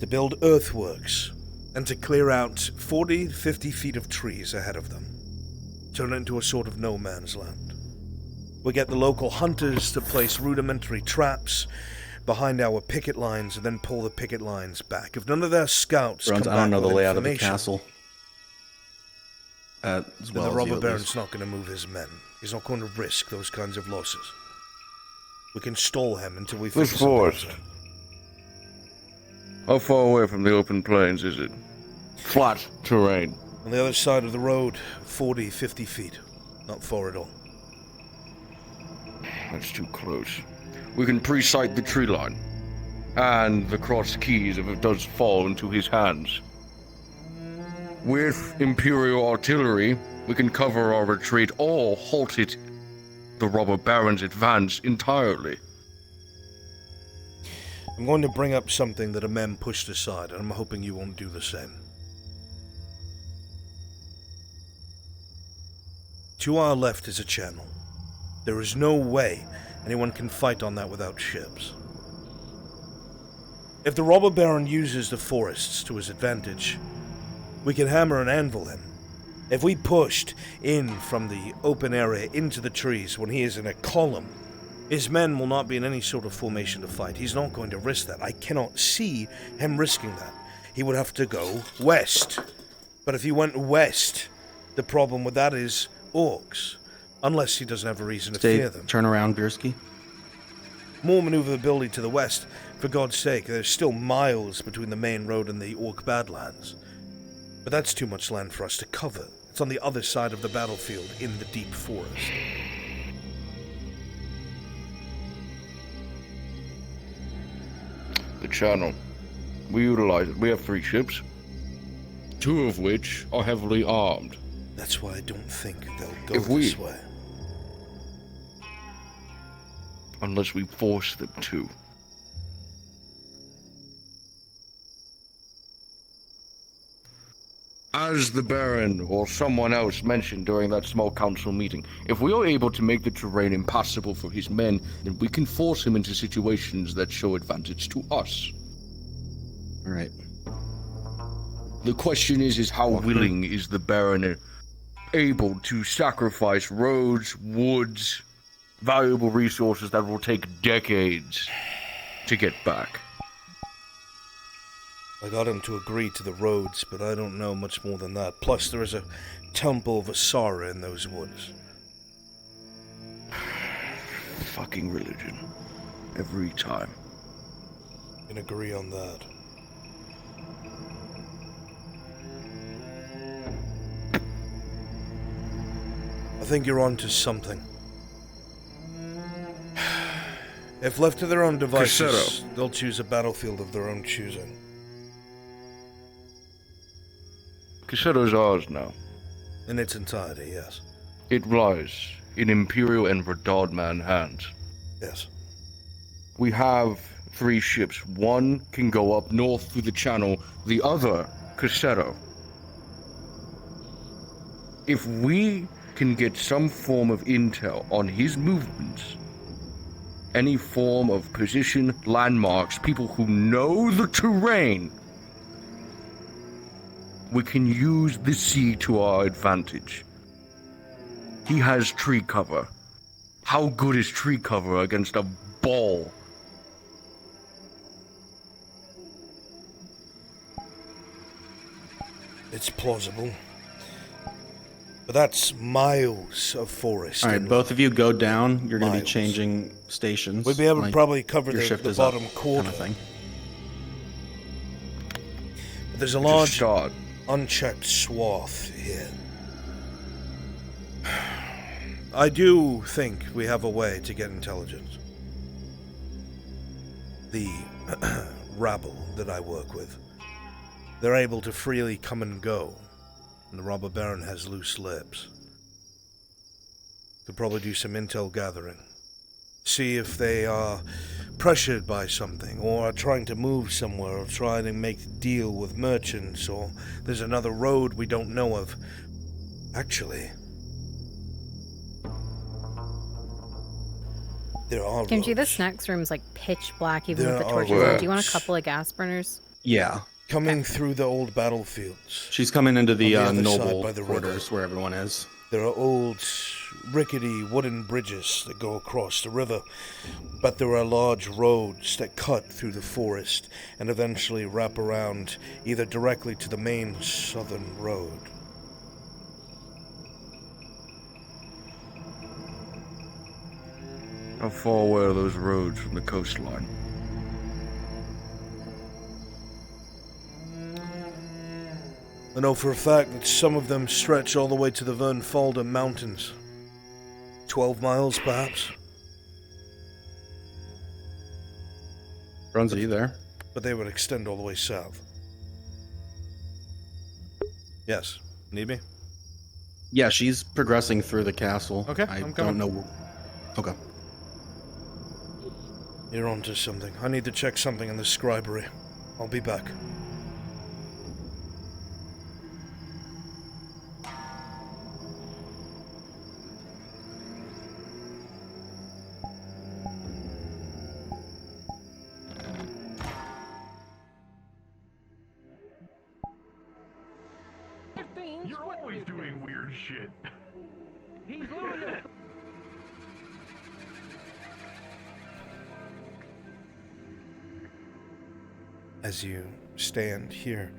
to build earthworks and to clear out 40-50 feet of trees ahead of them. Turn it into a sort of no man's land. We get the local hunters to place rudimentary traps behind our picket lines and then pull the picket lines back. If none of their scouts Bruns, come I don't back know the with layout of the information, castle. As then well the as robber you, at baron's least. not going to move his men. He's not going to risk those kinds of losses. We can stall him until we figure This something forest. out. How far away from the open plains is it? Flat terrain. On the other side of the road, 40-50 feet. Not far at all. That's too close. We can pre-sight the tree line. And the cross keys if it does fall into his hands. With Imperial artillery, we can cover our retreat or halt it, the robber baron's advance entirely. I'm going to bring up something that a man pushed aside, and I'm hoping you won't do the same. To our left is a channel. There is no way anyone can fight on that without ships. If the robber baron uses the forests to his advantage, we can hammer and anvil him. If we pushed in from the open area into the trees when he is in a column, his men will not be in any sort of formation to fight. He's not going to risk that. I cannot see him risking that. He would have to go west. But if he went west, the problem with that is orcs. Unless he doesn't have a reason to fear them. Turn around, Birsky. More maneuverability to the west. For God's sake, there's still miles between the main road and the Orc Badlands. But that's too much land for us to cover. It's on the other side of the battlefield, in the deep forest. The channel. We utilize it. We have 3 ships. 2 of which are heavily armed. That's why I don't think they'll go If we- this way. Unless we force them to. As the Baron or someone else mentioned during that small council meeting, if we are able to make the terrain impassable for his men, then we can force him into situations that show advantage to us. Alright. The question is how willing is the Baron able to sacrifice roads, woods, valuable resources that will take decades to get back? I got him to agree to the roads, but I don't know much more than that. Plus, there is a temple of Asara in those woods. Fucking religion. Every time. Can agree on that. I think you're onto something. If left to their own devices, Cassetto. they'll choose a battlefield of their own choosing. Cassetto's ours now. In its entirety, yes. It lies in Imperial and Redard man hands. Yes. We have 3 ships. One can go up north through the channel, the other, Cassetto. If we can get some form of intel on his movements, any form of position, landmarks, people who know the terrain, we can use the sea to our advantage. He has tree cover. How good is tree cover against a ball? It's plausible. But that's miles of forest. Alright, and both of you go down. You're going to be miles. changing stations. We'd be able to like, probably cover your the shift is up, bottom quarter. kind of thing. There's a Just large, start. unchecked swath here. I do think we have a way to get intelligence. The rabble that I work with, they're able to freely come and go, and the robber baron has loose lips. Could probably do some intel gathering. See if they are pressured by something, or are trying to move somewhere, or trying to make a deal with merchants, or there's another road we don't know of. Actually, there are Kimchi, this next room's like pitch black even There with the are torches on. Do you want a roads. couple of gas burners? Yeah. Coming through the old battlefields. She's coming into the, On the other side noble by the river. quarters where everyone is. There are old, rickety wooden bridges that go across the river, but there are large roads that cut through the forest and eventually wrap around either directly to the main southern road. How far away are those roads from the coastline? I know for a fact that some of them stretch all the way to the Vernfalda Mountains. 12 miles, perhaps? Bruns, are you there? But they would extend all the way south. Yes. Need me? Yeah, she's progressing through the castle. Okay, I I'm don't coming. know. Okay. You're onto something. I need to check something in the scribery. I'll be back. You're always doing weird shit. He's doing it. As you stand here,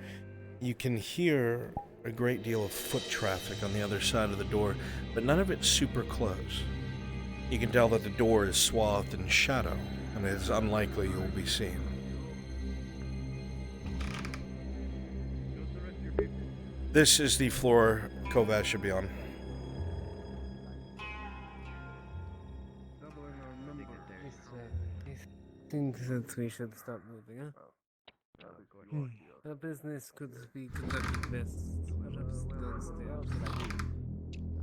you can hear a great deal of foot traffic on the other side of the door, but none of it's super close. You can tell that the door is swathed in shadow, and it is unlikely you'll be seen. This is the floor Kovash should be on. I think that we should stop moving, huh? The business could be conducted best perhaps downstairs.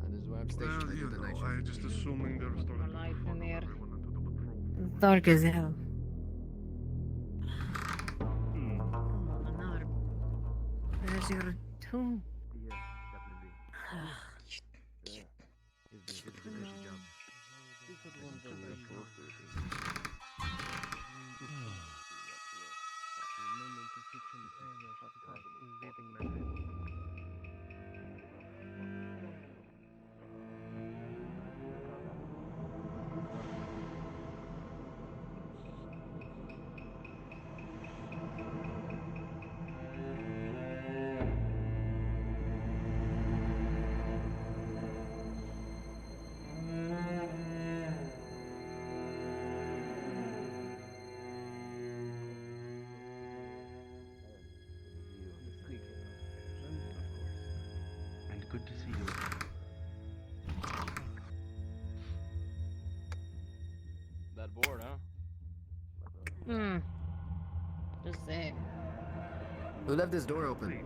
That is where I'm stationed. I do the night shift. I'm just assuming there's still Light in there. Dark as hell. Where's your tomb? Yeah, definitely. It's a delicious job. Good to see you. That board, huh? Just saying. Who left this door open?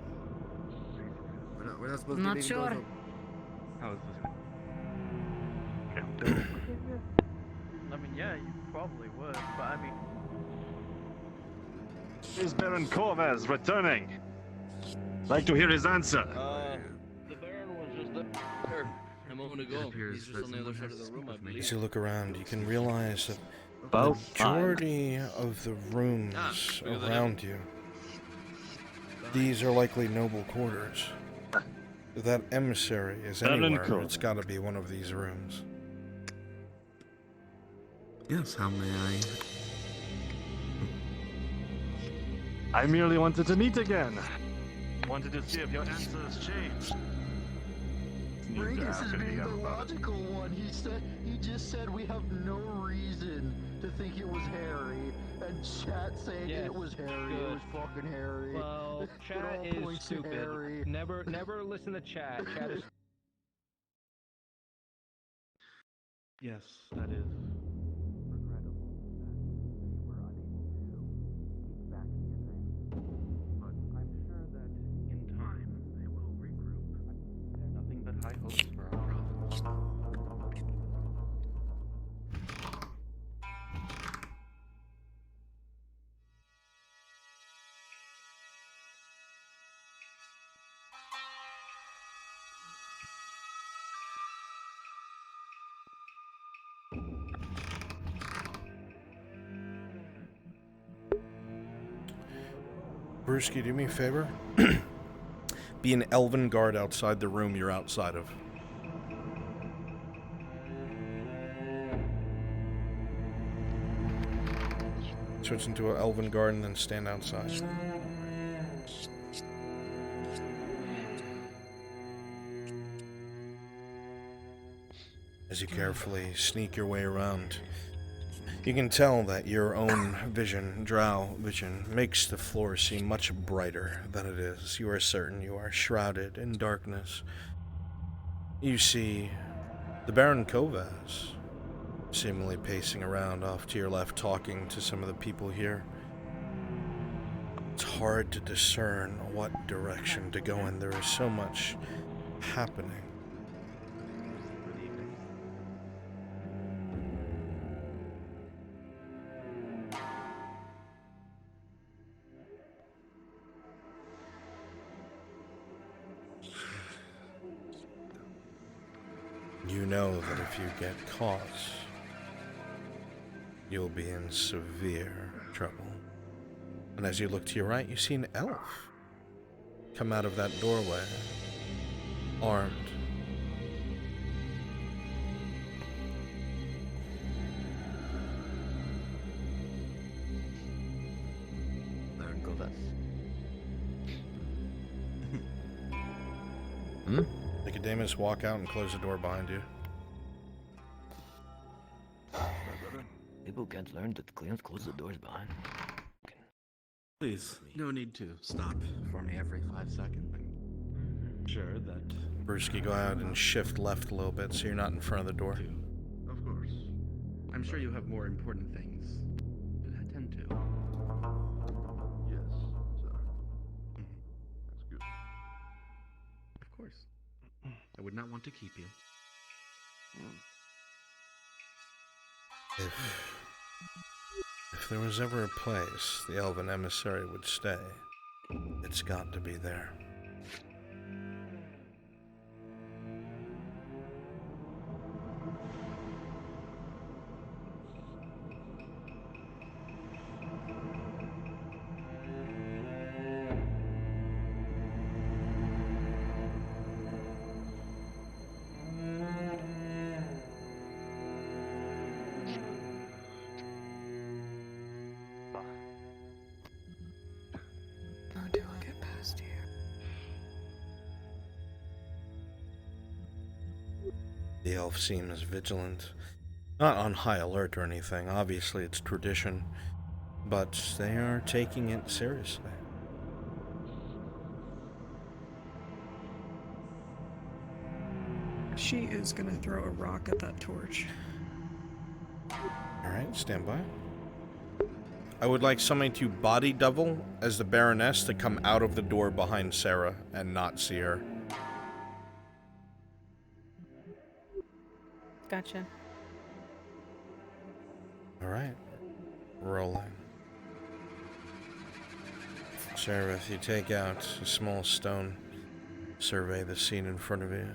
We're not supposed to Not be leaving sure. doors open. How is this? I mean, yeah, you probably would, but I mean... Is Baron Corvez returning? Like to hear his answer. The Baron was just there a moment ago. He's just on the other side of the room, I believe. As you look around, you can realize that the About majority of the rooms around you, these are likely noble quarters. If that emissary is anywhere, it's got to be one of these rooms. Yes, how may I? I merely wanted to meet again. Wanted to see if your answers changed. Brinkus is being the logical one. He just said we have no reason to think it was Harry, and Chat saying Yes, it was Harry. good. It was fucking Harry. Well, It chat all is points to stupid. Harry. Never listen to chat. Chat is. Yes, that is regrettable that they were unable to keep back the advance. But I'm sure that in time they will regroup. There are nothing but high hopes for our province. Brewski, do me a favor. Be an elven guard outside the room you're outside of. Switch into an elven guard and then stand outside. As you carefully sneak your way around, you can tell that your own vision, drow vision, makes the floor seem much brighter than it is. You are certain you are shrouded in darkness. You see the Baron Kovas seemingly pacing around off to your left, talking to some of the people here. It's hard to discern what direction to go in. There is so much happening. You know that if you get caught, you'll be in severe trouble. And as you look to your right, you see an elf come out of that doorway, armed. Baron Kovas. Hmm? Nicodemus, walk out and close the door behind you. People can't learn that cleaners close the doors behind. Please, no need to stop for me every 5 seconds. I'm sure that... Brewski, go out and shift left a little bit so you're not in front of the door. Of course. I'm sure you have more important things to attend to. Yes, sir. That's good. Of course. I would not want to keep you. If there was ever a place the elven emissary would stay, it's got to be there. How do I get past here? The elf seems vigilant. Not on high alert or anything, obviously it's tradition, but they are taking it seriously. She is gonna throw a rock at that torch. Alright, stand by. I would like somebody to body double as the Baroness to come out of the door behind Sarah and not see her. Gotcha. Alright. Rolling. Sheriff, you take out a small stone, survey the scene in front of you.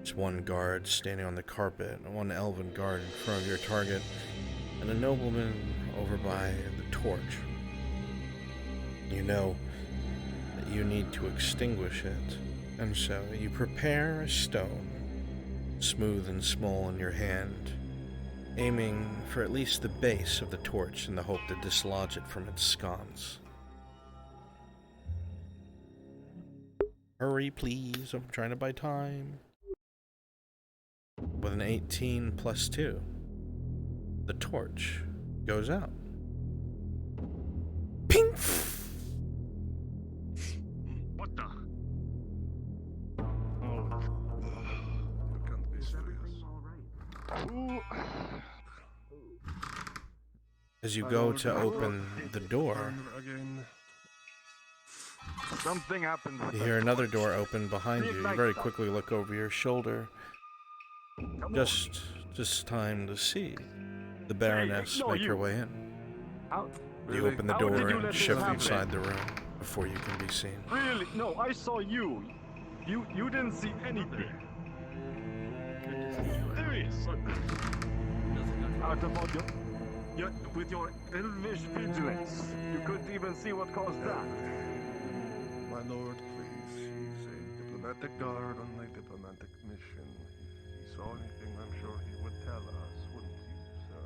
It's one guard standing on the carpet, one elven guard in front of your target, and a nobleman over by the torch. You know that you need to extinguish it, and so you prepare a stone, smooth and small in your hand, aiming for at least the base of the torch in the hope to dislodge it from its sconce. Hurry, please, I'm trying to buy time. With an 18 plus 2, the torch goes out. Ping! What the? As you go to open the door, Something happened with you hear another door open behind you. You very quickly look over your shoulder. Just time to see the Baroness no, make her you. way in. How? You open the How did door you and let this shift happen? inside the room before you can be seen. Really? No, I saw you. You didn't see anything. Serious. Out of your with your elvish vigilance, you couldn't even see what caused that. My lord, please. He's a diplomatic guard on a diplomatic mission. If he saw anything, I'm sure he would tell us, wouldn't he, sir?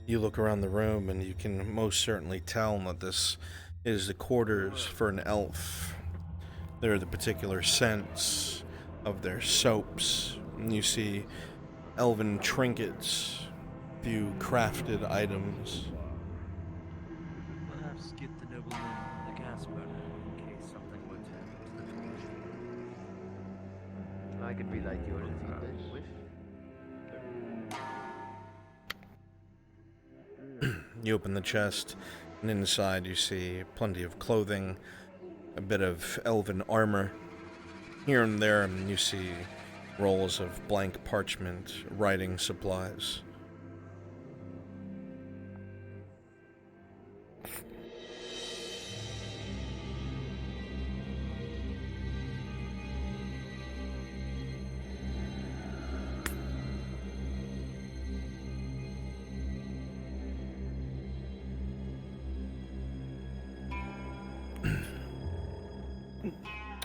You look around the room and you can most certainly tell that this is the quarters for an elf. There are the particular scents of their soaps. And you see elven trinkets, few crafted items. Perhaps get the nobleman a gas burner in case something were to happen to the torch. I could relight yours if you wish. You open the chest, and inside you see plenty of clothing, a bit of elven armor. Here and there you see rolls of blank parchment, writing supplies.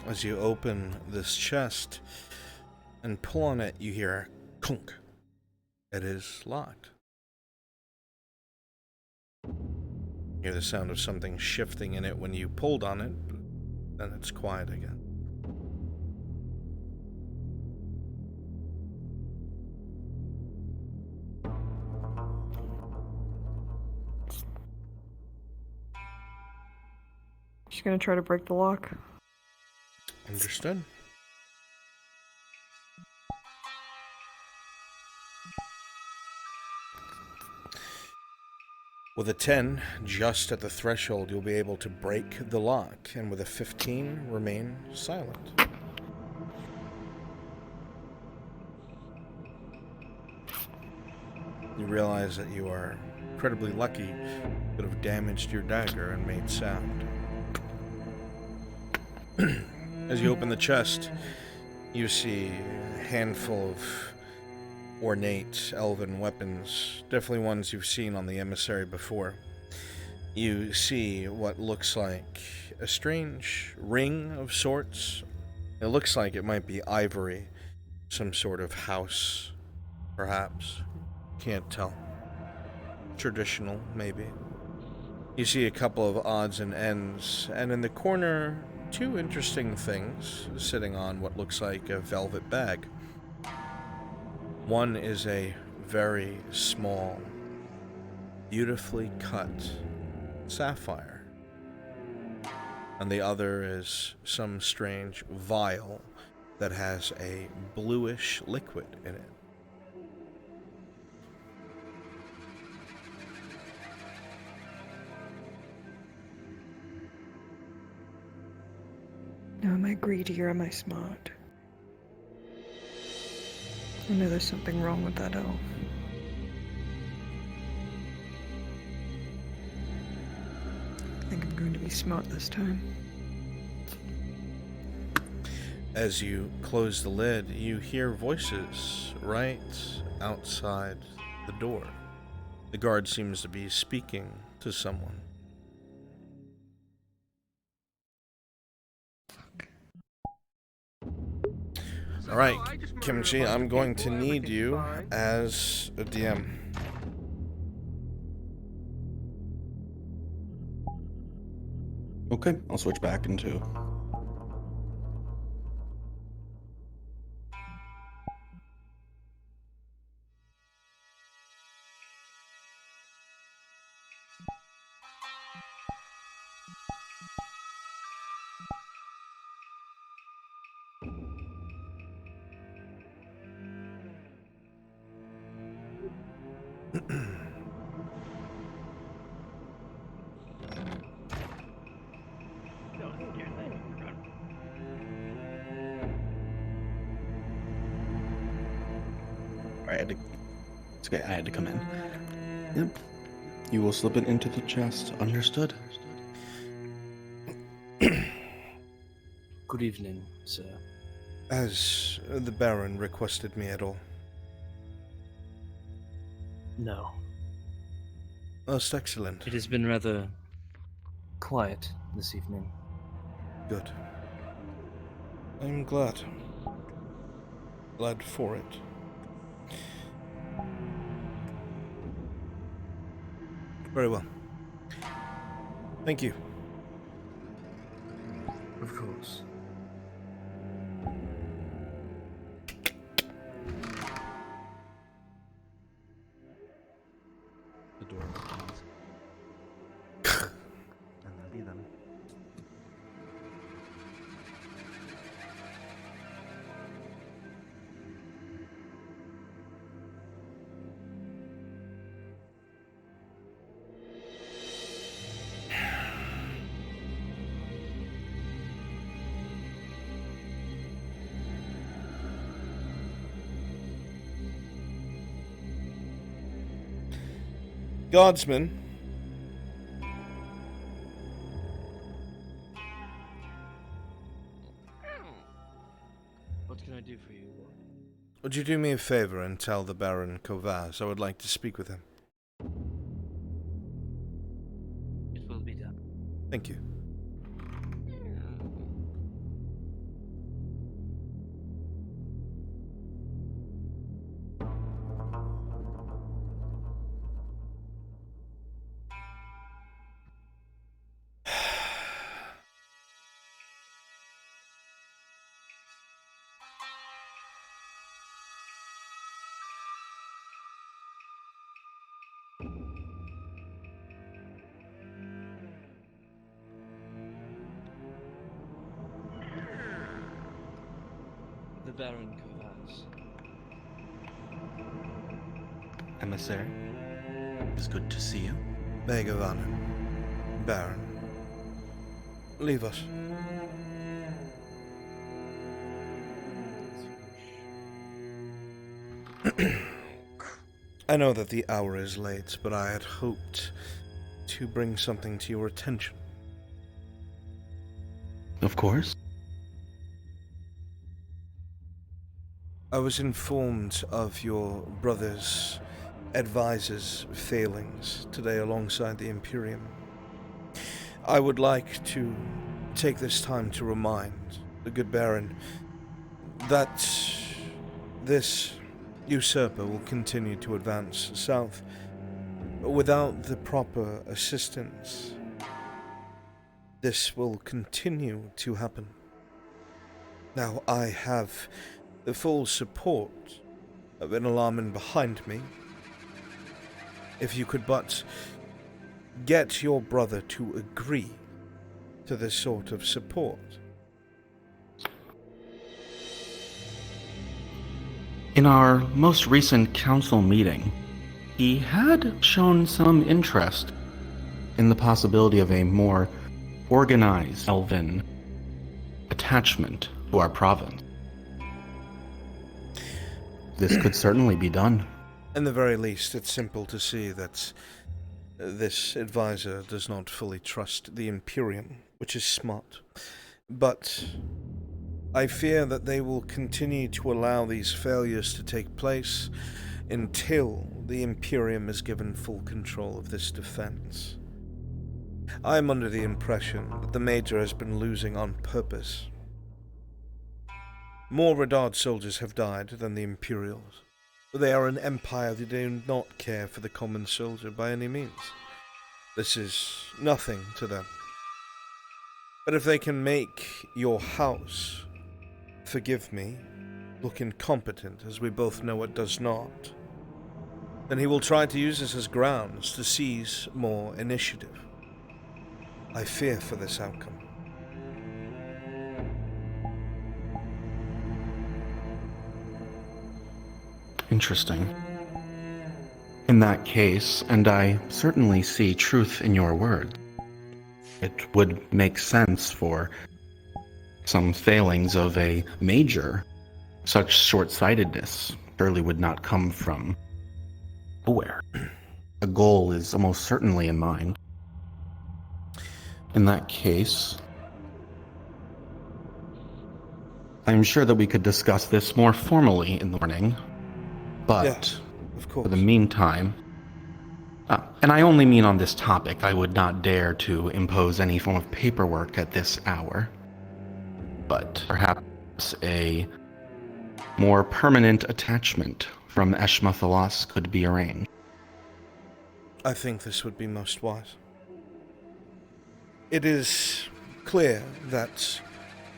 As you open this chest and pull on it, you hear clunk. It is locked. You hear the sound of something shifting in it when you pulled on it, but then it's quiet again. She's gonna try to break the lock. Understood. With a 10, just at the threshold, you'll be able to break the lock, and with a 15, remain silent. You realize that you are incredibly lucky you could have damaged your dagger and made sound. As you open the chest, you see a handful of ornate elven weapons, definitely ones you've seen on the emissary before. You see what looks like a strange ring of sorts. It looks like it might be ivory, some sort of house, perhaps. Can't tell. Traditional, maybe. You see a couple of odds and ends, and in the corner, two interesting things sitting on what looks like a velvet bag. One is a very small, beautifully cut sapphire, and the other is some strange vial that has a bluish liquid in it. Now, am I greedy or am I smart? I know there's something wrong with that elf. I think I'm going to be smart this time. As you close the lid, you hear voices right outside the door. The guard seems to be speaking to someone. Alright, Kimchi, I'm going to need you as a DM. Okay, I'll switch back into. okay, I had to come in. Yep. You will slip it into the chest. Understood. Good evening, sir. Has the Baron requested me at all? No. Most excellent. It has been rather quiet this evening. Good. I'm glad. Glad for it. Very well. Thank you. Of course. The door opens. And that'll be them. Guardsman. What can I do for you, Lord? Would you do me a favor and tell the Baron Kovaz I would like to speak with him? It will be done. Thank you. The Baron Kovaz. Emissary, it's good to see you. Begavanen. Baron. Leave us. I know that the hour is late, but I had hoped to bring something to your attention. Of course. I was informed of your brother's advisor's failings today alongside the Imperium. I would like to take this time to remind the good Baron that this usurper will continue to advance south without the proper assistance. This will continue to happen. Now, I have the full support of an alarmman behind me. If you could but get your brother to agree to this sort of support. In our most recent council meeting, he had shown some interest in the possibility of a more organized elven attachment to our province. This could certainly be done. In the very least, it's simple to see that this advisor does not fully trust the Imperium, which is smart. But I fear that they will continue to allow these failures to take place until the Imperium is given full control of this defense. I am under the impression that the Major has been losing on purpose. More Redard soldiers have died than the Imperials. They are an empire that do not care for the common soldier by any means. This is nothing to them. But if they can make your house, forgive me, look incompetent, as we both know it does not, then he will try to use this as grounds to seize more initiative. I fear for this outcome. Interesting. In that case, and I certainly see truth in your words, it would make sense for some failings of a major. Such short-sightedness surely would not come from nowhere. A goal is almost certainly in mind. In that case, I'm sure that we could discuss this more formally in the morning, but Yes, of course. for the meantime, and I only mean on this topic, I would not dare to impose any form of paperwork at this hour, but perhaps a more permanent attachment from Eshmathalas could be arranged. I think this would be most wise. It is clear that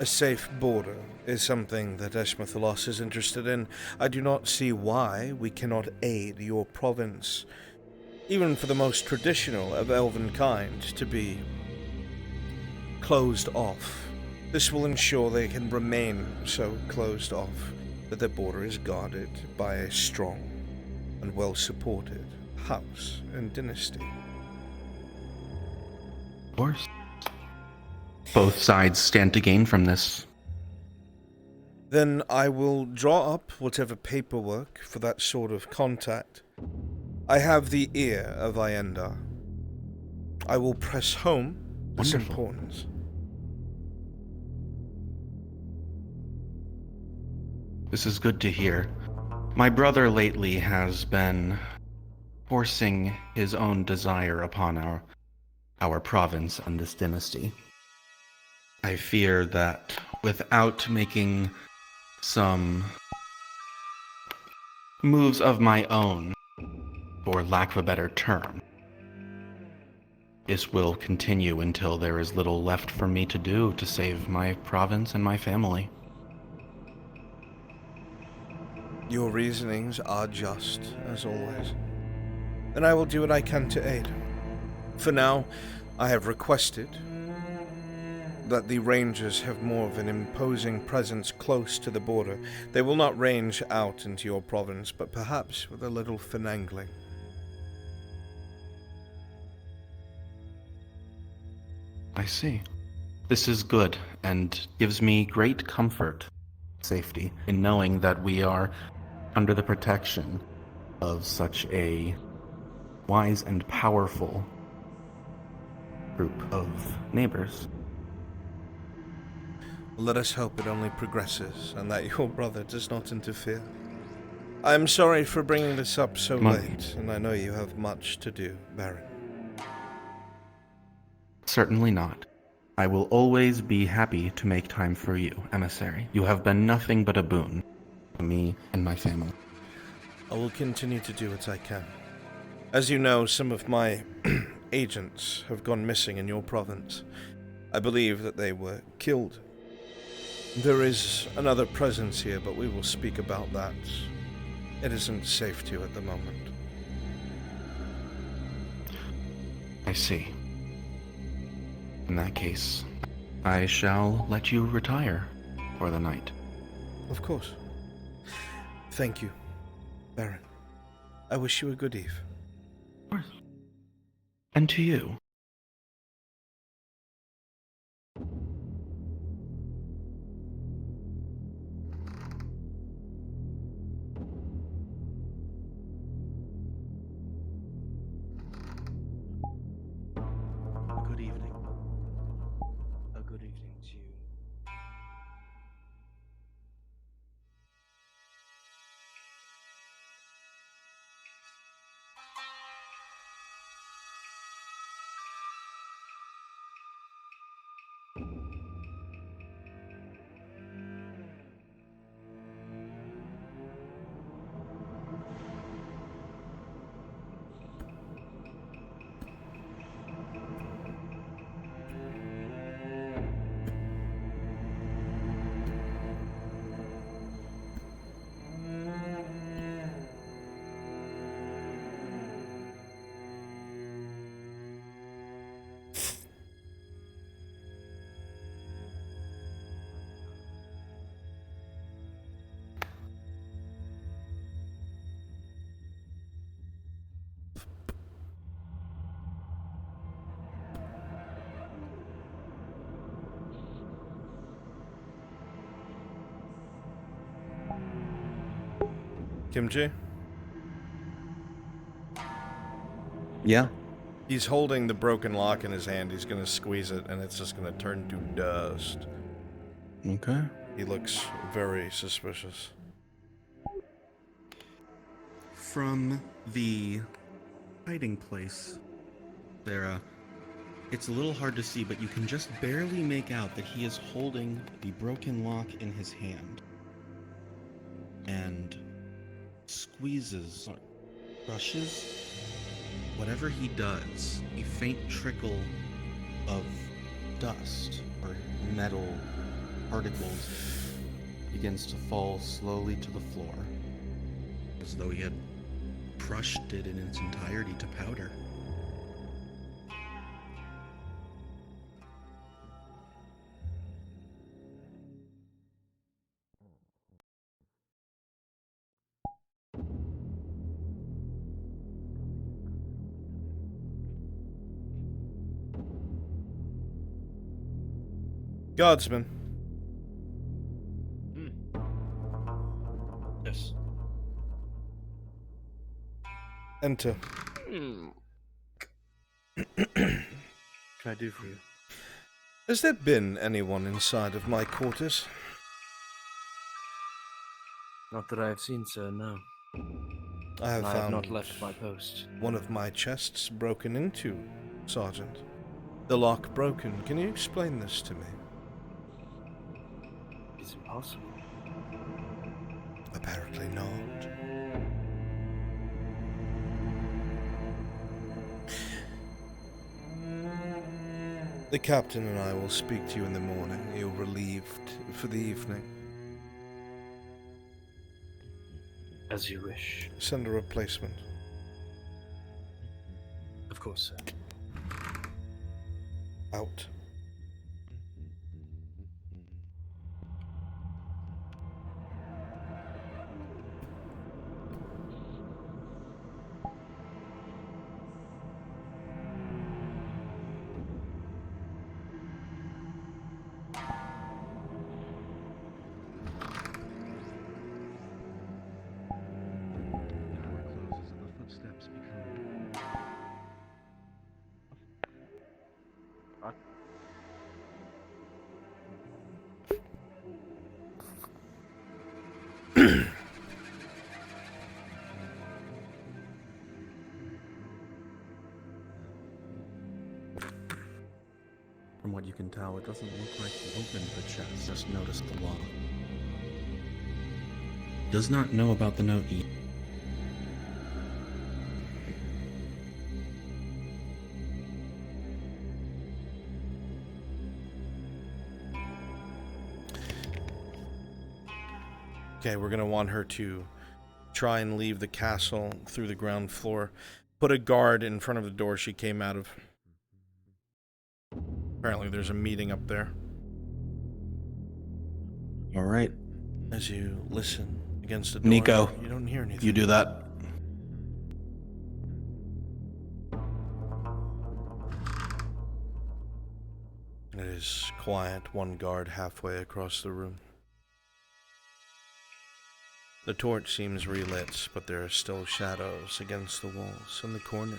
a safe border is something that Eshmathalas is interested in. I do not see why we cannot aid your province, even for the most traditional of elven kind, to be closed off. This will ensure they can remain so closed off that their border is guarded by a strong and well-supported house and dynasty. Of course. Both sides stand to gain from this. Then I will draw up whatever paperwork for that sort of contact. I have the ear of Ienda. I will press home its importance. This is good to hear. My brother lately has been forcing his own desire upon our province and this dynasty. I fear that without making some moves of my own, for lack of a better term, this will continue until there is little left for me to do to save my province and my family. Your reasonings are just, as always. And I will do what I can to aid. For now, I have requested that the rangers have more of an imposing presence close to the border. They will not range out into your province, but perhaps with a little finagling. I see. This is good, and gives me great comfort, safety, in knowing that we are under the protection of such a wise and powerful group of neighbors. Let us hope it only progresses, and that your brother does not interfere. I am sorry for bringing this up so late, and I know you have much to do, Baron. Certainly not. I will always be happy to make time for you, emissary. You have been nothing but a boon to me and my family. I will continue to do what I can. As you know, some of my agents have gone missing in your province. I believe that they were killed. There is another presence here, but we will speak about that. It isn't safe to at the moment. I see. In that case, I shall let you retire for the night. Of course. Thank you, Baron. I wish you a good eve. Of course. And to you. Good evening. A good evening to you. Kimchi? Yeah. He's holding the broken lock in his hand. He's gonna squeeze it, and it's just gonna turn to dust. Okay. He looks very suspicious. From the hiding place, Sarah, it's a little hard to see, but you can just barely make out that he is holding the broken lock in his hand and squeezes, or brushes. Whatever he does, a faint trickle of dust or metal particles begins to fall slowly to the floor, as though he had crushed it in its entirety to powder. Guardsman. Yes. Enter. What can I do for you? Has there been anyone inside of my quarters? Not that I have seen, sir, no. I have I found have not left my post. one of my chests broken into, Sergeant. The lock broken. Can you explain this to me? It's impossible. Apparently not. The captain and I will speak to you in the morning. You're relieved for the evening. As you wish. Send a replacement. Of course, sir. Out. From what you can tell, it doesn't look like he opened the chest, just noticed the lock. Does not know about the note either. Okay, we're gonna want her to try and leave the castle through the ground floor. Put a guard in front of the door she came out of. Apparently there's a meeting up there. All right. As you listen against the door, Nico, you don't hear anything. you do that. It is quiet, one guard halfway across the room. The torch seems relit, but there are still shadows against the walls and the corners.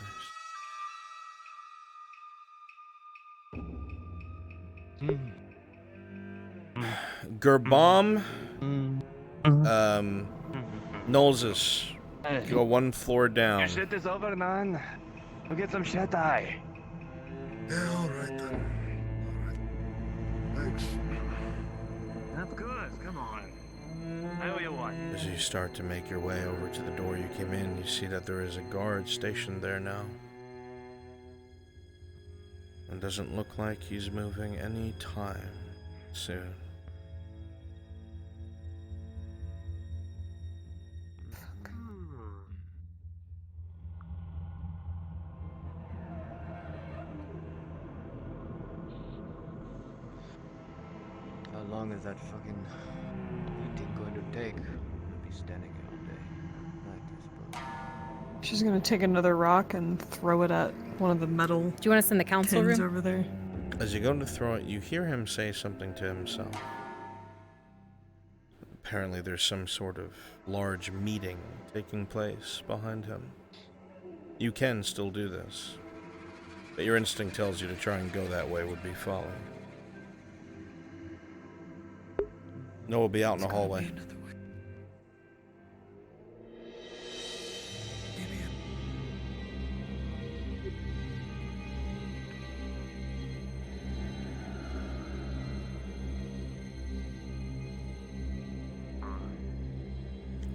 Gerbom, Nolzus, go one floor down. Your shit is over, man. Go get some shut eye. Yeah, alright then. Alright. Thanks. That's good. Come on. How you want? As you start to make your way over to the door you came in, you see that there is a guard stationed there now. It doesn't look like he's moving any time soon. How long is that fucking meeting going to take? We'll be standing here all day. Night, I suppose. She's gonna take another rock and throw it at one of the metal. Do you want us in the council pins room? over there? As you go to throw it, you hear him say something to himself. Apparently there's some sort of large meeting taking place behind him. You can still do this. But your instinct tells you to try and go that way would be folly. No, we'll be out in the hallway.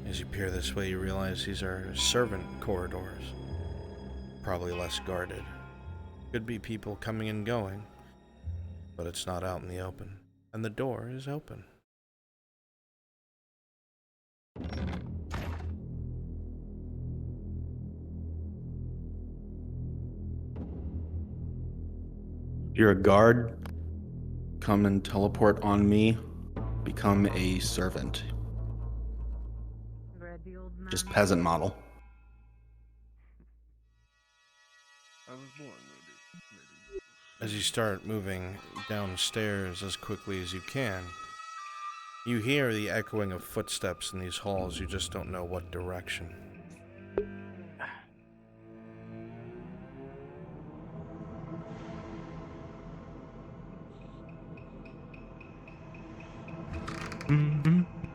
As you peer this way, you realize these are servant corridors. Probably less guarded. Could be people coming and going, but it's not out in the open. And the door is open. You're a guard. Come and teleport on me. Become a servant. Just peasant model. I was born ready. As you start moving downstairs as quickly as you can, you hear the echoing of footsteps in these halls. You just don't know what direction.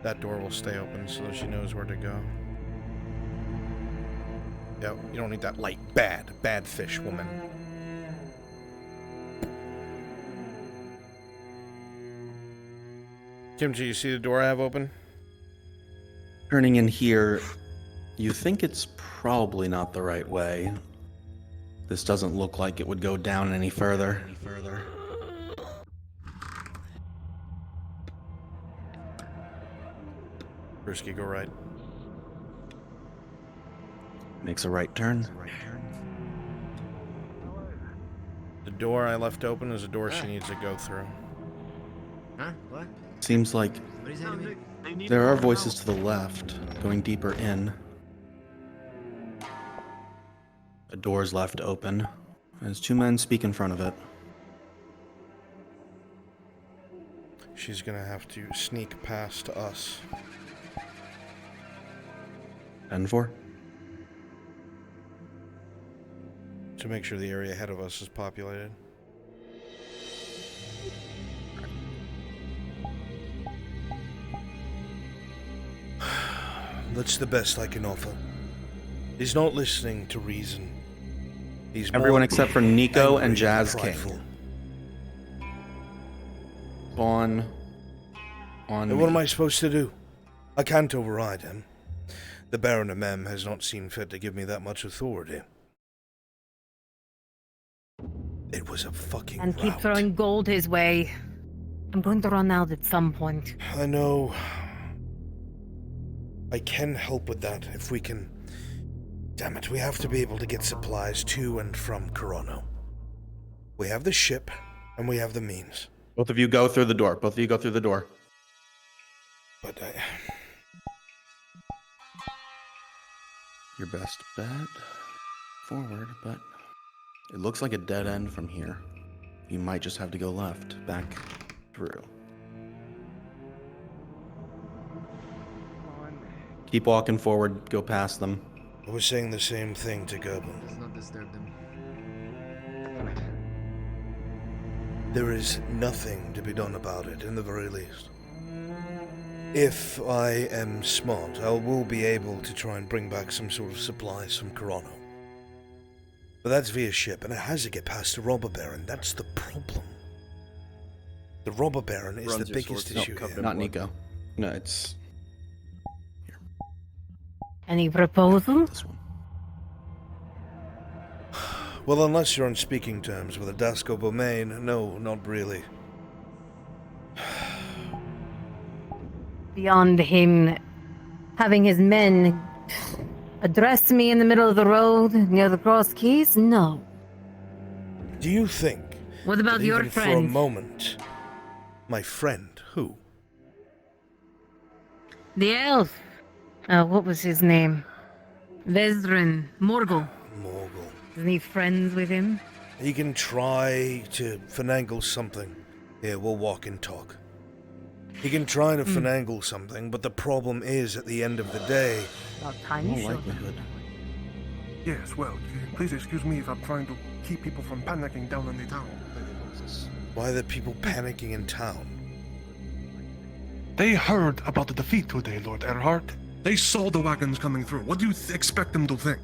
That door will stay open so that she knows where to go. Yeah, you don't need that light. Bad fish, woman. Kimchi, you see the door I have open? Turning in here, you think it's probably not the right way. This doesn't look like it would go down any further. Brisky, go right. Makes a right turn. The door I left open is a door she needs to go through. Huh? What? Seems like What is that? there are voices to the left, going deeper in. A door's left open. As two men speak in front of it. She's gonna have to sneak past us. 10-4. To make sure the area ahead of us is populated. That's the best I can offer. He's not listening to reason. He's Everyone more except for Nico angry and Jazz prideful. King. On And what am I supposed to do? I can't override him. The Baron of Mem has not seen fit to give me that much authority. It was a fucking And keep rout. throwing gold his way. I'm going to run out at some point. I know. I can help with that if we can. Damn it, we have to be able to get supplies to and from Corono. We have the ship, and we have the means. Both of you go through the door. Both of you go through the door. But Your best bet. Forward, but it looks like a dead end from here. You might just have to go left, back through. Keep walking forward, go past them. I was saying the same thing to Gerben. Let's not disturb them. There is nothing to be done about it, in the very least. If I am smart, I will be able to try and bring back some sort of supplies from Corono. But that's via ship, and it has to get past the robber baron. That's the problem. The robber baron is the biggest issue here. Not Nico. No, it's... Any proposal? This one. Well, unless you're on speaking terms with Adasco Bomain, no, not really. Beyond him having his men address me in the middle of the road near the Cross Keys? No. Do you think... What about that your even friend? for a moment... My friend? Who? The elf. What was his name? Vezrin. Morgul. Morgul. Isn't he friends with him? He can try to finagle something. Here, we'll walk and talk. He can try to finagle something, but the problem is, at the end of the day... About time you showed likelihood. Yes, well, please excuse me if I'm trying to keep people from panicking down in the town. Why are the people panicking in town? They heard about the defeat today, Lord Erhard. They saw the wagons coming through. What do you expect them to think?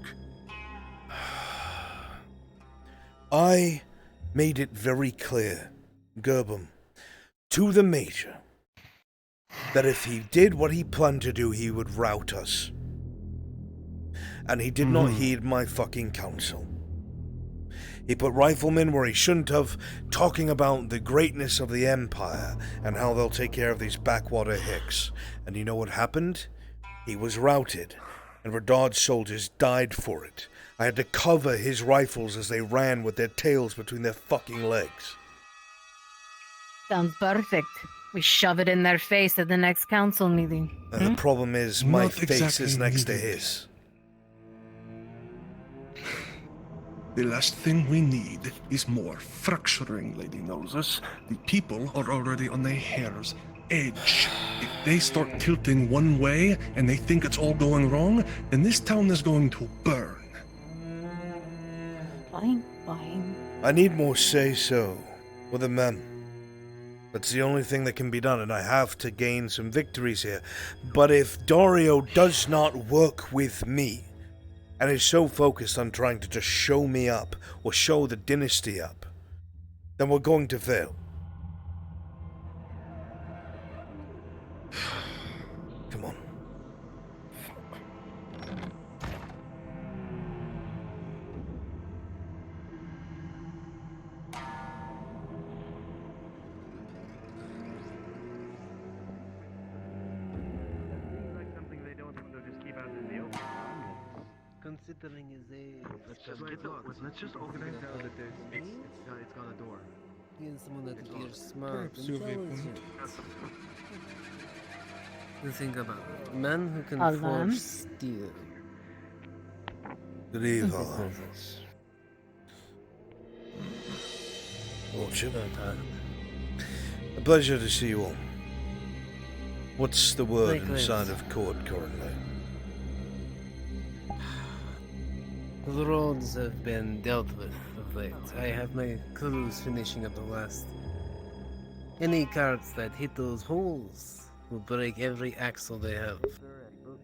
I made it very clear, Gerbum, to the Major, that if he did what he planned to do, he would rout us. And he did not heed my fucking counsel. He put riflemen where he shouldn't have, talking about the greatness of the Empire and how they'll take care of these backwater hicks. And you know what happened? He was routed, and Radard's soldiers died for it. I had to cover his rifles as they ran with their tails between their fucking legs. Sounds perfect. We shove it in their face at the next council meeting. And the problem is, my Not face exactly is next to needed. his. The last thing we need is more fracturing, Lady Noses. The people are already on a hair's edge. If they start tilting one way and they think it's all going wrong, then this town is going to burn. Fine, fine. I need more say-so with the men. That's the only thing that can be done, and I have to gain some victories here. But if Dario does not work with me, and is so focused on trying to just show me up, or show the dynasty up, then we're going to fail. Come on. Something they don't want to just keep out in the open. Considering his age. Let's just organize now that it's got a door. He's someone that appears smart, Perhaps you have a intelligent. point. You think about it. Men who can Alarm. forge steel. Good evening. Lordship. A pleasure to see you all. What's the word Likewise. inside of court currently? The roads have been dealt with of late. I have my crews finishing up the last. Any carts that hit those holes will break every axle they have.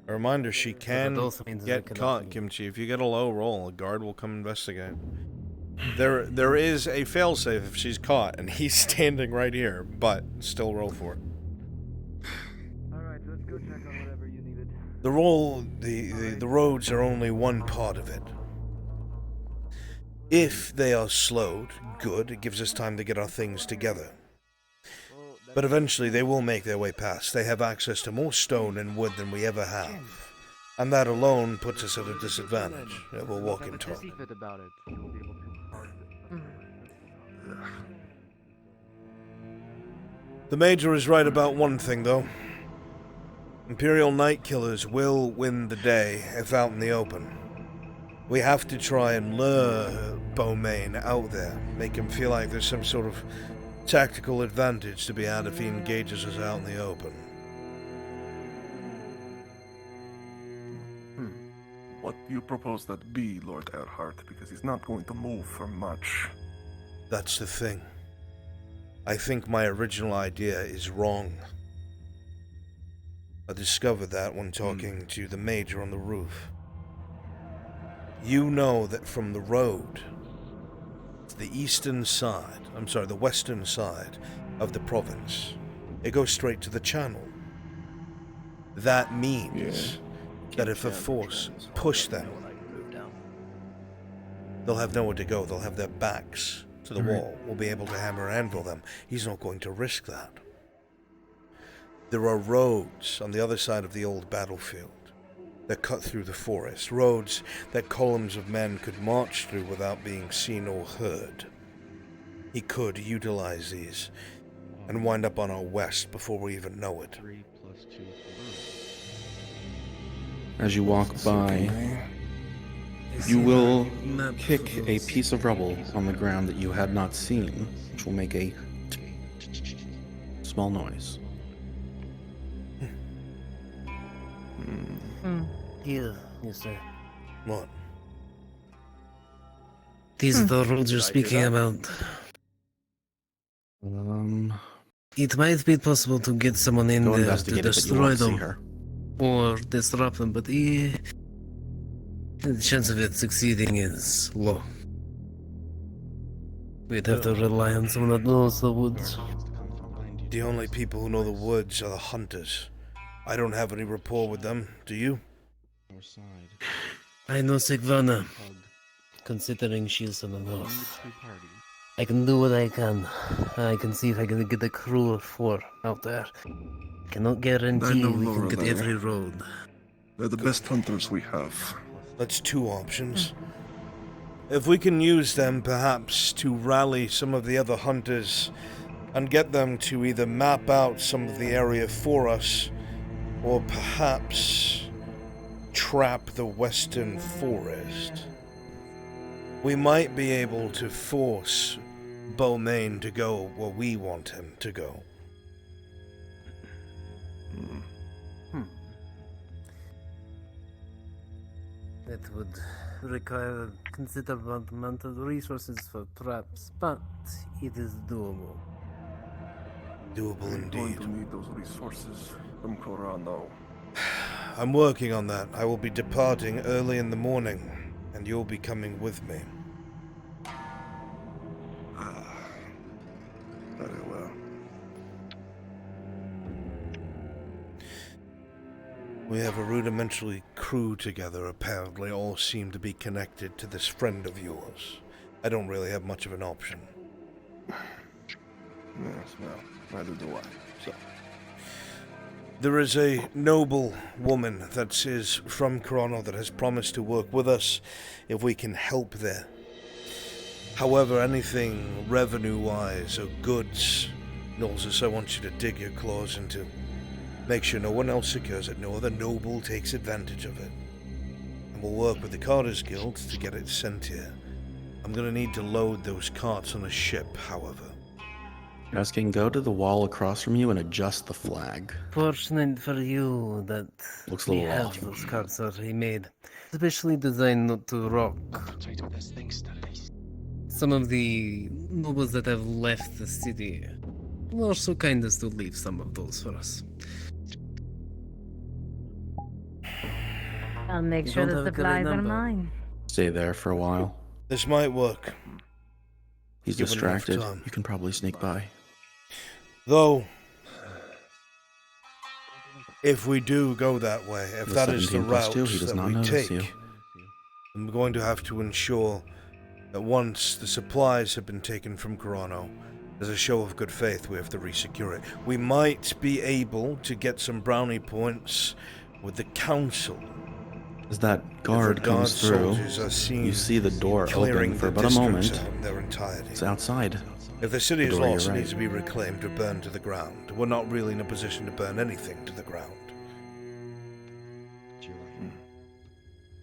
A reminder, she can But also means get they cannot caught, move. Kimchi. If you get a low roll, a guard will come investigate. There is a failsafe if she's caught, and he's standing right here, but still roll for it. Alright, let's go check on whatever you needed. The roads are only one part of it. If they are slowed, good, it gives us time to get our things together. But eventually they will make their way past. They have access to more stone and wood than we ever have. And that alone puts us at a disadvantage. We'll walk and talk. Fit about it. You will be able to The Major is right about one thing, though. Imperial Night Killers will win the day if out in the open. We have to try and lure Beaumain out there, make him feel like there's some sort of tactical advantage to be had if he engages us out in the open. What do you propose that be, Lord Erhard? Because he's not going to move for much. That's the thing. I think my original idea is wrong. I discovered that when talking to the Major on the roof. You know that from the road to the the western side of the province, it goes straight to the channel. That means that if a force push them, they'll have nowhere to go. They'll have their backs to the wall. We'll be able to hammer and anvil them. He's not going to risk that. There are roads on the other side of the old battlefield that cut through the forest, roads that columns of men could march through without being seen or heard. He could utilize these and wind up on our west before we even know it. As you walk by, you will kick a piece of rubble on the ground that you had not seen, which will make a small noise. Here, yes, sir. What? These the roads you're speaking about. It might be possible to get someone in Go there to investigate it, but you destroy won't see them. her. Or disrupt them, but the chance of it succeeding is low. We'd have to rely on someone that knows the woods. The only people who know the woods are the hunters. I don't have any rapport with them, do you? I know Sigvana, considering she's on the north. I can do what I can. I can see if I can get a crew of 4 out there. Cannot guarantee know we can Laura get there. every road. They're the best hunters we have. That's 2 options. If we can use them, perhaps, to rally some of the other hunters and get them to either map out some of the area for us, or perhaps trap the western forest, we might be able to force Beaumain to go where we want him to go. It would require a considerable amount of resources for traps, but it is doable. Doable We're indeed. going to need those resources from Corano. I'm working on that. I will be departing early in the morning, and you'll be coming with me. Very well. We have a rudimentary crew together, apparently all seem to be connected to this friend of yours. I don't really have much of an option. Yes, well, neither do I. So. There is a noble woman that is from Corano that has promised to work with us if we can help there. However, anything revenue-wise or goods, Nolzus, I want you to dig your claws into. Make sure no one else secures it, no other noble takes advantage of it. And we'll work with the Carters Guild to get it sent here. I'm gonna need to load those carts on a ship, however. Asking, go to the wall across from you and adjust the flag. Fortunate for you that Looks a we little have off. those cards already made. Especially designed not to rock. Some of the nobles that have left the city were so kind as to leave some of those for us. I'll make You sure don't the have a good supplies are number. mine. Stay there for a while. This might work. He's Given enough distracted. time. You can probably sneak by. Though, if we do go that way, if The that is the 17 plus route 2, he does that not we notice take, you. I'm going to have to ensure that once the supplies have been taken from Corano, as a show of good faith, we have to resecure it. We might be able to get some brownie points with the council. As that guard guard comes through, soldiers are seen you see the door clearing open for the but a districts moment. out in their entirety. It's outside. If the city The is door, lost, you're it right. needs to be reclaimed or burned to the ground. We're not really in a position to burn anything to the ground.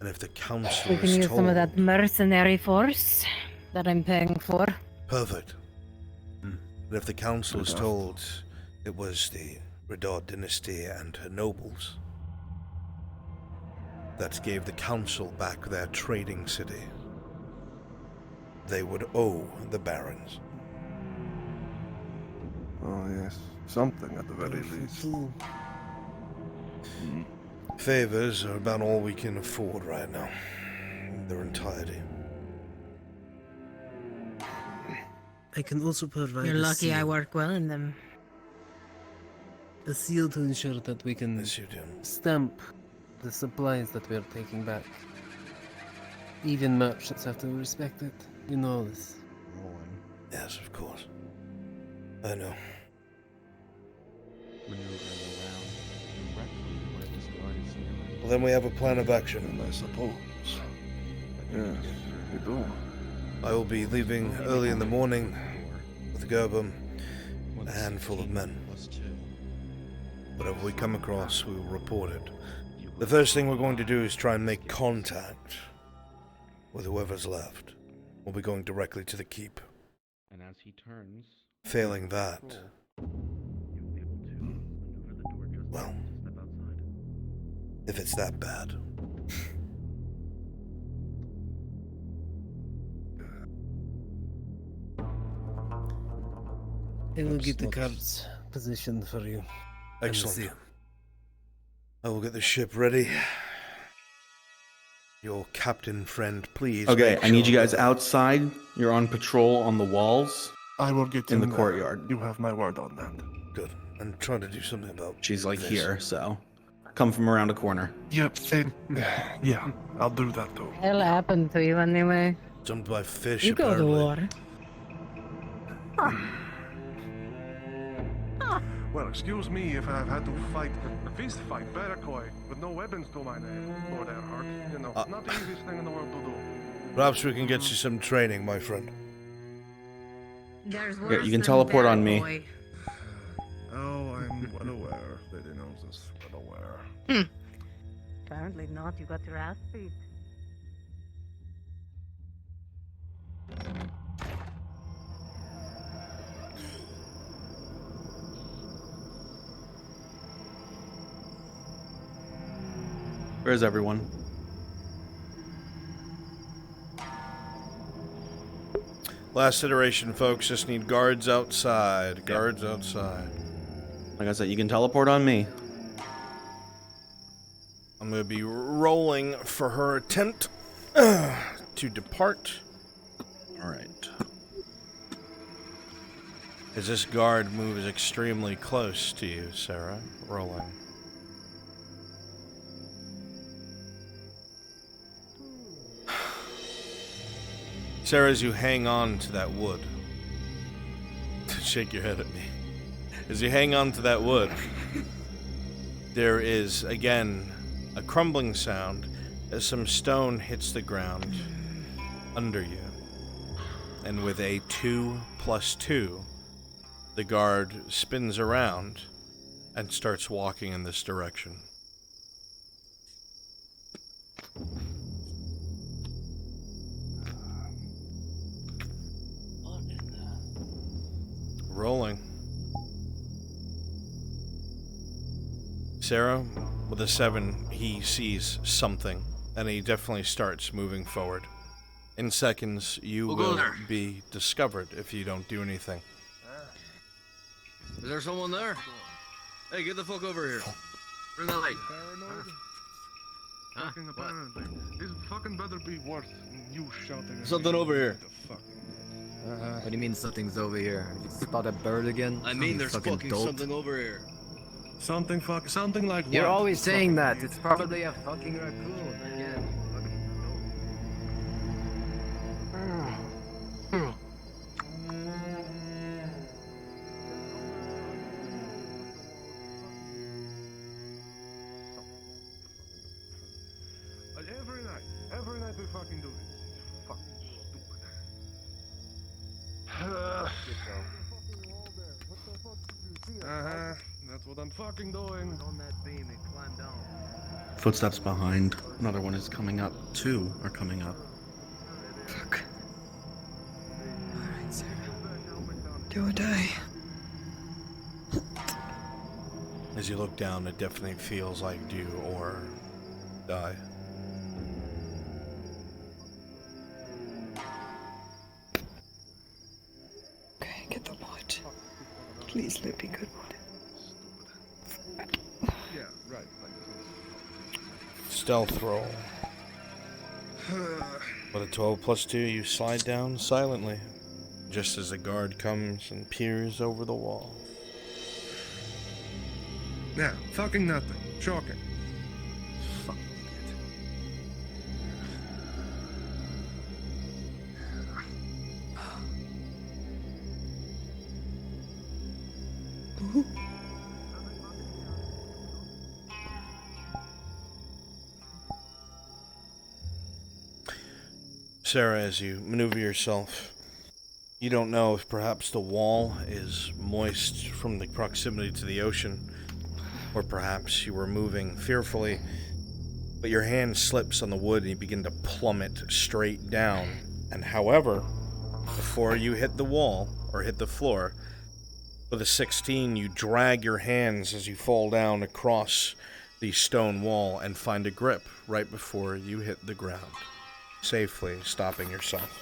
And if the council We can is use told... some of that mercenary force that I'm paying for. Perfect. And if the council is told it was the Redard dynasty and her nobles that gave the council back their trading city, they would owe the barons. Oh, yes. Something at the very least. Favors are about all we can afford right now, in their entirety. I can also provide You're a lucky I seal. work well in them. A seal to ensure that we can stamp the supplies that we're taking back. Even merchants have to respect it. You know this. Yes, of course. I know. Well, then we have a plan of action. I suppose. Yes, we do. I will be leaving early in the morning with Gerbum, a handful of men. Whatever we come across, we will report it. The first thing we're going to do is try and make contact with whoever's left. We'll be going directly to the keep. And as he turns, Failing that, you'll be able to maneuver the door just well, to step outside. if it's that bad. I will get the cards positioned for you. Excellent. I will get the ship ready. Your captain friend, please. Okay, make I need sure you guys that- outside. You're on patrol on the walls. I will get in the there. courtyard. You have my word on that. Good. I'm trying to do something about. She's like this. here, so come from around a corner. Yep. Yeah, I'll do that too. Hell happened to you anyway? Jumped by fish. You go to apparently. water. Well, excuse me if I've had to fight a fist fight, Barakoy, with no weapons to my name, Lord Erhard. You know, not the easiest thing in the world to do. Perhaps we can get you some training, my friend. There's Here, you can teleport on me. Oh, I'm well aware. Lady knows this. Well aware. Apparently not. You got your ass beat. Where's everyone? Last iteration, folks. Just need guards outside. Guards outside. Like I said, you can teleport on me. I'm going to be rolling for her attempt to depart. Alright. As this guard moves extremely close to you, Sarah. Rolling. Sarah, as you hang on to that wood, shake your head at me. As you hang on to that wood, there is, again, a crumbling sound as some stone hits the ground under you. And with a 2+2, the guard spins around and starts walking in this direction. Rolling. Sarah, with a 7, he sees something, and he definitely starts moving forward. In seconds, you We'll go will there. be discovered if you don't do anything. Is there someone there? Hey, get the fuck over here. Bring the light. Fucking apparently. This fucking better be worth you shouting at Something me. over here. What the fuck? What do you mean something's over here? You spot a bird again? I mean, You there's fucking fucking dolt. something over here. Something like what? You're always saying that. It's probably a fucking raccoon again. Every night we fucking do this. It's fucking stupid. That's what I'm fucking doing. On that beam and climb down. Footsteps behind. Another one is coming up. 2 are coming up. Fuck. Alright, Sarah. Do or die. As you look down, it definitely feels like do or die. Okay, get the wood. Please let me good wood. Yeah, right. Stealth roll. With a 12+2, you slide down silently, just as the guard comes and peers over the wall. Yeah, fucking nothing. Shocking. Fucking Ooh. Sarah, as you maneuver yourself, you don't know if perhaps the wall is moist from the proximity to the ocean, or perhaps you were moving fearfully, but your hand slips on the wood and you begin to plummet straight down. And however, before you hit the wall, or hit the floor, with a 16, you drag your hands as you fall down across the stone wall and find a grip right before you hit the ground, safely stopping yourself.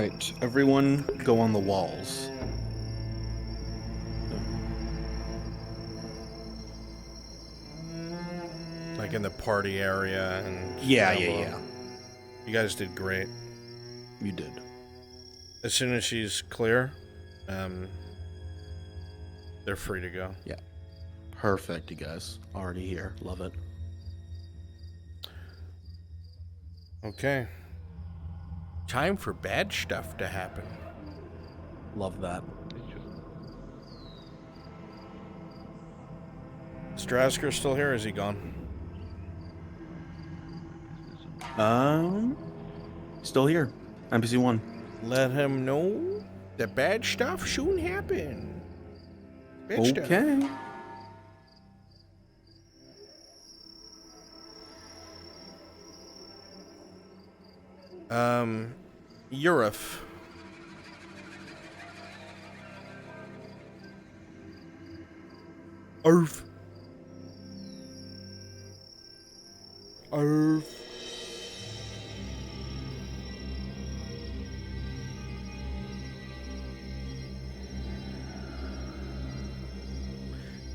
Alright, everyone go on the walls. Like in the party area and... Yeah. You guys did great. You did. As soon as she's clear, they're free to go. Yeah. Perfect, you guys. Already here. Love it. Okay. Time for bad stuff to happen. Love that. Strasker still here or is he gone? Still here. NPC 1. Let him know the bad stuff soon happen. Bad stuff. Okay. Urif. Urf.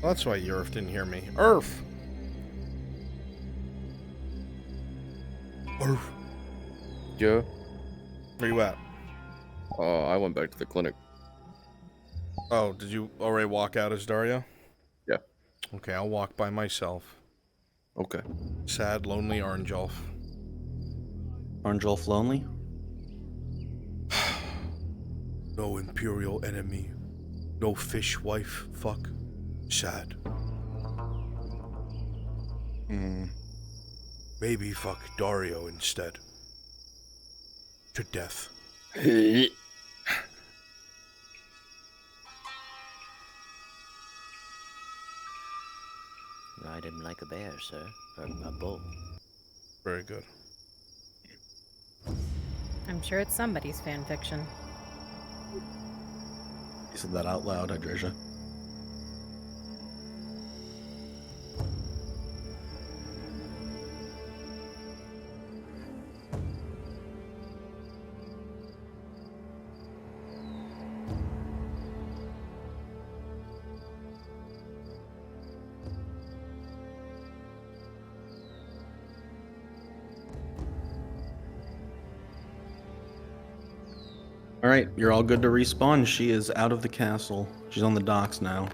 Well, that's why Urf didn't hear me. Urf! Urf. Yeah. Where you at? I went back to the clinic. Oh, did you already walk out as Dario? Yeah. Okay, I'll walk by myself. Okay. Sad, lonely Orange Elf. Orange Elf lonely? No imperial enemy. No fish wife. Fuck. Sad. Maybe fuck Dario instead. To death. Ride him like a bear, sir. Or a bull. Very good. I'm sure it's somebody's fan fiction. You said that out loud, Hydration. Alright, you're all good to respawn. She is out of the castle. She's on the docks now.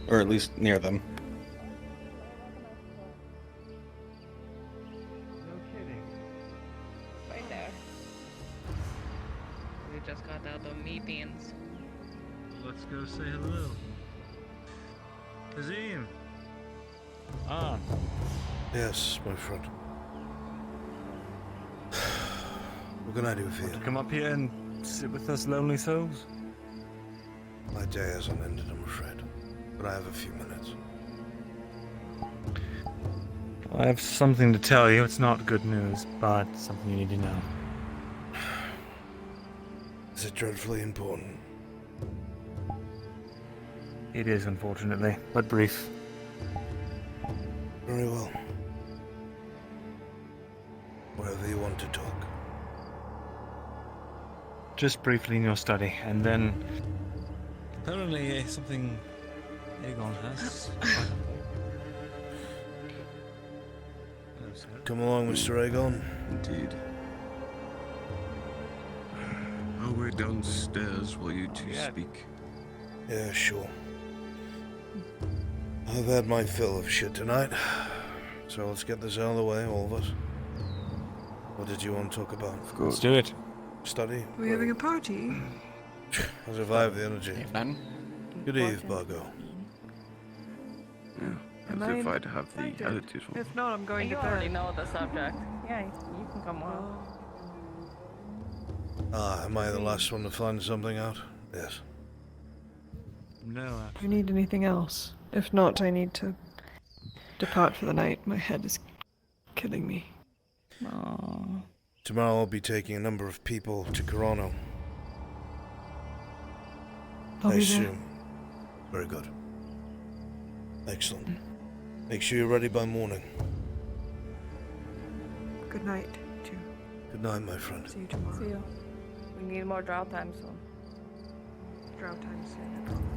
Or at least near them. No kidding. Right there. We just got out of meetings. Let's go say hello. Kazim! Yes, my friend. What can I do for you? Come up here and sit with us lonely souls? My day hasn't ended, I'm afraid. But I have a few minutes. I have something to tell you. It's not good news, but something you need to know. Is it dreadfully important? It is, unfortunately, but brief. Very well. Wherever you want to talk. Just briefly in your study, and then... Apparently something Aegon has. Come along, Mr. Aegon. Indeed. I'll wait downstairs while you two speak. Yeah, sure. I've had my fill of shit tonight. So let's get this out of the way, all of us. What did you want to talk about? Let's do it. Study? Are we having a party? I survived the energy. Good eve, Bargo. Yeah, Am as I if I'd have the invited? attitude for If not, I'm going You to already bed. know the subject. Yeah, you can come on. Am I the last one to find something out? Yes. No. Do you need anything else? If not, I need to depart for the night. My head is killing me. Aww. Tomorrow I'll be taking a number of people to Corona. I'll I be there. assume. Very good. Excellent. Make sure you're ready by morning. Good night, too. Good night, my friend. See you tomorrow. See you. We need more drow time soon. Drow time soon, I promise.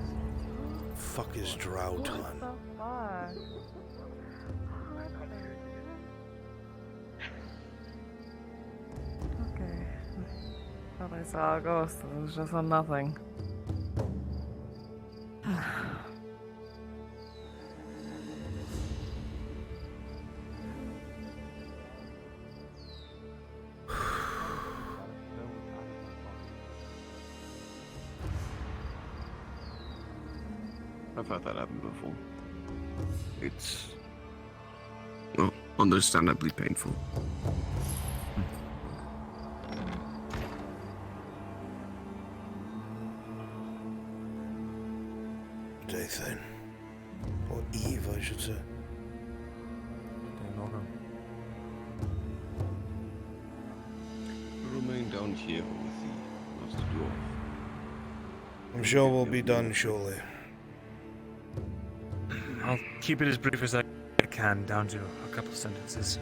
Fuck is drow time? What the fuck? Okay. Thought I saw a ghost. It was just a nothing. I've had that happen before. It's, well, understandably painful. Dathan. Or Eve, I should say. Remain down here with the Master Dwarf. I'm sure we'll be done shortly. I'll keep it as brief as I can, down to a couple sentences.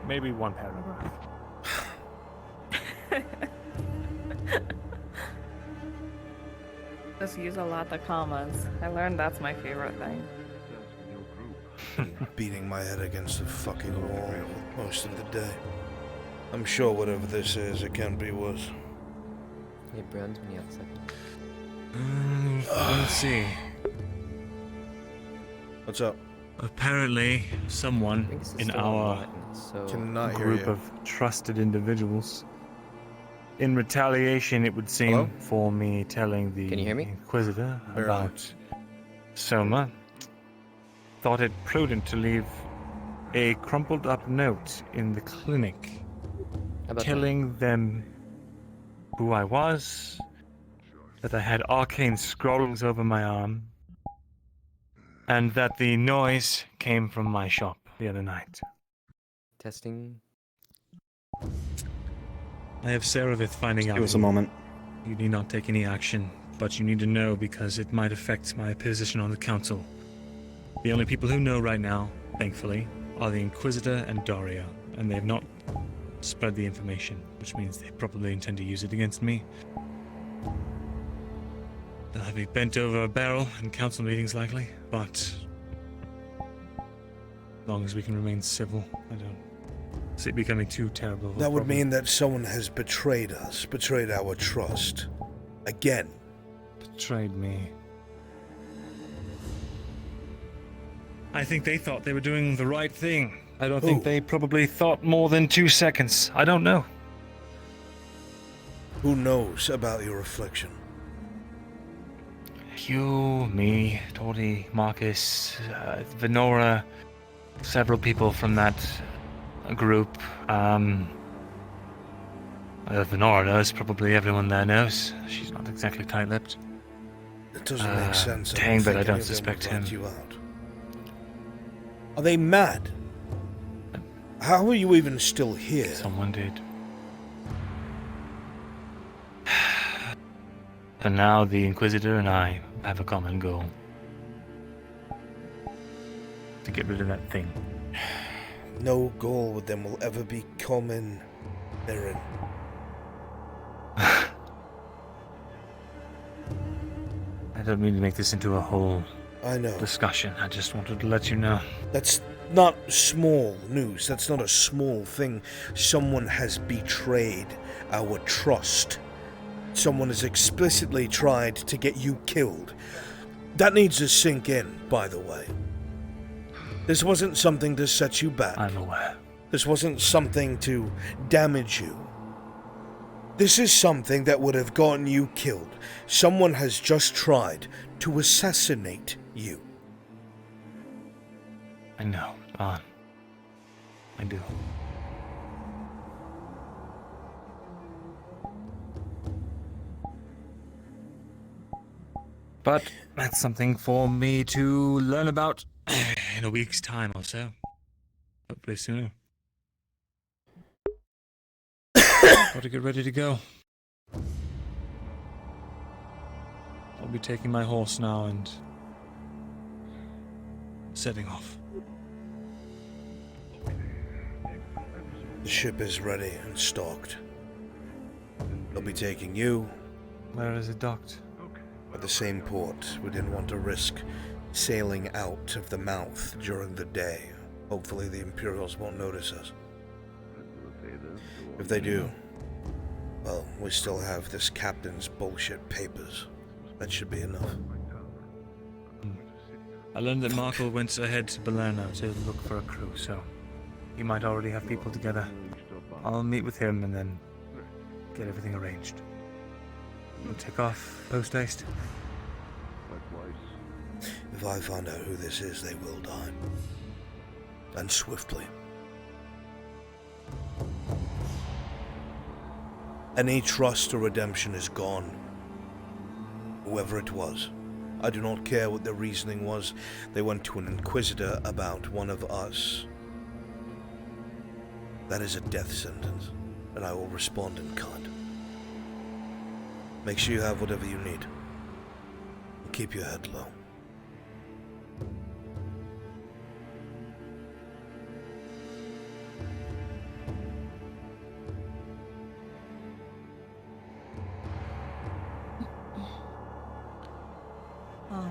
Maybe one paragraph. Just use a lot of commas. I learned that's my favorite thing. Beating my head against the fucking wall most of the day. I'm sure whatever this is, it can't be worse. Hey, Brand, when you have a second. Let's see. What's up? Apparently, someone in our Cannot hear group you. of trusted individuals, in retaliation, it would seem, Hello? for me telling the Can you hear me? Inquisitor Barely. about Soma, thought it prudent to leave a crumpled up note in the clinic telling them who I was, that I had arcane scrolls over my arm, and that the noise came from my shop the other night. Testing. I have Saravith finding out. Give us a moment. You need not take any action, but you need to know because it might affect my position on the council. The only people who know right now, thankfully, are the Inquisitor and Daria, and they have not spread the information, which means they probably intend to use it against me. They'll have me bent over a barrel in council meetings likely, but as long as we can remain civil, I don't see it becoming too terrible. of a That would problem. mean that someone has betrayed us, betrayed our trust. Again. Betrayed me. I think they thought they were doing the right thing. I don't think they probably thought more than 2 seconds. I don't know. Who knows about your affliction? You, me, Tori, Marcus, Venora, several people from that group. Venora knows, probably everyone there knows. She's not exactly tight-lipped. It doesn't make sense. Dang, but I think don't any of them suspect would him. rat you out. Are they mad? How are you even still here? Someone did. And now the Inquisitor and I have a common goal. To get rid of that thing. No goal with them will ever be common, Aaron. I don't mean to make this into a whole I know. discussion. I just wanted to let you know. That's not small news. That's not a small thing. Someone has betrayed our trust. Someone has explicitly tried to get you killed. That needs to sink in, by the way. This wasn't something to set you back. I'm aware. This wasn't something to damage you. This is something that would have gotten you killed. Someone has just tried to assassinate you. I know, Vaughn. I do. But that's something for me to learn about in a week's time or so. Hopefully sooner. Got to get ready to go. I'll be taking my horse now and setting off. The ship is ready and stocked. They'll be taking you. Where is it docked? At the same port. We didn't want to risk sailing out of the mouth during the day. Hopefully the Imperials won't notice us. If they do, well, we still have this captain's bullshit papers. That should be enough. I learned that Markle went ahead to Balerno to look for a crew, so he might already have people together. I'll meet with him and then get everything arranged. We'll take off post-haste. If I find out who this is, they will die. And swiftly. Any trust or redemption is gone. Whoever it was. I do not care what their reasoning was. They went to an inquisitor about one of us. That is a death sentence, and I will respond in kind. Make sure you have whatever you need. And keep your head low.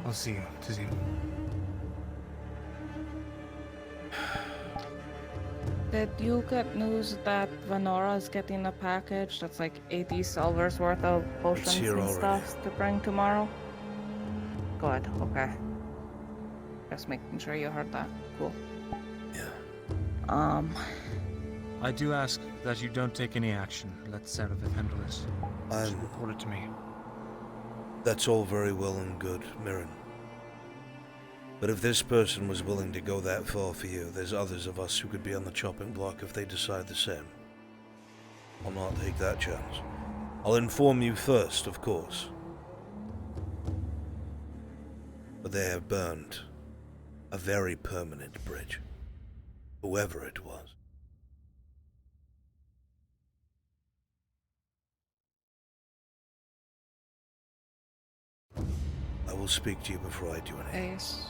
I'll see you, Tizzy. Did you get news that Vanora is getting a package that's like 80 silvers worth of potions here and already. stuff to bring tomorrow? Good, okay. Just making sure you heard that. Cool. Yeah. I do ask that you don't take any action. Let Seraph handle this. Just report it to me. That's all very well and good, Mirren. But if this person was willing to go that far for you, there's others of us who could be on the chopping block if they decide the same. I'll not take that chance. I'll inform you first, of course. But they have burned a very permanent bridge. Whoever it was. I will speak to you before I do anything. Yes.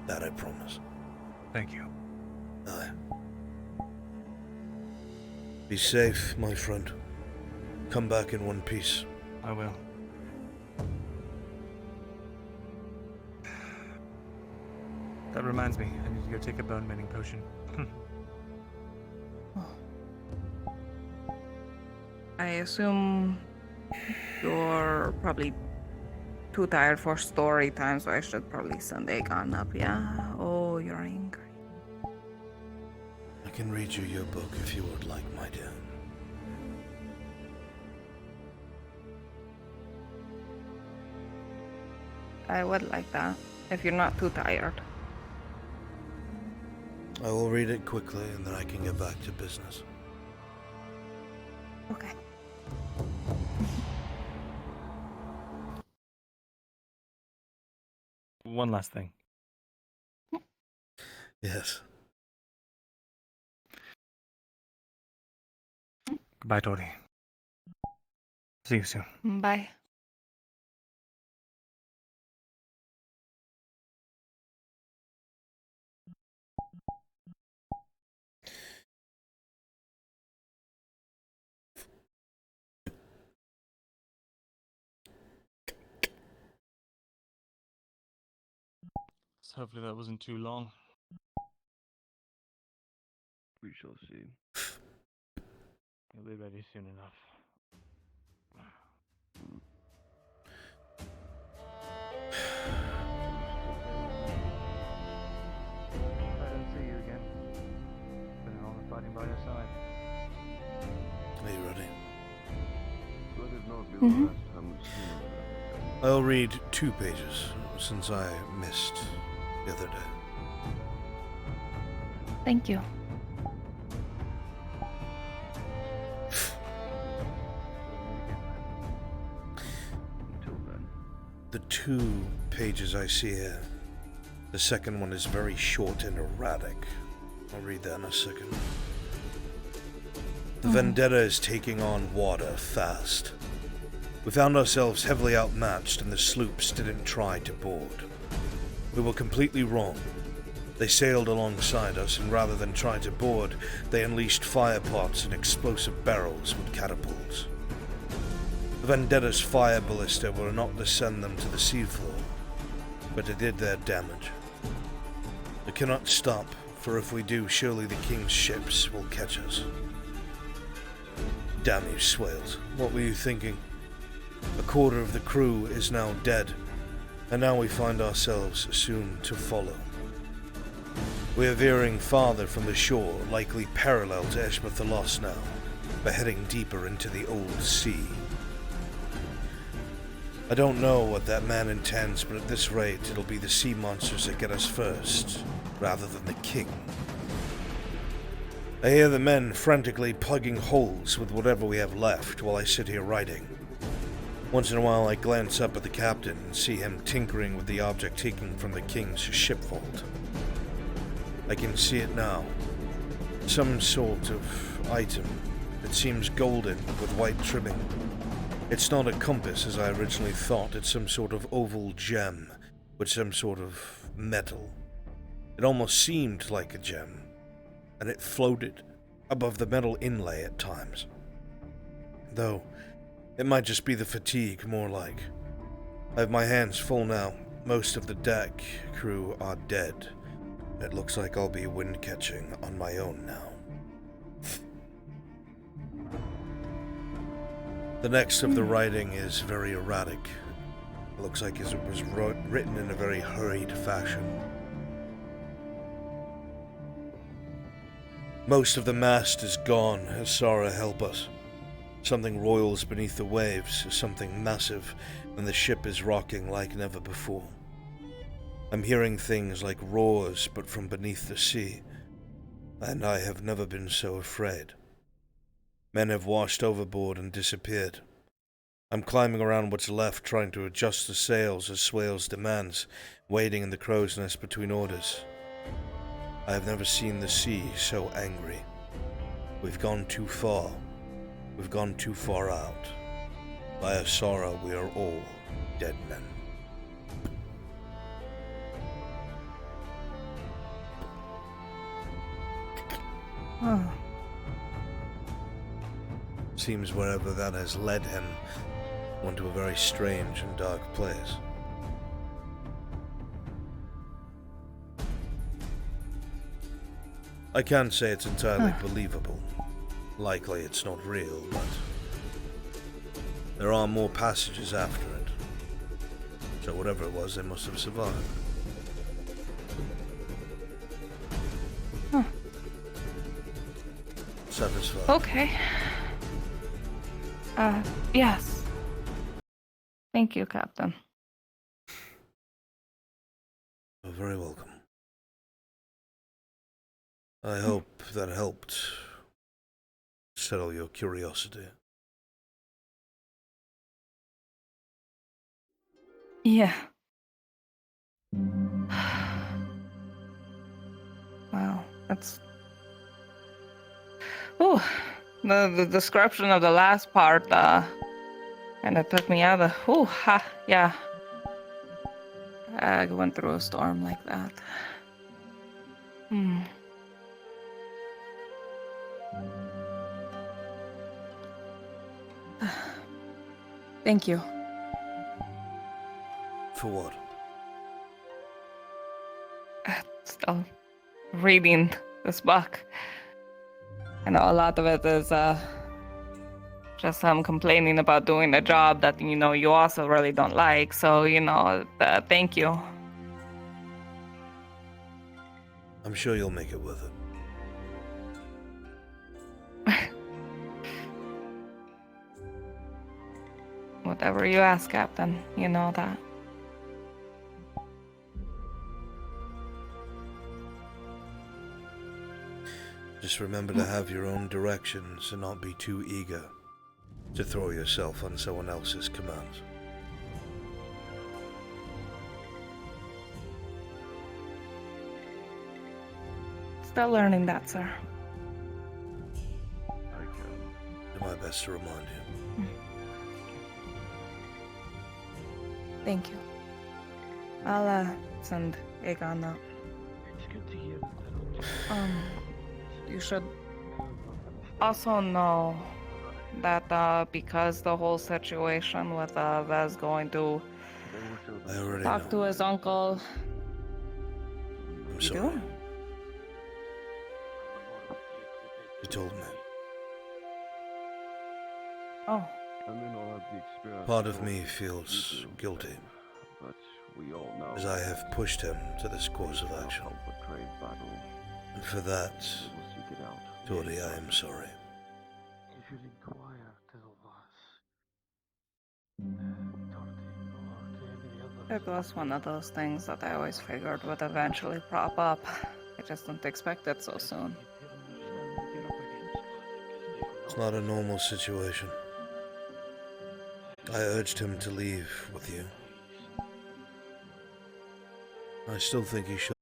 That I promise. Thank you. Aye. Be safe, my friend. Come back in one piece. I will. That reminds me, I need to go take a bone mending potion. I assume you're probably too tired for story time, so I should probably send Aegon up, yeah? Oh, you're angry. I can read you your book if you would like, my dear. I would like that, if you're not too tired. I will read it quickly and then I can get back to business. Okay. One last thing. Yes. Goodbye, Tori. See you soon. Bye. So hopefully that wasn't too long. We shall see. You'll be ready soon enough. I don't see you again. Been an honor fighting by your side. Are you ready? Let it not be the last time we see you. I'll read 2 pages, since I missed the other day. Thank you. Until then. The 2 pages I see here, the second one is very short and erratic. I'll read that in a second. The vendetta is taking on water fast. We found ourselves heavily outmatched and the sloops didn't try to board. We were completely wrong. They sailed alongside us, and rather than try to board, they unleashed fire pots and explosive barrels with catapults. The Vendetta's fire ballista were not to send them to the seafloor, but it did their damage. We cannot stop, for if we do, surely the King's ships will catch us. Damn you, Swales. What were you thinking? A quarter of the crew is now dead, and now we find ourselves soon to follow. We are veering farther from the shore, likely parallel to Eshmith the Lost now, but heading deeper into the old sea. I don't know what that man intends, but at this rate, it'll be the sea monsters that get us first, rather than the King. I hear the men frantically plugging holes with whatever we have left while I sit here writing. Once in a while I glance up at the captain and see him tinkering with the object taken from the King's ship vault. I can see it now. Some sort of item. It seems golden with white trimming. It's not a compass as I originally thought, it's some sort of oval gem with some sort of metal. It almost seemed like a gem, and it floated above the metal inlay at times. Though, it might just be the fatigue, more like. I have my hands full now. Most of the deck crew are dead. It looks like I'll be wind catching on my own now. The next of the writing is very erratic. It looks like it was written in a very hurried fashion. Most of the mast is gone. Asara, help us. Something roils beneath the waves, something massive, and the ship is rocking like never before. I'm hearing things like roars, but from beneath the sea, and I have never been so afraid. Men have washed overboard and disappeared. I'm climbing around what's left, trying to adjust the sails as Swales demands, waiting in the crow's nest between orders. I have never seen the sea so angry. We've gone too far. We've gone too far out. By Asara, we are all dead men. Oh. Seems wherever that has led him, went to a very strange and dark place. I can't say it's entirely believable. Likely it's not real, but there are more passages after it. So whatever it was, they must have survived. Huh. Satisfied. Okay. Yes. Thank you, Captain. You're very welcome. I hope that helped settle your curiosity. Yeah. Wow, that's... Oh, the description of the last part, kind of took me out of... Oh, ha, yeah. I went through a storm like that. Thank you. For what? Still reading this book. I know a lot of it is just complaining about doing a job that, you also really don't like. So, thank you. I'm sure you'll make it worth it. Whatever you ask, Captain. You know that. Just remember to have your own directions and not be too eager to throw yourself on someone else's commands. Still learning that, sir. I can do my best to remind you. Thank you. I'll send Aegon now. It's good You should also know that because the whole situation with Vez going to I already talk know. to his uncle. I'm You sorry. do? You told me. Oh. Part of me feels guilty, as I have pushed him to this course of action. And for that, Tori, I am sorry. It was one of those things that I always figured would eventually prop up. I just didn't expect it so soon. It's not a normal situation. I urged him to leave with you. I still think he should.